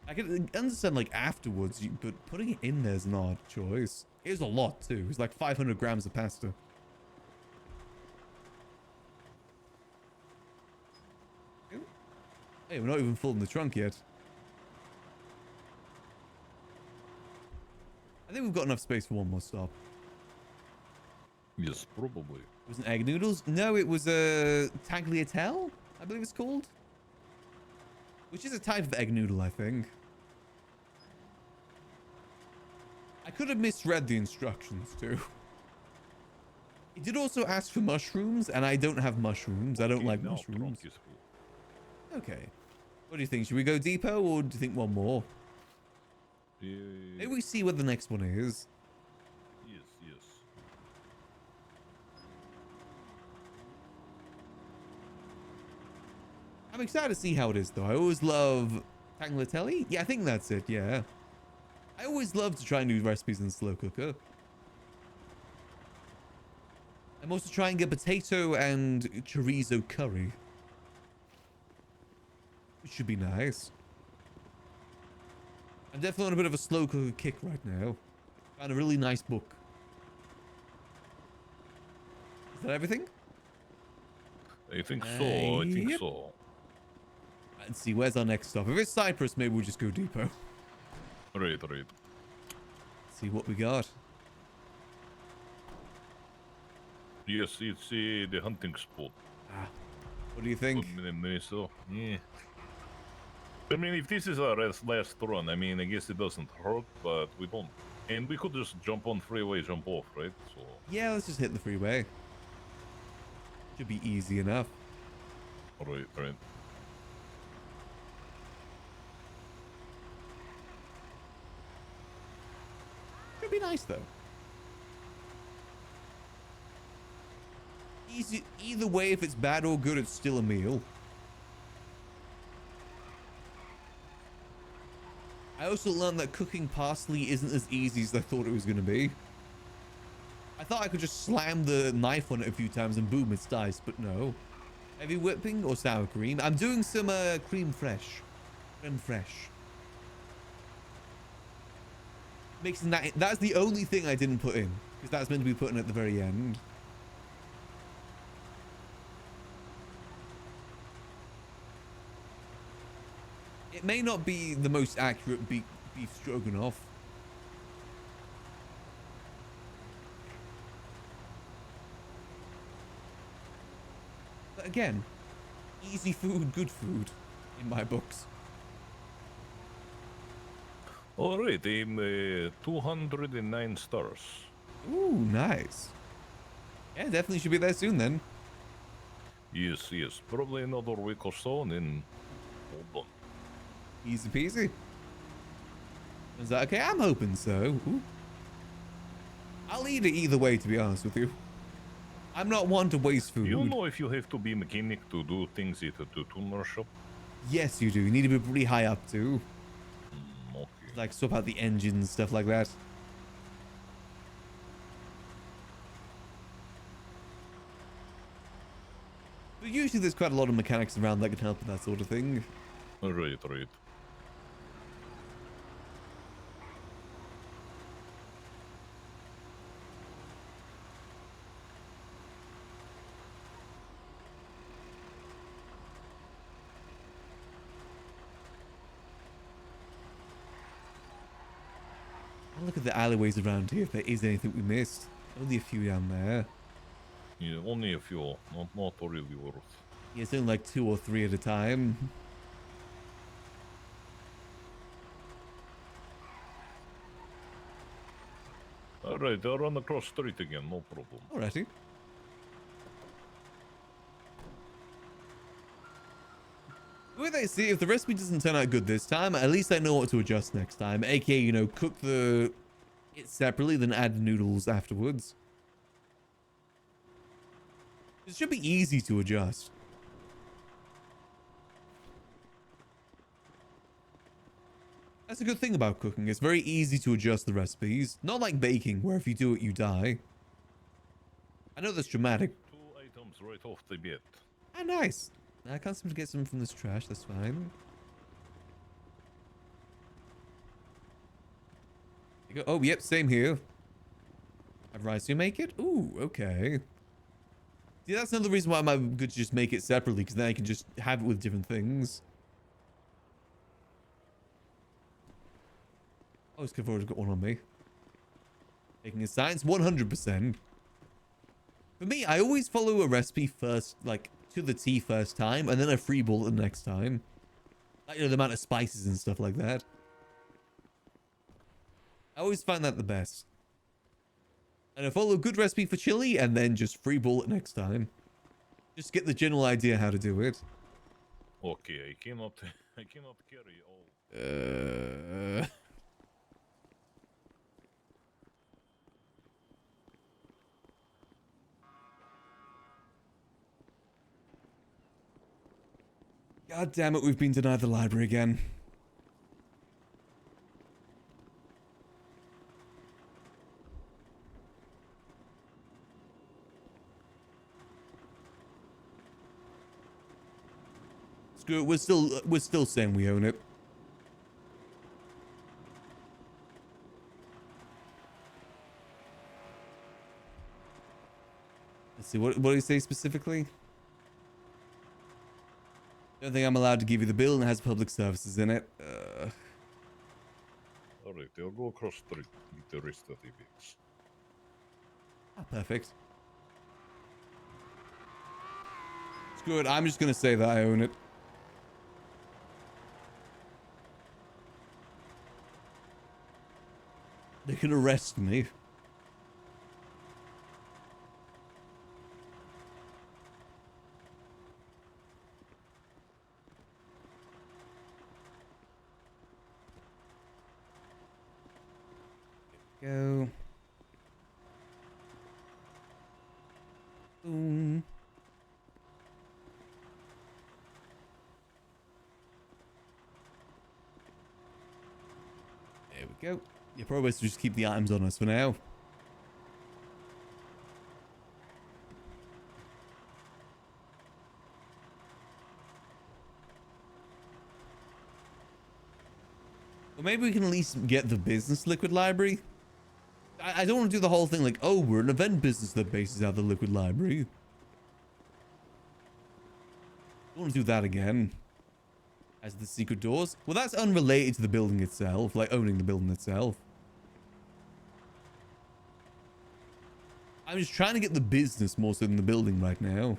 I can understand, like, afterwards, but putting it in there is an odd choice. It was a lot, too. It's like 500 grams of pasta. Hey, we're not even full in the trunk yet. I think we've got enough space for one more stop. Yes, probably. It wasn't egg noodles? No, it was a tagliatelle, I believe it's called. Which is a type of egg noodle, I think. I could have misread the instructions, too. He did also ask for mushrooms, and I don't have mushrooms. I don't Okay, like now mushrooms. trunk is full. Okay. What do you think? Should we go depot, or do you think one more? Uh, Maybe we see what the next one is. yes, yes. I'm excited to see how it is, though. I always love tagliatelle. Yeah, I think that's it. Yeah. I always love to try new recipes in slow cooker. I'm also trying a potato and chorizo curry, which should be nice. I'm definitely on a bit of a slow cooker kick right now. Found a really nice book. Is that everything? I think so. I think Yep. so. Let's see, where's our next stop? If it's Cyprus, maybe we'll just go depot. Right, right. See what we got. Yes, it's the hunting spot. Ah, what do you think? So, yeah. I mean, if this is our last run, I mean, I guess it doesn't hurt, but we don't. And we could just jump on freeway, jump off, right? So. Yeah, let's just hit the freeway. Should be easy enough. Right, right. Should be nice though. Easy, either way, if it's bad or good, it's still a meal. I also learned that cooking parsley isn't as easy as I thought it was going to be. I thought I could just slam the knife on it a few times and boom, it's diced, but no. Heavy whipping or sour cream? I'm doing some creme fraiche. Creme fraiche. Mixing that in. That's the only thing I didn't put in, because that's meant to be put in at the very end. It may not be the most accurate beef stroganoff. But again, easy food, good food in my books. All right, I'm 209 stars. Ooh, nice. Yeah, definitely should be there soon then. Yes, yes. Probably another week or so, and then all done. Easy peasy. Is that okay? I'm hoping so. Ooh. I'll eat it either way, to be honest with you. I'm not one to waste food. You know if you have to be mechanic to do things at the tuner shop? Yes, you do. You need to be pretty high up too. Okay. Like swap out the engines, stuff like that. But usually there's quite a lot of mechanics around that can help with that sort of thing. Right, right. I'll look at the alleyways around here if there is anything we missed. Only a few down there. Yeah, only a few. Not really worth. Yeah, it's only like 2 or 3 at a time. Alright, I'll run across street again, no problem. Alrighty. Well, they see if the recipe doesn't turn out good this time, at least I know what to adjust next time. AKA, you know, cook it separately, then add the noodles afterwards. It should be easy to adjust. That's a good thing about cooking. It's very easy to adjust the recipes. Not like baking, where if you do it, you die. I know that's dramatic. 2 items right off the bat. Ah, nice. I can't seem to get some from this trash. That's fine. You go. Oh, yep, same here. Have rice to make it? Ooh, okay. See, that's another reason why I'm good to just make it separately, because then I can just have it with different things. Oh, it's good. I've already got one on me. Making a science 100%. For me, I always follow a recipe first, like to the T first time, and then I freeball it the next time. Like, you know, the amount of spices and stuff like that. I always find that the best. And I follow a good recipe for chili and then just free bullet next time. Just get the general idea how to do it. Okay, I cannot carry all. God damn it, we've been denied the library again. Screw it, we're still saying we own it. Let's see, what do you say specifically? Don't think I'm allowed to give you the bill and it has public services in it. Alright, I'll go across the street with the rest of the bits. Perfect. Screw it, I'm just gonna say that I own it. They can arrest me. Go. Boom. There we go. You're probably best to just keep the items on us for now. Or maybe we can at least get the business liquid library. I don't want to do the whole thing like, oh, we're an event business that bases out the liquid library. I don't want to do that again. As the secret doors. Well, that's unrelated to the building itself, like owning the building itself. I'm just trying to get the business more so than the building right now.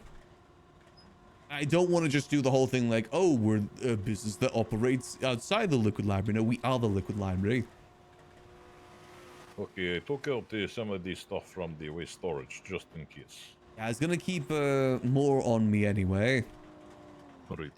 I don't want to just do the whole thing like, oh, we're a business that operates outside the liquid library. No, we are the liquid library. Okay, I took out some of this stuff from the waste storage, just in case. Yeah, it's gonna keep more on me anyway. Right.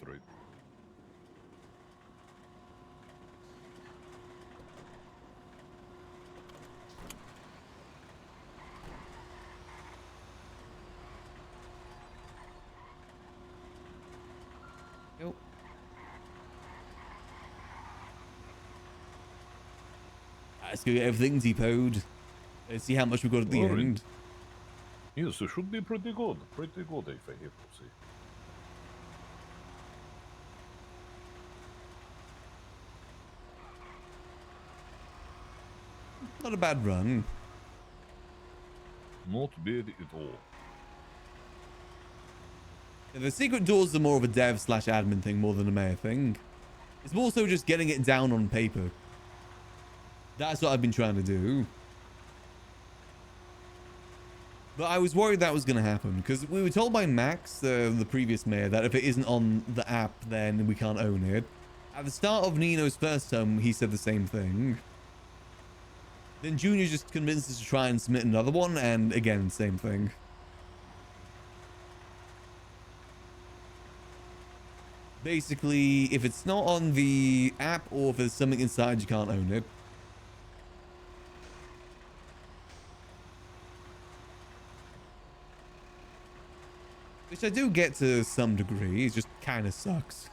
Nope. Let's go get everything depoted. Let's see how much we got at the Alright. end. Yes, it should be pretty good. Pretty good, if I have to say. Not a bad run. Not bad at all. Yeah, the secret doors are more of a dev/admin thing more than a mayor thing. It's more so just getting it down on paper. That's what I've been trying to do. But I was worried that was going to happen because we were told by Max, the previous mayor, that if it isn't on the app, then we can't own it. At the start of Nino's first term, he said the same thing. Then Junior just convinced us to try and submit another one, and again, same thing. Basically, if it's not on the app or if there's something inside, you can't own it. Which I do get to some degree, it just kind of sucks.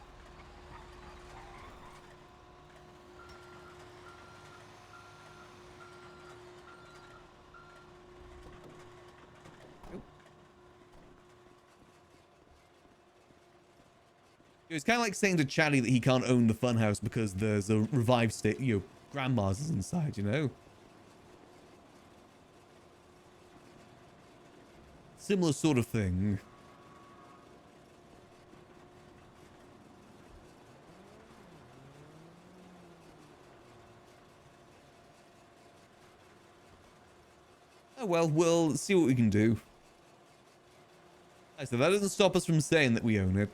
It's kind of like saying to Chatty that he can't own the funhouse because there's a revived state, grandma's inside, Similar sort of thing. Oh well, we'll see what we can do. So that doesn't stop us from saying that we own it.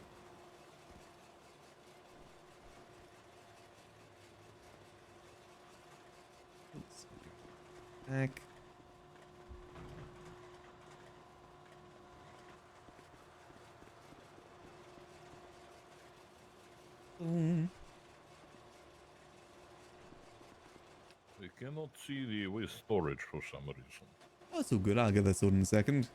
Back. I cannot see the waste storage for some reason. Oh, so good. I'll get that sorted in a second.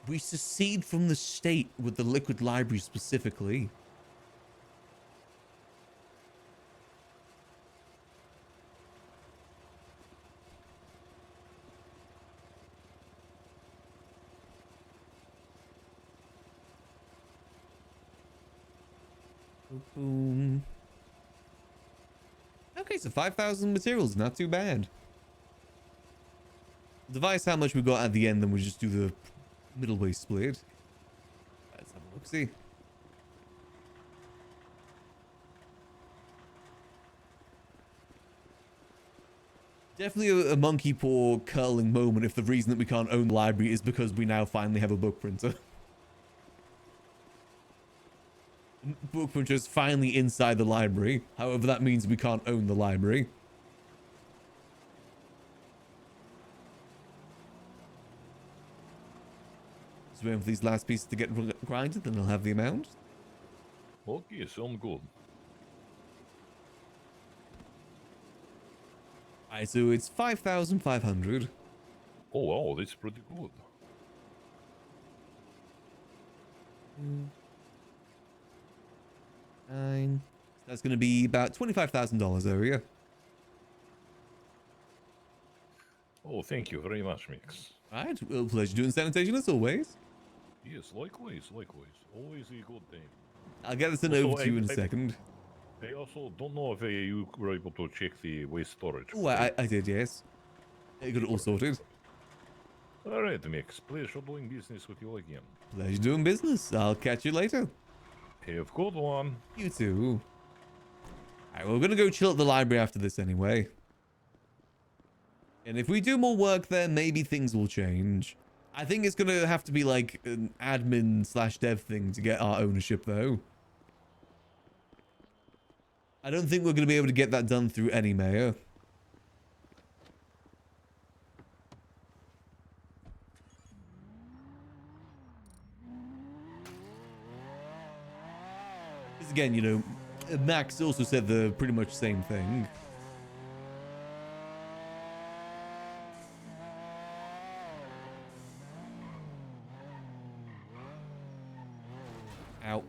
We secede from the state with the liquid library specifically. Boom. Okay, so 5,000 materials, not too bad. Devise how much we got at the end, then we'll just do the middle way split. Let's have a look, see. Definitely a monkey paw curling moment if the reason that we can't own the library is because we now finally have a book printer. Book printer is finally inside the library. However, that means we can't own the library. Just waiting for these last pieces to get grinded, then I'll have the amount. Okay, sound good. Alright, so it's 5,500. Oh wow, that's pretty good. Nine. That's going to be about $25,000 area. Oh, thank you very much, Mix. Alright, well, pleasure doing sanitation as always. Yes, likewise, likewise. Always a good thing. I'll get this in Also, over to you in a second. I also don't know if you were able to check the waste storage. Oh, I did, yes. I got it all sorted. Alright, Mix. Pleasure doing business with you again. Pleasure doing business. I'll catch you later. Have a good one. You too. Alright, we're gonna go chill at the library after this anyway. And if we do more work there, maybe things will change. I think it's gonna have to be like an admin slash dev thing to get our ownership though. I don't think we're gonna be able to get that done through any mayor. Because again, you know, Max also said the pretty much same thing. Ow.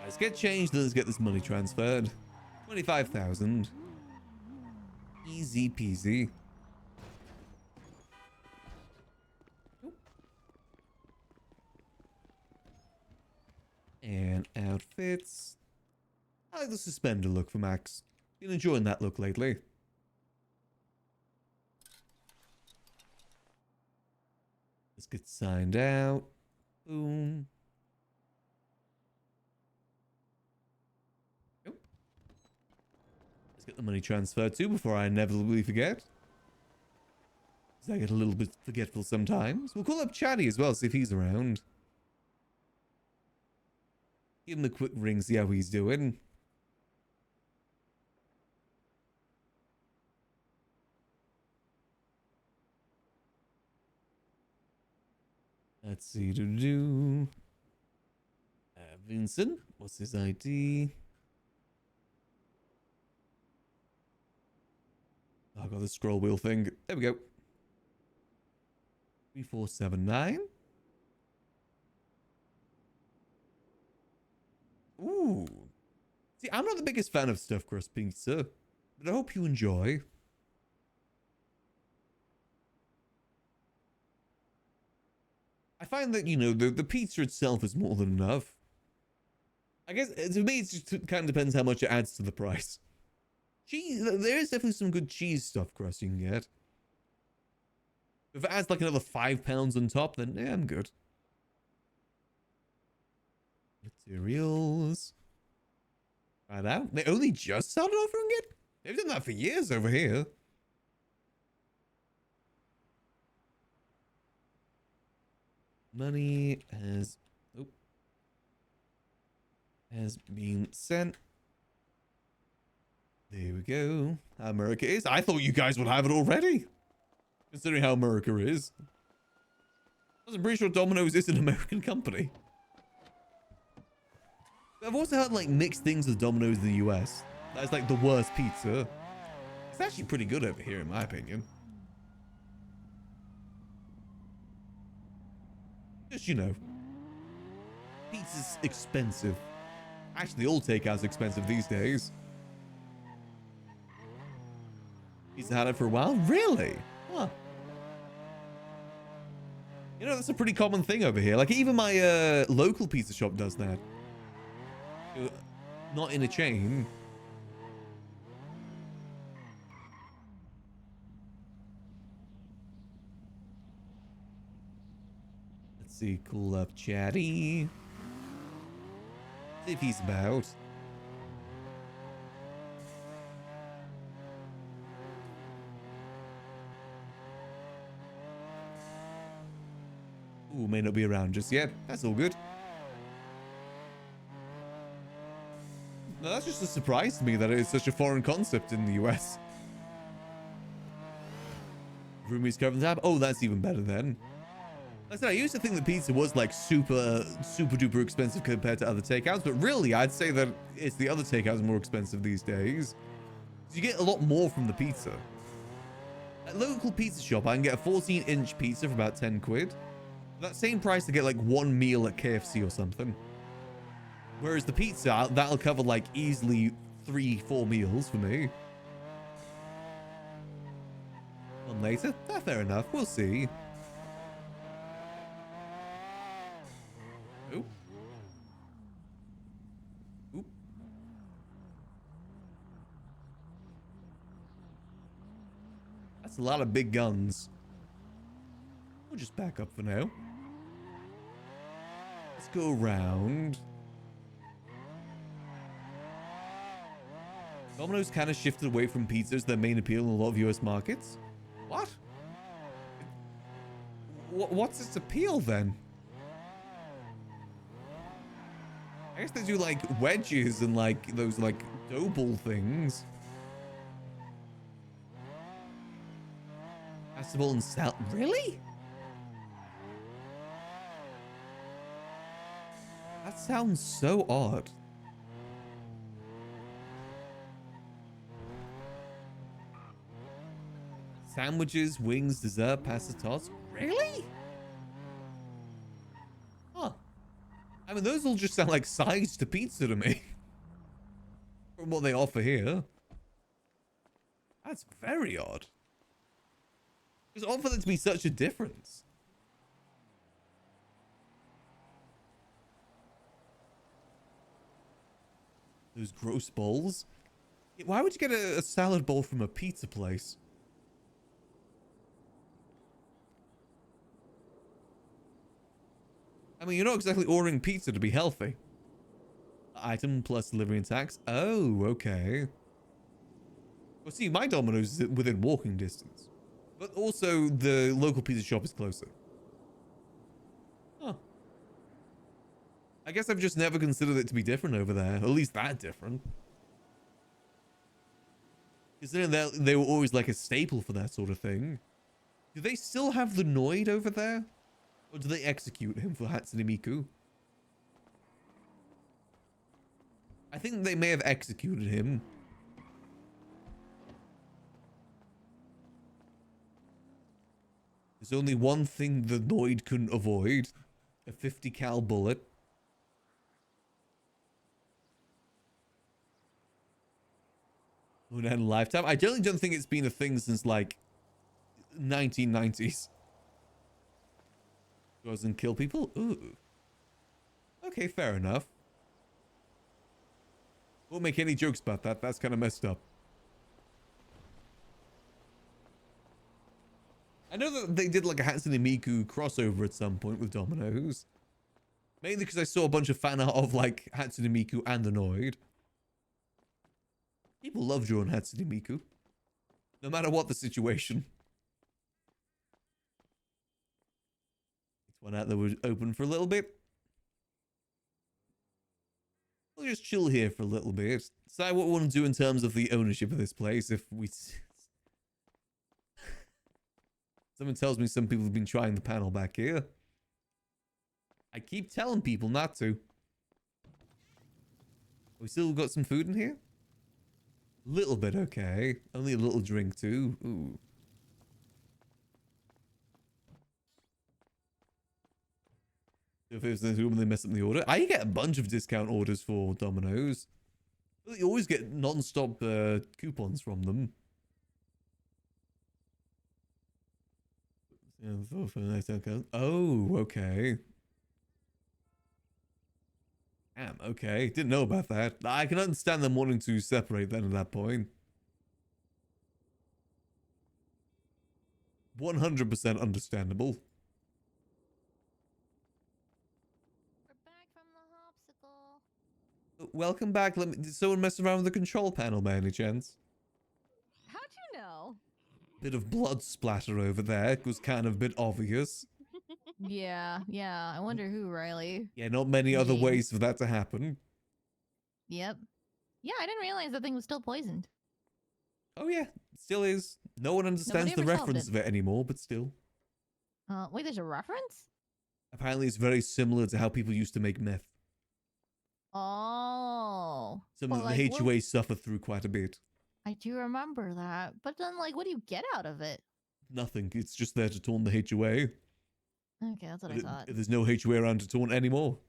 Let's get changed, let's get this money transferred. 25,000. Easy peasy. And outfits. I like the suspender look for Max. Been enjoying that look lately. Let's get signed out. Boom. Nope. Let's get the money transferred too before I inevitably forget. Because I get a little bit forgetful sometimes. We'll call up Chatty as well, see if he's around. Give him a quick ring, see how he's doing. Let's see. Vincent, what's his ID? Oh, I got the scroll wheel thing. There we go. 3479. Ooh. See, I'm not the biggest fan of stuffed crust pizza, but I hope you enjoy. I find that, you know, the pizza itself is more than enough. I guess, to me, it just kind of depends how much it adds to the price. Cheese, there is definitely some good cheese stuffed crust you can get. If it adds like another £5 on top, then yeah, I'm good. Materials. Right out. They only just started offering it? They've done that for years over here. Money has been sent. There we go. How America is. I thought you guys would have it already. Considering how America is. I'm pretty sure Domino's is an American company. I've also heard like mixed things with Domino's in the US. That's like the worst pizza. It's actually pretty good over here in my opinion. Just, you know. Pizza's expensive. Actually, all takeout's expensive these days. Pizza had it for a while? Really? Huh. You know, that's a pretty common thing over here. Like, even my local pizza shop does that. Not in a chain. Let's see. Cool up Chatty. See if he's about. Ooh, may not be around just yet. That's all good. No, that's just a surprise to me that it is such a foreign concept in the US. Roomies covered in tab. Oh, that's even better then. Like I said, I used to think that pizza was like super duper expensive compared to other takeouts, but really I'd say that it's the other takeouts more expensive these days. You get a lot more from the pizza. At a local pizza shop, I can get a 14-inch pizza for about 10 quid. For that same price to get like one meal at KFC or something. Whereas the pizza, that'll cover like easily 3-4 meals for me. One later? Ah, fair enough. We'll see. Oop. Oop. That's a lot of big guns. We'll just back up for now. Let's go around. Domino's kind of shifted away from pizza as their main appeal in a lot of US markets. What? What's its appeal then? I guess they do like wedges and like those like dough ball things. Festival and sal. Really? That sounds so odd. Sandwiches, wings, dessert, pasta tots. Really? Huh. I mean, those all just sound like sides to pizza to me. From what they offer here. That's very odd. It's odd for there to be such a difference. Those gross bowls. Why would you get a salad bowl from a pizza place? I mean, you're not exactly ordering pizza to be healthy. Item plus delivery and tax. Oh, okay. Well, see, my Domino's is within walking distance. But also, the local pizza shop is closer. Huh. I guess I've just never considered it to be different over there. At least that different. Considering that they were always like a staple for that sort of thing. Do they still have the Noid over there? Or do they execute him for Hatsune Miku? I think they may have executed him. There's only one thing the Noid couldn't avoid. A 50 cal bullet. Who had a lifetime? I generally don't think it's been a thing since like 1990s. Goes and kill people? Ooh. Okay, fair enough. Won't make any jokes about that. That's kind of messed up. I know that they did like a Hatsune Miku crossover at some point with Domino's. Mainly because I saw a bunch of fan art of like Hatsune Miku and the Noid. People love drawing Hatsune Miku. No matter what the situation. It's one out that was open for a little bit. We'll just chill here for a little bit. Decide what we want to do in terms of the ownership of this place if we... Someone tells me some people have been trying the panel back here. I keep telling people not to. We still got some food in here? Little bit, okay. Only a little drink too. Ooh. If it's the room, they mess up the order. I get a bunch of discount orders for Domino's. You always get non-stop coupons from them. Oh, okay. Damn, okay. Didn't know about that. I can understand them wanting to separate then at that point. 100% understandable. We're back from the hopsicle. Welcome back. Did someone mess around with the control panel by any chance? How'd you know? Bit of blood splatter over there. It was kind of a bit obvious. Yeah. I wonder who, Riley. Yeah, not many other James. ways for that to happen. Yep. Yeah, I didn't realize that thing was still poisoned. Oh yeah, still is. No one understands the ever solved reference it. of it anymore, but still. Wait, there's a reference? Apparently it's very similar to how people used to make meth. Oh. Some Well, of the like, HOA suffered through quite a bit. I do remember that. But then, like, what do you get out of it? Nothing. It's just there to taunt the HOA. Okay, that's what I thought. There's no HOA around to taunt anymore.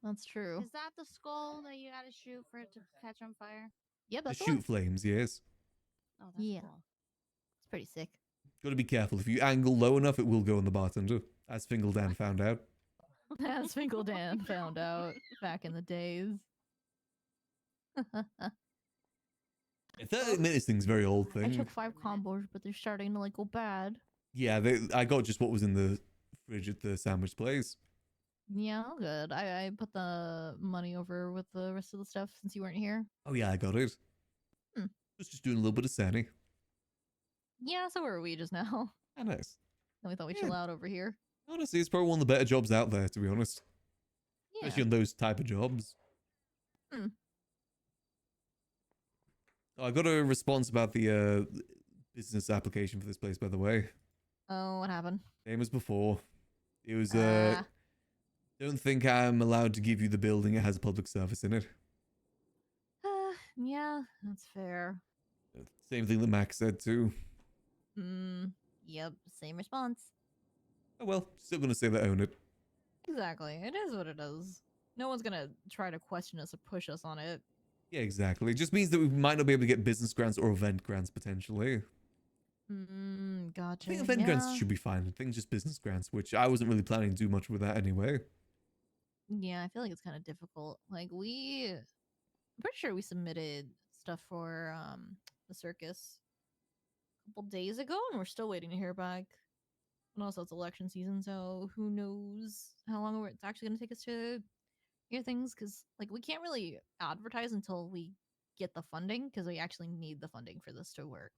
That's true. Is that the skull that you gotta shoot for it to catch on fire? Yep, The that's the shoot one. flames, yes. Oh, that's Yeah. cool. It's pretty sick. Gotta be careful. If you angle low enough, it will go on the bartender. As Fingaldan found out. As Finkeldan found out back in the days. 30 minutes thing's a very old I thing. took 5 combos, but they're starting to like go bad. Yeah, I got just what was in the fridge at the sandwich place. Yeah, all good. I put the money over with the rest of the stuff since you weren't here. Oh yeah, I got it. Hmm. Just doing a little bit of Sanny. Yeah, so were we just now. Ah, nice. Then we thought we'd Yeah. chill out over here. Honestly, it's probably one of the better jobs out there, to be honest. Yeah. Especially on those type of jobs. Hmm. Oh, I got a response about the business application for this place, by the way. Oh, what happened? Same as before. It was, Ah. don't think I'm allowed to give you the building. It has a public service in it. Yeah, that's fair. Same thing that Max said, too. Yep, same response. Oh well, still gonna say they own it. Exactly. It is what it is. No one's gonna try to question us or push us on it. Yeah, exactly. It just means that we might not be able to get business grants or event grants, potentially. Gotcha. I think event grants should be fine. I think just business grants, which I wasn't really planning to do much with that anyway. Yeah, I feel like it's kind of difficult. Like I'm pretty sure we submitted stuff for the circus a couple days ago, and we're still waiting to hear back. And also, it's election season, so who knows how long it's actually going to take us to hear things? Because like we can't really advertise until we get the funding, because we actually need the funding for this to work.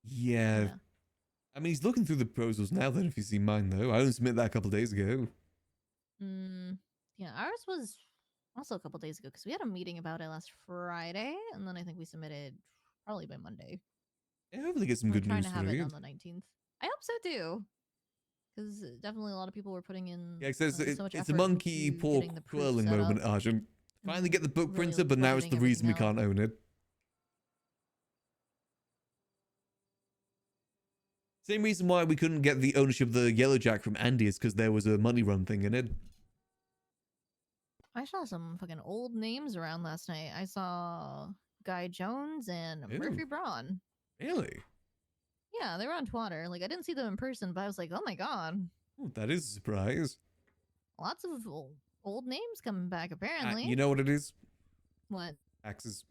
Yeah. I mean, he's looking through the proposals now, then, if you see mine, though. I only submitted that a couple days ago. Yeah, ours was also a couple days ago, because we had a meeting about it last Friday, and then I think we submitted probably by Monday. Yeah, hopefully get some We're good trying news to for have it you. on the 19th. I hope so too, because definitely a lot of people were putting in. Yeah, because so much it's a effort monkey into paw getting the proof twirling set moment, up. Argent. Finally get the book really printer, but now it's the budgeting reason we everything can't own it. Same reason why we couldn't get the ownership of the Yellow Jack from Andy is because there was a money run thing in it. I saw some fucking old names around last night. I saw Guy Jones and Ew. Murphy Braun. Really? Yeah, they were on Twitter. Like I didn't see them in person, but I was like, oh my god, Ooh, that is a surprise. lots of old names coming back apparently. You know what it is? What? Taxes.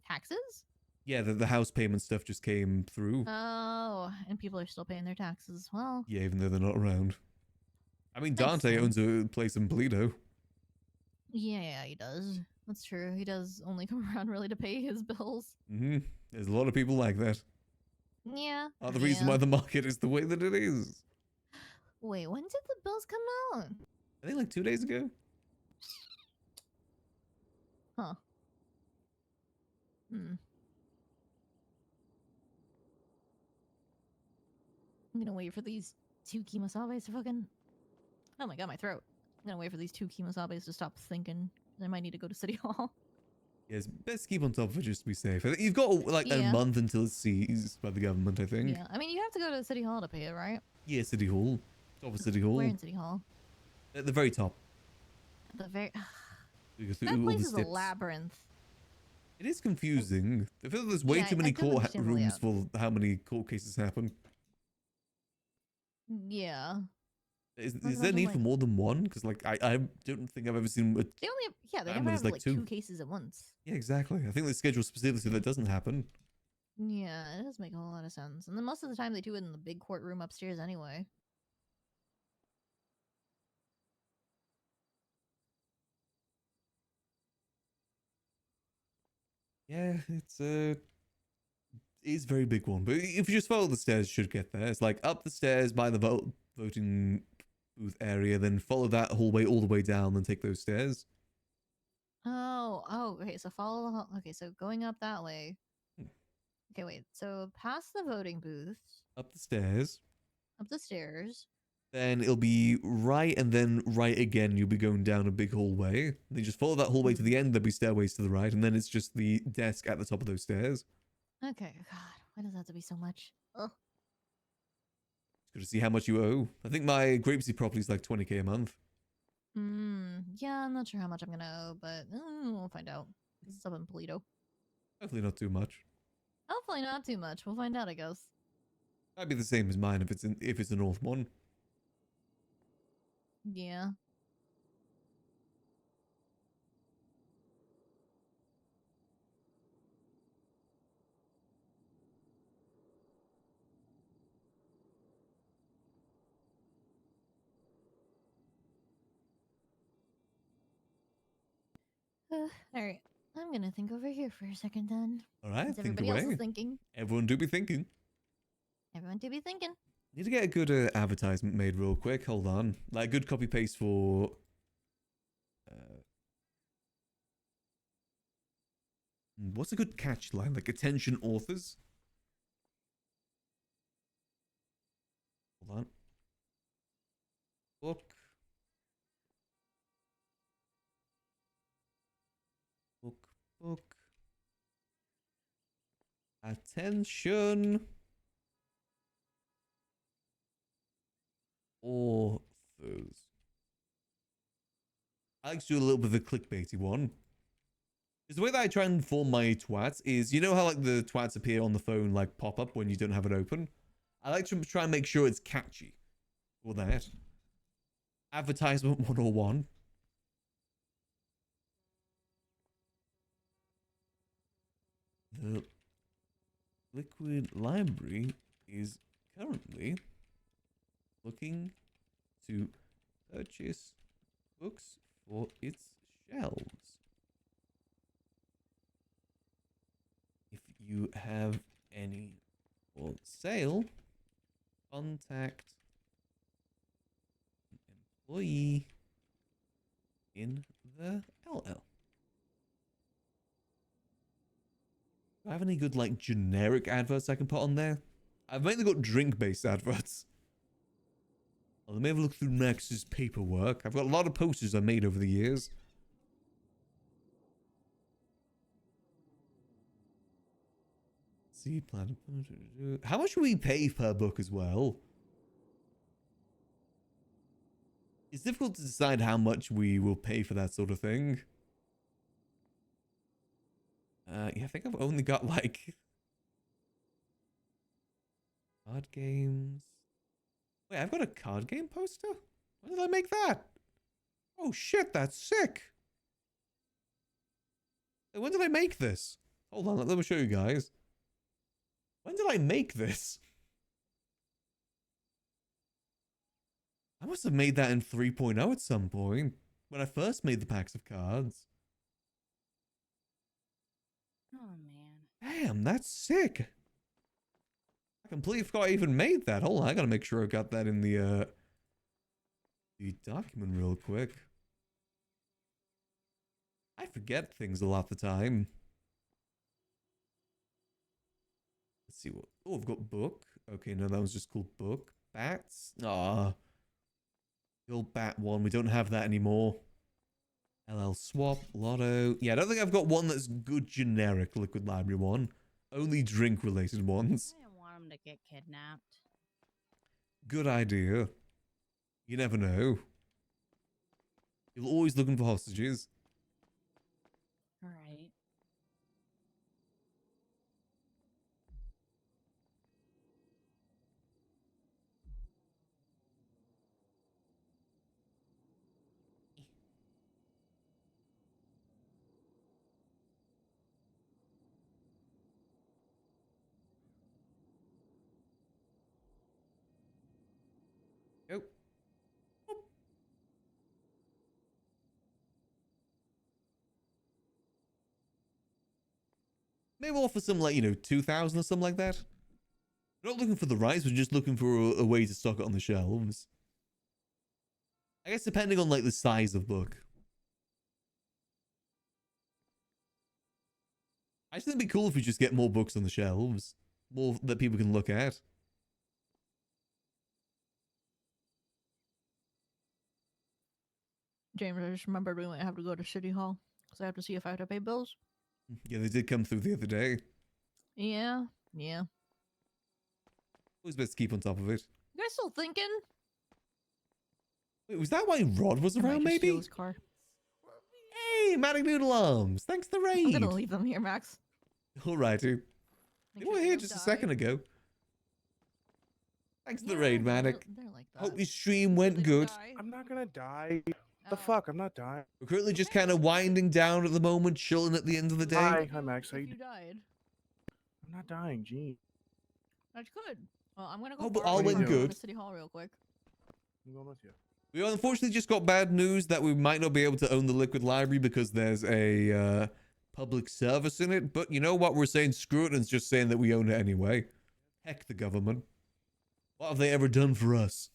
Taxes? Yeah, the house payment stuff just came through. Oh, and people are still paying their taxes. Well, Yeah, even though they're not around. I mean, That's Dante fine. owns a place in Polito. yeah, he does. That's true. He does only come around really to pay his bills. There's a lot of people like that. Yeah. Are the reason yeah. why the market is the way that it is. Wait, when did the bills come out? I think like 2 days ago. Huh. I'm gonna wait for these 2 kemosabe's to fucking. Oh my god, my throat. I'm gonna wait for these 2 kemosabe's to stop thinking. I might need to go to City Hall. Yes, best keep on top of it just to be safe. I think you've got like a Yeah. month until it's seized by the government, I think. Yeah, I mean, you have to go to City Hall to pay it, right? Yeah, City Hall. Top of City Hall. Where in City Hall? At the very top. The very. You go through That all place the is a steps. labyrinth. It is confusing. I feel like there's way Yeah, too I many couldn't court understand the rooms layout. for how many court cases happen. Yeah. Is Not there to a mention, need for like- more than one? Because like I don't think I've ever seen. They only. Yeah, they time never when have there's, like like, 2 two. cases at once. Yeah, exactly. I think they're scheduled specifically so that doesn't happen. Yeah, it does make a whole lot of sense. And then most of the time they do it in the big courtroom upstairs anyway. Yeah, it's a very big one. But if you just follow the stairs, you should get there. It's like up the stairs by the voting booth area, then follow that hallway all the way down, then take those stairs. Oh, okay. So follow the okay. So going up that way. Okay, wait. So past the voting booth, Up the stairs. up the stairs. Then it'll be right and then right again. You'll be going down a big hallway. Then you just follow that hallway to the end. There'll be stairways to the right, and then it's just the desk at the top of those stairs. Okay. God, why does that have to be so much? Oh. Just got to see how much you owe. I think my Grapeseed property is like 20k a month. Yeah, I'm not sure how much I'm gonna owe, but we'll find out. This is up in Polito. Hopefully not too much. Hopefully not too much. We'll find out, I guess. Might be the same as mine if it's a north one. Yeah. All right. I'm gonna think over here for a second then. All right, Since think everybody else away. is thinking. Everyone do be thinking. Everyone do be thinking. Need to get a good advertisement made real quick. Hold on. Like good copy paste for... what's a good catch line? Like attention authors? Hold on. Book. Book. Attention. Authors. I like to do a little bit of a clickbaity one. Because the way that I try and inform my twats is, you know how like the twats appear on the phone like pop up when you don't have it open? I like to try and make sure it's catchy. For that. Advertisement 101. The Liquid Library is currently looking to purchase books for its shelves. If you have any for sale, contact an employee in the LL. Do I have any good, like, generic adverts I can put on there? I've mainly got drink-based adverts. Well, let me have a look through Max's paperwork. I've got a lot of posters I made over the years. See, plan. How much do we pay per book as well? It's difficult to decide how much we will pay for that sort of thing. Yeah, I think I've only got like card games. Wait, I've got a card game poster? When did I make that? Oh shit, that's sick. Hey, when did I make this? Hold on, let me show you guys. When did I make this? I must have made that in 3.0 at some point. When I first made the packs of cards. Oh man. Damn, that's sick. I completely forgot I even made that. Hold on, I gotta make sure I got that in the document real quick. I forget things a lot of the time. Let's see what. Oh, I've got book. Okay, no, that was just called book. Bats. Ah, the old bat one. We don't have that anymore. LL swap, lotto. Yeah, I don't think I've got one that's good generic liquid library one. Only drink related ones. I don't want him to get kidnapped. Good idea. You never know. You're always looking for hostages. Right. Oh. Maybe we'll offer some, like, 2,000 or something like that. We're not looking for the rights, we're just looking for a way to stock it on the shelves. I guess depending on, like, the size of book. I think it'd be cool if we just get more books on the shelves. More that people can look at. James, I just remembered we might have to go to City Hall because I have to see if I have to pay bills. Yeah, they did come through the other day. Yeah. Always best to keep on top of it. You guys still thinking? Wait, was that why Rod was I might around, just steal maybe? his car. Hey, Manic Noodle Arms. Thanks for the raid. I'm gonna leave them here, Max. Alrighty. They were here just a second ago. Thanks for the raid, Manic. They're like that. Hope your stream went good. I'm not gonna die. The fuck? I'm not dying. We're currently just kind of winding down at the moment, chilling at the end of the day. Hi, Max. How If you you doing? died, I'm not dying. Gee. that's good. Well, I'm gonna go. Oh, but borrow all your went car and go good. to City Hall real quick. I'm going with you. We unfortunately just got bad news that we might not be able to own the Liquid Library because there's a public service in it. But you know what? We're saying screw it and it's just saying that we own it anyway. Heck the government. What have they ever done for us?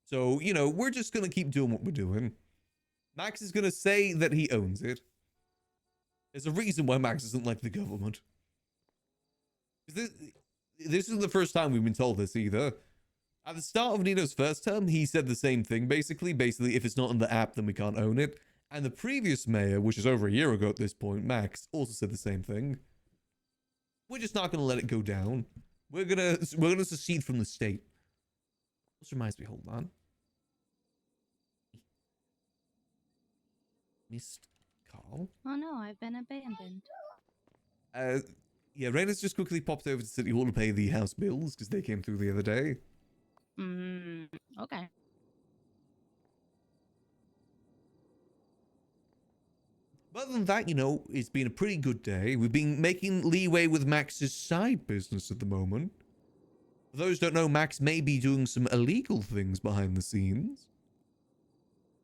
So, we're just going to keep doing what we're doing. Max is going to say that he owns it. There's a reason why Max doesn't like the government. This isn't the first time we've been told this either. At the start of Nino's first term, he said the same thing, basically. Basically, if it's not in the app, then we can't own it. And the previous mayor, which is over a year ago at this point, Max, also said the same thing. We're just not going to let it go down. We're gonna secede from the state. This reminds me, hold on. Missed call. Oh no, I've been abandoned. Yeah, Raina's just quickly popped over to City Hall to pay the house bills because they came through the other day. Okay. But other than that, it's been a pretty good day. We've been making leeway with Max's side business at the moment. For those who don't know, Max may be doing some illegal things behind the scenes.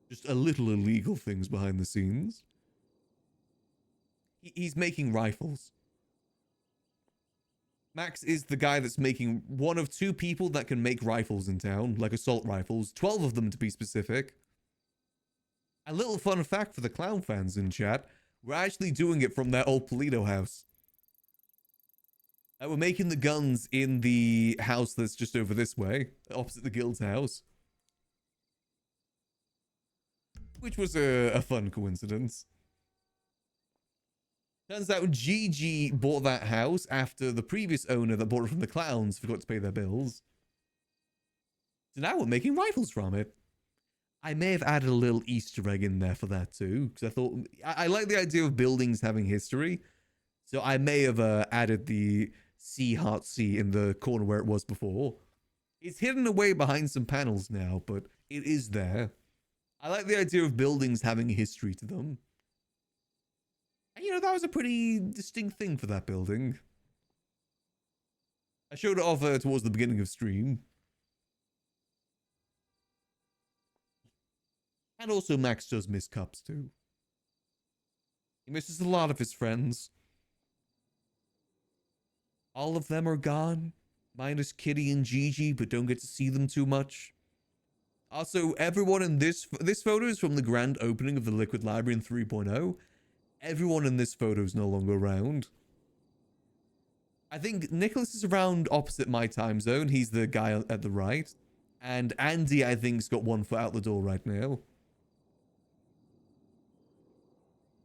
Just a little illegal things behind the scenes. He's making rifles. Max is the guy that's making one of two people that can make rifles in town, like assault rifles, 12 of them to be specific. A little fun fact for the clown fans in chat, we're actually doing it from their old Polito house. We're making the guns in the house that's just over this way, opposite the guild's house. Which was a fun coincidence. Turns out Gigi bought that house after the previous owner that bought it from the clowns forgot to pay their bills. So now we're making rifles from it. I may have added a little Easter egg in there for that too, because I thought I like the idea of buildings having history. So I may have added the C Heart C in the corner where it was before. It's hidden away behind some panels now, but it is there. I like the idea of buildings having a history to them. And that was a pretty distinct thing for that building. I showed it off towards the beginning of stream. And also Max does miss cups too. He misses a lot of his friends. All of them are gone, minus Kitty and Gigi, but don't get to see them too much. Also, everyone in this photo is from the grand opening of the Liquid Library in 3.0. Everyone in this photo is no longer around. I think Nicholas is around opposite my time zone. He's the guy at the right. And Andy, I think, has got one foot out the door right now.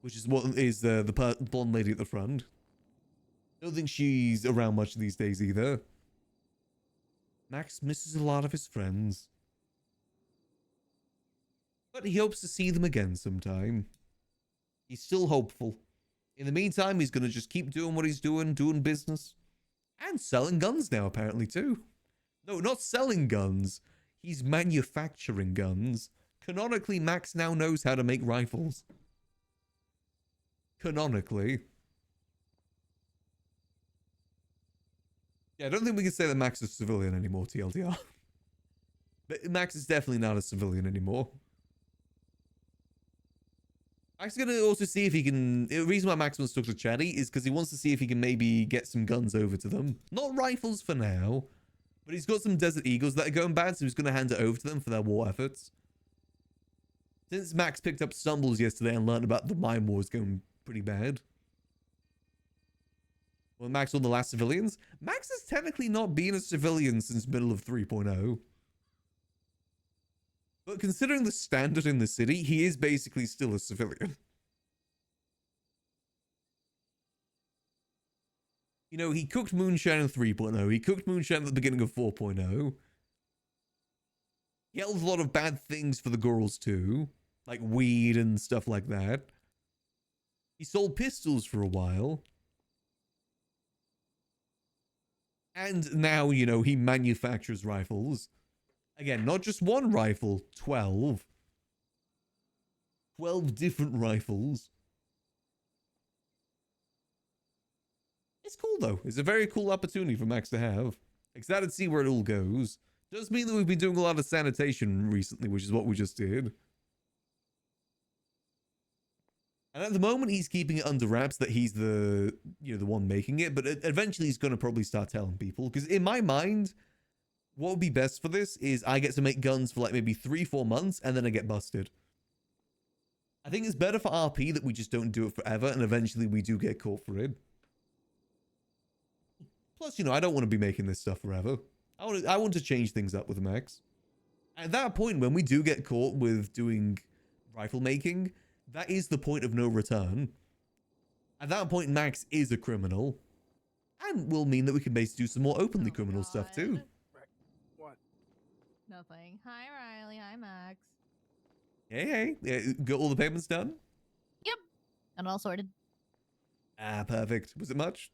Which is what is the blonde lady at the front. Don't think she's around much these days either. Max misses a lot of his friends. But he hopes to see them again sometime. He's still hopeful. In the meantime, he's going to just keep doing what he's doing business. And selling guns now, apparently, too. No, not selling guns. He's manufacturing guns. Canonically, Max now knows how to make rifles. Canonically. Yeah, I don't think we can say that Max is a civilian anymore, TLDR. But Max is definitely not a civilian anymore. Max is going to also see if he can... The reason why Max wants to talk to Chatty is because he wants to see if he can maybe get some guns over to them. Not rifles for now, but he's got some Desert Eagles that are going bad, so he's going to hand it over to them for their war efforts. Since Max picked up Stumbles yesterday and learned about the mine wars going pretty bad. Well, Max on the last civilians. Max has technically not been a civilian since middle of 3.0. But considering the standard in the city, he is basically still a civilian. You know, he cooked moonshine in 3.0. He cooked moonshine at the beginning of 4.0. He held a lot of bad things for the girls too. Like weed and stuff like that. He sold pistols for a while. And now, you know, he manufactures rifles. Again, not just one rifle, 12. 12 different rifles. It's cool, though. It's a very cool opportunity for Max to have. Excited to see where it all goes. Does mean that we've been doing a lot of sanitation recently, which is what we just did. And at the moment, he's keeping it under wraps that he's the, you know, the one making it. But eventually, he's going to probably start telling people. Because in my mind, what would be best for this is I get to make guns for like maybe 3-4 months and then I get busted. I think it's better for RP that we just don't do it forever and eventually we do get caught for it. Plus, you know, I don't want to be making this stuff forever. I want to change things up with Max. At that point, when we do get caught with doing rifle making, that is the point of no return. At that point, Max is a criminal. And will mean that we can basically do some more openly criminal stuff too. Nothing. Hi, Riley. Hi, Max. Hey. Got all the payments done? Yep. And all sorted. Ah, perfect. Was it much?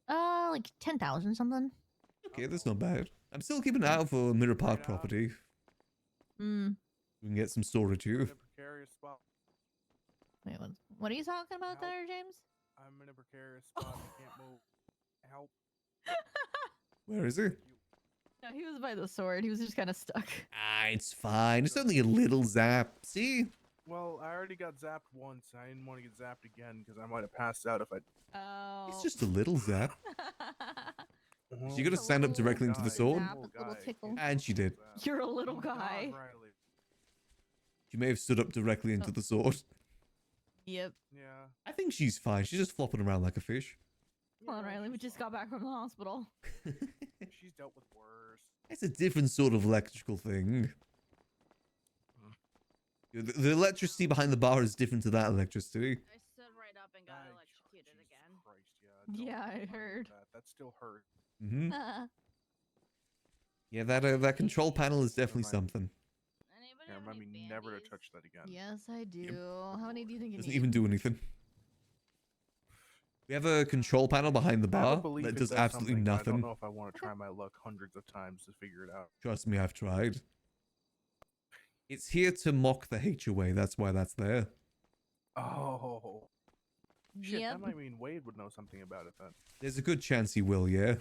Like 10,000 something. Okay, that's not bad. I'm still keeping an eye out for Mirror Park property. Hmm. We can get some storage too. Wait, what are you talking about there, James? I'm in a precarious spot. I can't move. Help. Where is he? No, he was by the sword. He was just kind of stuck. Ah, it's fine. It's only a little zap. See? Well, I already got zapped once. I didn't want to get zapped again because I might have passed out if I. Oh. It's just a little zap. Well, So you gotta stand up directly into the sword? Little tickle. And she did. You're a little guy. She may have stood up directly into the sword. Yep. Yeah. I think she's fine. She's just flopping around like a fish. Come on, Riley. We just got back from the hospital. She's dealt with worse. It's a different sort of electrical thing. The electricity behind the bar is different to that electricity. I stood right up and got electrocuted again. Yeah, I heard. That still hurt. Mm-hmm. Yeah, that control panel is definitely something. Yeah, remind me never to touch that again. Yes, I do. How many do you think you Doesn't need? even do anything. We have a control panel behind the I have a bar belief that it does absolutely something, but I nothing. don't know if I want to try my luck hundreds of times to figure it out. Trust me, I've tried. It's here to mock the HOA, that's why that's there. Oh. Shit, Yep. that might mean Wade would know something about it then. There's a good chance he will, yeah.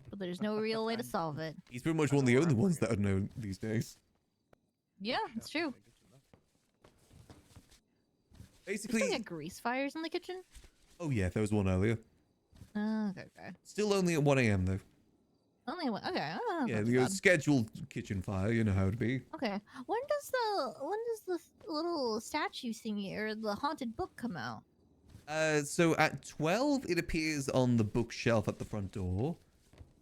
But there's no real way to solve it. He's pretty much one of the only ones that would know these days. Yeah, it's true. Basically... Still get grease fires in the kitchen? Oh yeah, there was one earlier. Okay. Still only at 1 AM though. Only one. Okay. Oh, Yeah, not the too bad. scheduled kitchen fire, you know how it'd be. Okay. When does the little statue thingy or the haunted book come out? So at 12, it appears on the bookshelf at the front door.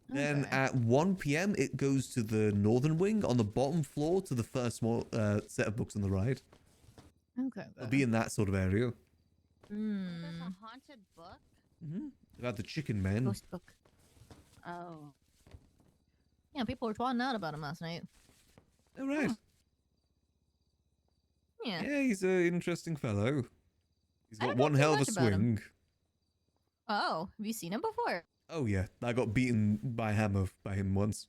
Then Okay. at 1 p.m., it goes to the northern wing on the bottom floor to the first small set of books on the right. Okay. It'll be in that sort of area. There's Hmm. a haunted book. About the chicken men. Ghost book. Oh. Yeah, people were twatting out about him last night. Oh, right. Yeah. Yeah, he's an interesting fellow. He's I got don't know one too hell of a much about him. swing. Oh, have you seen him before? Oh, yeah. I got beaten by a hammer by him once.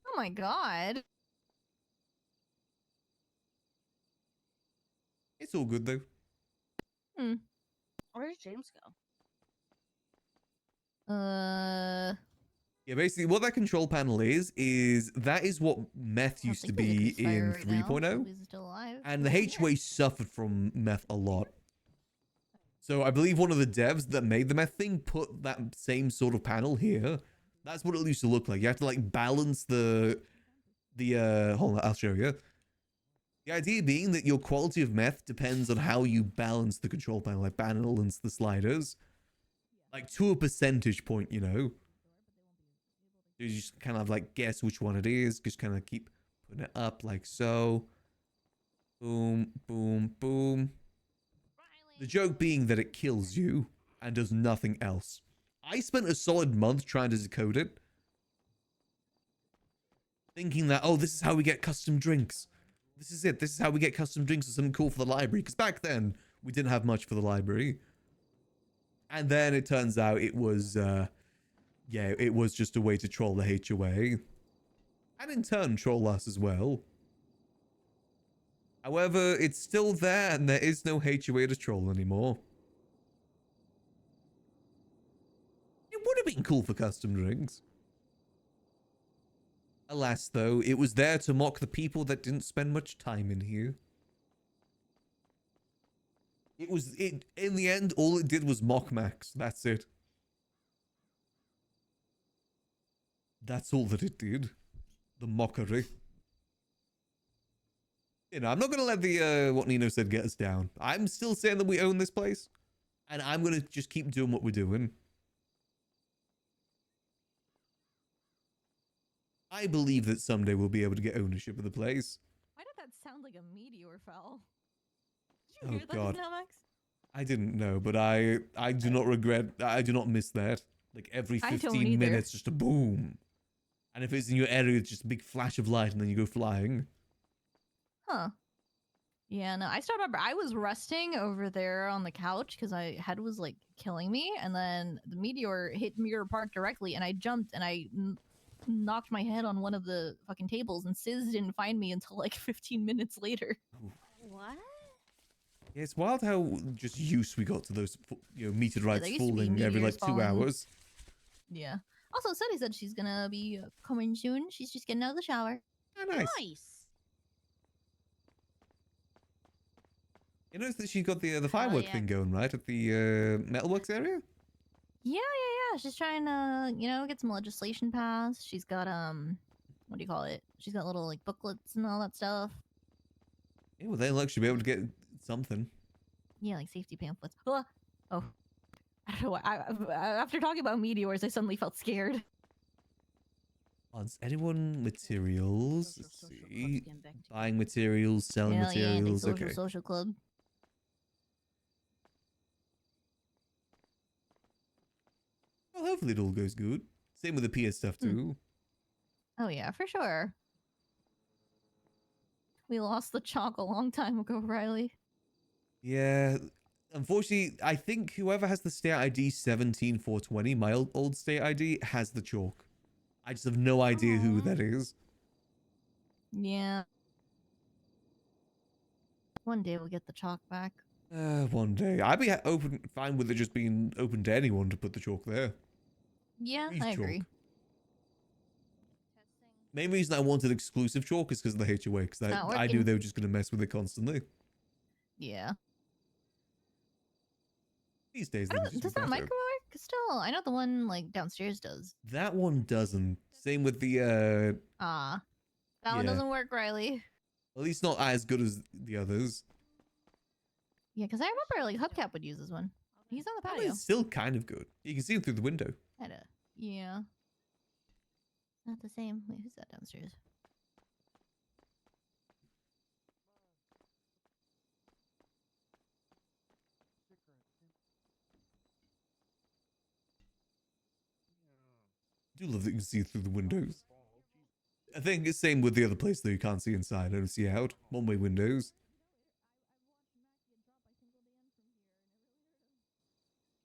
Oh my god. It's all good, though. Hmm. Where did James go? Yeah, basically, what that control panel is that is what meth used to be in 3.0. He's still alive. And the HOA suffered from meth a lot. So I believe one of the devs that made the meth thing put that same sort of panel here. That's what it used to look like. You have to like balance the hold on, I'll show you. The idea being that your quality of meth depends on how you balance the control panel, like balance the sliders. Like to a percentage point, you know. You just kind of like guess which one it is. Just kind of keep putting it up like so. Boom, boom, boom. The joke being that it kills you and does nothing else. I spent a solid month trying to decode it. Thinking that, oh, this is how we get custom drinks. This is it. This is how we get custom drinks or something cool for the library. Because back then, we didn't have much for the library. And then it turns out it was, yeah, it was just a way to troll the HOA. And in turn, troll us as well. However, it's still there and there is no HOA to troll anymore. It would have been cool for custom drinks. Alas, though, it was there to mock the people that didn't spend much time in here. In the end, all it did was mock Max. That's it. That's all that it did. The mockery. You know, I'm not going to let the, what Nino said get us down. I'm still saying that we own this place. And I'm going to just keep doing what we're doing. I believe that someday we'll be able to get ownership of the place. Why did that sound like a meteor fell? Did Oh, you hear that God. just now, Max? I didn't know, but I do not regret, I do not miss that. Like every I don't 15 either. minutes, just a boom. And if it's in your area, it's just a big flash of light and then you go flying. Huh. Yeah, no, I still remember I was resting over there on the couch because my head was like killing me, and then the meteor hit Mirror Park directly, and I jumped and I knocked my head on one of the fucking tables, and Sizz didn't find me until like 15 minutes later. What? Yeah, it's wild how just used we got to those, you know, meteorites there used to be falling every like meteors 2 falling. hours. Yeah. Also, Sadie said she's gonna be coming soon. She's just getting out of the shower. Oh, nice. Nice. You notice that she's got the firework yeah. thing going, right? At the metalworks area? Yeah. She's trying to, you know, get some legislation passed. She's got what do you call it? She's got little like booklets and all that stuff. Yeah, well then look, she'll be able to get something. Yeah, like safety pamphlets. Oh, I don't know why. After talking about meteors, I suddenly felt scared. Wants anyone materials? Let's see. Buying materials, selling Hell yeah, the materials. social, Okay. social club. Well, hopefully it all goes good. Same with the PS stuff too. Oh yeah, for sure. We lost the chalk a long time ago, Riley. Yeah. Unfortunately, I think whoever has the state ID 17420, my old state ID, has the chalk. I just have no idea who that is. Yeah. One day we'll get the chalk back. One day. I'd be fine with it just being open to anyone to put the chalk there. Yeah, Please, I chalk. agree. Main reason I wanted exclusive chalk is because of the HOA, because Not I knew working. they were just going to mess with it constantly. Yeah. These days, I they're don't, just does that better. micro work? Still, I know the one like downstairs does. That one doesn't. Same with the, Ah, that one Yeah. doesn't work, Riley. at least not as good as the others. Yeah, because I remember like Hubcap would use this one. He's on the That patio. is still kind of good. You can see him through the window. Yeah. Not the same. Wait, who's that downstairs? I do love that you can see through the windows. I think it's same with the other place though. You can't see inside, only see out. One-way windows.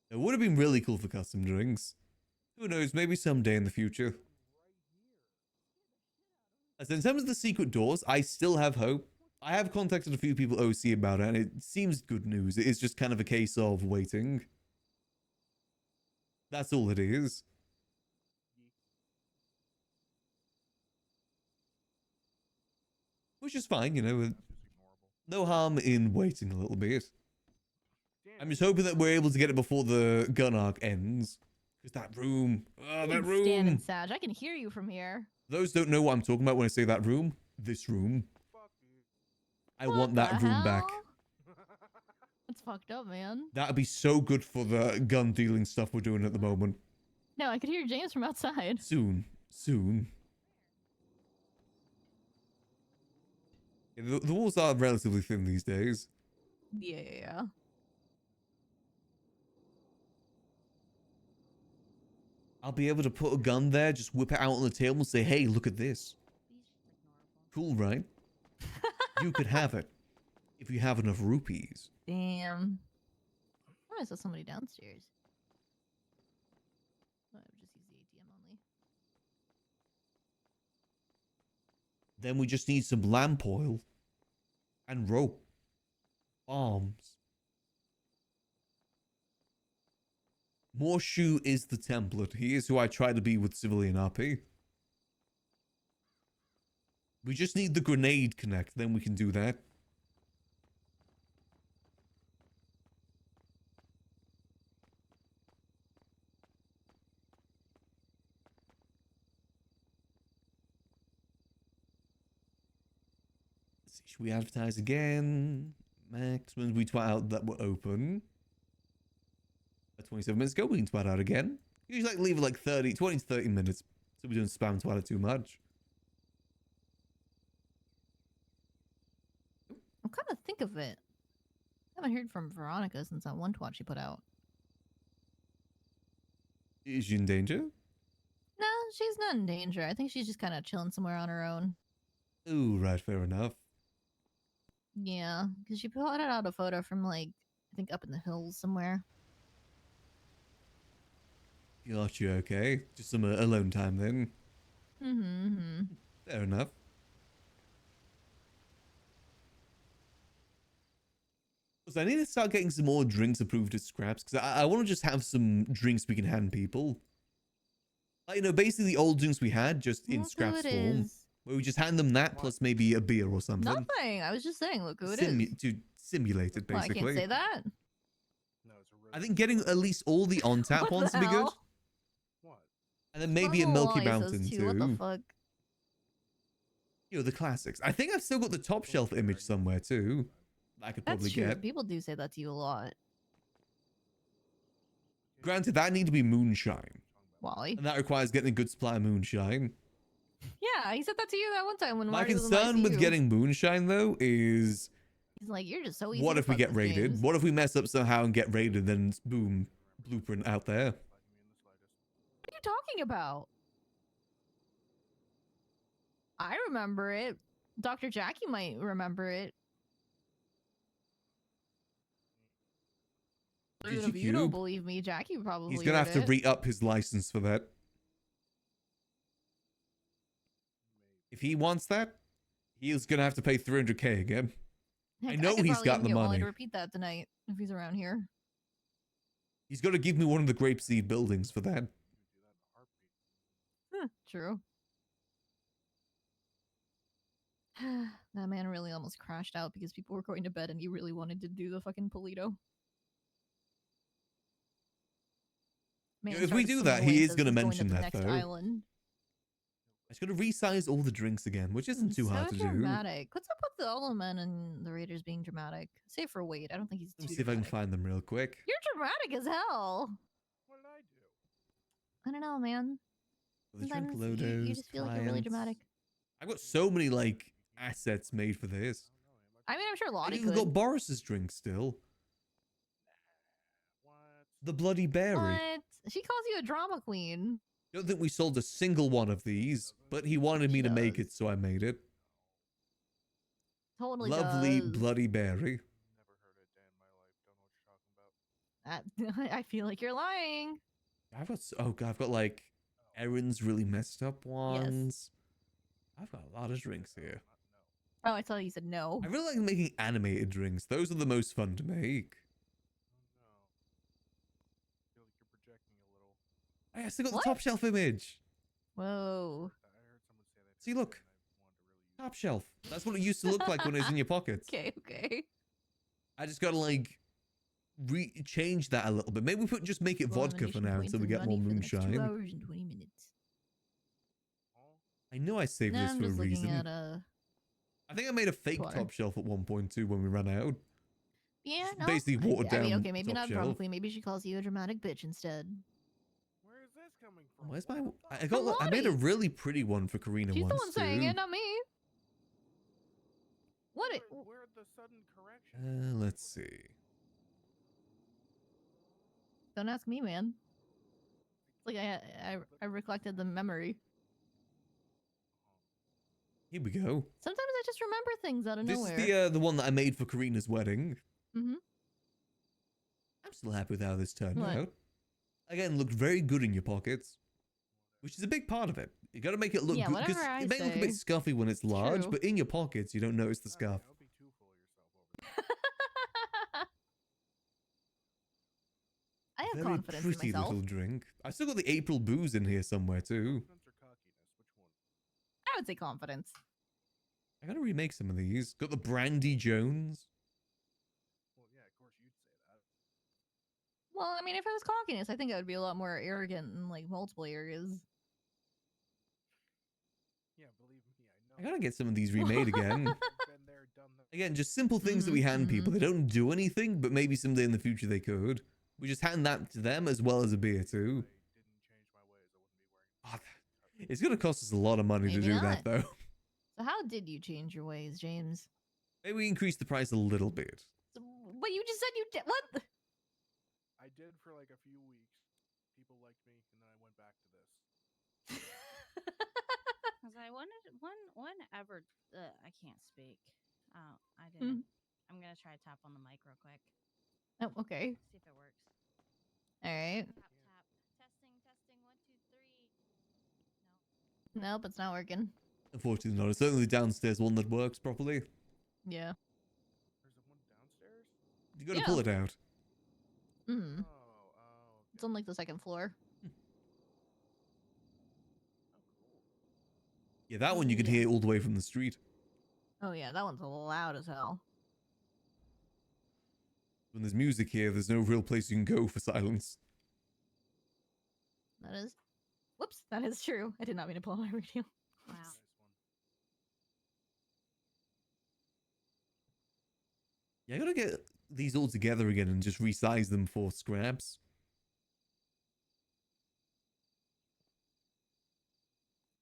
It would have been really cool for custom drinks. Who knows, maybe someday in the future. As in terms of the secret doors, I still have hope. I have contacted a few people OC about it, and it seems good news. It is just kind of a case of waiting. That's all it is. Which is fine, you know. No harm in waiting a little bit. I'm just hoping that we're able to get it before the gun arc ends. Because that room. Oh, that room. Standing, Sag. I can hear you from here. Those don't know what I'm talking about when I say that room. This room. I want that room back. That's fucked up, man. That'd be so good for the gun dealing stuff we're doing at the moment. No, I could hear James from outside. Soon. Soon. Yeah, the walls are relatively thin these days. Yeah. I'll be able to put a gun there, just whip it out on the table and say, hey, look at this. Cool, right? You could have it. If you have enough rupees. Damn. Oh, I saw somebody downstairs. Oh, I would just use the ATM only. Then we just need some lamp oil. And rope. Bombs. Morshu is the template. He is who I try to be with civilian RP. We just need the grenade connect, then we can do that. Let's see, should we advertise again? Maximum, we twat out that we're open. 27 minutes ago, we can twat out again. Usually leave it like 20 to 30 minutes. So we don't spam twat it too much. I'm kind of think of it. I haven't heard from Veronica since that one twat she put out. Is she in danger? No, she's not in danger. I think she's just kind of chilling somewhere on her own. Ooh, right, fair enough. Yeah, because she put out a photo from, like, I think up in the hills somewhere. Gotcha, okay. Just some alone time then. Mm-hmm. Fair enough. So I need to start getting some more drinks approved at Scraps, because I want to just have some drinks we can hand people. Like, you know, basically the old drinks we had, just in Scraps form. Where we just hand them that, plus maybe a beer or something. Nothing. I was just saying, look who it is. To simulate it, basically. Well, I can't say that. I think getting at least all the on-tap ones would be good. And then maybe a Milky Mountain too. What the fuck? You know, the classics. I think I've still got the top shelf image somewhere too. I could probably That's true. get. People do say that to you a lot. Granted, that need to be moonshine. Wally. And that requires getting a good supply of moonshine. Yeah, he said that to you that one time when My Marty was in concern with ICU. getting moonshine though is He's like, you're just so easy. what to if we fuck get with, raided? James. What if we mess up somehow and get raided, then boom, blueprint out there. What are you talking about? I remember it. Dr. Jackie might remember it. Even if you don't Cube. believe me, Jackie probably He's gonna have to read it. re-up his license for that. If he wants that, he is gonna have to pay 300k again. Heck, I know could he's probably got even the get Wally money. to repeat that tonight if he's around here. He's got to give me one of the grapeseed buildings for that. True. That man really almost crashed out because people were going to bed and he really wanted to do the fucking Polito. Man If we started do swimming that, away he and is says gonna he's mention to the that, next though. Island. just got to resize all the drinks again, which isn't too hard to do. Dramatic. What's up with the all the men and the Raiders being dramatic? Save for Wade. I don't think he's Let me too see if I can dramatic. find them real quick. You're dramatic as hell. What did I do? I don't know, man. The drink Sometimes loados, you just feel like you're really dramatic. I've got so many like assets made for this. I mean, I'm sure I Lottie even could. got Boris's drink still. The Bloody Berry. What? She calls you a drama queen. Don't think we sold a single one of these, but he wanted me to make it, so I made it. Totally Lovely does. Bloody Berry. I feel like you're lying. I've got oh god, I've got like Erin's really messed up ones. I've got a lot of drinks here. Oh, I thought you said no. I really like making animated drinks. Those are the most fun to make. I still got the top shelf image. Whoa. See, look. Top shelf. That's what it used to look like when it was in your pockets. Okay, okay. I just gotta like change that a little bit. Maybe we just make it vodka for now until we get more moonshine. 2 hours and 20 minutes. I know I saved No, this I'm for a just looking reason. at, I think I made a fake water. top shelf at one point too when we ran out. Yeah, Just no. basically watered I mean, down okay, maybe top not shelf. drama queen. Maybe she calls you a dramatic bitch instead. Where is this coming from? Where's my? I got. I made a really pretty one for Karina She's once the one saying too. it, not me. What? Where the sudden correction? Let's see. Don't ask me, man. It's like I recollected the memory. Here we go. Sometimes I just remember things out of This nowhere. is the one that I made for Karina's wedding. Mm-hmm. I'm still happy with how this turned What? out. Again, looked very good in your pockets, which is a big part of it. You got to make it look Yeah, good because whatever I it may look a bit say. scuffy when it's large, True. but in your pockets you don't notice the scuff. I have Very confidence in pretty myself. little drink. I still got the April booze in here somewhere too. I would say confidence. I gotta remake some of these. Got the Brandy Jones. Well, I mean, if it was cockiness, I think I would be a lot more arrogant in like multiple areas. I gotta get some of these remade again. Again, just simple things that we hand people. They don't do anything, but maybe someday in the future they could. We just hand that to them as well as a beer too. Oh, it's gonna cost us a lot of money to Maybe do not. that though. So how did you change your ways, James? Maybe we increase the price a little bit. But you just said you did. What? I did for like a few weeks. People liked me, and then I went back to this. Because I wanted whenever I can't speak. Oh, I didn't. I'm gonna try to tap on the mic real quick. Oh, okay. See if it works. All right. Tap tap. Testing 1 2 3. Nope, it's not working. Unfortunately not. It's only the downstairs one that works properly. Yeah. You gotta Yeah. pull it out. Hmm. It's on like the second floor. Yeah, that one you can hear all the way from the street. Oh yeah, that one's loud as hell. When there's music here, there's no real place you can go for silence. That is. Whoops, that is true. I did not mean to pull out my radio. Wow. Yeah, I gotta get these all together again and just resize them for scraps.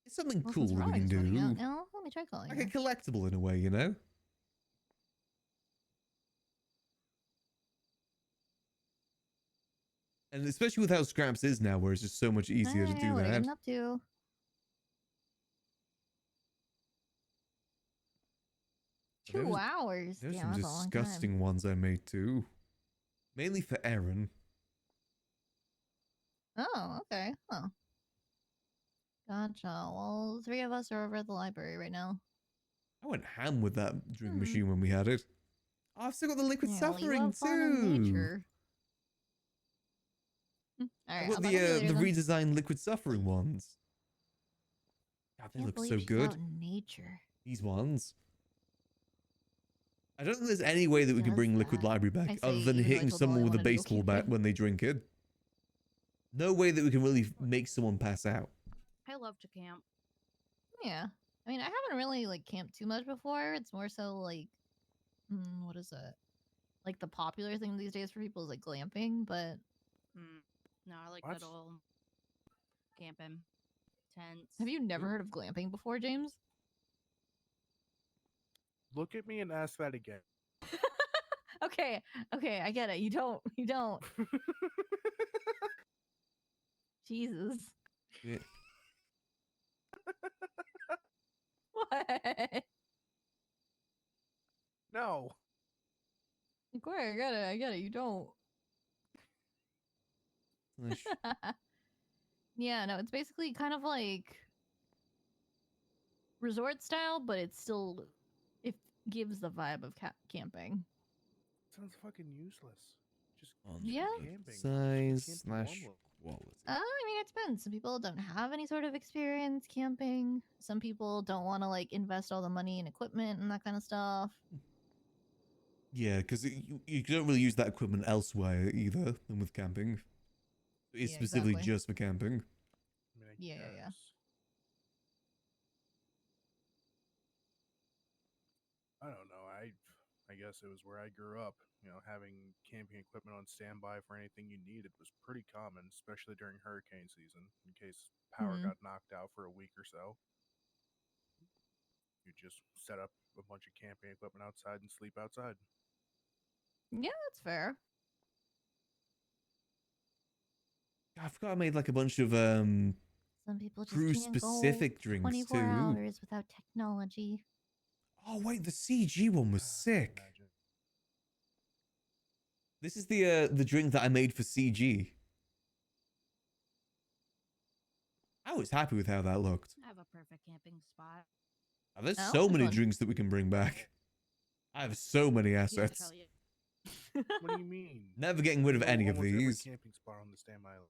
It's something Well, cool since that we Ryan can is running out do. now, let me try calling Like her. a collectible in a way, you know? And especially with how scraps is now, where it's just so much easier to do What are you that. getting up to? There 2 was- hours. There's Yeah, some that's a long time. disgusting ones I made too. Mainly for Erin. Oh, okay. Oh. Gotcha. Well, 3 of us are over at the library right now. I went ham with that drink machine when we had it. Oh, I've still got the liquid Yeah, well, you suffering have fun in too. nature. All I right, got I'll the talk to you later then. redesigned liquid suffering ones. God, they Can't look believe so she's good. out in nature. These ones. I don't think there's any way that we can Does bring liquid that? library I back say, other than even though I hitting told Molly someone I with a wanted to go baseball bat camping. when they drink it. No way that we can really make someone pass out. I love to camp. Yeah. I mean, I haven't really like camped too much before. It's more so like, what is it? Like the popular thing these days for people is like glamping, but No, I like What? good old camping tents. have you never heard of glamping before, James? Look at me and ask that again. Okay, okay, I get it. You don't. Jesus. Yeah. What? No. Corey, I get it. You don't. Nice. Yeah, no, it's basically kind of like resort style, but it gives the vibe of camping. Sounds fucking useless. Just Yeah. camping. Size Just slash camp quality. I mean, it depends. Some people don't have any sort of experience camping. Some people don't want to like invest all the money in equipment and that kind of stuff. Yeah, because you don't really use that equipment elsewhere either than with camping. It's Yeah, specifically exactly. just for camping. Yeah. I don't know. I guess it was where I grew up. You know, having camping equipment on standby for anything you needed was pretty common, especially during hurricane season. In case power got knocked out for a week or so, you just set up a bunch of camping equipment outside and sleep outside. Yeah, that's fair. I forgot I made like a bunch of Some people just crew can't go specific drinks 24 too. hours without technology. Oh wait, the CG one was sick. This is the drink that I made for CG. I was happy with how that looked. I have a perfect camping spot. Oh, there's Oh, so which many one? drinks that we can bring back. I have so many Here, I'll assets. tell you. What do you mean? Never getting rid of There's any of almost every these. camping spot on the Stam Island.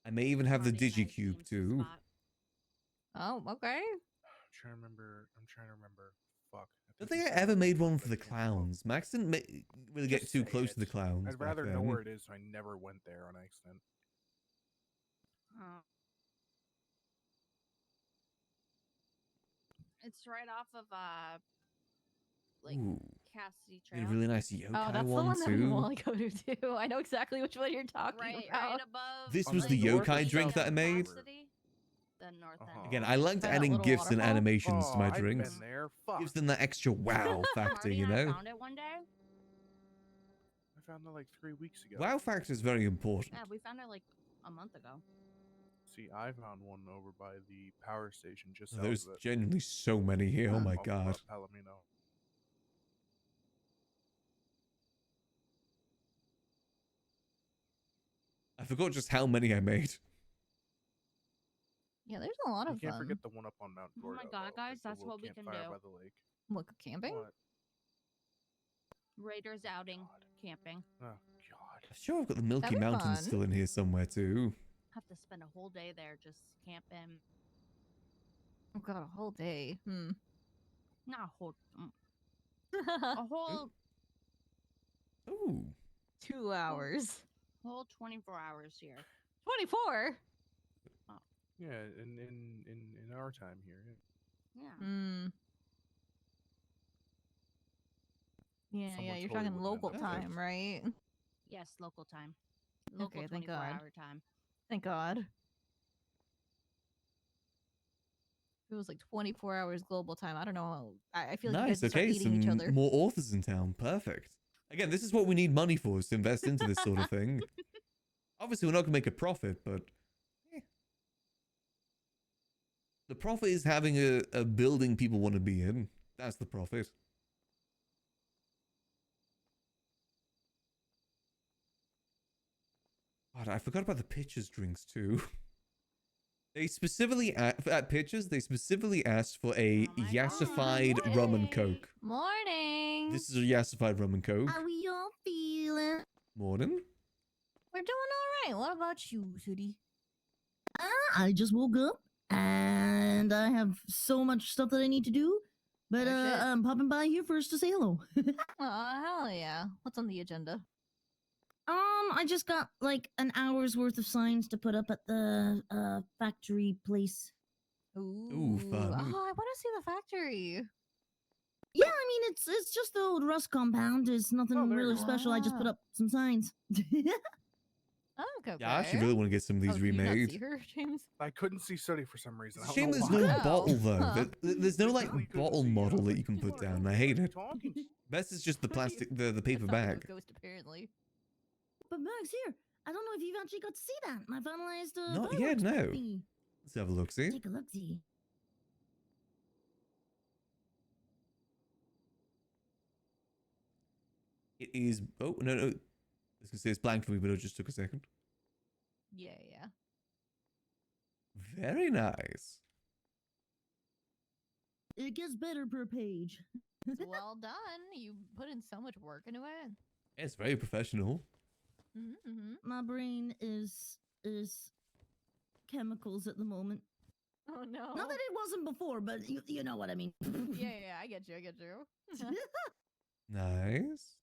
I may even have the Already a nice DigiCube themed too. spot. Oh, okay. I'm trying to remember. Fuck. Don't think think you I said ever it made before, one but for I the can't recall. clowns. Max didn't really get Just too say close to the it. clowns. I'd back rather know then. where it is, so I never went there on accident. It's right off of like Ooh, Cassidy did Trail. a really nice yokai Oh, that's the one one that we too. want to go to too. I know exactly which one you're talking Right about. above. This On was the the north or yokai drink south that I of made. Cassidy, the north end. Again, I liked By that adding little gifs and waterfall? animations to my I've drinks. been there. Fuck. Gives them that extra wow factor, Marty you and I know? found it one day. I found that like 3 weeks ago. Wow factor is very important. Yeah, we found it like a month ago. See, I found one over by the power station just south There's of it. genuinely so many here. Oh my Off, god. Palomino. I forgot just how many I made. Yeah, there's a lot You of can't them. forget the one up on Mount Oh Gordo. my god, though, guys, like the that's little what we can campfire do. by the lake. What, camping? What? Raiders outing, camping. Oh god. I'm sure I've got the Milky That'd be Mountains fun. still in here somewhere too. Have to spend a whole day there just camping. Oh god, a whole day. Not a whole. A whole. Ooh. 2 hours. Whole 24 hours here. 24? Yeah, in our time here. Yeah. Yeah. Yeah, Someone you're totally talking wouldn't local end up there. time, right? Yes, local time. Local Okay, thank 24 God. hour time. Thank God. If it was like 24 hours global time, I don't know. I feel like you guys Nice, would start okay, eating each some other. more authors in town. Perfect. Again, this is what we need money for, is to invest into this sort of thing. Obviously, we're not going to make a profit, but... The profit is having a building people want to be in. That's the profit. God, I forgot about the pitchers drinks too. They specifically at pitchers, they specifically asked for a yassified rum and coke. Morning. This is a yassified rum and coke. How we all feeling? Morning. We're doing all right. What about you, Sooty? I just woke up and I have so much stuff that I need to do. But I'm popping by here first to say hello. Oh, hell yeah. What's on the agenda? I just got like an hour's worth of signs to put up at the factory place. Ooh, fun. Oh, I want to see the factory. Yeah, I mean it's just the old rust compound. It's nothing there you really go. special. I just put up some signs. Okay. Yeah, I actually really want to get some of these Can you not remade. see her, James? I couldn't see Sody for some reason. I It's a don't shame know there's why. no Oh. bottle though. Huh. There's no like Literally couldn't bottle see. I was model that like, you can "People put are down. over I hate here it. talking." Best is just the plastic, the paper I thought it was bag. Ghost apparently. But Max, here, I don't know if you've actually got to see that. My finalized Not yet, fireworks no. thingy. Let's have a look. See. Take a look, see. It is. Oh no, no. I was gonna say it's blank for me, but it just took a second. Yeah. Very nice. It gets better per page. It's well done. You put in so much work into it. It's very professional. My brain is chemicals at the moment. Oh no. Not that it wasn't before, but you know what I mean. Yeah, I get you. Nice.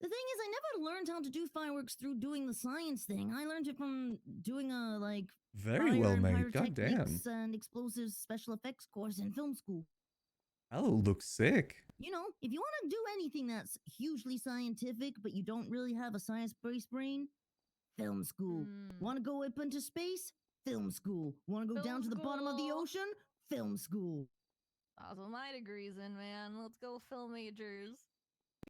The thing is, I never learned how to do fireworks through doing the science thing. I learned it from doing a Very fire well and made. God damn. pyrotechnics and explosives special effects course in film school. Oh, looks sick. You know, if you want to do anything that's hugely scientific, but you don't really have a science-based brain, film school. Want to go up into space? Film school. Want to go down to the bottom of the school. ocean? Film school. That's what my degree's in, man. Let's go, film majors.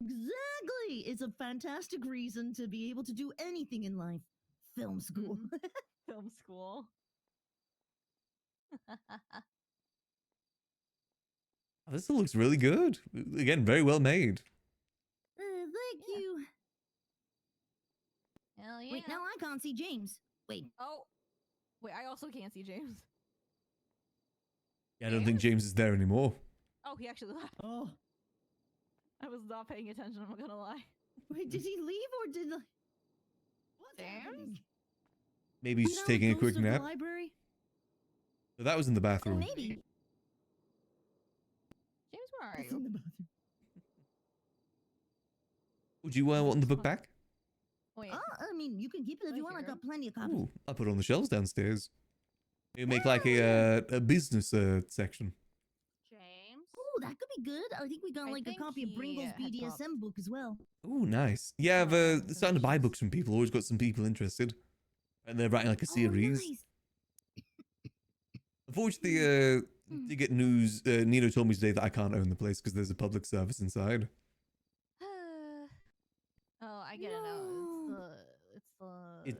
Exactly. It's a fantastic reason to be able to do anything in life. Film school. Film school. Oh, this looks really good. Again, very well made. Thank you. Hell yeah. Wait, now I can't see James. Wait. Oh. Wait, I also can't see James. Yeah, I don't think James is there anymore. Oh, he actually left. Oh. I was not paying attention, I'm not gonna lie. Wait, did he leave or did the... What's James? happening? Maybe he's You just know, taking a ghost quick of the nap. library? So that was in the bathroom. Maybe. James, where are It's in you? the bathroom. Would you want the book back? Wait. I mean, you can keep it if you want. I got plenty of copies. Ooh, I'll put it on the shelves downstairs. Maybe make like a business section. James? Oh, that could be good. I think we got like a think copy of he, Bringle's had dropped. BDSM book as well. Oh, nice. Yeah, I've starting to buy books from people. Always got some people interested, and they're writing like a series. Oh, nice. Unfortunately, to get news, Nino told me today that I can't own the place because there's a public service inside. Oh, I get it now.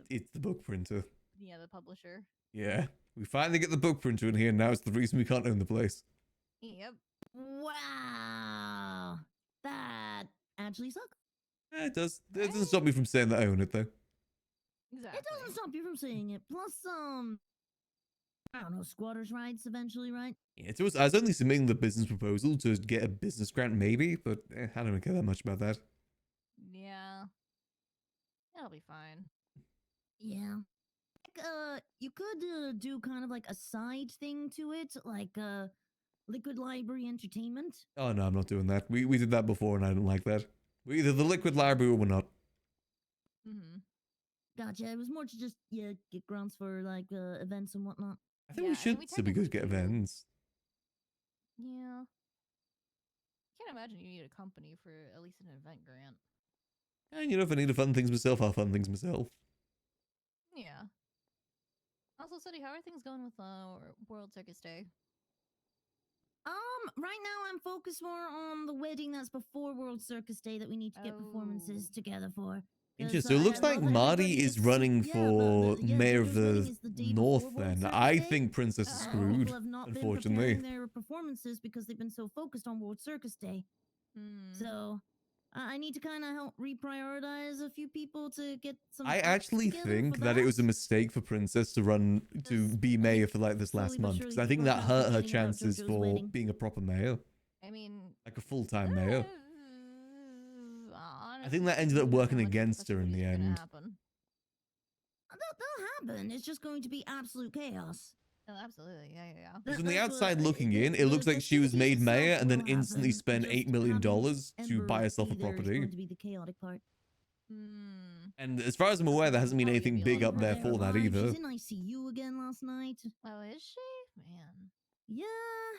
It's the book printer. Yeah, the publisher. Yeah, we finally get the book printer in here, and now it's the reason we can't own the place. Yep. Wow. That actually sucks. Yeah, it does. It doesn't stop me from saying that I own it, though. Exactly. It doesn't stop you from saying it. Plus, I don't know, squatters' rights eventually, right? Yeah, I was only submitting the business proposal to get a business grant, maybe, but I don't care that much about that. Yeah. It'll be fine. Yeah. You could do kind of like a side thing to it, like Liquid Library Entertainment. Oh no, I'm not doing that. We did that before, and I don't like that. We're either the liquid library or we're not. Gotcha. It was more to just get grants for like events and whatnot. I think we should still be good to get events. Yeah. Can't imagine you need a company for at least an event grant. And you know, if I need to fund things myself, I'll fund things myself. Yeah. Also, Sody, how are things going with World Circus Day? Right now I'm focused more on the wedding that's before World Circus Day that we need to get performances together for. Interesting. So it looks like Marty is running for mayor of the North. Then I think Princess is screwed. People have not Unfortunately. been preparing their performances because they've been so focused on World Circus Day. So I need to kind of help reprioritize a few people to get some. I acts actually together think for that it was a mistake for Princess to be mayor for like this last month, because I think that hurt her chances for being a proper mayor, I mean, like a full-time mayor. I think that ended up working against her in the end. That'll happen. It's just going to be absolute chaos. Oh, absolutely. Yeah. Because from the outside looking in, it looks like she was made mayor and then instantly spent $8 million to buy herself a property. Going to be the chaotic part. And as far as I'm aware, there hasn't been anything big up there for that either. She's in ICU again last night. Oh, is she? man. Yeah.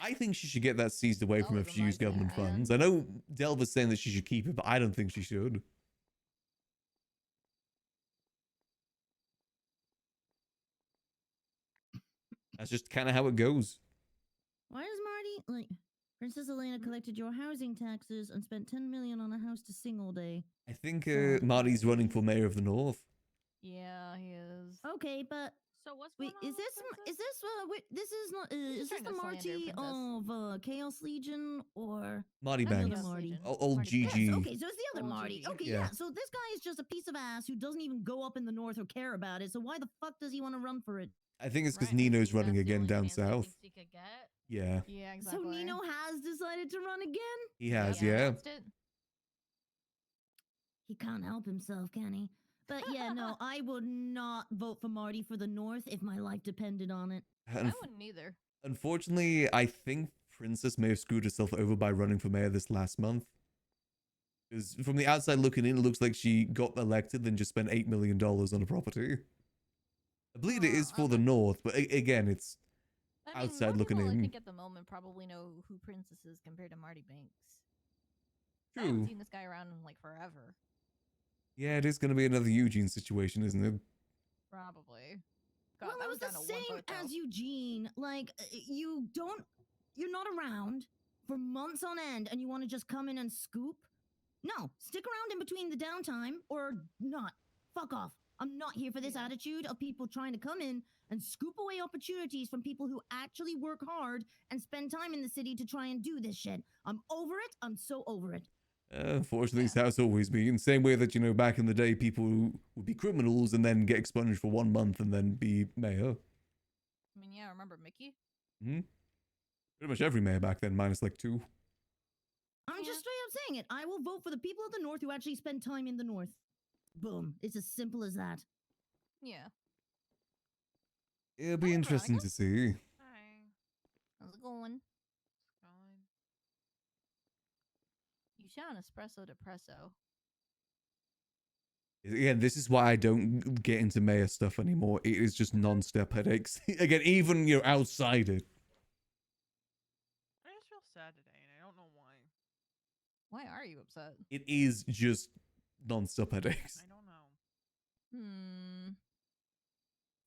I think she should get that seized away from her if Always she used remind government that. funds. I know Delva's saying that she should keep it, but I don't think she should. That's just kind of how it goes. Why does Marty like Princess Elena collected your housing taxes and spent 10 million on a house to sing all day? I think Sad. Marty's running for mayor of the North. Yeah, he is. Okay, but So what's wait, going on? is this this is not is this trying the to slander Marty Princess. of Chaos Legion or Marty That's the Banks. other Marty. Legion. Old Marty GG. Banks. Yes, okay, so it's the other Old Marty. GG. Okay, Yeah. yeah. So this guy is just a piece of ass who doesn't even go up in the north or care about it. So why the fuck does he want to run for it? I think it's because Right, I Nino's think running that's the again only down chance he south. thinks he could get. Yeah, Yeah, exactly. So Nino has decided to run again? he has, Yeah, yeah. announced it. He can't help himself, can he? But yeah, no, I would not vote for Marty for the north if my life depended on it. I wouldn't either. Unfortunately, I think Princess may have screwed herself over by running for mayor this last month. Because from the outside looking in, it looks like she got elected, then just spent $8 million on a property. I believe it is for the North, but again, it's I mean, outside more looking people, in. I think at the moment probably know who Princess is compared to Marty Banks. I True. haven't seen this guy around in like forever. Yeah, it is going to be another Eugene situation, isn't it? Probably. God, Well, that it was the down to one same vote, though. as Eugene. Like, you're not around for months on end and you want to just come in and scoop? No, stick around in between the downtime or not. Fuck off. I'm not here for this attitude of people trying to come in and scoop away opportunities from people who actually work hard and spend time in the city to try and do this shit. I'm over it. I'm so over it. Unfortunately, it's how it's always been. Same way that, you know, back in the day, people would be criminals and then get expunged for 1 month and then be mayor. I mean, yeah, remember Mickey? Hmm? Pretty much every mayor back then, minus like 2. I'm just straight up saying it. I will vote for the people of the North who actually spend time in the North. Boom. It's as simple as that. Yeah. It'll be interesting to see. Hi. How's it going? Going. You sound espresso depresso. Again, this is why I don't get into mayor stuff anymore. It is just non-stop headaches. Again, even, you know, outside it. I just feel sad today, and I don't know why. Why are you upset? It is just non-stop headaches. I don't know.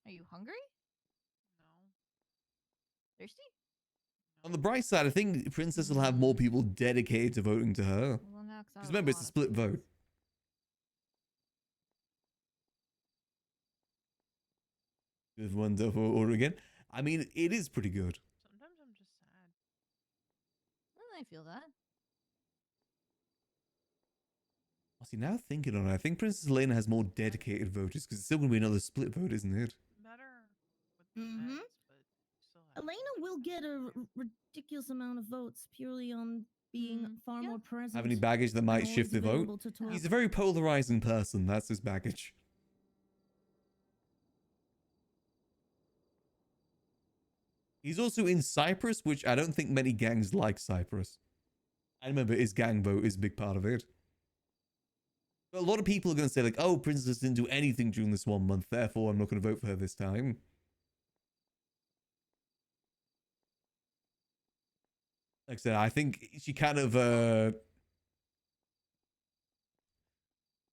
Are you hungry? No. Thirsty? On the bright side, I think Princess will have more people dedicated to voting to her. Well, now, 'cause I Because have remember, it's lot a of split things. vote. With one for order again. I mean, it is pretty good. Sometimes I'm just sad. I feel that. See, now thinking on it, I think Princess Elena has more dedicated voters because it's still going to be another split vote, isn't it? Better with the Mm-hmm. meds, but still have Elena will get a ridiculous amount of votes purely on being far more present. Have any baggage that and might always shift the vote? available to talk. He's a very polarizing person. That's his baggage. He's also in Cyprus, which I don't think many gangs like Cyprus. I remember his gang vote is a big part of it. But a lot of people are going to say like, oh, Princess didn't do anything during this 1 month, therefore I'm not going to vote for her this time. Like I said, I think she kind of,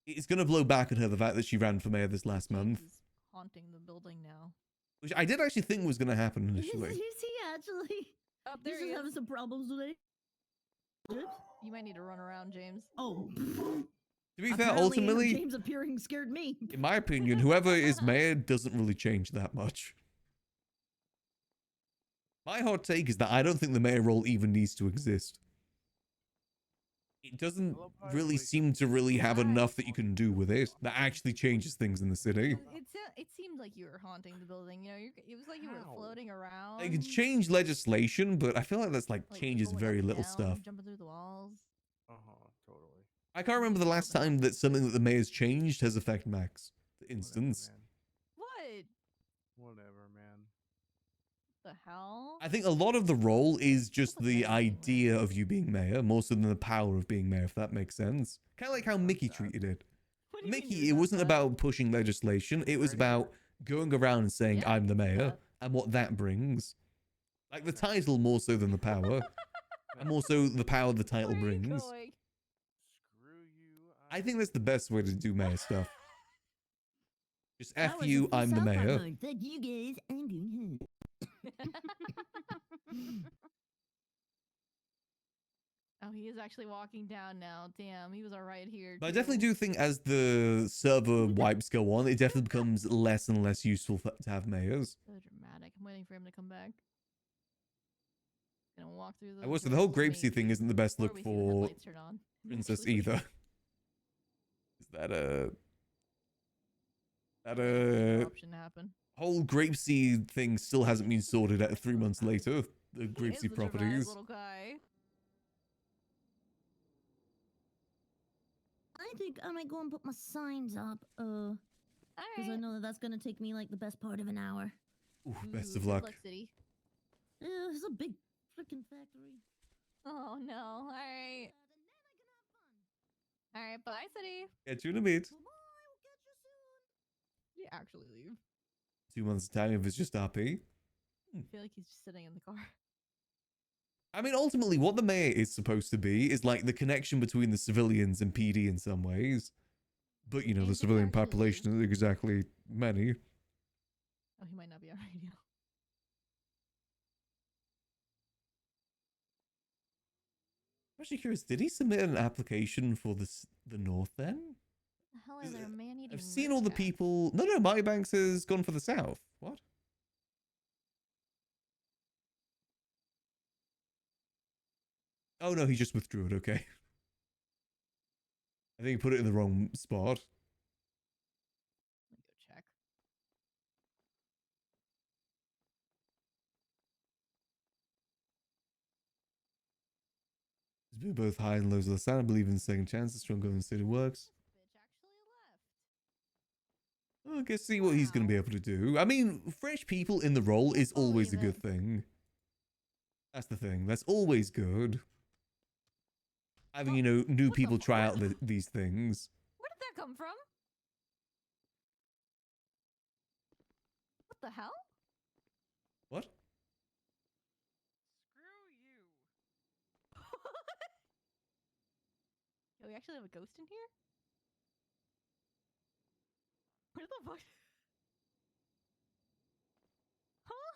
it's going to blow back at her the fact that she ran for mayor this last month. Is haunting the building now. Which I did actually think was going to happen initially. Is he actually? Oh, He's there just he is. having some problems today. You might need to run around, James. Oh. To be fair, Apparently, ultimately, James appearing scared me. in my opinion, whoever is mayor doesn't really change that much. My hot take is that I don't think the mayor role even needs to exist. It doesn't really seem to really have enough that you can do with it that actually changes things in the city. It seemed like you were haunting the building. You know, it was like you were floating around. They can change legislation, but I feel like that's like changes going very up and little down, stuff. Jumping through the walls. Totally. I can't remember the last time that something that the mayor's changed has affected Max, for instance. What Whatever, man. the hell? I think a lot of the role is just the idea of you being mayor, more so than the power of being mayor, if that makes sense. Kind of like how Mickey treated it. Mickey, it wasn't about pushing legislation, it was about going around and saying, I'm the mayor, and what that brings. Like the title more so than the power. And more so the power the title brings. I think that's the best way to do mayor stuff. Just That F was you, the full I'm the South Park mayor. moment. Fuck you guys, I'm going home. Oh, he is actually walking down now. Damn, he was alright here. But I definitely do think as the server wipes go on, it definitely becomes less and less useful to have mayors. So dramatic. I'm waiting for him to come back. Gonna walk through I the will say the whole doors, Grapesy thing maybe, isn't the best before look we see the for headlights turn on. Princess Actually. either. Is that Option to happen. whole Grapesy thing still hasn't been sorted out 3 months later. The He is Grapesy the dramatic properties. little guy. I think I might go and put my signs up. Because I know that that's gonna take me like the best part of an hour. Ooh, best of luck. City. It's a big freaking factory. Oh no! All right. All right. Bye, City. Catch you in a bit. Did he actually leave? 2 months' time if it's just RP. I feel like he's just sitting in the car. I mean, ultimately, what the mayor is supposed to be is like the connection between the civilians and PD in some ways. But, you know, the civilian population isn't exactly many. Oh, he might not be on radio. I'm actually curious, did he submit an application for the North then? The hell is there, man? I've seen all the people... No, Marty Banks has gone for the South. What? Oh, no, he just withdrew it. Okay. I think he put it in the wrong spot. Let me go check. It's been both high and lows of the sun. I believe in second chances. Strong going city works. I guess see what he's going to be able to do. I mean, fresh people in the role is always a good thing. That's the thing. That's always good. Having, you know, new people try out these things. Where did that come from? What the hell? What? Screw you. Yo, we actually have a ghost in here? Where the fuck? Huh?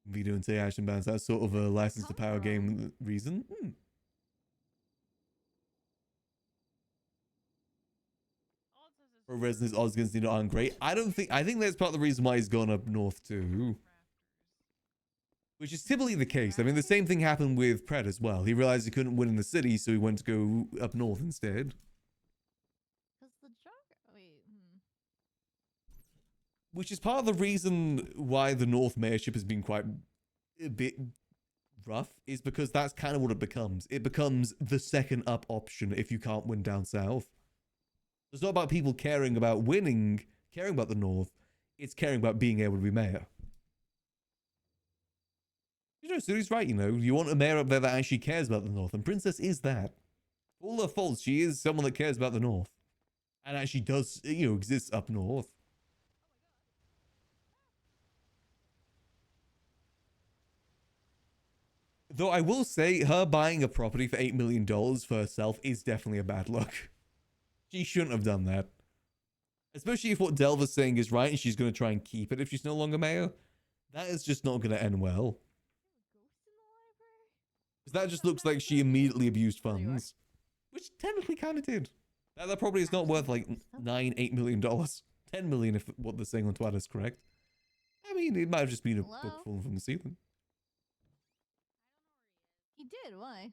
Video and say action bans. That's sort of a license to power game reason. Or Resonance odds against Nino aren't great. I think that's part of the reason why he's gone up north too. Which is typically the case. I mean, the same thing happened with Pred as well. He realized he couldn't win in the city, so he went to go up north instead. Because the wait, Which is part of the reason why the North mayorship has been quite a bit rough, is because that's kind of what it becomes. It becomes the second up option if you can't win down south. It's not about people caring about winning, caring about the North. It's caring about being able to be mayor. You know, Suri's right, you know. You want a mayor up there that actually cares about the North. And Princess is that. For all her faults, she is someone that cares about the North. And actually does, you know, exists up north. Though I will say, her buying a property for $8 million for herself is definitely a bad look. She shouldn't have done that. Especially if what Delva's saying is right and she's going to try and keep it if she's no longer mayor. That is just not going to end well. Because that just looks like she immediately abused funds. Which technically kind of did. That property is not worth like $8 million. $10 million if what they're saying on Twitter is correct. I mean, it might have just been a book falling from the ceiling. he did. Why?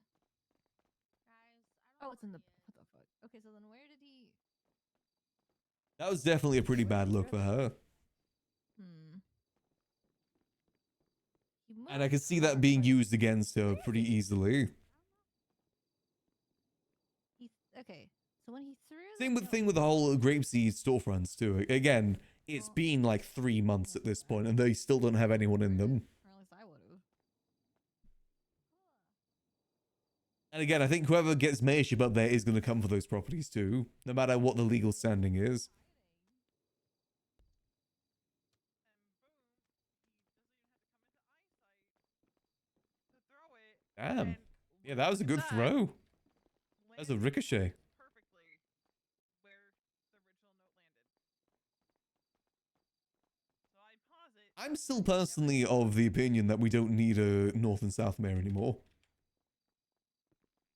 Oh, it's in the. What the fuck? Okay, so then where did he? That was definitely a pretty bad look for her. And I can see that being used against her pretty easily. Okay, so when he threw. Same with thing with the whole Grapeseed storefronts too. Again, it's been like 3 months at this point, and they still don't have anyone in them. Or at least I would have. And again, I think whoever gets mayorship up there is going to come for those properties too, no matter what the legal standing is. Damn. Yeah, that was a good throw. That was a ricochet. I'm still personally of the opinion that we don't need a North and South Mare anymore.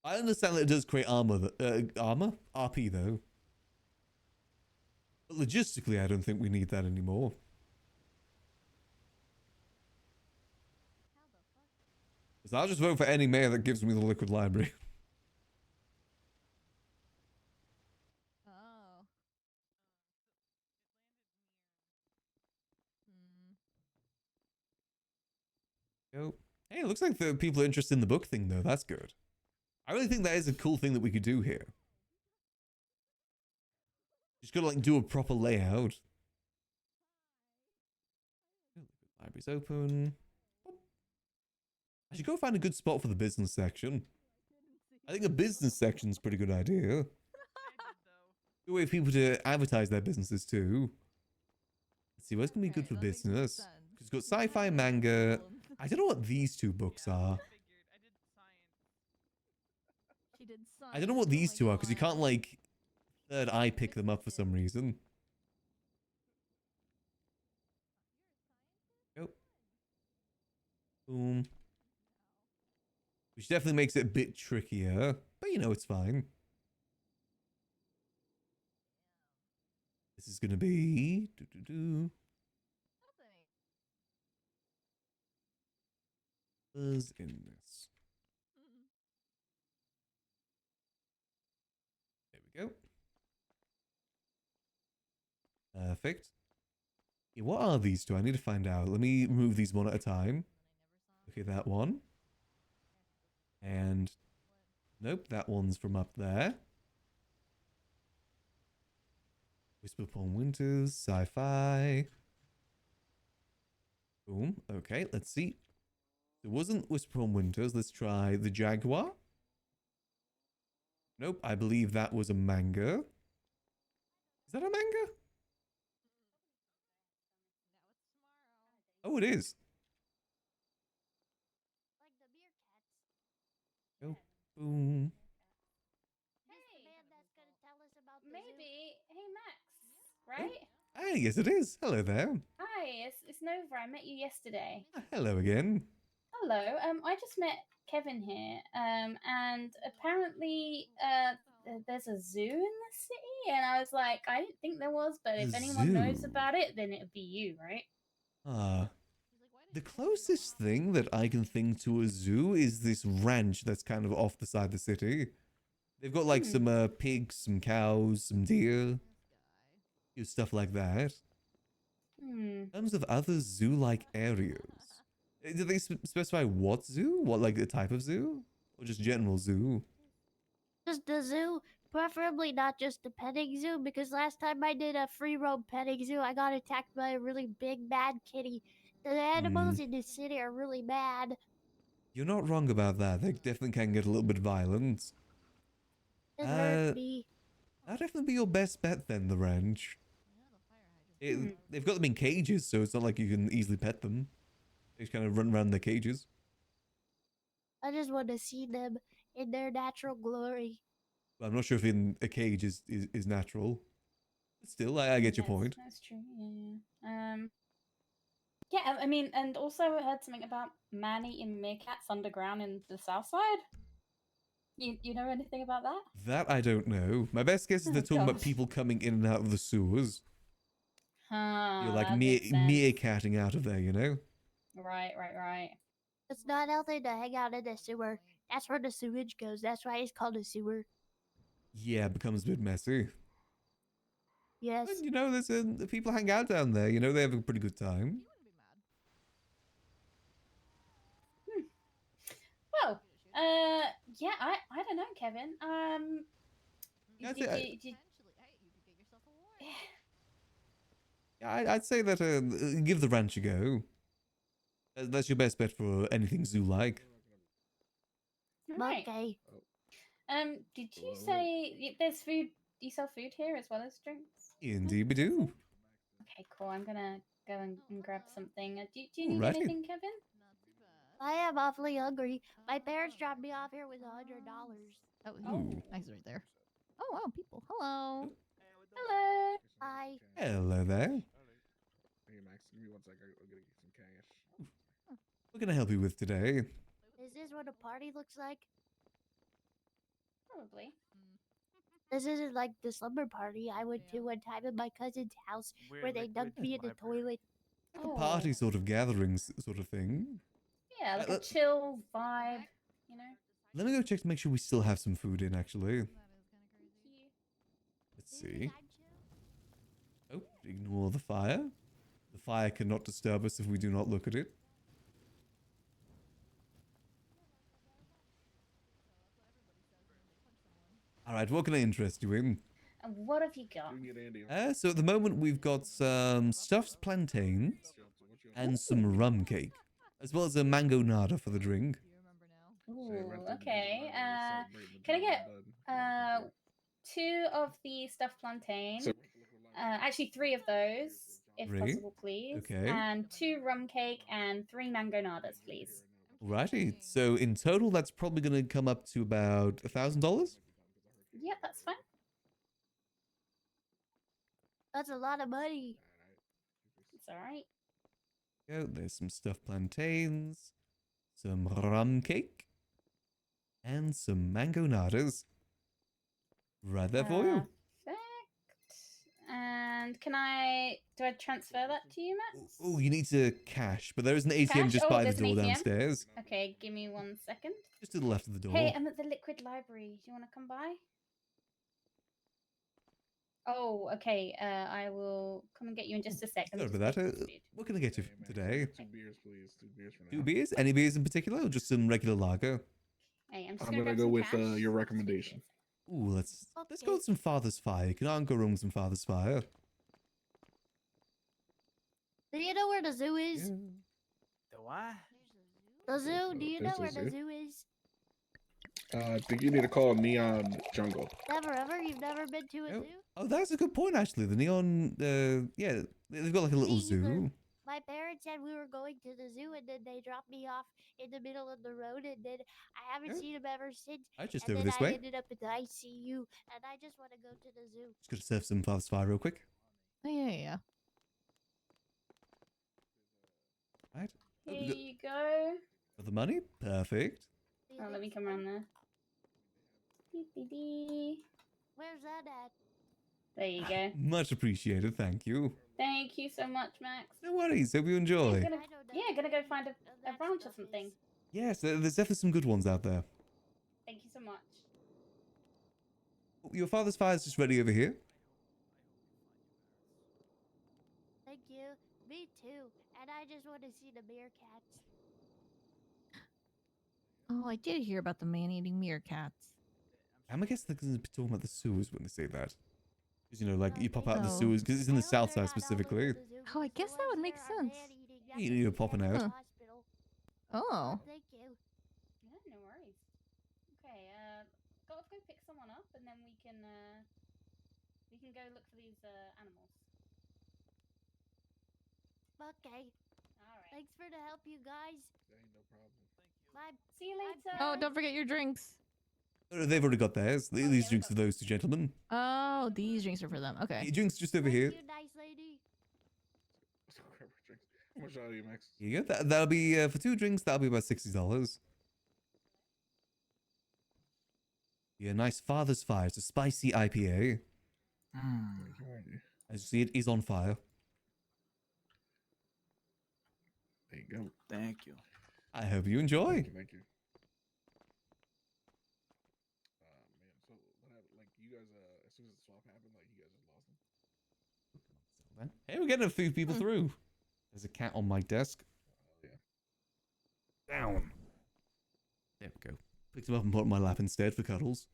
I understand that it does create armor, armor? RP though. But logistically, I don't think we need that anymore. So I'll just vote for any mayor that gives me the liquid library. Oh. Yo. Hey, it looks like the people are interested in the book thing though. That's good. I really think that is a cool thing that we could do here. Just gotta like do a proper layout. Library's open. I should go find a good spot for the business section. I think a business section's a pretty good idea. Good way for people to advertise their businesses too. Let's see, what's gonna be good for business? Because it's got sci-fi, manga. I don't know what these two books are. She did I don't know what these two are because you can't like third eye pick them up for some reason. Go. Boom. Which definitely makes it a bit trickier, but you know, it's fine. This is gonna be Buzz in this. There we go. Perfect. Yeah, what are these two? I need to find out. Let me remove these one at a time. Okay, that one. And nope, that one's from up there. Whisper Upon Winters, sci-fi. Boom. Okay, let's see. It wasn't Whisper Upon Winters. Let's try the Jaguar. Nope, I believe that was a manga. Is that a manga? Oh, it is. Oh, boom. Maybe. Hey, Max. Right? Ah, yes, it is. Hello there. Hi, it's Nova. I met you yesterday. Hello again. Hello. I just met Kevin here. And apparently, there's a zoo in the city, and I was like, I didn't think there was, but if anyone knows zoo? about it, then it'd be you, right? The closest thing that I can think to a zoo is this ranch that's kind of off the side of the city. They've got like some pigs, some cows, some deer, stuff like that. In terms of other zoo-like areas, did they specify what zoo? What, like the type of zoo? Or just general zoo? Just the zoo, preferably not just the petting zoo, because last time I did a free roam petting zoo, I got attacked by a really big bad kitty. The animals in the city are really bad. You're not wrong about that. They definitely can get a little bit violent. It hurt me. That'd definitely be your best bet then, the ranch. They've got them in cages, so it's not like you can easily pet them. They just kind of run around their cages. I just want to see them in their natural glory. Well, I'm not sure if in a cage is natural. But still, I get your point. That's true. Yeah. Yeah, I mean, and also I heard something about man-eating meerkats underground in the south side. You know anything about that? That I don't know. My best guess is they're talking about people coming in and out of the sewers. You're like meerkatting out of there, you know? Right. It's not healthy to hang out in the sewer. That's where the sewage goes. That's why it's called a sewer. Yeah, it becomes a bit messy. Yes. And, you know, there's people hang out down there. You know, they have a pretty good time. Well, yeah, I don't know, Kevin. Yeah, I'd say that give the ranch a go. That's your best bet for anything zoo-like. Right. Okay. Did you say there's food? You sell food here as well as drinks? Indeed we do. Okay, cool. I'm gonna go and grab something. Do you need Alrighty. anything, Kevin? I am awfully hungry. My parents dropped me off here with $100. Oh, Ooh. nice right there. Oh wow, people. Hello. Hello. Hi. Hello there. Hey Max, give me 1 sec. I'm gonna get some cash. What can I help you with today? Is this what a party looks like? Probably. This isn't like the slumber party I went to one time at my cousin's house where they dunked me in the toilet. Like a party sort of gatherings sort of thing. Yeah, like a let- chill vibe, you know? Let me go check to make sure we still have some food in, actually. Let's see. Oh, ignore the fire. The fire cannot disturb us if we do not look at it. Alright, what can I interest you in? And what have you got? So at the moment we've got some stuffed plantains and some rum cake, as well as a mango nada for the drink. Ooh, okay. Can I get 2 of the stuffed plantain? Actually 3 of those, if Three? possible, please. Okay. And 2 rum cake and 3 mango nadas, please. Alrighty, so in total that's probably going to come up to about $1,000. Yep, that's fine. That's a lot of money. It's alright. Go. There's some stuffed plantains, some rum cake, and some mango nadas. Right there for you. Perfect. And do I transfer that to you, Max? Oh, you need to cash, but there is an ATM Cash? just Oh, by the there's an door ATM? downstairs. Okay, give me 1 second. Just to the left of the door. Hey, I'm at the liquid library. Do you want to come by? Oh, okay. I will come and get you in just a sec. Let me Sorry about just that. take this food. What can I get you today? 2 beers, please. 2 beers for now. 2 beers? Any beers in particular, or just some regular lager? Hey, I'm just I'm gonna gonna grab go some with cash. your recommendation. Ooh, let's go with some Father's Fire. You can't go wrong with some Father's Fire. Do you know where the zoo is? The what? The zoo? Do you know There's a where the zoo? zoo is? I think you need to call Neon Jungle. Never ever? You've never been to a zoo? Oh, that's a good point, actually. The neon, yeah, they've got like a little Me either. zoo. My parents said we were going to the zoo, and then they dropped me off in the middle of the road, and then I haven't seen them ever since. Just and over then this I way. ended up at the ICU, and I just want to go to the zoo. Just gotta serve some Father's Fire real quick. Oh, yeah. Right. Here you go. For the money? Perfect. Oh, let me come around there. Dee. Where's that at? There you go. Much appreciated, thank you. Thank you so much, Max. No worries, hope you enjoy. Gonna go find a ranch or something. Yes, there's definitely some good ones out there. Thank you so much. Your Father's Fire is just ready over here. Thank you. Me too. And I just want to see the meerkats. Oh, I did hear about the man-eating meerkats. I'm guessing they're gonna be talking about the sewers when they say that. Because, you know, like, you pop out of the Oh. sewers, because it's in the south side specifically. Oh, I guess that would make sense. You're popping out. Oh. Thank you. Yeah, no worries. Okay, go pick someone up, and then we can go look for these animals. Okay. All right. Thanks for the help, you guys. No problem. Bye. See you later. Oh, don't forget your drinks. Oh, they've already got theirs. These drinks for those two gentlemen. Oh, these drinks are for them. Okay. Your drinks just over here. You nice lady. How much are you, Max? Here you go. That'll be, for 2 drinks, that'll be about $60. Yeah, nice Father's Fire. It's a spicy IPA. As you see, it is on fire. There you go. Thank you. I hope you enjoy. Thank you. Man, so what happened? Like, you guys, as soon as the swap happened, like, you guys just lost them. Hey, we're getting a few people through. There's a cat on my desk. Down. There we go. Picked him up and put him on my lap instead for cuddles.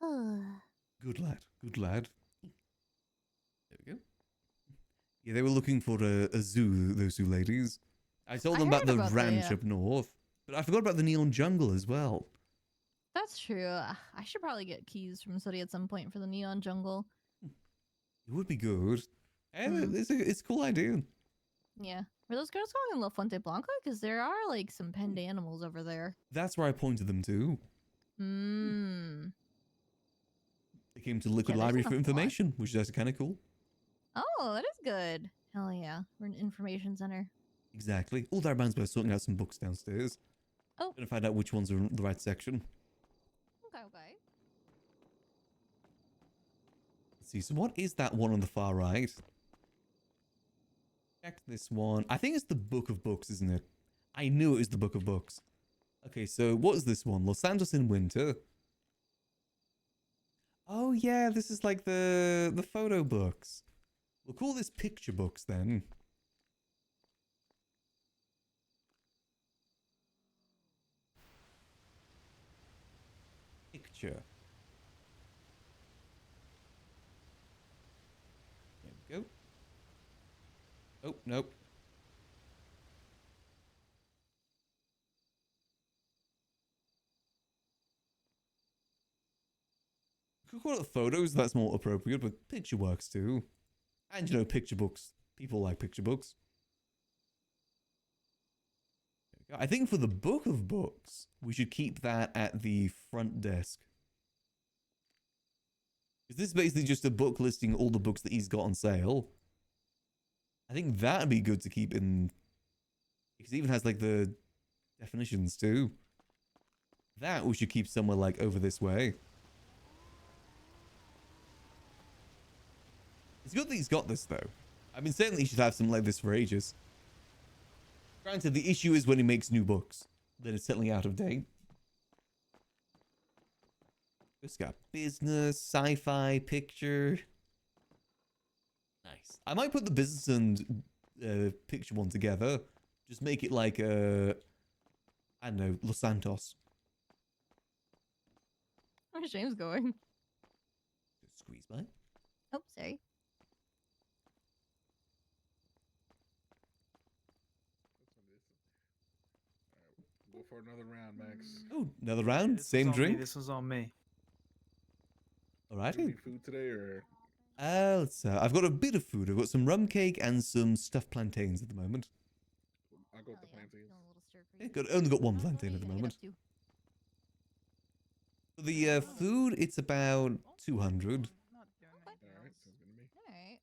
Good lad. Good lad. There we go. Yeah, they were looking for a zoo, those two ladies. I told them about heard the about that, ranch yeah. up north. But I forgot about the neon jungle as well. That's true. I should probably get keys from somebody at some point for the neon jungle. It would be good. And it's a cool idea. Yeah. Were those girls going in La Fuente Blanca? Because there are like some penned animals over there. That's where I pointed them to. Mmm. They came to the Liquid Yeah, there's Library for enough blood. information, which is actually kind of cool. Oh, that is good. Hell yeah. We're an information center. Exactly. All that reminds me of sorting out some books downstairs. Oh. Gonna find out which ones are in the right section. Okay, okay. Let's see. So what is that one on the far right? Check this one. I think it's the Book of Books, isn't it? I knew it was the Book of Books. Okay, so what is this one? Los Santos in winter. Oh yeah, this is like the photo books. We'll call this picture books then. Picture. There we go. Oh, nope. Could call it photos, that's more appropriate, but picture works too. And you know, picture books. People like picture books. There we go. I think for the Book of Books, we should keep that at the front desk. Because this is basically just a book listing all the books that he's got on sale. I think that'd be good to keep in... Because it even has like the definitions too. That we should keep somewhere like over this way. It's good that he's got this though. I've been saying that he should have something like this for ages. Granted, the issue is when he makes new books. Then it's certainly out of date. It's got business, sci-fi, picture. Nice. I might put the business and picture one together. Just make it like I don't know, Los Santos. Where's James going? Squeeze by. Oh, sorry. Go for another round, Max. Oh, another round, same drink. This was on me. Alrighty. Any food today or? Let's, I've got a bit of food. I've got some rum cake and some stuffed plantains at the moment. I'll go with the plantains. Only got one plantain at the moment. For the food, it's about 200. Alright, sounds good to me. Alright.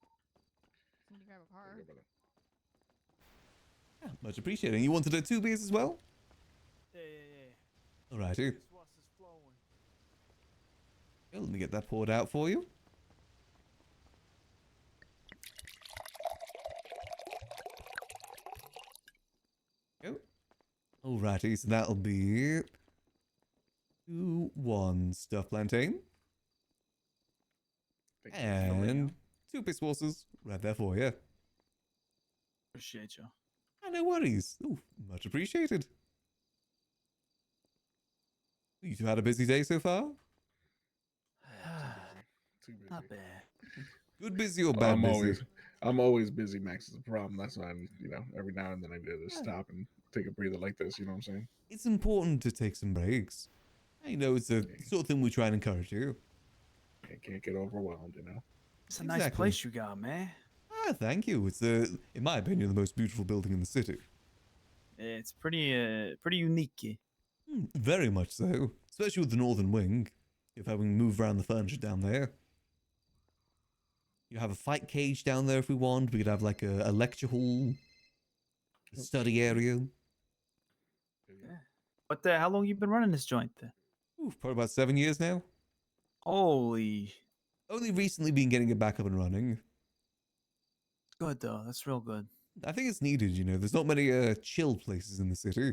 Somebody grab a car. There you go, brother. Yeah, much appreciated. You wanted 2 beers as well? Yeah. Alrighty. This was is flowing. Okay, let me get that poured out for you. Go. Alrighty, so that'll be 2-1 stuffed plantain. Thank you for filling And 2 piss sauces right there for you. Appreciate you. No worries. Ooh, much appreciated. You two had a busy day so far? Too busy. Not bad. Good busy or bad busy? I'm always busy, Max, is the problem. That's why I'm, every now and then I do to stop and take a breather like this, you know what I'm saying? It's important to take some breaks. I know it's a sort of thing we try and encourage you. I can't get overwhelmed, It's a nice place you got, man. Ah, thank you. It's in my opinion, the most beautiful building in the city. It's pretty unique. Very much so. Especially with the northern wing. If having move around the furniture down there. You have a fight cage down there if we want. We could have like a lecture hall. A study area. Yeah. But how long you been running this joint then? Ooh, probably about 7 years now. Holy. Only recently been getting it back up and running. Good though. That's real good. I think it's needed, There's not many chill places in the city.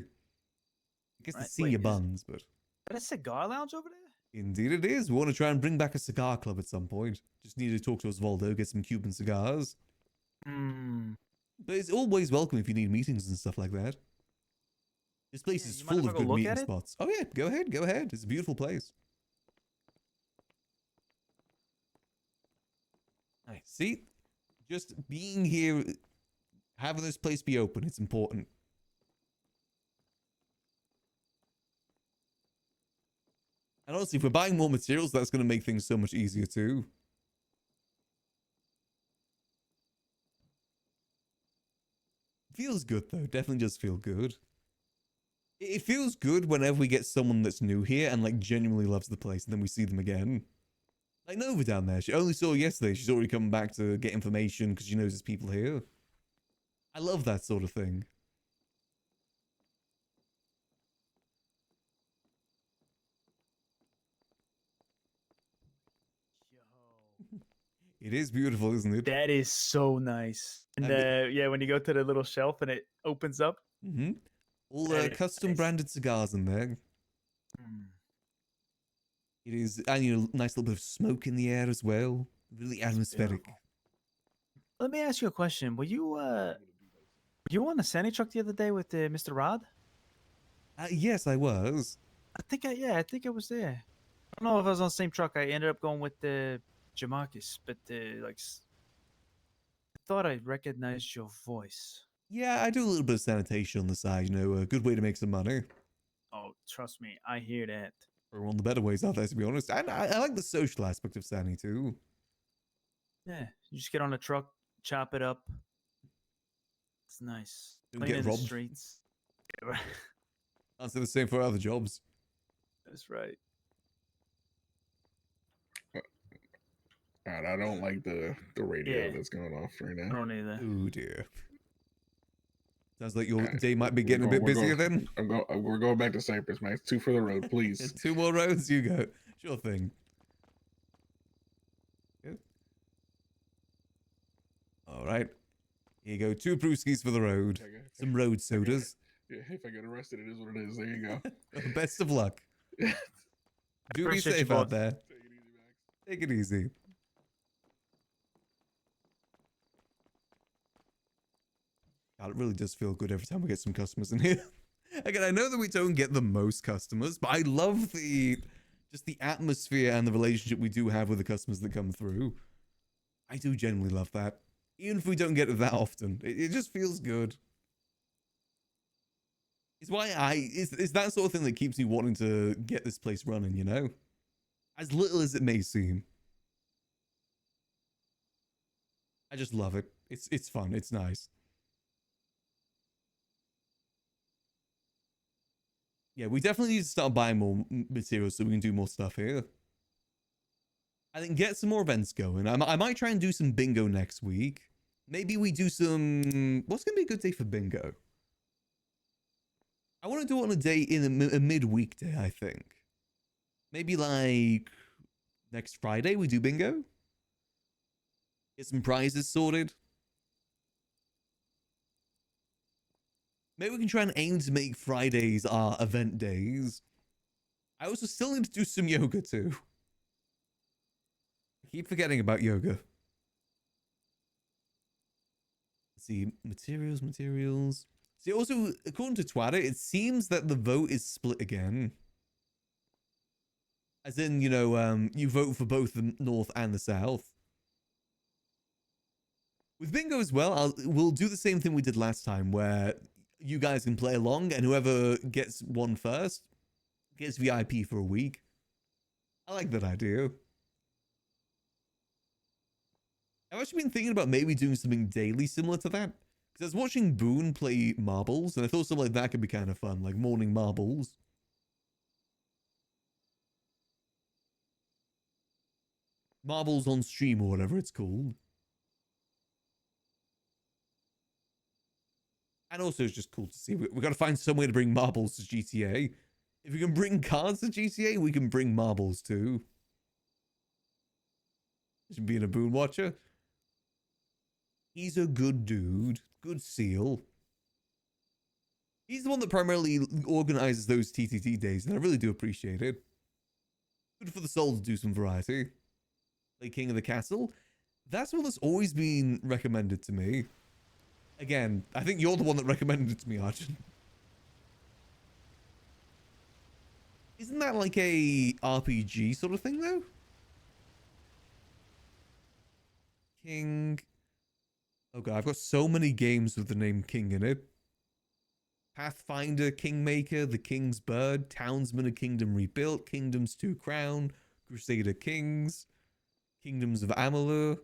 I guess the Right, senior wait, buns, but... Is that a cigar lounge over there? Indeed it is. We want to try and bring back a cigar club at some point. Just need to talk to Osvaldo, get some Cuban cigars. But it's always welcome if you need meetings and stuff like that. This place is you mind full if of I go good look meeting at it? spots. Oh yeah, go ahead. It's a beautiful place. Nice. See? Just being here, having this place be open, it's important. And honestly, if we're buying more materials, that's going to make things so much easier too. feels good though. Definitely does feel good. It feels good whenever we get someone that's new here and like genuinely loves the place, and then we see them again. Like Nova down there, she only saw her yesterday. She's already coming back to get information because she knows there's people here. I love that sort of thing. It is beautiful, isn't it? That is so nice. And yeah, when you go to the little shelf and it opens up. Mm-hmm. All That is custom nice. branded cigars in there. It is, and you know, nice little bit of smoke in the air as well. Really atmospheric. Let me ask you a question. Were you on the Sani truck the other day with Mr. Rod? Yes, I was. I think I was there. I don't know if I was on the same truck. I ended up going with the Jamarcus, but I thought I recognized your voice. Yeah, I do a little bit of sanitation on the side. You know, a good way to make some money. Oh, trust me, I hear that. Or one of the better ways out there, to be honest. And I like the social aspect of Sani too. Yeah, you just get on the truck, chop it up. It's nice. Don't Cleaning get the robbed. streets. I'll say the same for other jobs. That's right. God, I don't like the radio Yeah. that's going off right I now. don't either. Oh dear. Sounds like your day might be getting a bit busier then. We're going back to Cyprus, Max. 2 for the road, please. 2 more roads, you go. Sure thing. Good. All right. Here you go. 2 brewskis for the road. Some road sodas. Yeah, if I get arrested, it is what it is. There you go. Best of luck. Do be Appreciate you safe out both. there. Take it easy. God, it really does feel good every time we get some customers in here. Again, I know that we don't get the most customers, but I love just the atmosphere and the relationship we do have with the customers that come through. I do genuinely love that. Even if we don't get it that often, it just feels good. It's why it's that sort of thing that keeps me wanting to get this place running, you know? As little as it may seem. I just love it. It's fun. It's nice. Yeah, we definitely need to start buying more materials so we can do more stuff here. I think get some more events going. I might try and do some bingo next week. Maybe we do some... What's going to be a good day for bingo? I want to do it on a day in a mid-weekday, I think. Maybe like next Friday we do bingo? Get some prizes sorted. Maybe we can try and aim to make Fridays our event days. I also still need to do some yoga too. I keep forgetting about yoga. Let's see, materials. See, also, according to Twitter, it seems that the vote is split again. As in, you know, you vote for both the North and the South. With bingo as well, we'll do the same thing we did last time, where you guys can play along, and whoever gets one first gets VIP for a week. I like that idea. I've actually been thinking about maybe doing something daily similar to that. Because I was watching Boone play marbles, and I thought something like that could be kind of fun, like morning marbles. Marbles on stream or whatever it's called. And also, it's just cool to see. We've got to find some way to bring marbles to GTA. If we can bring cards to GTA, we can bring marbles too. Just being a Boone watcher. He's a good dude. Good seal. He's the one that primarily organizes those TTT days, and I really do appreciate it. Good for the soul to do some variety. Play King of the Castle. That's one that's always been recommended to me. Again, I think you're the one that recommended it to me, Arjun. Isn't that like a RPG sort of thing, though? King. Oh god, I've got so many games with the name King in it. Pathfinder, Kingmaker, The King's Bird, Townsman, A Kingdom Rebuilt, Kingdoms 2 Crown, Crusader Kings, Kingdoms of Amalur,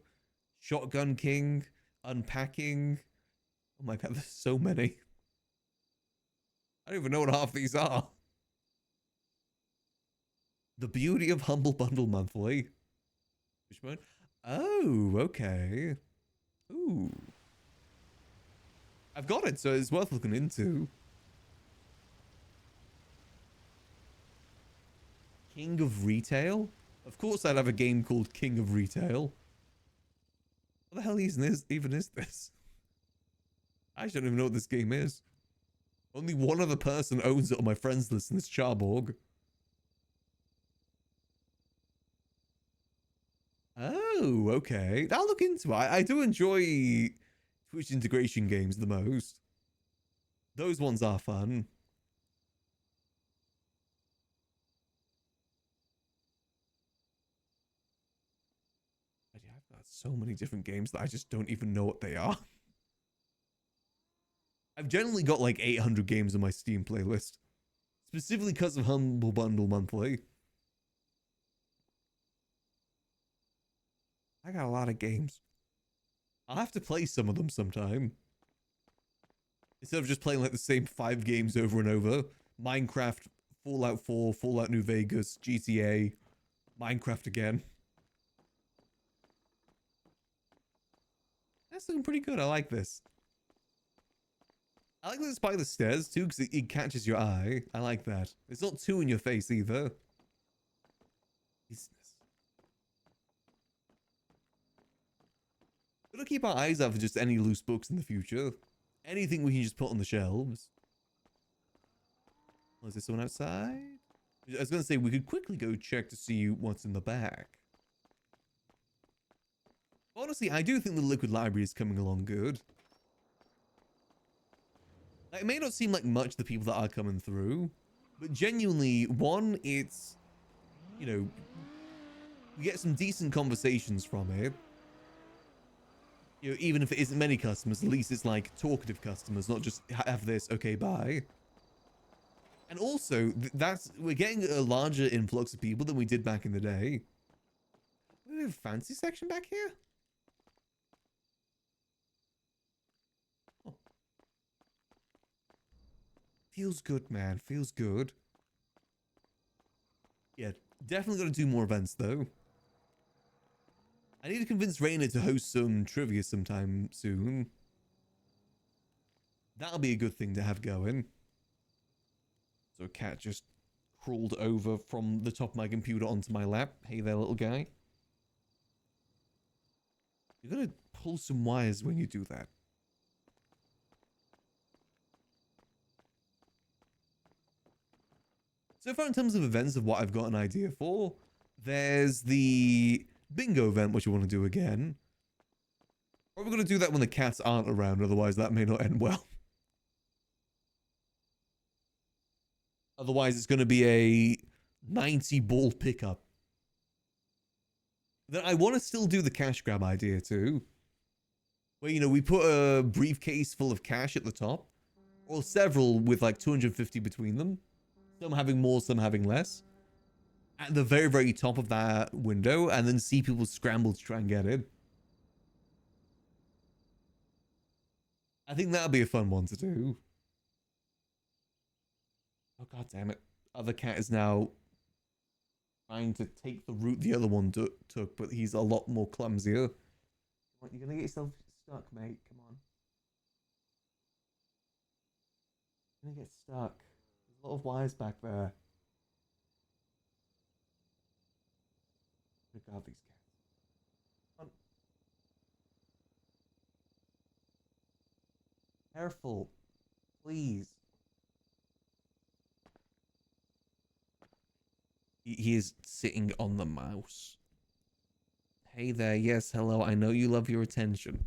Shotgun King, Unpacking, Oh my god, there's so many. I don't even know what half these are. The beauty of Humble Bundle Monthly. Which one? Oh, okay. Ooh. I've got it, so it's worth looking into. King of Retail? Of course I'd have a game called King of Retail. What the hell even is this? I don't even know what this game is. Only one other person owns it on my friends list, and it's Charborg. Oh, okay. I'll look into it. I do enjoy Twitch integration games the most. Those ones are fun. I've got so many different games that I just don't even know what they are. I've generally got like 800 games on my Steam playlist. Specifically because of Humble Bundle Monthly. I got a lot of games. I'll have to play some of them sometime. Instead of just playing like the same 5 games over and over. Minecraft, Fallout 4, Fallout New Vegas, GTA, Minecraft again. That's looking pretty good. I like this. I like that it's by the stairs too, because it catches your eye. I like that. It's not too in your face either. Business. Gotta keep our eyes out for just any loose books in the future. Anything we can just put on the shelves. Oh, is there someone outside? I was gonna say we could quickly go check to see what's in the back. Honestly, I do think the Liquid Library is coming along good. Like, it may not seem like much the people that are coming through, but genuinely, one, it's, you know, we get some decent conversations from it. You know, even if it isn't many customers, at least it's like talkative customers, not just have this, okay, bye. And also, we're getting a larger influx of people than we did back in the day. We have a fancy section back here? Oh. Feels good, man. Feels good. Yeah, definitely got to do more events, though. I need to convince Raina to host some trivia sometime soon. That'll be a good thing to have going. So a cat just crawled over from the top of my computer onto my lap. Hey there, little guy. You're gonna pull some wires when you do that. So far, in terms of events of what I've got an idea for, there's the bingo event, which I want to do again. Probably going to do that when the cats aren't around, otherwise that may not end well. Otherwise, it's going to be a 90 ball pickup. Then I want to still do the cash grab idea too. Where, you know, we put a briefcase full of cash at the top. Or several with like 250 between them. Some having more, some having less. At the very, very top of that window. And then see people scramble to try and get it. I think that'll be a fun one to do. Oh, god damn it. Other cat is now trying to take the route the other one took, but he's a lot more clumsier. What, you're gonna get yourself stuck, mate. Come on. You're gonna get stuck. There's a lot of wires back there. Regard these cats. Come on. Careful. Please. He is sitting on the mouse. Hey there, yes, hello, I know you love your attention.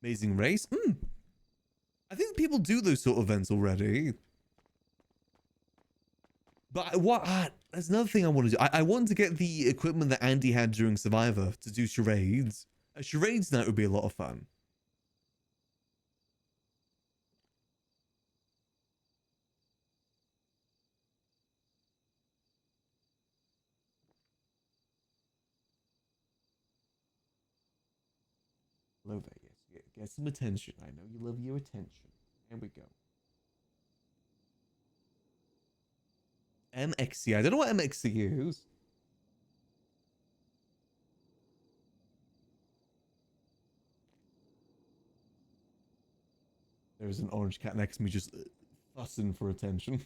Amazing Race? I think people do those sort of events already. But there's another thing I want to do. I want to get the equipment that Andy had during Survivor to do charades. A charades night would be a lot of fun. Hello there, yes. Get some attention. I know you love your attention. There we go. MXC. I don't know what MXC is. There's an orange cat next to me just fussing for attention.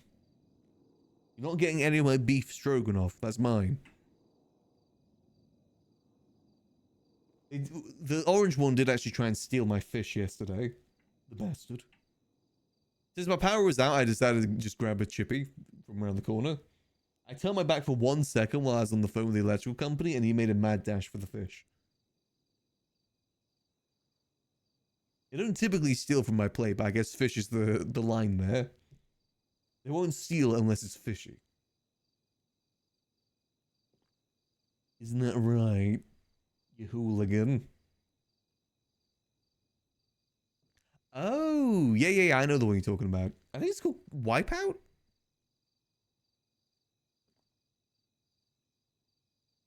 You're not getting any of my beef stroganoff. That's mine. The orange one did actually try and steal my fish yesterday. The bastard. Since my power was out, I decided to just grab a chippy from around the corner. I turned my back for 1 second while I was on the phone with the electrical company, and he made a mad dash for the fish. They don't typically steal from my plate, but I guess fish is the line there. They won't steal unless it's fishy. Isn't that right, you hooligan? Oh, yeah, I know the one you're talking about. I think it's called Wipeout?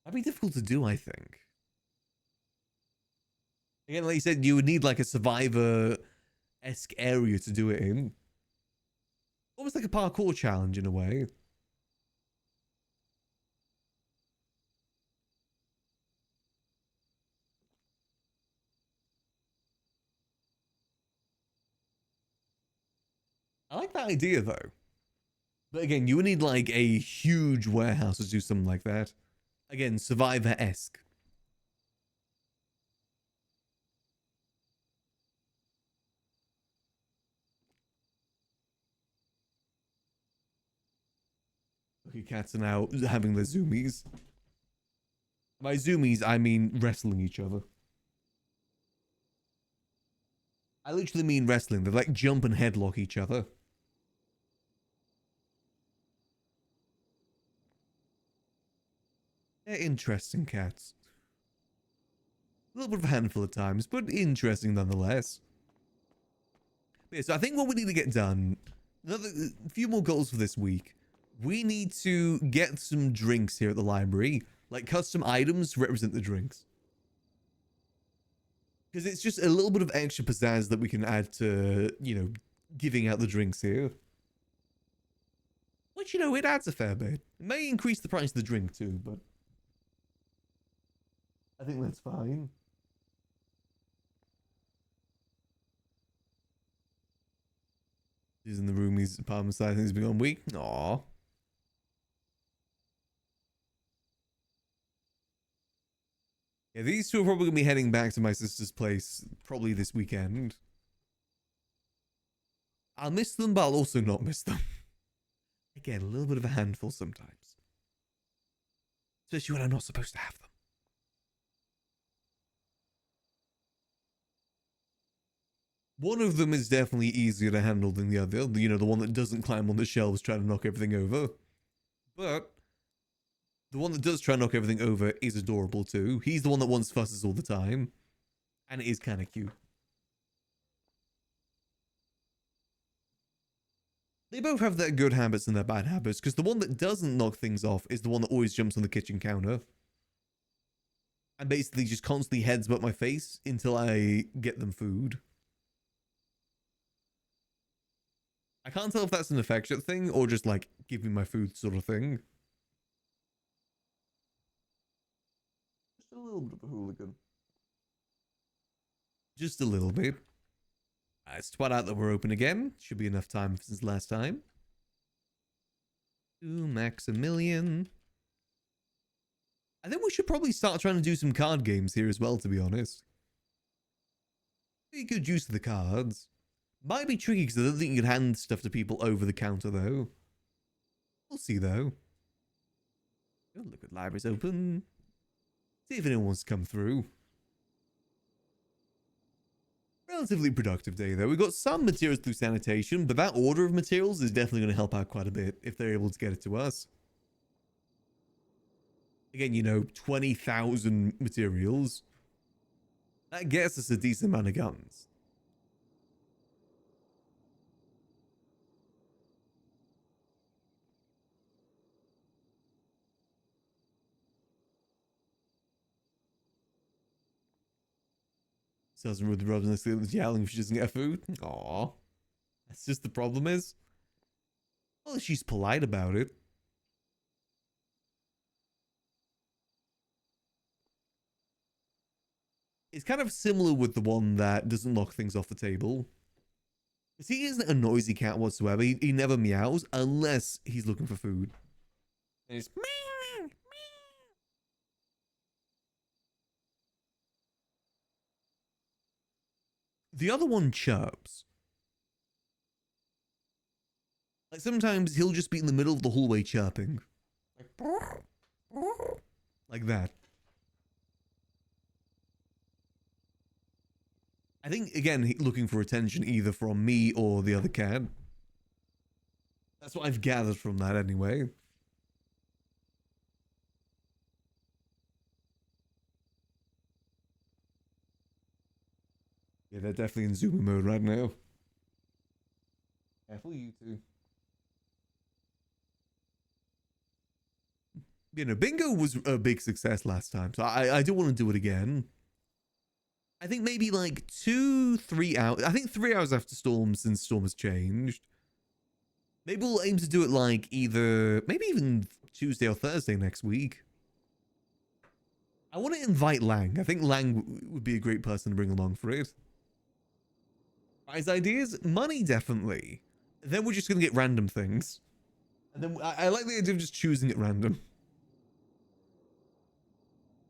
That'd be difficult to do, I think. Again, like you said, you would need like a Survivor-esque area to do it in. Almost like a parkour challenge in a way. I like that idea though. But again, you would need like a huge warehouse to do something like that. Again, Survivor-esque. Okay, cats are now having their zoomies. By zoomies, I mean wrestling each other. I literally mean wrestling. They like jump and headlock each other. They're interesting cats. A little bit of a handful at times, but interesting nonetheless. Yeah, so I think what we need to get done, a few more goals for this week. We need to get some drinks here at the library, like custom items to represent the drinks. Because it's just a little bit of extra pizzazz that we can add to, you know, giving out the drinks here. Which, you know, it adds a fair bit. It may increase the price of the drink too, but I think that's fine. He's in the room, his apartment side, things been gone weak. Aww. Yeah, these two are probably going to be heading back to my sister's place probably this weekend. I'll miss them, but I'll also not miss them. Again, a little bit of a handful sometimes. Especially when I'm not supposed to have them. One of them is definitely easier to handle than the other. You know, the one that doesn't climb on the shelves trying to knock everything over. But the one that does try and knock everything over is adorable too. He's the one that wants fusses all the time. And it is kind of cute. They both have their good habits and their bad habits, because the one that doesn't knock things off is the one that always jumps on the kitchen counter. And basically just constantly heads butt my face until I get them food. I can't tell if that's an affectionate thing or just like give me my food sort of thing. Just a little bit of a hooligan. Just a little bit. It's twilight that we're open again. Should be enough time since last time. Ooh, Maximillian. I think we should probably start trying to do some card games here as well, to be honest. Pretty good use of the cards. Might be tricky because I don't think you can hand stuff to people over the counter, though. We'll see, though. Oh, look at libraries open. See if anyone wants to come through. Relatively productive day, though. We got some materials through sanitation, but that order of materials is definitely going to help out quite a bit if they're able to get it to us. Again, you know, 20,000 materials. That gets us a decent amount of guns. Doesn't really rub next to yelling if she doesn't get food. Aw. That's just the problem is. Well, she's polite about it. It's kind of similar with the one that doesn't knock things off the table. Because he isn't a noisy cat whatsoever. He never meows unless he's looking for food. And it's meow, meow. The other one chirps. Like sometimes he'll just be in the middle of the hallway chirping. Like that. I think, again, looking for attention either from me or the other cat. That's what I've gathered from that anyway. Yeah, they're definitely in zooming mode right now. Careful, you two. You know, bingo was a big success last time, so I do want to do it again. I think maybe like 2-3 hours. I think 3 hours after Storm, since Storm has changed. Maybe we'll aim to do it like either, maybe even Tuesday or Thursday next week. I want to invite Lang. I think Lang would be a great person to bring along for it. Prize ideas? Money, definitely. Then we're just going to get random things. And then I like the idea of just choosing at random.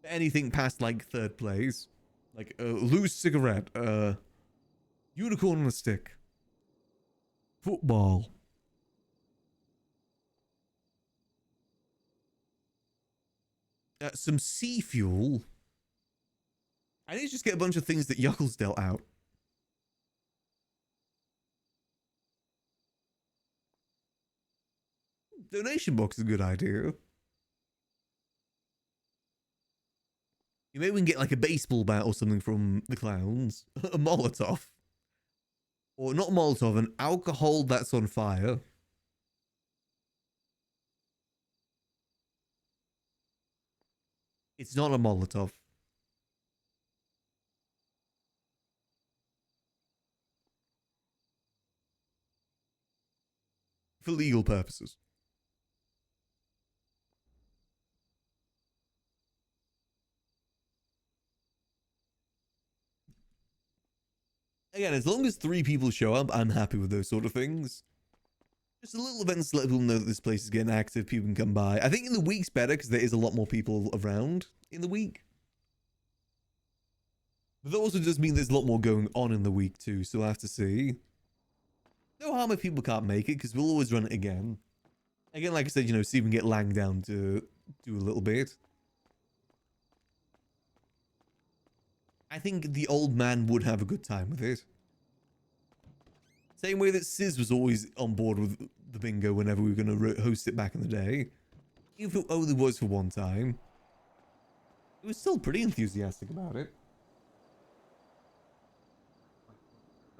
Anything past like third place. Like a loose cigarette. Unicorn on a stick. Football. Some sea fuel. I need to just get a bunch of things that Yuckles dealt out. Donation box is a good idea. Maybe we can get like a baseball bat or something from the clowns. A Molotov. Or not Molotov, an alcohol that's on fire. It's not a Molotov. For legal purposes. Again, as long as 3 people show up, I'm happy with those sort of things. Just a little event to let people know that this place is getting active, people can come by. I think in the week's better because there is a lot more people around in the week. But that also does mean there's a lot more going on in the week too, so we'll have to see. No harm if people can't make it because we'll always run it again. Again, like I said, you know, see if we can get Lang down to do a little bit. I think the old man would have a good time with it. Same way that Sis was always on board with the bingo whenever we were going to host it back in the day. Even if it only was for one time. He was still pretty enthusiastic about it. It's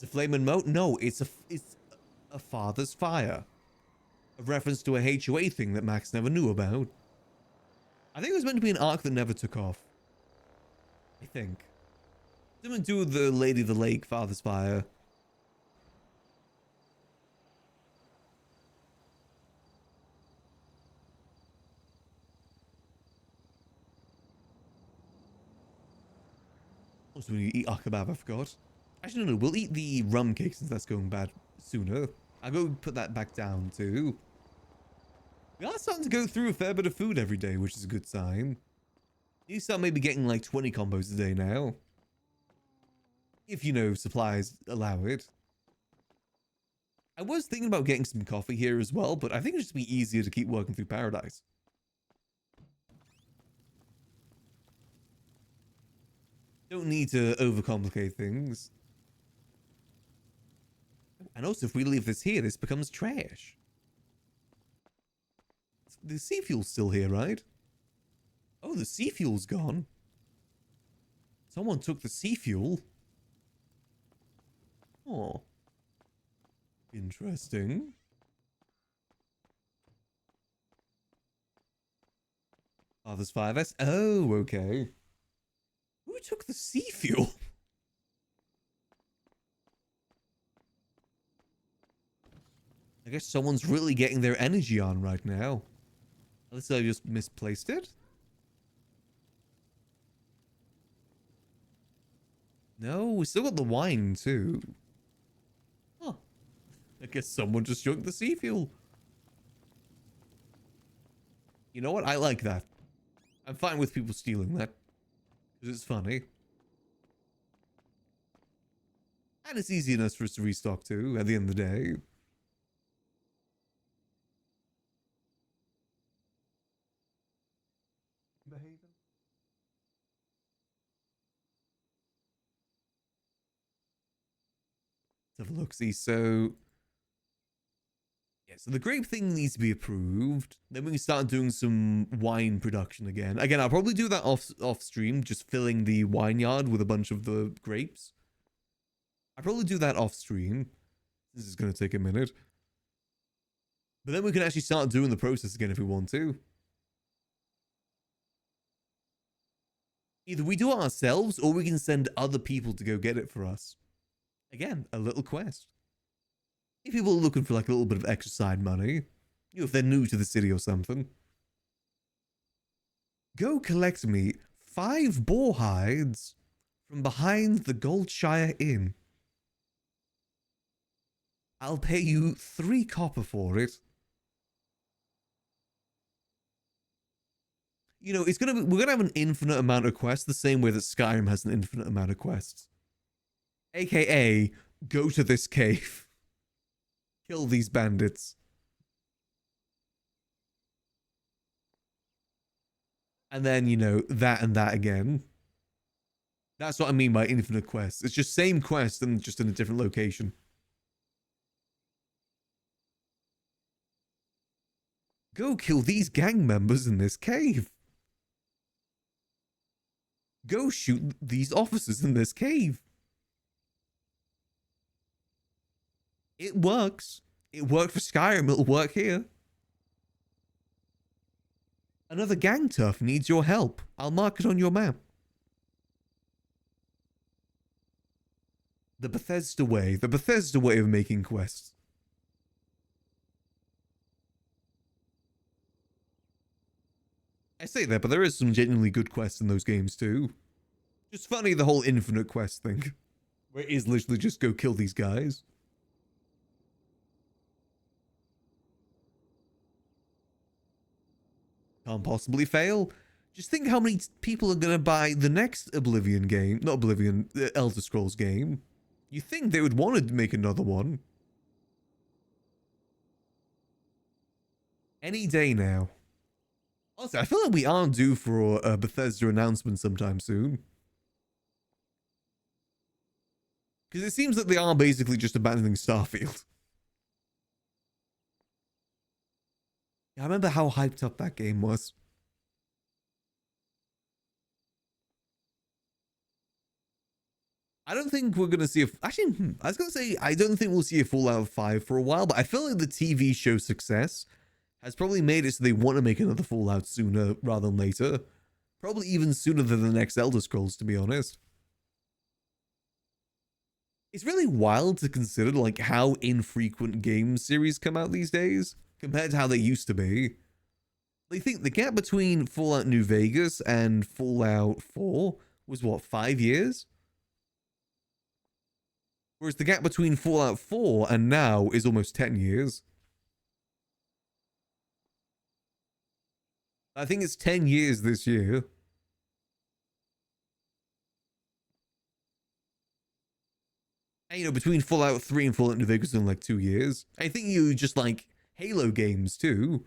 a flame and moat? No, it's a father's fire. A reference to a HOA thing that Max never knew about. I think it was meant to be an arc that never took off. I think. Something to do with the Lady of the Lake, Father's Fire. Also, we eat akebab, I forgot. Actually, no, we'll eat the rum cake since that's going bad sooner. I'll go put that back down too. We are starting to go through a fair bit of food every day, which is a good sign. You start maybe getting like 20 combos a day now. If, you know, supplies allow it. I was thinking about getting some coffee here as well, but I think it'd just be easier to keep working through Paradise. Don't need to overcomplicate things. And also, if we leave this here, this becomes trash. The sea fuel's still here, right? Oh, the sea fuel's gone. Someone took the sea fuel. Oh. Interesting. Oh, there's 5S. Oh, okay. Who took the sea fuel? I guess someone's really getting their energy on right now. Unless I just misplaced it. No, we still got the wine too. Huh. I guess someone just took the sea fuel. You know what? I like that. I'm fine with people stealing that. Because it's funny. And it's easy enough for us to restock too, at the end of the day. Behaving. Let's have a look, see. So, yeah, so the grape thing needs to be approved. Then we can start doing some wine production again. Again, I'll probably do that off stream, just filling the wine yard with a bunch of the grapes. I'll probably do that off stream. This is going to take a minute. But then we can actually start doing the process again if we want to. Either we do it ourselves or we can send other people to go get it for us. Again, a little quest. If people are looking for like a little bit of extra side money, you know, if they're new to the city or something, go collect me 5 boar hides from behind the Goldshire Inn. I'll pay you 3 copper for it. You know, we're gonna have an infinite amount of quests, the same way that Skyrim has an infinite amount of quests. AKA, go to this cave. Kill these bandits. And then, you know, that and that again. That's what I mean by infinite quests. It's just same quest and just in a different location. Go kill these gang members in this cave. Go shoot these officers in this cave. It works. It worked for Skyrim. It'll work here. Another gang tough needs your help. I'll mark it on your map. The Bethesda way. The Bethesda way of making quests. I say that, but there is some genuinely good quests in those games too. Just funny, the whole infinite quest thing. Where it is literally just go kill these guys. Can't possibly fail. Just think how many people are going to buy the next Oblivion game. Not Oblivion, the Elder Scrolls game. You think they would want to make another one. Any day now. Also, I feel like we are due for a Bethesda announcement sometime soon. Because it seems that they are basically just abandoning Starfield. I remember how hyped up that game was. I don't think we're going to see actually, I was going to say, I don't think we'll see a Fallout 5 for a while, but I feel like the TV show success has probably made it so they want to make another Fallout sooner rather than later. Probably even sooner than the next Elder Scrolls, to be honest. It's really wild to consider like how infrequent game series come out these days compared to how they used to be. They think the gap between Fallout New Vegas and Fallout 4 was what, 5 years? Whereas the gap between Fallout 4 and now is almost 10 years. I think it's 10 years this year. And, you know, between Fallout 3 and Fallout New Vegas in like 2 years. I think you just like Halo games too.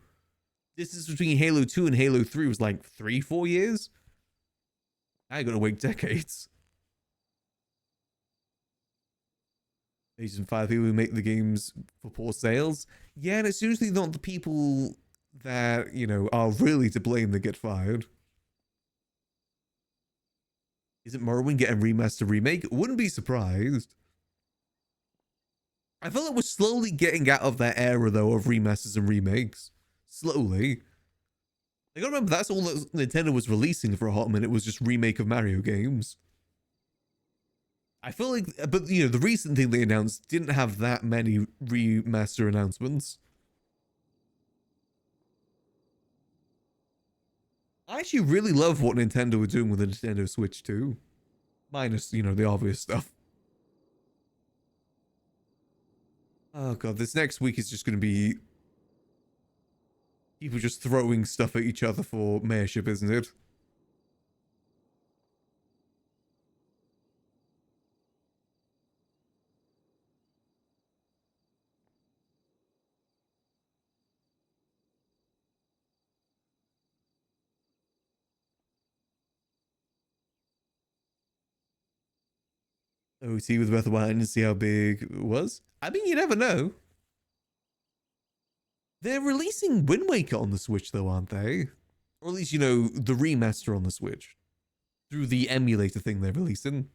Distance between Halo 2 and Halo 3 was like 3-4 years. I gotta wait decades. Asian 5 people who make the games for poor sales. Yeah, and it's usually not the people that, you know, are really to blame that get fired. Is it Morrowind getting remaster remake? Wouldn't be surprised. I feel like we're slowly getting out of that era, though, of remasters and remakes. Slowly. I gotta remember, that's all that Nintendo was releasing for a hot minute, was just remake of Mario games. I feel like, but you know, the recent thing they announced didn't have that many remaster announcements. I actually really love what Nintendo were doing with the Nintendo Switch 2. Minus, you know, the obvious stuff. Oh god, this next week is just going to be people just throwing stuff at each other for mayorship, isn't it? OT with Breath of the Wild and see how big it was. I mean, you never know. They're releasing Wind Waker on the Switch, though, aren't they? Or at least, you know, the remaster on the Switch. Through the emulator thing they're releasing.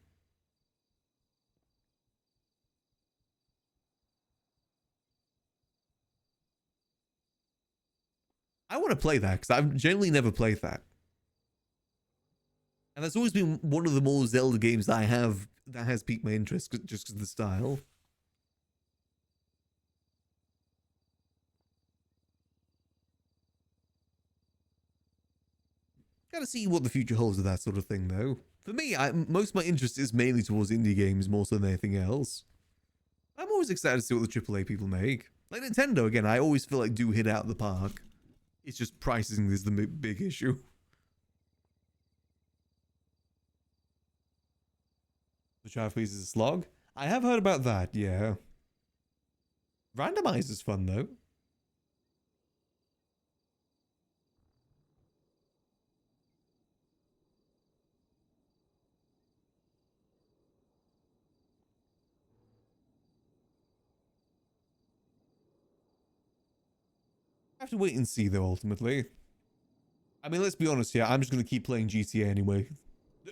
I want to play that, because I've generally never played that. And that's always been one of the more Zelda games that I have that has piqued my interest, just because of the style. Gotta see what the future holds with that sort of thing, though. For me, most of my interest is mainly towards indie games more so than anything else. I'm always excited to see what the AAA people make. Like Nintendo, again, I always feel like do hit out of the park. It's just pricing is the big issue. The child please is a slog. I have heard about that, yeah. Randomize is fun, though. I have to wait and see, though, ultimately. I mean, let's be honest here. I'm just going to keep playing GTA anyway.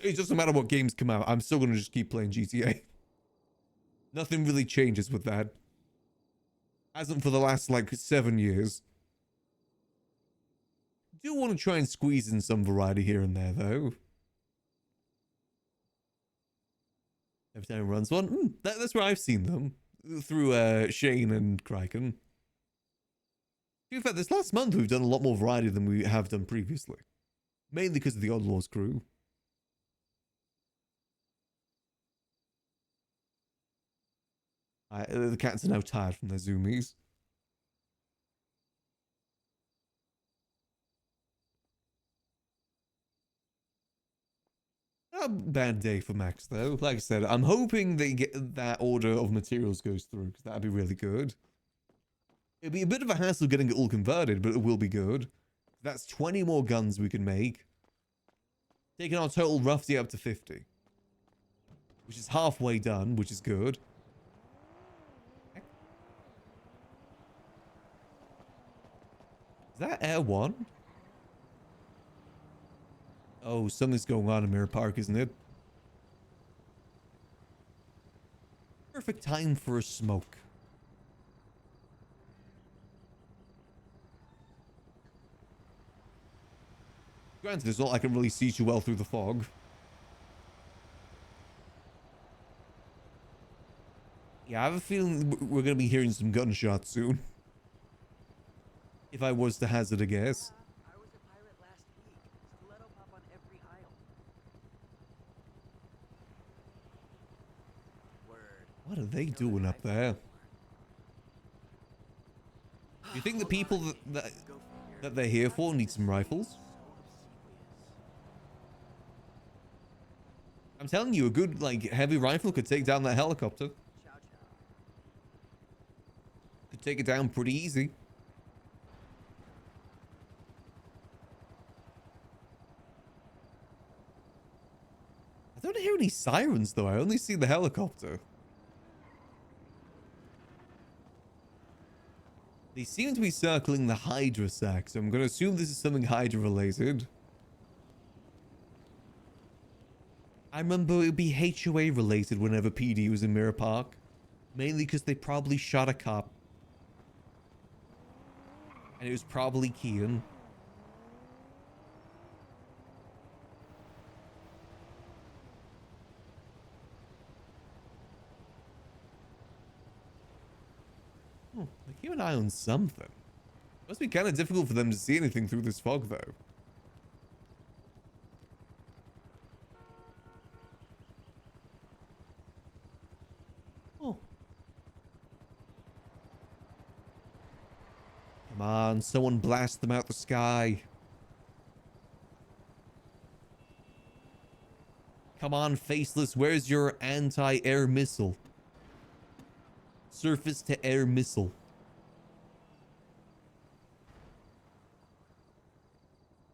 It doesn't matter what games come out. I'm still going to just keep playing GTA. Nothing really changes with that. Hasn't for the last, like, 7 years. Do want to try and squeeze in some variety here and there, though. Every time it runs one. That's where I've seen them. Through Shane and Kraken. In fact, this last month we've done a lot more variety than we have done previously. Mainly because of the Outlaws crew. The cats are now tired from their zoomies. Not a bad day for Max, though. Like I said, I'm hoping they get that order of materials goes through, because that'd be really good. It'll be a bit of a hassle getting it all converted, but it will be good. That's 20 more guns we can make. Taking our total roughly up to 50. Which is halfway done, which is good. Is that Air 1? Oh, something's going on in Mirror Park, isn't it? Perfect time for a smoke. Granted, it's not like I can really see too well through the fog. Yeah, I have a feeling we're going to be hearing some gunshots soon. If I was to hazard a guess. I was a pirate last week. Stiletto pop on every aisle. Word. What are they doing up there? Do you think the people that they're here for need some rifles? I'm telling you, a good, like, heavy rifle could take down that helicopter. Could take it down pretty easy. I don't hear any sirens, though. I only see the helicopter. They seem to be circling the Hydra sack, so I'm going to assume this is something Hydra related. I remember it would be HOA related whenever PD was in Mirror Park. Mainly because they probably shot a cop. And it was probably Kean. an eye on something. Must be kind of difficult for them to see anything through this fog, though. Oh. Come on, someone blast them out the sky. Come on, Faceless, where's your anti-air missile? Surface-to-air missile.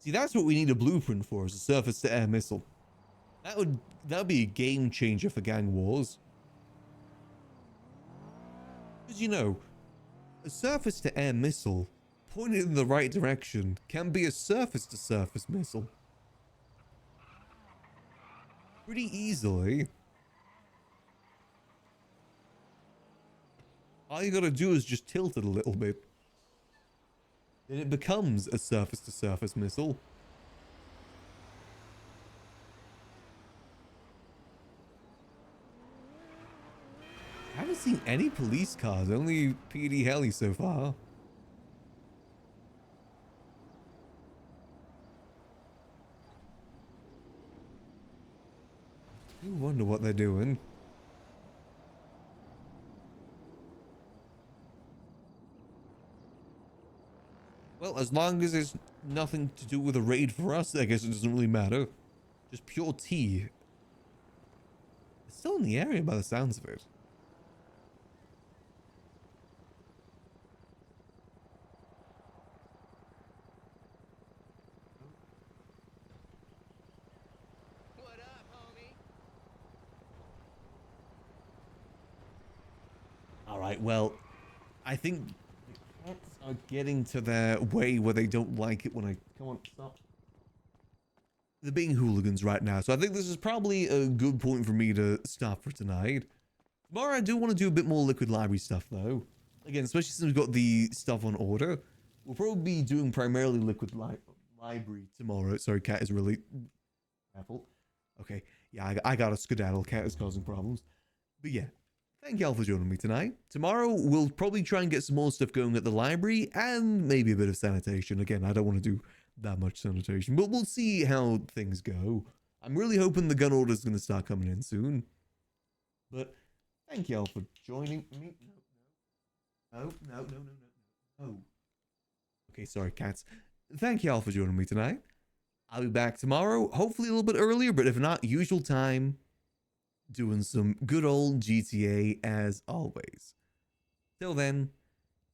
See, that's what we need a blueprint for, is a surface-to-air missile. That would be a game changer for gang wars. Because, you know, a surface-to-air missile pointed in the right direction can be a surface-to-surface missile. Pretty easily. All you gotta do is just tilt it a little bit. Then it becomes a surface-to-surface missile. I haven't seen any police cars, only PD heli so far. I wonder what they're doing. Well, as long as there's nothing to do with a raid for us, I guess it doesn't really matter. Just pure tea. It's still in the area by the sounds of it. What up, homie? Alright, well, I think the cats are getting to their way where they don't like it when I... Come on, stop. They're being hooligans right now, so I think this is probably a good point for me to stop for tonight. Tomorrow I do want to do a bit more Liquid Library stuff, though. Again, especially since we've got the stuff on order. We'll probably be doing primarily Liquid Library tomorrow. Sorry, Cat is really... Careful. Okay, yeah, I got a skedaddle. Cat is causing problems. But yeah, thank y'all for joining me tonight. Tomorrow, we'll probably try and get some more stuff going at the library, and maybe a bit of sanitation. Again, I don't want to do that much sanitation, but we'll see how things go. I'm really hoping the gun order is going to start coming in soon. But thank y'all for joining me. No. Okay, sorry, cats. Thank y'all for joining me tonight. I'll be back tomorrow, hopefully a little bit earlier, but if not, usual time, doing some good old GTA as always. Till then,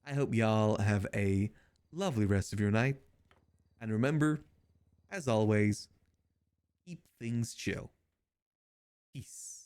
I hope y'all have a lovely rest of your night. And remember, as always, keep things chill. Peace.